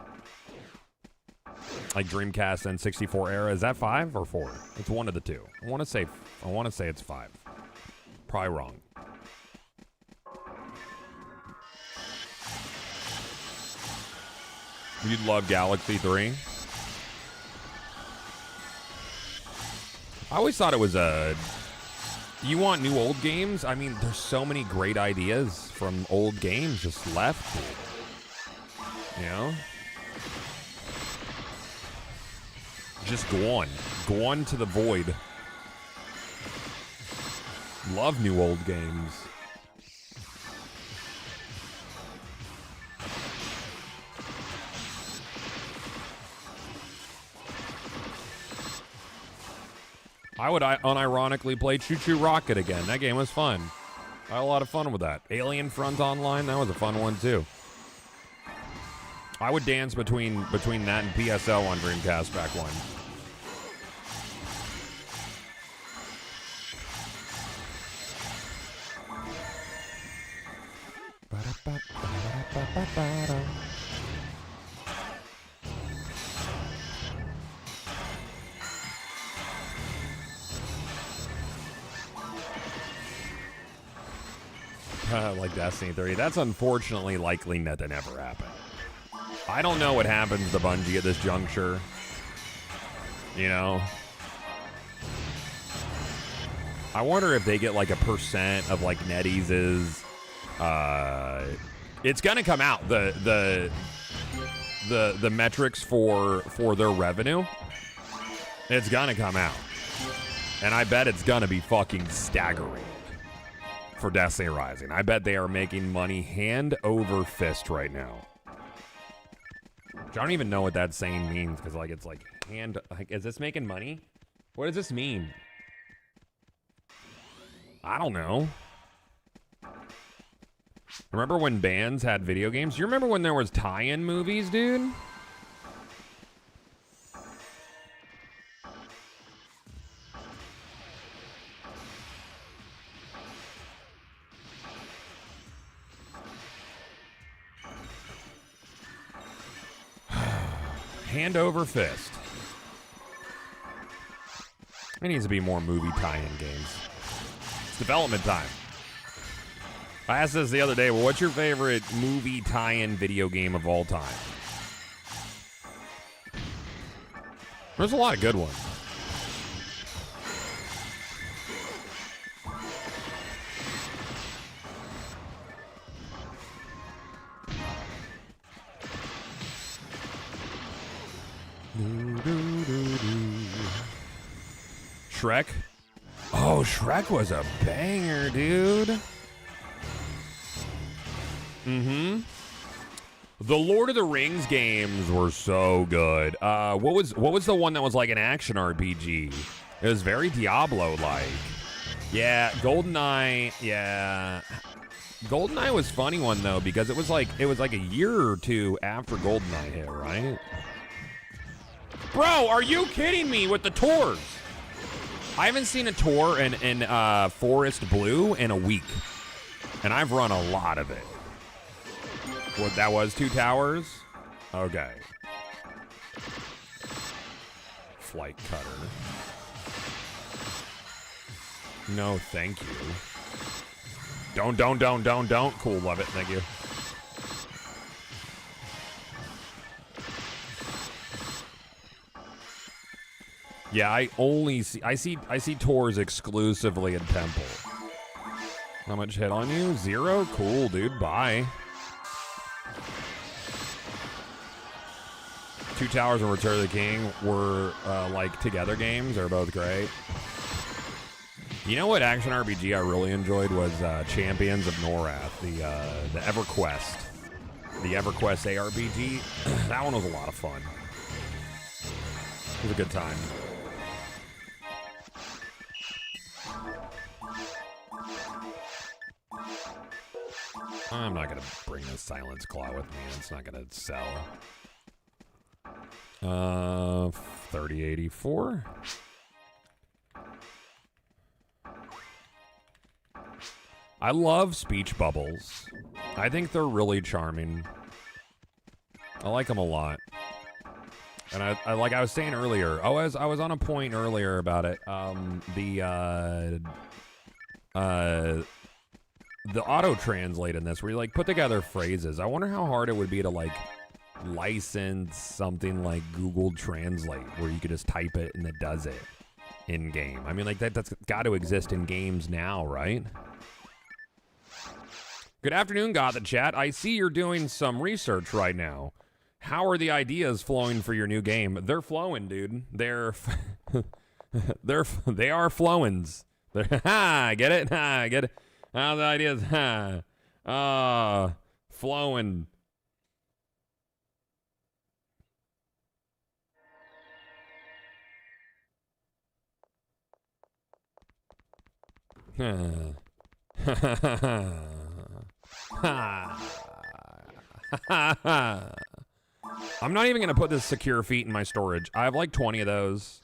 Like Dreamcast and 64 era. Is that 5 or 4? It's one of the two. I want to say it's 5. Probably wrong. You'd love Galaxy 3. I always thought it was you want new old games? I mean, there's so many great ideas from old games just left. You know? Just go on to the void. Love new old games. I would unironically play Choo Choo Rocket again. That game was fun. I had a lot of fun with that. Alien Front Online, that was a fun one too. I would dance between that and PSO on Dreamcast back when. Like Destiny 3. That's unfortunately likely not to never happen. I don't know what happens to Bungie at this juncture. You know? I wonder if they get like a % of like NetEase's. It's gonna come out. The metrics for their revenue. It's gonna come out. And I bet it's gonna be fucking staggering. For Destiny Rising. I bet they are making money hand over fist right now. I don't even know what that saying means, because like it's like hand, like, is this making money? What does this mean? I don't know. Remember when bands had video games? You remember when there was tie-in movies, dude? Hand over fist. There needs to be more movie tie-in games. It's development time. I asked this the other day, well, what's your favorite movie tie-in video game of all time? There's a lot of good ones. Shrek? Oh, Shrek was a banger, dude. Mm-hmm. The Lord of the Rings games were so good. What was the one that was like an action RPG? It was very Diablo-like. Yeah, GoldenEye. Yeah, GoldenEye was a funny one though, because it was like a year or two after GoldenEye hit, right? Bro, are you kidding me with the tours? I haven't seen a tour in Forest Blue in a week. And I've run a lot of it. What, that was 2 towers? Okay. Flight cutter. No, thank you. Don't. Cool, love it, thank you. Yeah, I see tours exclusively in Temple. How much hit on you? 0? Cool, dude. Bye. 2 Towers and Return of the King were like together games. They're both great. You know what action RPG I really enjoyed was Champions of Norath, the EverQuest. The EverQuest ARPG. That one was a lot of fun. It was a good time. I'm not gonna bring this Silence Claw with me. It's not gonna sell. 3084. I love speech bubbles. I think they're really charming. I like them a lot. And I like I was saying earlier. I was on a point earlier about it. The auto translate in this, where you like put together phrases. I wonder how hard it would be to like license something like Google Translate, where you could just type it and it does it in game. I mean, like that's got to exist in games now, right? Good afternoon, God the chat. I see you're doing some research right now. How are the ideas flowing for your new game? They're flowing, dude. They are flowings. Ha! Get it? Ha! Get it? How the ideas? Ha! Flowing. I'm not even going to put this secure feet in my storage. I have like 20 of those.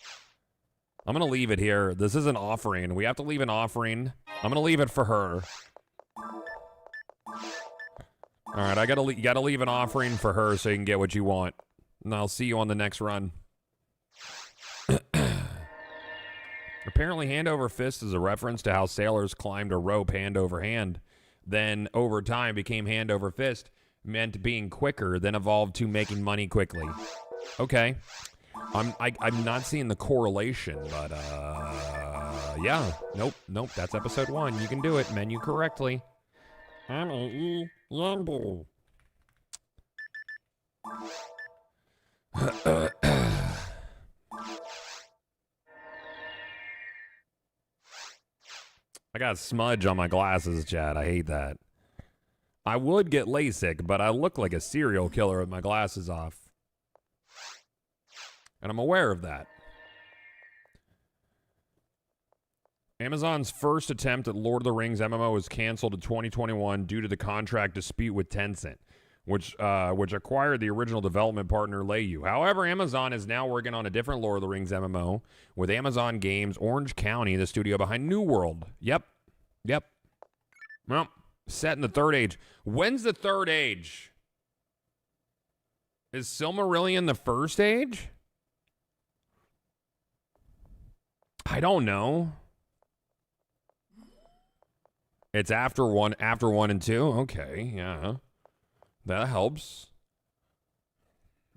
I'm going to leave it here. This is an offering. We have to leave an offering. I'm going to leave it for her. All right, you got to leave an offering for her so you can get what you want. And I'll see you on the next run. Apparently, hand over fist is a reference to how sailors climbed a rope hand over hand. Then, over time, became hand over fist, meant being quicker, then evolved to making money quickly. Okay. I'm not seeing the correlation, but, yeah. Nope, that's episode 1. You can do it. Menu correctly. M-A-E, Yambu. I got smudge on my glasses, Chad. I hate that. I would get LASIK, but I look like a serial killer with my glasses off. And I'm aware of that. Amazon's first attempt at Lord of the Rings MMO was canceled in 2021 due to the contract dispute with Tencent, which acquired the original development partner Leiyu. However, Amazon is now working on a different Lord of the Rings MMO with Amazon Games Orange County, the studio behind New World. Yep. Well, set in the Third Age. When's the Third Age? Is Silmarillion the First Age? I don't know. It's after one and 2? Okay, yeah. That helps.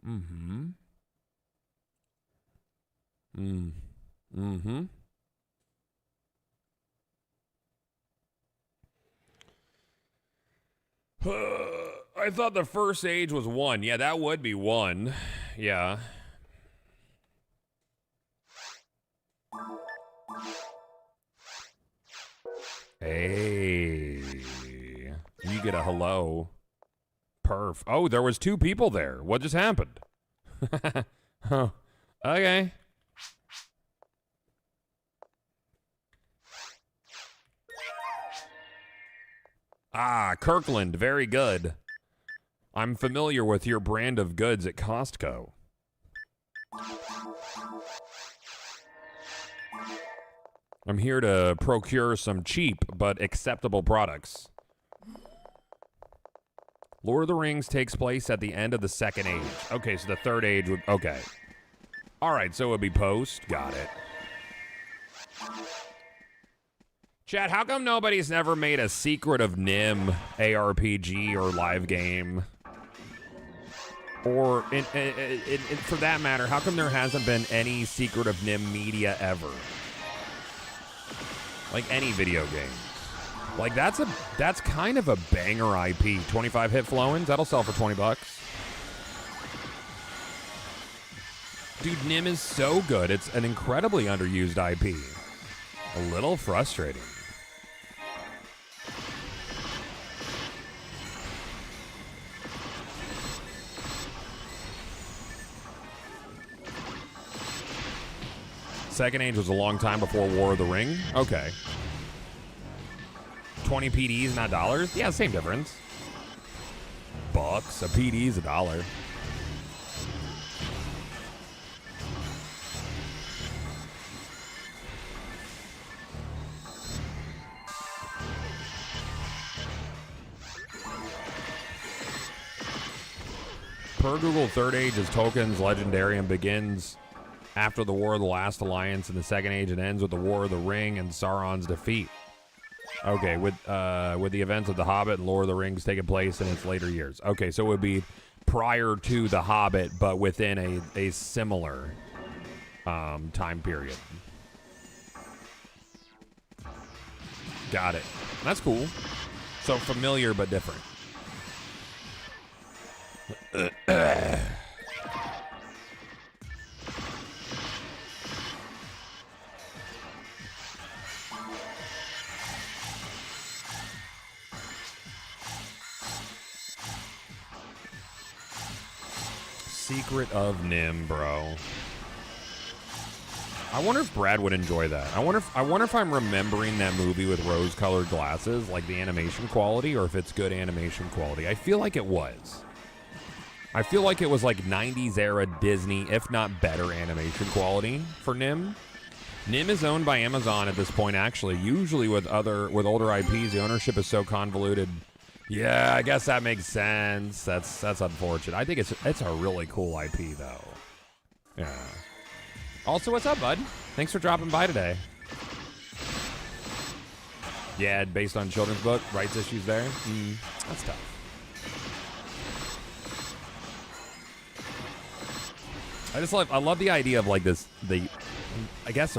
Mm-hmm. I thought the first age was 1. Yeah, that would be 1. Yeah. Hey. You get a hello. Perf. Oh, there was 2 people there. What just happened? Oh, okay. Ah, Kirkland, very good. I'm familiar with your brand of goods at Costco. I'm here to procure some cheap but acceptable products. Lord of the Rings takes place at the end of the Second Age. Okay, so the Third Age would... Okay. All right, so it would be post. Got it. Chat, how come nobody's never made a Secret of Nim ARPG or live game? Or, for that matter, how come there hasn't been any Secret of Nim media ever? Like any video game. Like that's kind of a banger IP. 25 hit Flowins, that'll sell for $20. Dude, Nim is so good. It's an incredibly underused IP. A little frustrating. Second Age was a long time before War of the Ring. Okay. 20 PDs, not dollars? Yeah, same difference. Bucks. A PD's $1. Per Google, Third Age is Tolkien's Legendarium begins after the War of the Last Alliance. In the Second Age, it ends with the War of the Ring and Sauron's defeat. Okay, with the events of The Hobbit and Lord of the Rings taking place in its later years. Okay, so it would be prior to The Hobbit, but within a similar time period. Got it. That's cool. So familiar but different. Secret of Nim, bro. I wonder if Brad would enjoy that. I wonder if I'm remembering that movie with rose-colored glasses, like the animation quality, or if it's good animation quality. I feel like it was. I feel like it was like 90s era Disney, if not better animation quality for Nim. Nim is owned by Amazon at this point, actually. Usually with older IPs, the ownership is so convoluted. Yeah, I guess that makes sense. That's unfortunate. I think it's a really cool IP though. Yeah. Also, what's up, bud? Thanks for dropping by today. Yeah, based on children's book, rights issues there. That's tough. I love the idea of like this. I guess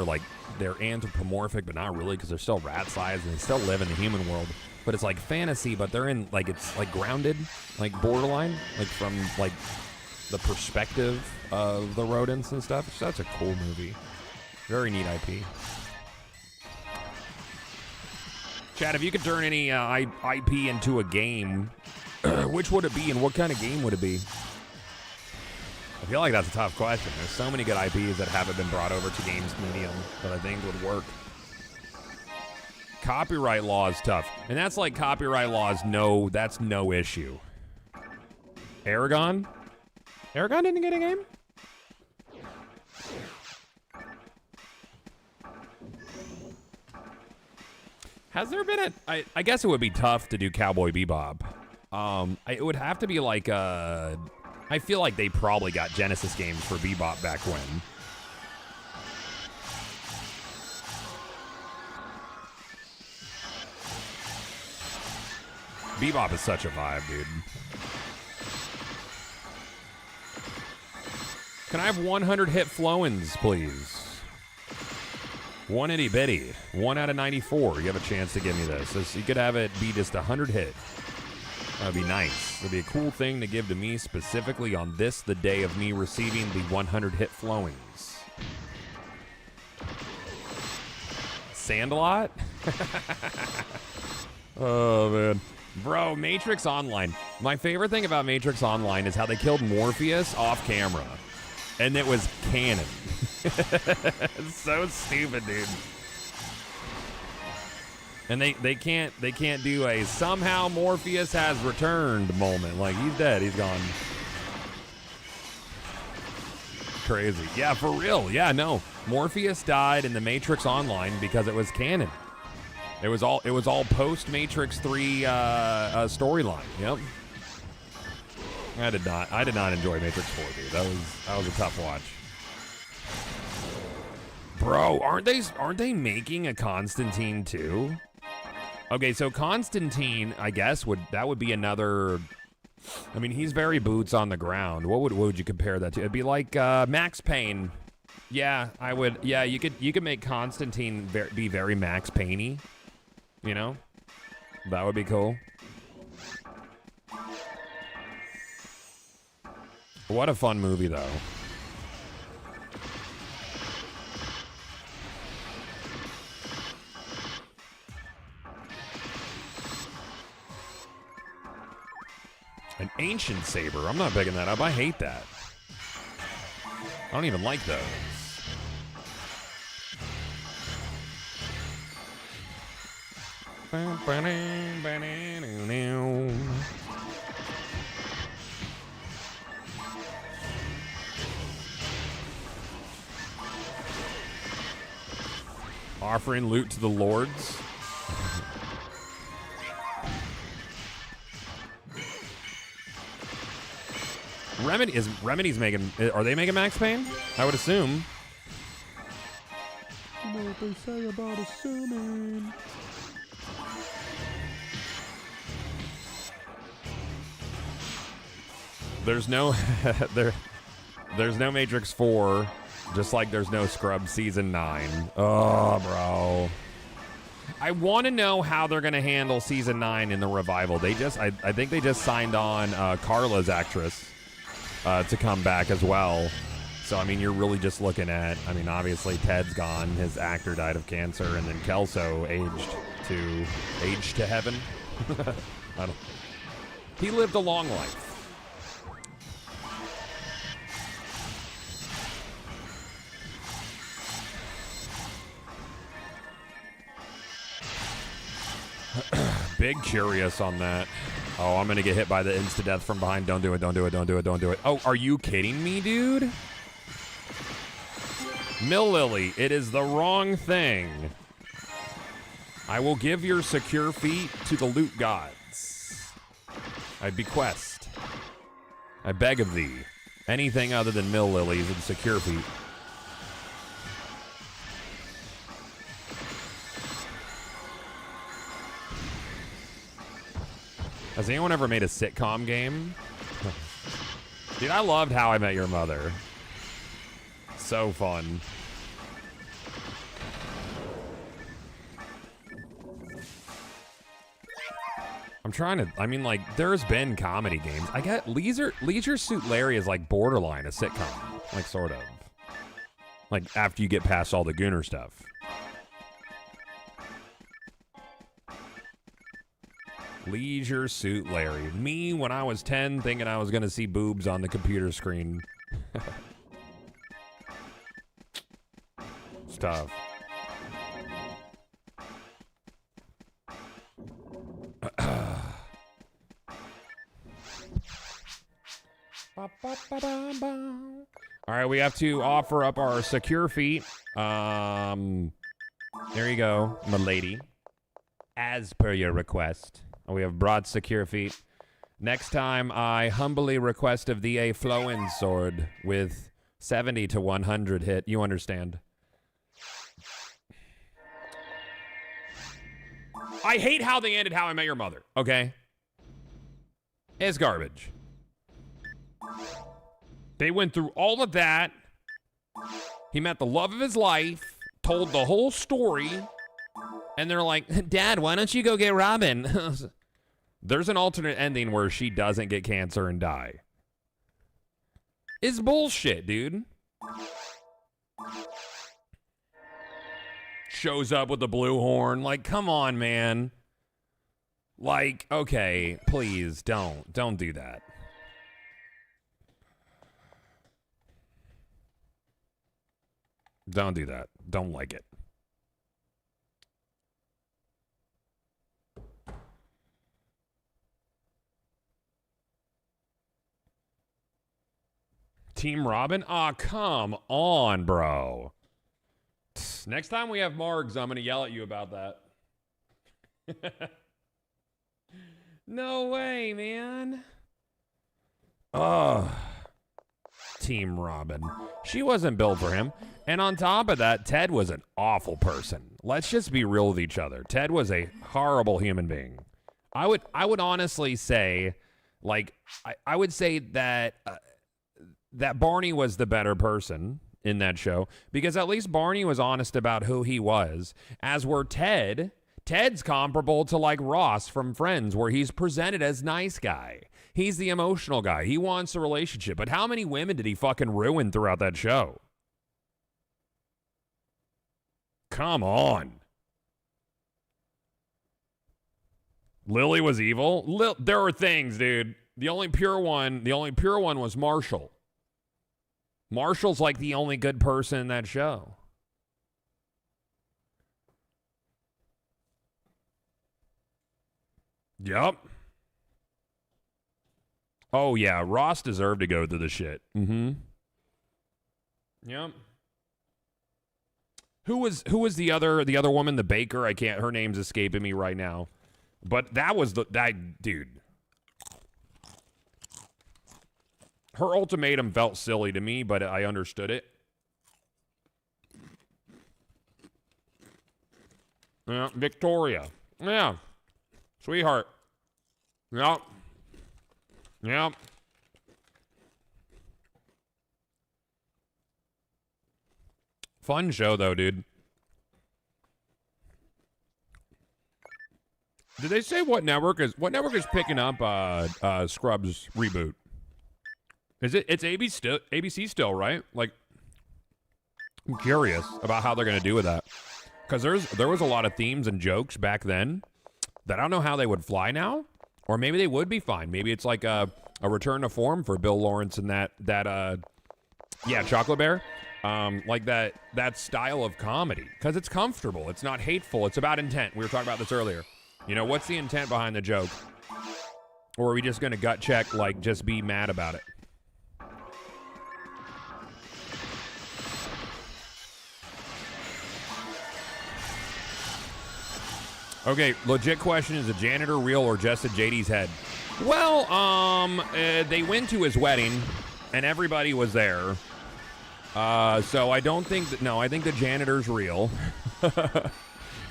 they're anthropomorphic, but not really because they're still rat sized and they still live in the human world. But it's like fantasy, but they're in like it's like grounded, like borderline, like from like the perspective of the rodents and stuff. So that's a cool movie. Very neat IP. Chad, if you could turn any IP into a game, which would it be and what kind of game would it be? I feel like that's a tough question. There's so many good IPs that haven't been brought over to games medium that I think would work. Copyright law is tough. And that's like copyright laws, that's no issue. Aragon? Aragon didn't get a game? Has there been I guess it would be tough to do Cowboy Bebop. It would have to be like I feel like they probably got Genesis games for Bebop back when. Bebop is such a vibe, dude. Can I have 100 hit Flowins, please? One itty bitty. 1 out of 94. You have a chance to give me this. You could have it be just 100 hit. That would be nice. It would be a cool thing to give to me specifically on this, the day of me receiving the 100 hit Flowins. Sandlot? Oh, man. Bro, Matrix Online. My favorite thing about Matrix Online is how they killed Morpheus off camera. And it was canon. It's so stupid, dude. And they can't do a somehow Morpheus has returned moment. Like, he's dead, he's gone. crazy. Yeah, for real. Yeah, no. Morpheus died in the Matrix Online because it was canon. It was all post Matrix 3 storyline. Yep. I did not enjoy Matrix 4, dude. That was a tough watch. Bro, aren't they making a Constantine 2? Okay, so Constantine, I guess would be another. I mean, he's very boots on the ground. What would you compare that to? It'd be like Max Payne. Yeah, I would. Yeah, you could make Constantine be very Max Payne-y. You know, that would be cool. What a fun movie, though. An ancient saber. I'm not picking that up. I hate that. I don't even like those. Offering loot to the lords. Remedy's making. Are they making Max Payne? I would assume. You know what they say about assuming. There's no there's no Matrix 4, just like there's no Scrub Season 9. Oh, bro. I want to know how they're going to handle Season 9 in the revival. I think they just signed on Carla's actress to come back as well. So, I mean, you're really just looking at, I mean, obviously Ted's gone. His actor died of cancer, and then Kelso aged to heaven. He lived a long life. Big curious on that. Oh, I'm gonna get hit by the insta-death from behind. Don't do it, don't do it, don't do it, don't do it. Oh, are you kidding me, dude? Mill Lily, it is the wrong thing. I will give your secure feet to the loot gods. I bequest. I beg of thee. Anything other than Mill Lilies and secure feet. Has anyone ever made a sitcom game? Dude, I loved How I Met Your Mother. So fun. I'm trying to, I mean, like, there's been comedy games. I get Leisure Suit Larry is like borderline a sitcom. Like, sort of. Like, after you get past all the Gooner stuff. Leisure Suit Larry. Me when I was 10 thinking I was going to see boobs on the computer screen. It's tough. All right, we have to offer up our secure feet. There you go, m'lady. As per your request. We have broad secure feet. Next time, I humbly request of thee a flowing sword with 70 to 100 hit. You understand. I hate how they ended How I Met Your Mother, okay? It's garbage. They went through all of that. He met the love of his life, told the whole story, and they're like, Dad, why don't you go get Robin? There's an alternate ending where she doesn't get cancer and die. It's bullshit, dude. Shows up with the blue horn. Like, come on, man. Like, okay, please, don't do that. Don't do that. Don't like it. Team Robin? Aw, come on, bro. Next time we have Margs, I'm going to yell at you about that. No way, man. Oh, Team Robin. She wasn't built for him. And on top of that, Ted was an awful person. Let's just be real with each other. Ted was a horrible human being. I would honestly say, like, I would say that that Barney was the better person in that show, because at least Barney was honest about who he was, as were Ted. Ted's comparable to like Ross from Friends, where he's presented as nice guy. He's the emotional guy. He wants a relationship. But how many women did he fucking ruin throughout that show? Come on. Lily was evil? There were things, dude. The only pure one was Marshall. Marshall's like the only good person in that show. Yep. Oh yeah, Ross deserved to go through the shit. Mm-hmm. Yep. Who was the other woman, the baker? Her name's escaping me right now. But that was that dude. Her ultimatum felt silly to me, but I understood it. Yeah, Victoria. Yeah. Sweetheart. Yep. Yep. Fun show though, dude. Did they say what network is picking up Scrubs reboot? It's ABC still, right? Like, I'm curious about how they're gonna do with that. Because there was a lot of themes and jokes back then that I don't know how they would fly now. Or maybe they would be fine. Maybe it's like a return to form for Bill Lawrence and that Chocolate Bear. Like that style of comedy. Because it's comfortable. It's not hateful. It's about intent. We were talking about this earlier. You know, what's the intent behind the joke? Or are we just going to gut check, like, just be mad about it? Okay, legit question, is the janitor real or just at JD's head? Well, they went to his wedding, and everybody was there. So I don't think that, no, I think the janitor's real.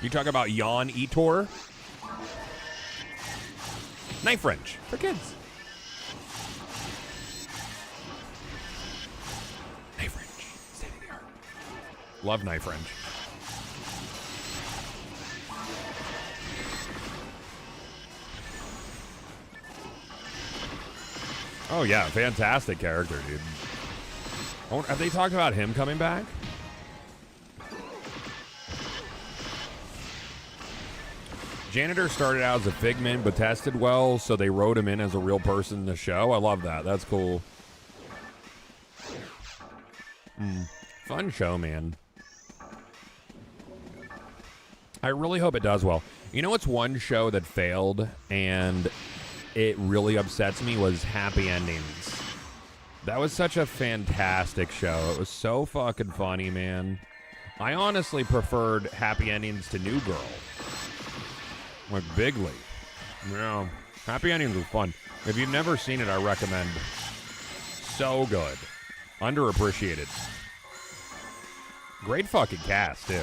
You talk about Jan Etor? Knife wrench for kids. Knife wrench, state of the art. Love knife wrench. Oh yeah, fantastic character, dude. Have they talked about him coming back? Janitor started out as a figment, but tested well, so they wrote him in as a real person in the show. I love that. That's cool. Fun show, man. I really hope it does well. You know what's one show that failed and it really upsets me was Happy Endings. That was such a fantastic show. It was so fucking funny, man. I honestly preferred Happy Endings to New Girl. Like bigly. Yeah. Happy Endings was fun. If you've never seen it, I recommend. So good. Underappreciated. Great fucking cast, too.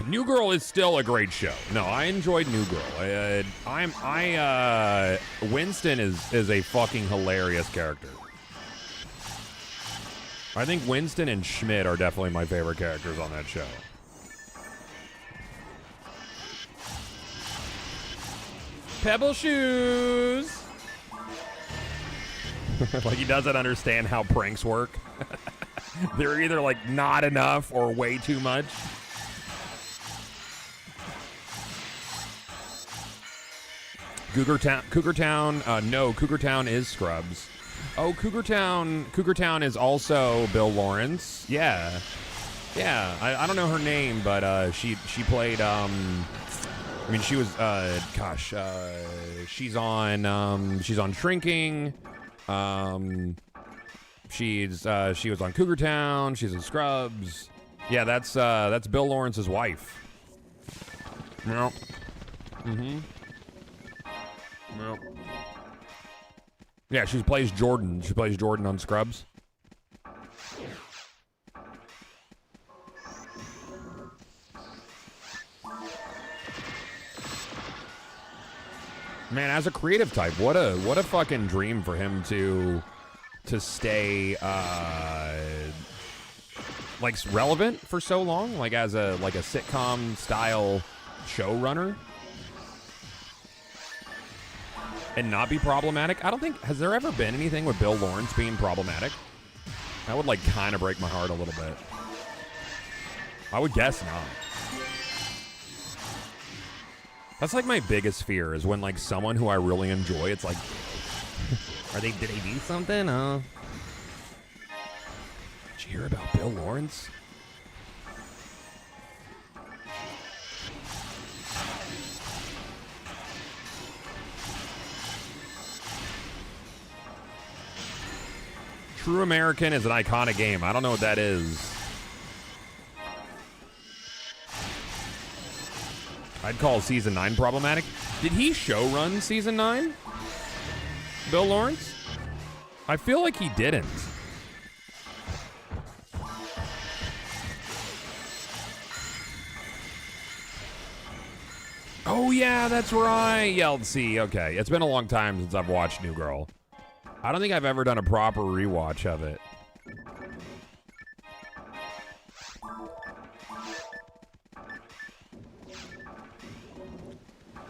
New Girl is still a great show. No, I enjoyed New Girl. Winston is a fucking hilarious character. I think Winston and Schmidt are definitely my favorite characters on that show. Pebble shoes. Like he doesn't understand how pranks work. They're either like not enough or way too much. Cougar Town, no, Cougar Town is Scrubs. Oh, Cougar Town is also Bill Lawrence. Yeah. Yeah, I don't know her name, but she played. I mean, she was. She's on Shrinking. She was on Cougar Town. She's in Scrubs. Yeah, that's Bill Lawrence's wife. Yep. Mm-hmm. Yep. Yeah, she plays Jordan. She plays Jordan on Scrubs. Man, as a creative type, what a fucking dream for him to stay like relevant for so long, like as a sitcom style showrunner, and not be problematic. I don't think has there ever been anything with Bill Lawrence being problematic. That would like kind of break my heart a little bit. I would guess not. That's like my biggest fear is when like someone who I really enjoy, it's like, did they do something? Did you hear about Bill Lawrence? True American is an iconic game. I don't know what that is. I'd call Season 9 problematic. Did he showrun Season 9? Bill Lawrence? I feel like he didn't. Oh, yeah, that's right. Yeah, let's see. Okay, it's been a long time since I've watched New Girl. I don't think I've ever done a proper rewatch of it.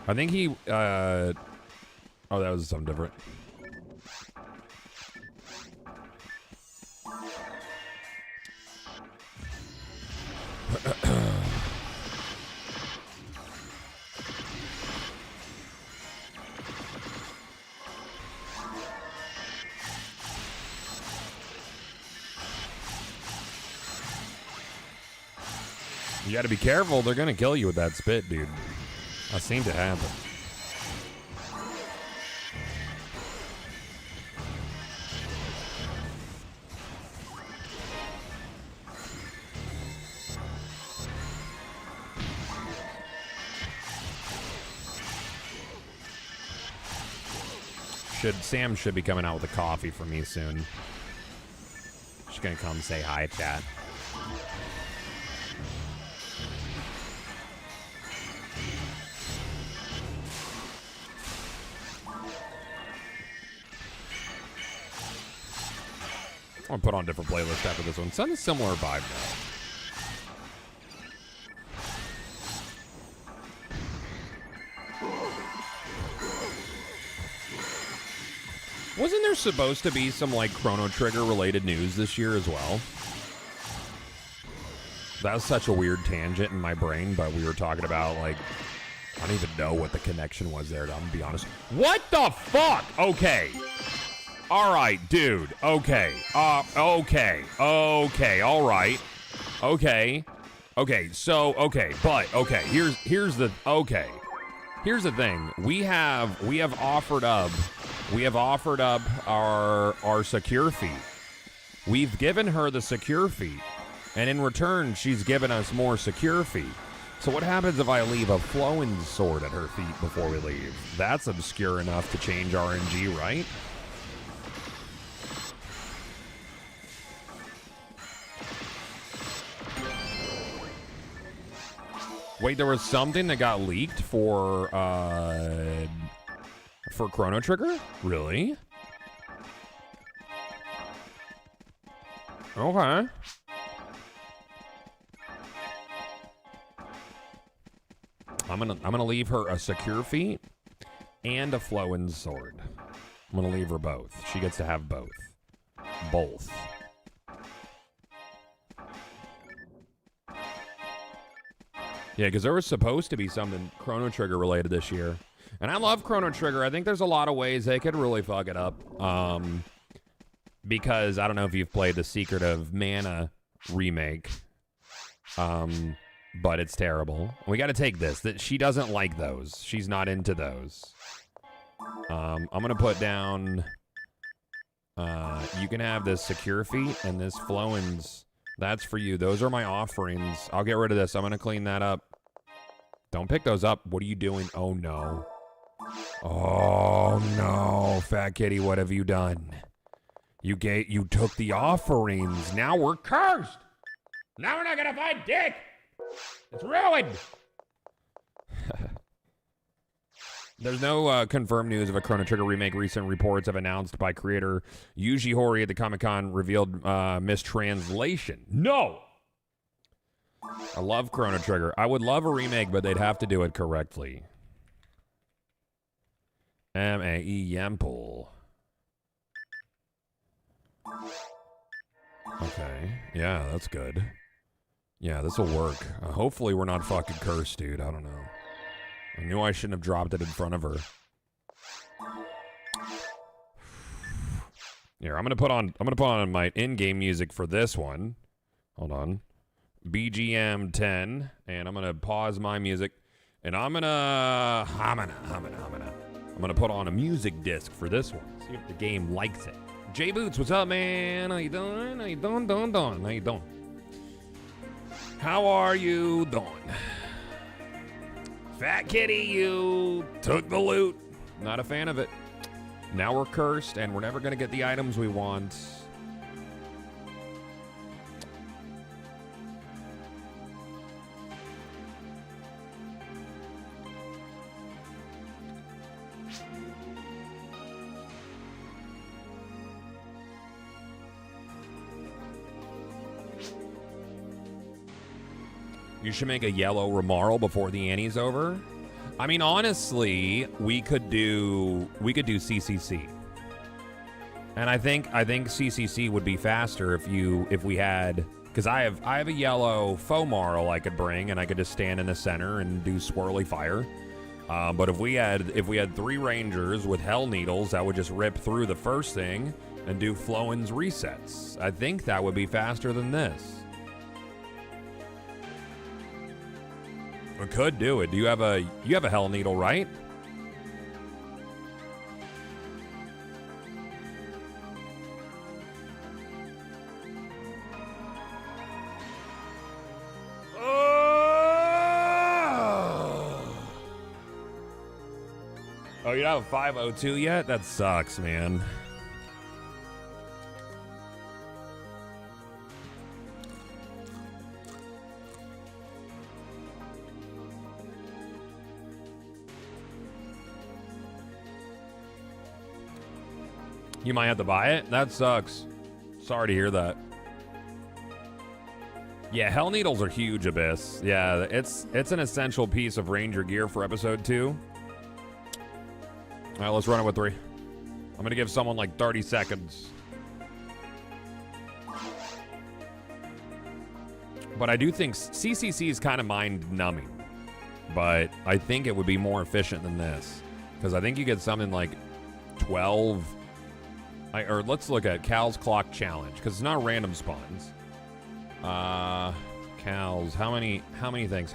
I think he, oh, that was something different. You gotta be careful. They're gonna kill you with that spit, dude. That seemed to happen. Sam should be coming out with a coffee for me soon. She's gonna come say hi, chat. I'm gonna put on a different playlist after this one. Send a similar vibe though. Wasn't there supposed to be some like Chrono Trigger related news this year as well? That was such a weird tangent in my brain, but we were talking about like, I don't even know what the connection was there, I'm gonna be honest. What the fuck? Okay. All right, dude. Okay. Okay. All right. Okay. So, but here's the thing. We have offered up our secure feet. We've given her the secure feet, and in return, she's given us more secure feet. So what happens if I leave a flowing sword at her feet before we leave? That's obscure enough to change RNG, right? Wait, there was something that got leaked for Chrono Trigger? Really? Okay. I'm gonna leave her a secure feet and a flowing sword. I'm gonna leave her both. She gets to have both. Both. Yeah, because there was supposed to be something Chrono Trigger related this year. And I love Chrono Trigger. I think there's a lot of ways they could really fuck it up. Because I don't know if you've played the Secret of Mana remake. But it's terrible. We got to take this. That she doesn't like those. She's not into those. I'm gonna put down. You can have this secure feet and this Flowins. That's for you. Those are my offerings. I'll get rid of this. I'm gonna clean that up. Don't pick those up. What are you doing? Oh no. Oh no, Fat Kitty, what have you done? You took the offerings. Now we're cursed. Now we're not gonna find Dick. It's ruined. There's no confirmed news of a Chrono Trigger remake. Recent reports have announced by creator Yuji Horii at the Comic-Con revealed mistranslation. No! I love Chrono Trigger. I would love a remake, but they'd have to do it correctly. M-A-E Yemple. Okay. Yeah, that's good. Yeah, this will work. Hopefully we're not fucking cursed, dude. I don't know. I knew I shouldn't have dropped it in front of her. Here, I'm gonna put on my in-game music for this one. Hold on. BGM 10, and I'm gonna pause my music, and I'm gonna put on a music disc for this one. See if the game likes it. Jay Boots, what's up, man? How you doing? How you doing? How you doing? How are you doing? Fat Kitty, you took the loot. Not a fan of it. Now we're cursed, and we're never gonna get the items we want. You should make a yellow Remarl before the Annie's over. I mean, honestly, we could do CCC. And I think CCC would be faster if we had, because I have a yellow faux Marl I could bring, and I could just stand in the center and do swirly fire. But if we had 3 Rangers with Hell Needles, that would just rip through the first thing and do Flowins resets. I think that would be faster than this. We could do it. You have a Hell Needle, right? Oh, you don't have a 502 yet? That sucks, man. You might have to buy it? That sucks. Sorry to hear that. Yeah, Hell Needles are huge, Abyss. Yeah, it's an essential piece of Ranger gear for episode 2. All right, let's run it with 3. I'm going to give someone like 30 seconds. But I do think CCC is kind of mind-numbing. But I think it would be more efficient than this. Because I think you get something like 12... or let's look at Cal's Clock Challenge, because it's not random spawns. Cal's, how many things?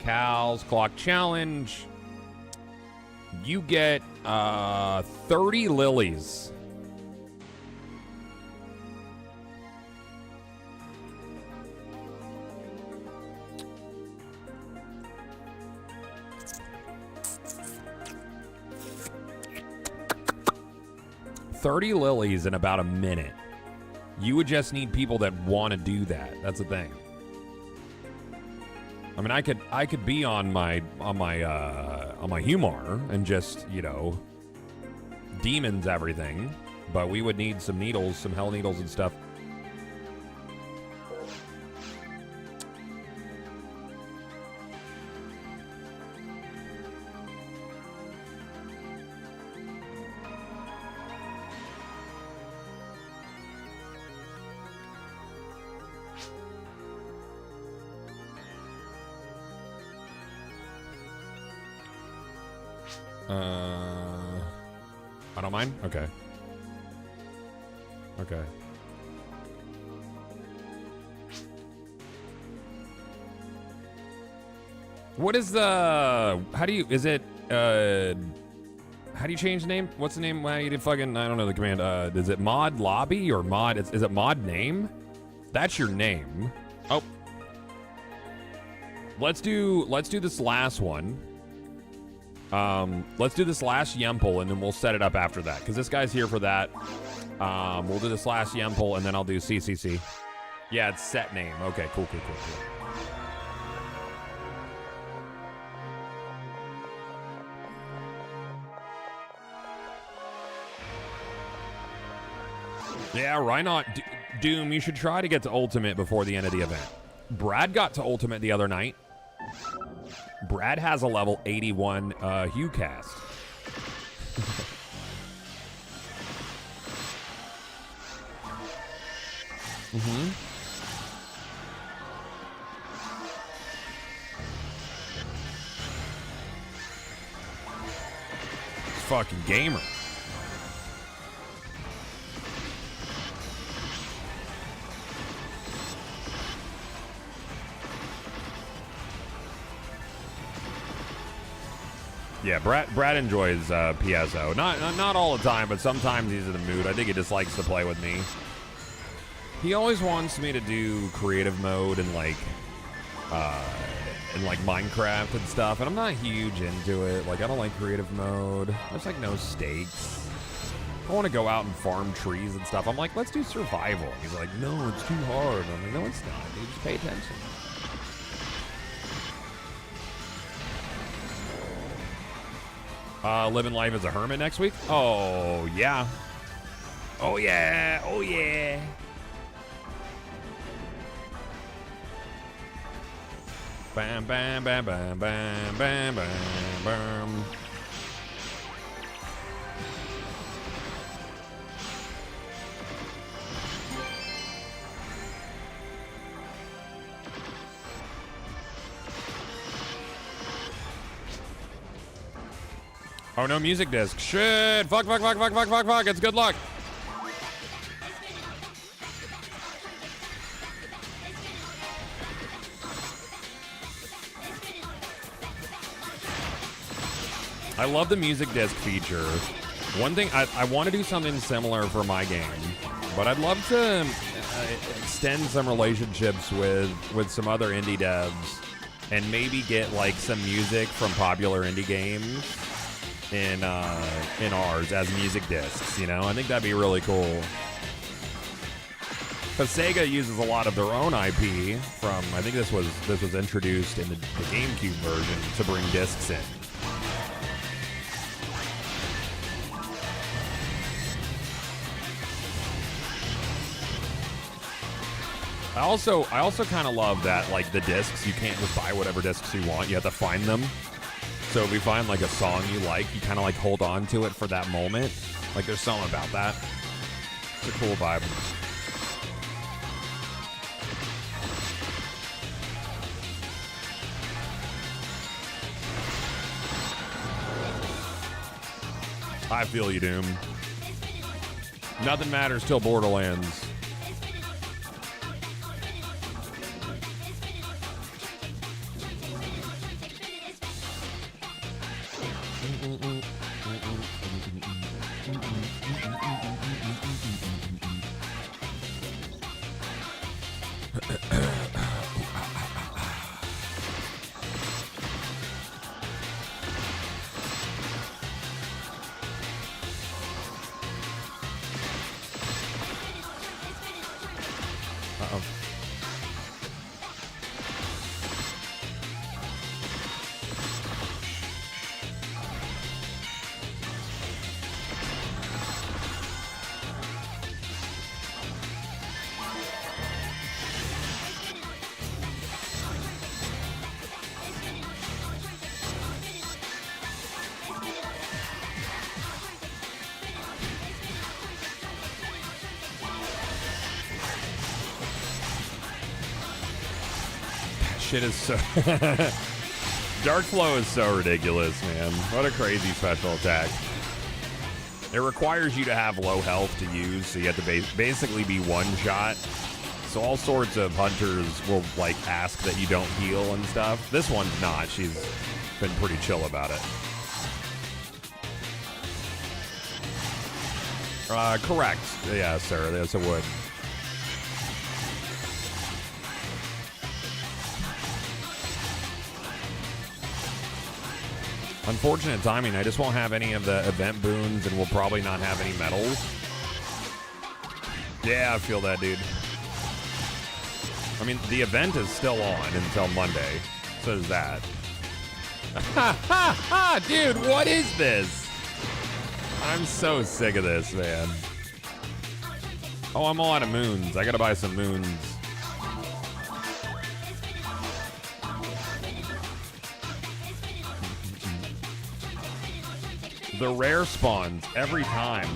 Cal's Clock Challenge. You get 30 lilies. $30 lilies in about a minute. You would just need people that want to do that. That's the thing. I mean, I could be on my Humar and just, you know, demons everything, but we would need some needles, some Hell Needles and stuff. I don't mind? Okay. Okay. What is the... How do you... Is it... How do you change the name? What's the name? Well, you did fucking... I don't know the command. Is it mod lobby or mod... Is it mod name? That's your name. Oh. Let's do this last one. Let's do this last Yemple, and then we'll set it up after that. Because this guy's here for that. We'll do this last Yemple, and then I'll do CCC. Yeah, it's set name. Okay, cool. Yeah, why not? Doom, you should try to get to Ultimate before the end of the event. Brad got to Ultimate the other night. Brad has a level 81 Hue cast. Fucking gamer. Yeah, Brad enjoys PSO. Not all the time, but sometimes he's in the mood. I think he just likes to play with me. He always wants me to do creative mode and like Minecraft and stuff, and I'm not huge into it. Like, I don't like creative mode. There's like no stakes. I want to go out and farm trees and stuff. I'm like, let's do survival. He's like, no, it's too hard. I'm like, no, it's not. Dude, just pay attention. Living life as a hermit next week? Oh, yeah. Oh, yeah. Oh, yeah. Bam, bam, bam, bam, bam, bam, bam, bam. Oh, no music disc. Shit. Fuck. It's good luck. I love the music disc feature. One thing, I want to do something similar for my game, but I'd love to extend some relationships with some other indie devs and maybe get like some music from popular indie games in ours as music discs, you know? I think that'd be really cool. Because Sega uses a lot of their own IP from, I think this was introduced in the GameCube version to bring discs in. I also kind of love that, like, the discs, you can't just buy whatever discs you want. You have to find them. So if you find like a song you like, you kind of like hold on to it for that moment. Like, there's something about that. It's a cool vibe. I feel you, Doom. Nothing matters till Borderlands. Shit is so Dark Flow is so ridiculous, man. What a crazy special attack. It requires you to have low health to use, so you have to basically be one shot. So So all sorts of hunters will like ask that you don't heal and stuff. This one's not. She's been pretty chill about it. Correct. Yeah, sir. Yes, it would. Unfortunate timing. I just won't have any of the event boons, and we'll probably not have any medals. Yeah, I feel that, dude. I mean, the event is still on until Monday. So is that. Ha ha ha! Dude, what is this? I'm so sick of this, man. Oh, I'm all out of moons. I gotta buy some moons. The rare spawns every time.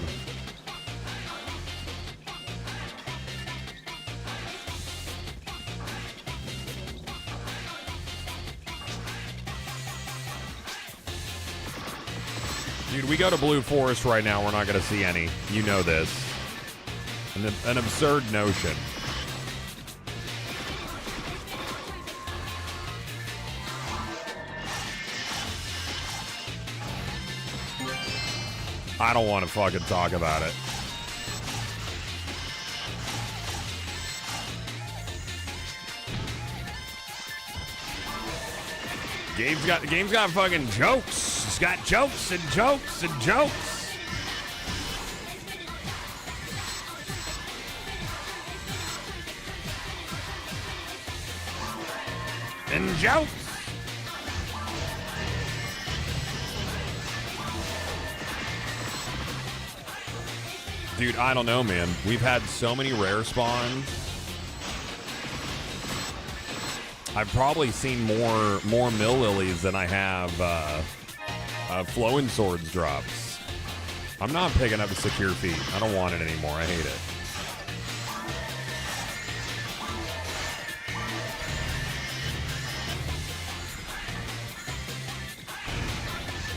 Dude, we go to Blue Forest right now, we're not going to see any. You know this. An absurd notion. I don't want to fucking talk about it. Game's got fucking jokes. It's got jokes and jokes and jokes. And jokes. Dude, I don't know, man. We've had so many rare spawns. I've probably seen more mill lilies than I have flowing swords drops. I'm not picking up a secure feat. I don't want it anymore. I hate it.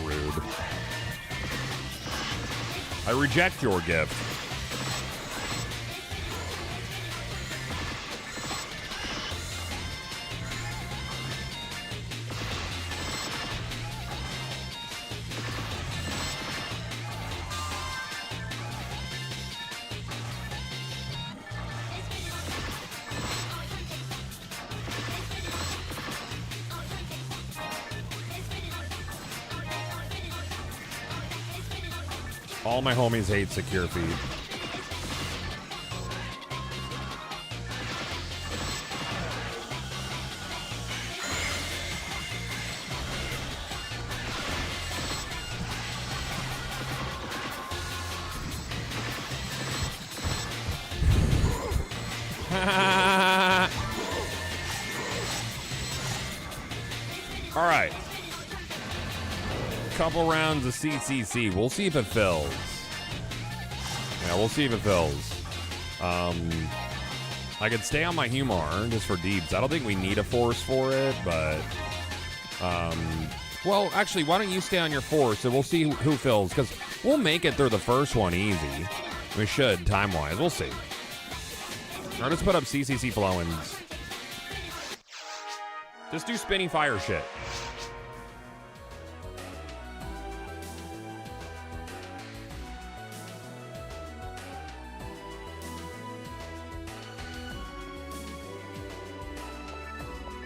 Rude. I reject your gift. All my homies hate secure feed. All right. Couple rounds of CCC. We'll see if it fills. Yeah, we'll see if it fills. I could stay on my Humar just for deeps. I don't think we need a force for it, but well, actually, why don't you stay on your force and we'll see who fills, because we'll make it through the first one easy. We should, time-wise. We'll see. All right, let's put up CCC flowings. Just do spinny fire shit.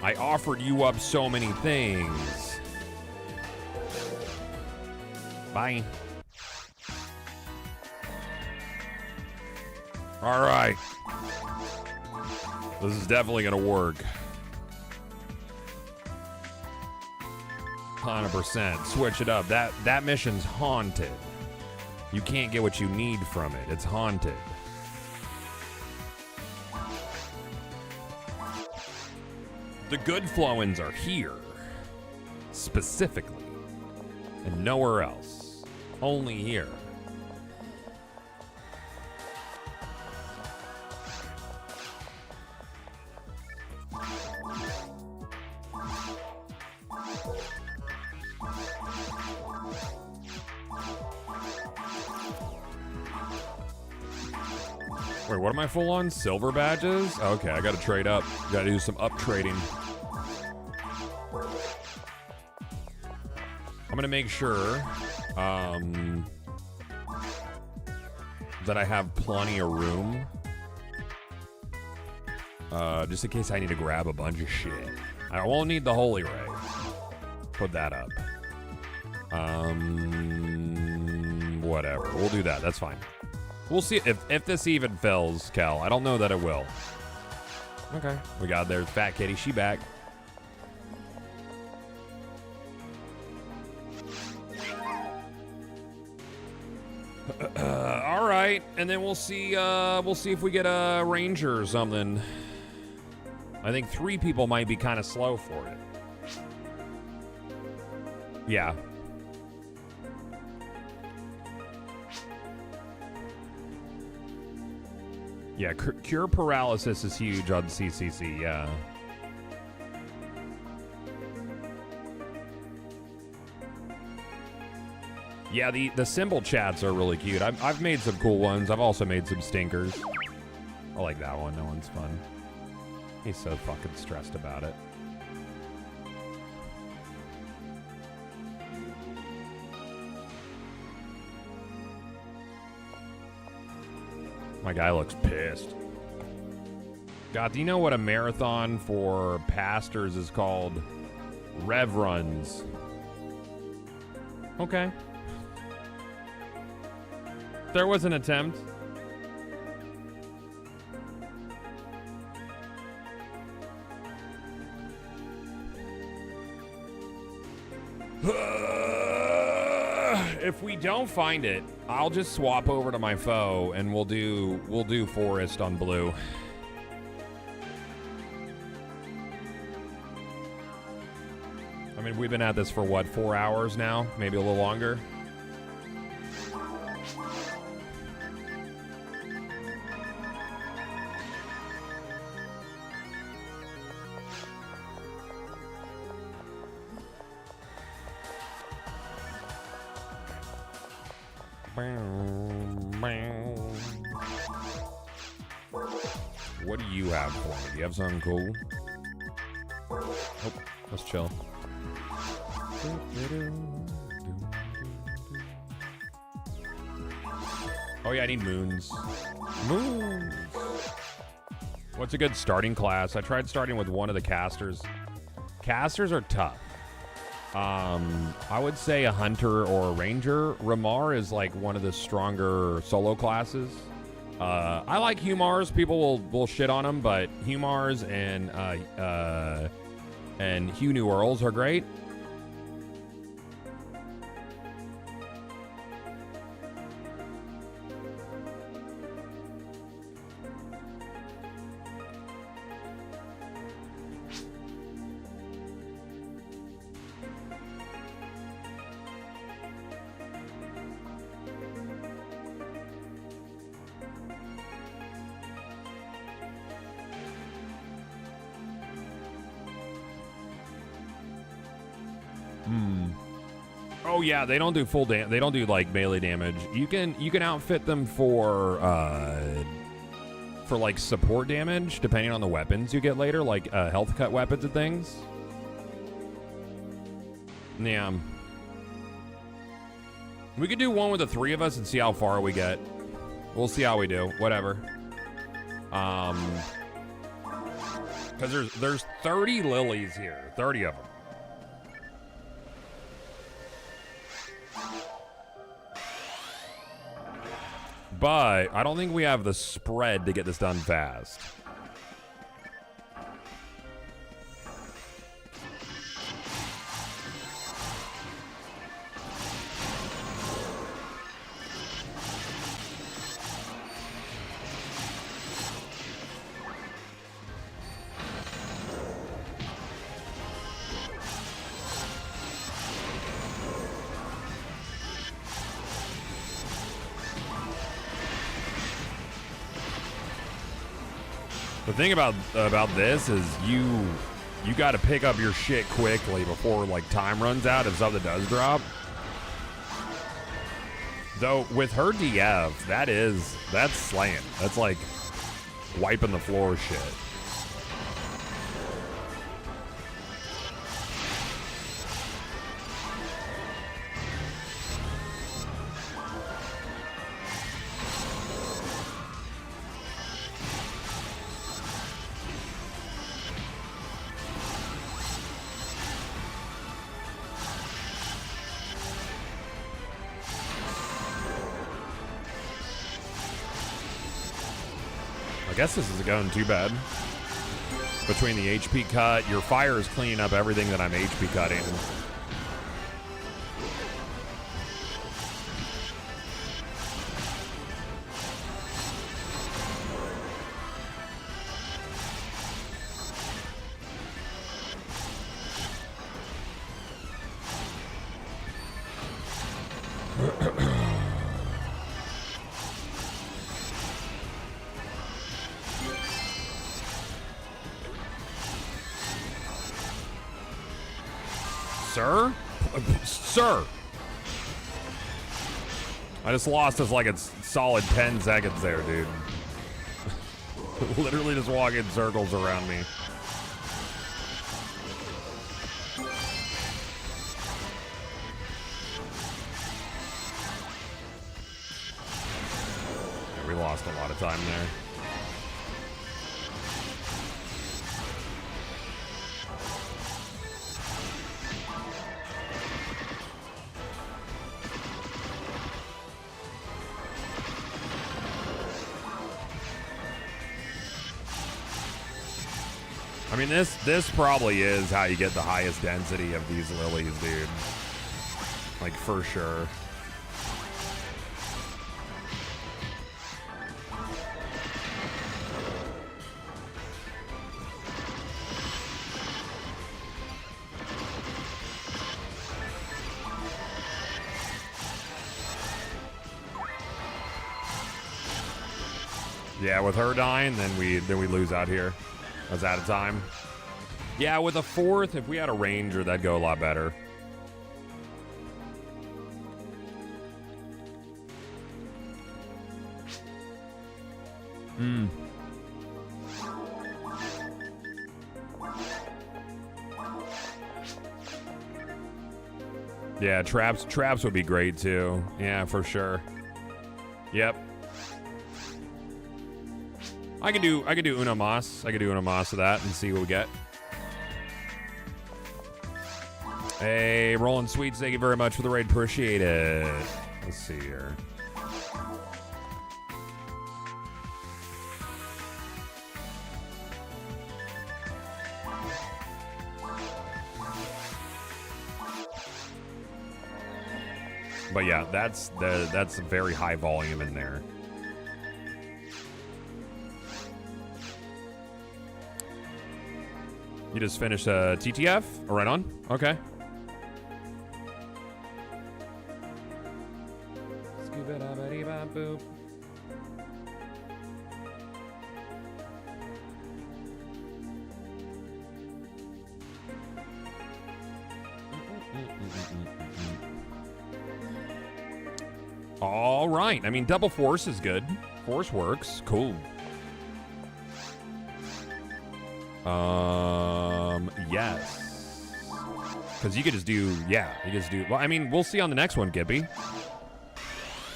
I offered you up so many things. Bye. All right. This is definitely going to work. 100%. Switch it up. That mission's haunted. You can't get what you need from it. It's haunted. The good flowins are here, specifically, and nowhere else. Only here. Wait, what am I full on? Silver badges? Okay, I gotta trade up. Gotta do some up trading. I'm gonna make sure that I have plenty of room. Just in case I need to grab a bunch of shit. I won't need the holy ray. Put that up. Whatever. We'll do that. That's fine. We'll see if this even fills, Kel. I don't know that it will. Okay. We got there's Fat Kitty. She back. All right, and then we'll see if we get a ranger or something. I think 3 people might be kind of slow for it. Yeah. Yeah, cure paralysis is huge on CCC, yeah. Yeah, the symbol chats are really cute. I've made some cool ones. I've also made some stinkers. I like that one. That one's fun. He's so fucking stressed about it. My guy looks pissed. God, do you know what a marathon for pastors is called? Rev runs. Okay. There was an attempt. If we don't find it, I'll just swap over to my foe and we'll do forest on blue. I mean, we've been at this for what, 4 hours now? Maybe a little longer. What do you have for me? Do you have something cool? Oh, let's chill. Oh yeah, I need moons. Moons! What's a good starting class? I tried starting with one of the casters. Casters are tough. I would say a hunter or a ranger. Ramar is like one of the stronger solo classes. I like Humars. People will shit on them, but Humars and Hugh New Earls are great. Oh yeah, they don't do full damage. They don't do like melee damage. You can outfit them for like support damage depending on the weapons you get later, like health cut weapons and things. Yeah. We could do one with the 3 of us and see how far we get. We'll see how we do. Whatever. Because there's 30 lilies here. 30 of them. But I don't think we have the spread to get this done fast. The thing about this is you got to pick up your shit quickly before like time runs out if something does drop. Though, with her DF, that's slaying. That's like wiping the floor shit. I guess this isn't going too bad. Between the HP cut, your fire is cleaning up everything that I'm HP cutting. Sir? Sir! I just lost us like a solid 10 seconds there, dude. Literally just walking in circles around me. Yeah, we lost a lot of time there. I mean, this probably is how you get the highest density of these lilies, dude. Like, for sure. Yeah, with her dying, then we lose out here. I was out of time. Yeah, with a fourth, if we had a ranger, that'd go a lot better. Yeah, traps would be great too. Yeah, for sure. Yep. I could do Uno Mas. I could do Uno Mas of that and see what we get. Hey, Rolling Sweets, thank you very much for the raid. Appreciate it. Let's see here. But yeah, that's very high volume in there. You just finished a TTF? Oh, right on? Okay. Boop. All right. I mean, double force is good. Force works. Cool. Yes. Because you could just do, yeah, you just do, well, I mean, we'll see on the next one, Gibby.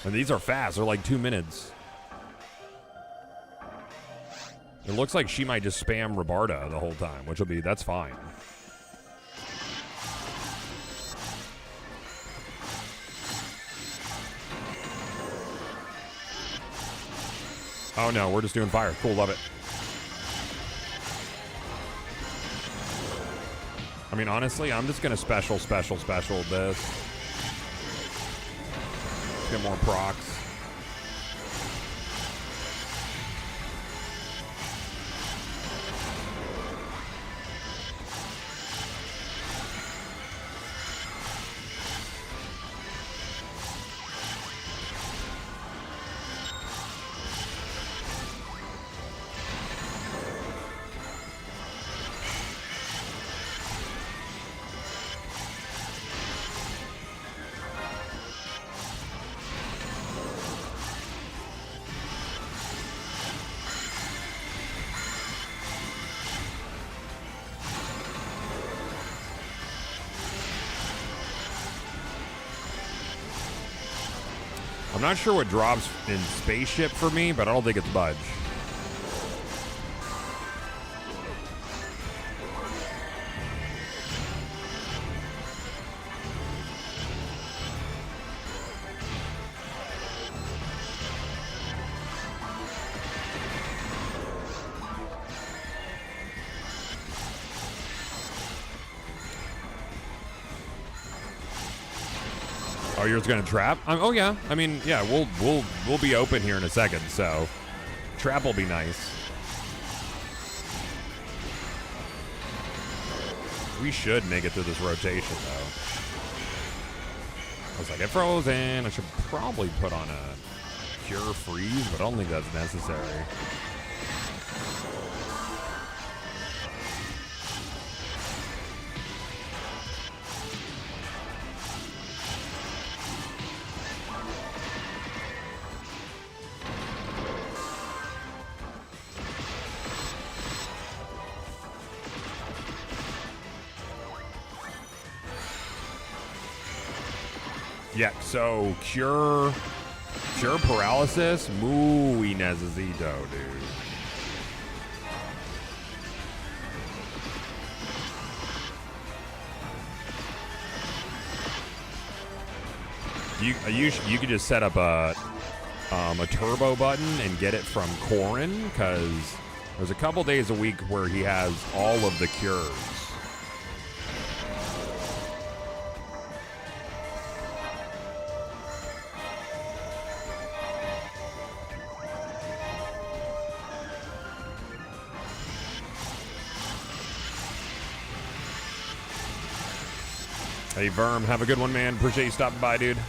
And these are fast. They're like 2 minutes. It looks like she might just spam Rabarda the whole time, which will be, that's fine. Oh no, we're just doing fire. Cool, love it. I mean, honestly, I'm just gonna special this. Get more procs. I'm not sure what drops in spaceship for me, but I don't think it's budge. Oh, yours gonna trap? Oh yeah. I mean, yeah. We'll be open here in a second, so trap will be nice. We should make it through this rotation, though. I was like, it frozen. I should probably put on a cure freeze, but I don't think that's necessary. Yeah, so cure paralysis, muy necesito, dude. You could just set up a turbo button and get it from Corrin, because there's a couple days a week where he has all of the cures. Hey, Verm, have a good one, man. Appreciate you stopping by, dude. Do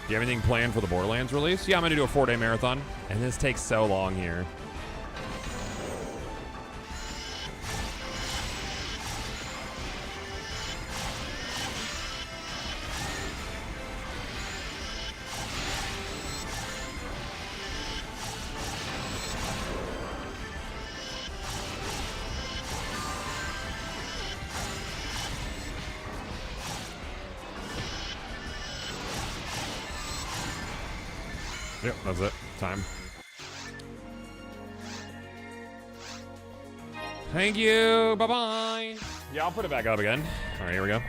you have anything planned for the Borderlands release? Yeah, I'm going to do a 4-day marathon. And this takes so long here. Yep, that's it. Time. Thank you. Bye-bye. Yeah, I'll put it back up again. All right, here we go.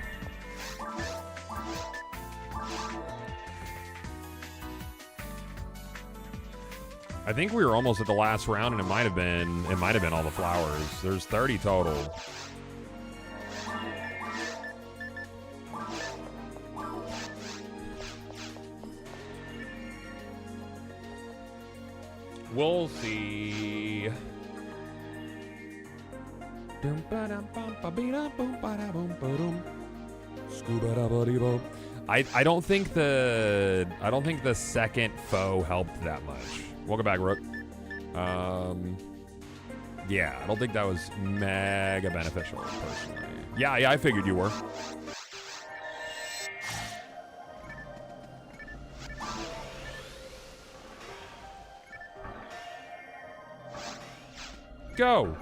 I think we were almost at the last round, and it might have been all the flowers. There's 30 total. We'll see. I don't think the second foe helped that much. Welcome back, Rook. Yeah, I don't think that was mega beneficial personally. Yeah, I figured you were. Go.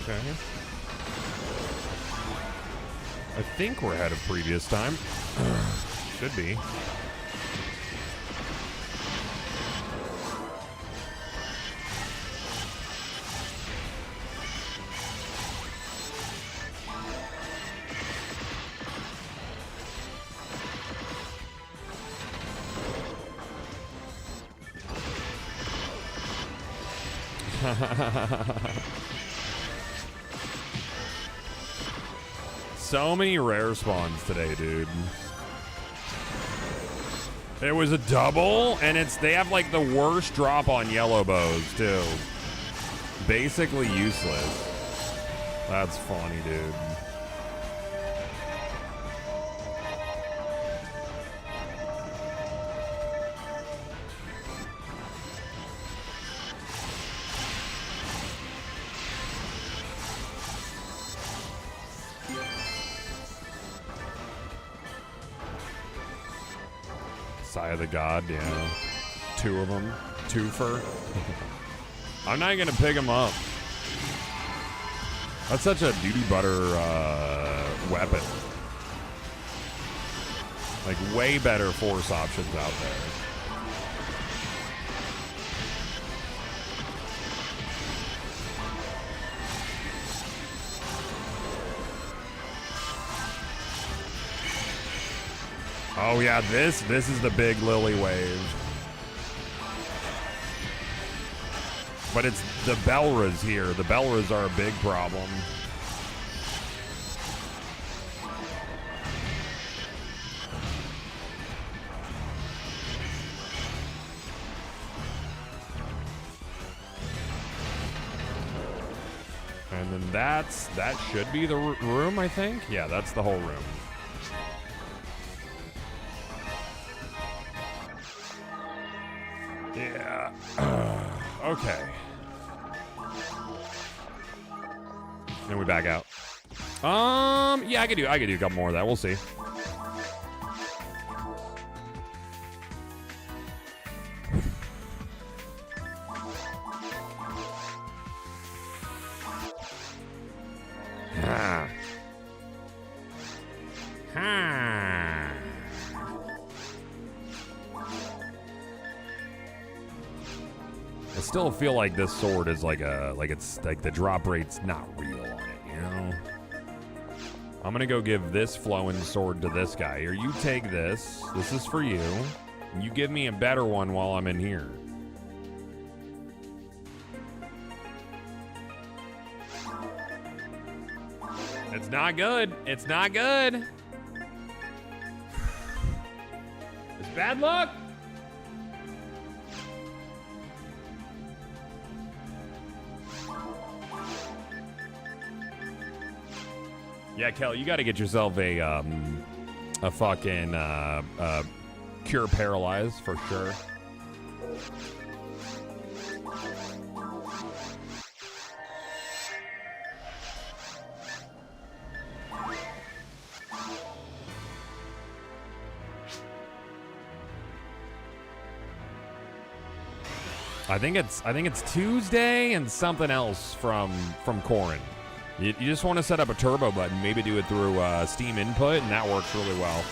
Okay. I think we're ahead of previous time. Should be. So many rare spawns today, dude. It was a double, and they have like the worst drop on yellow bows too. Basically useless. That's funny, dude. Eye of the God, yeah. 2 of them. Twofer. I'm not gonna pick him up. That's such a duty butter weapon. Like, way better force options out there. Oh yeah, this is the big Lily wave. But it's the Belras here. The Belras are a big problem. And then that should be the room, I think. Yeah, that's the whole room. Yeah. Okay. Then we back out. Yeah, I could do a couple more of that. We'll see. I still feel like this sword is it's like the drop rate's not real on it, you know? I'm gonna go give this flowing sword to this guy. Here, you take this. This is for you. You give me a better one while I'm in here. It's not good. It's not good. It's bad luck. Yeah, Kel, you got to get yourself a fucking cure paralyze for sure. I think it's Tuesday and something else from Corrin. You just want to set up a turbo button, maybe do it through Steam input, and that works really well.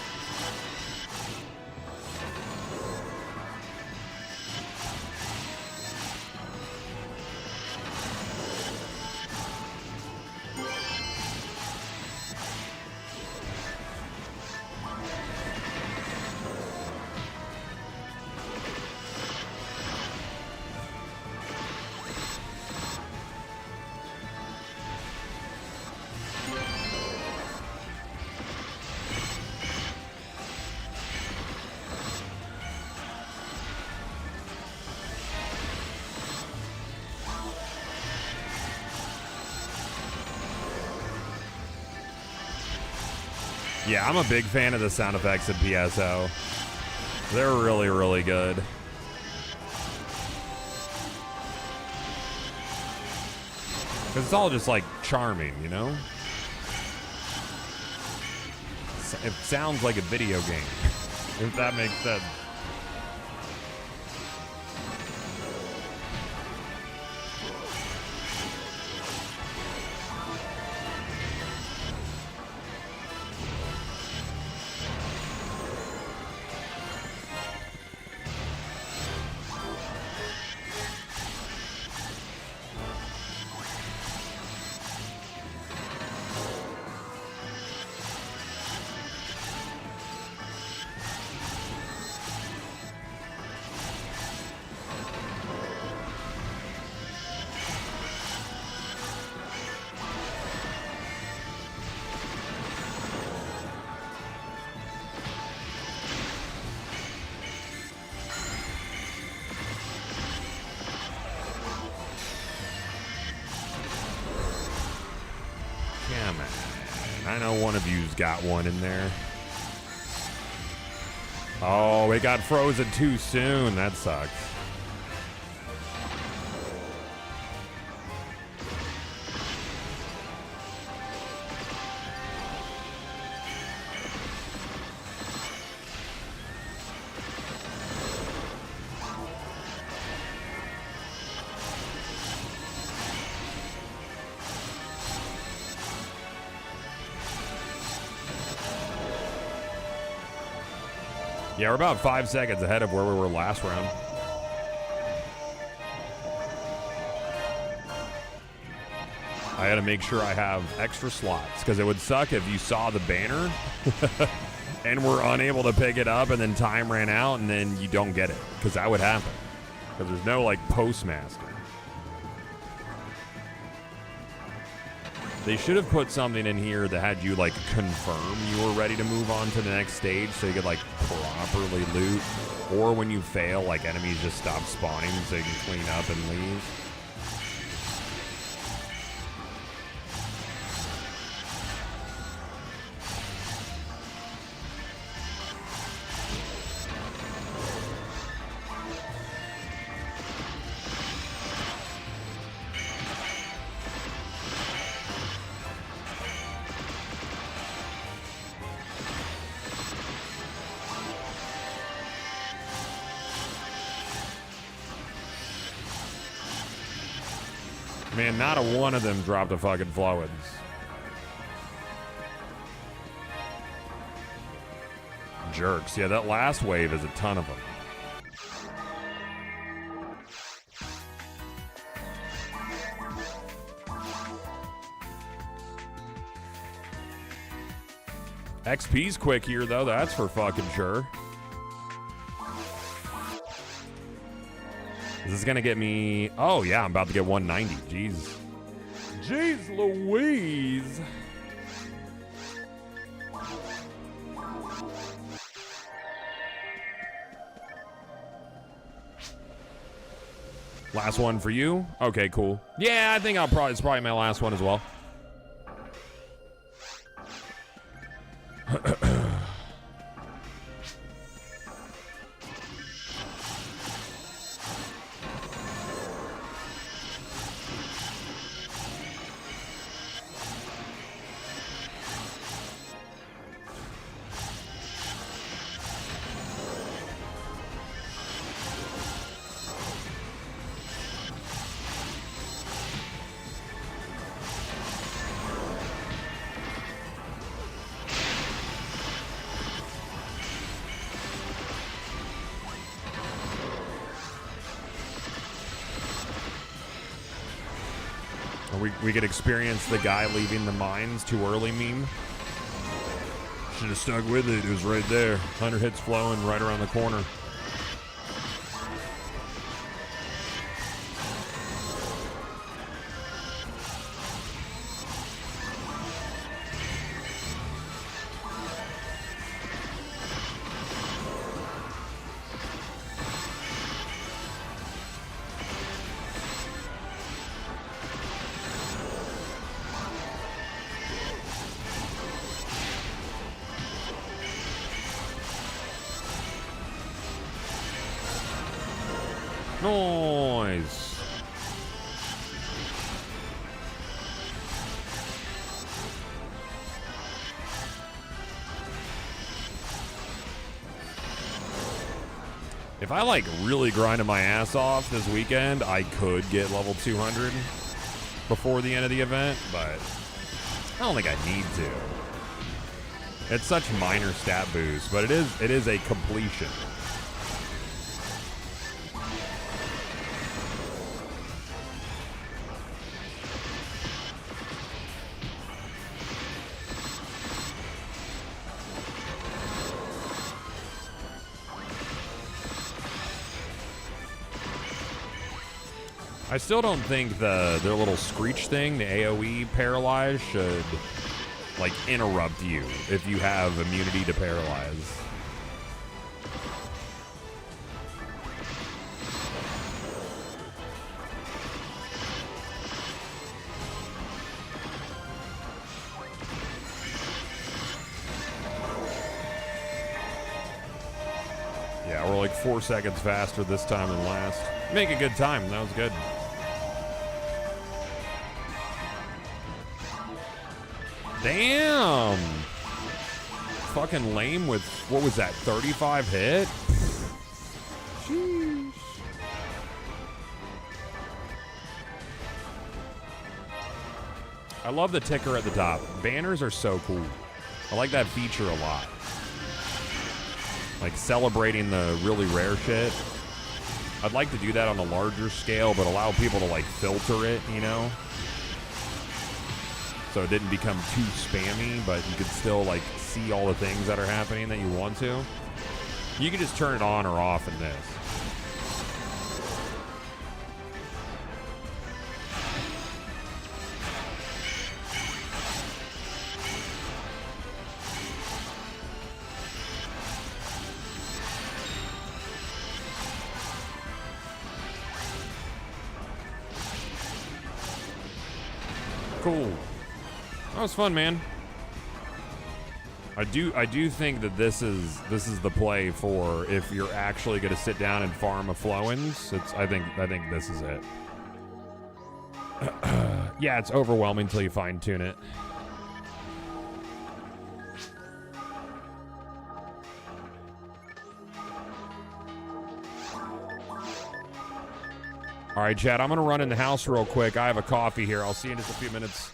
Yeah, I'm a big fan of the sound effects in PSO. They're really, really good. It's all just like charming, you know? It sounds like a video game, if that makes sense. Come on. I know one of you's got one in there. Oh, it got frozen too soon. That sucks. Yeah, we're about 5 seconds ahead of where we were last round. I gotta make sure I have extra slots, because it would suck if you saw the banner and were unable to pick it up and then time ran out and then you don't get it, because that would happen. Because there's no, like, postmaster. They should have put something in here that had you, like, confirm you were ready to move on to the next stage so you could, like, properly loot. Or when you fail, like, enemies just stop spawning so you can clean up and leave. Man, not a one of them dropped a fucking Flowins. Jerks. Yeah, that last wave is a ton of them. XP's quick here, though. That's for fucking sure. Is this gonna get me? Oh yeah, I'm about to get 190. Jeez. Jeez Louise. Last one for you? Okay, cool. Yeah, I think it's probably my last one as well. We could experience the guy leaving the mines too early meme. Should have stuck with it. It was right there. 100 hits flowing right around the corner. Noise. If I like really grinded my ass off this weekend, I could get level 200 before the end of the event, but I don't think I need to. It's such minor stat boost, but it is a completion. I still don't think their little screech thing, the AoE paralyze, should like interrupt you if you have immunity to paralyze. 4 seconds faster this time than last. Make a good time. That was good. Damn. Fucking lame with, what was that, 35 hit? Sheesh. I love the ticker at the top. Banners are so cool. I like that feature a lot. Like celebrating the really rare shit. I'd like to do that on a larger scale, but allow people to like filter it, you know? So it didn't become too spammy, but you could still like see all the things that are happening that you want to. You can just turn it on or off in this. Cool. That was fun, man. I do think that this is the play for if you're actually going to sit down and farm a Flowins. I think this is it. Yeah, it's overwhelming until you fine tune it. All right, Chad, I'm going to run in the house real quick. I have a coffee here. I'll see you in just a few minutes.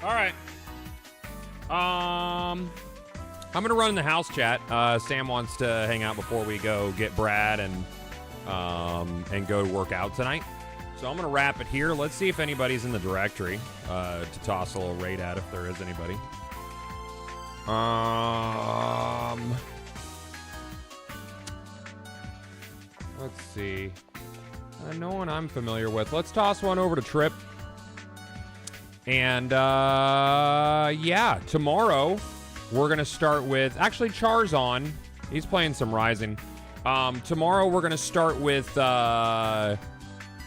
All right. I'm gonna run the house chat. Sam wants to hang out before we go get Brad and go work out tonight. So I'm gonna wrap it here. Let's see if anybody's in the directory to toss a little raid at if there is anybody. Let's see. No one I'm familiar with. Let's toss one over to Trip. And yeah, tomorrow we're gonna start with actually Char's on. He's playing some Rising. Tomorrow we're gonna start with No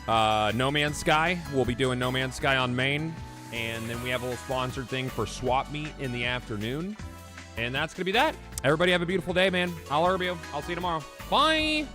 Man's Sky. We'll be doing No Man's Sky on main, and then we have a little sponsored thing for Swap Meet in the afternoon. And that's gonna be that. Everybody have a beautiful day, man. I'll herb you. I'll see you tomorrow. Bye.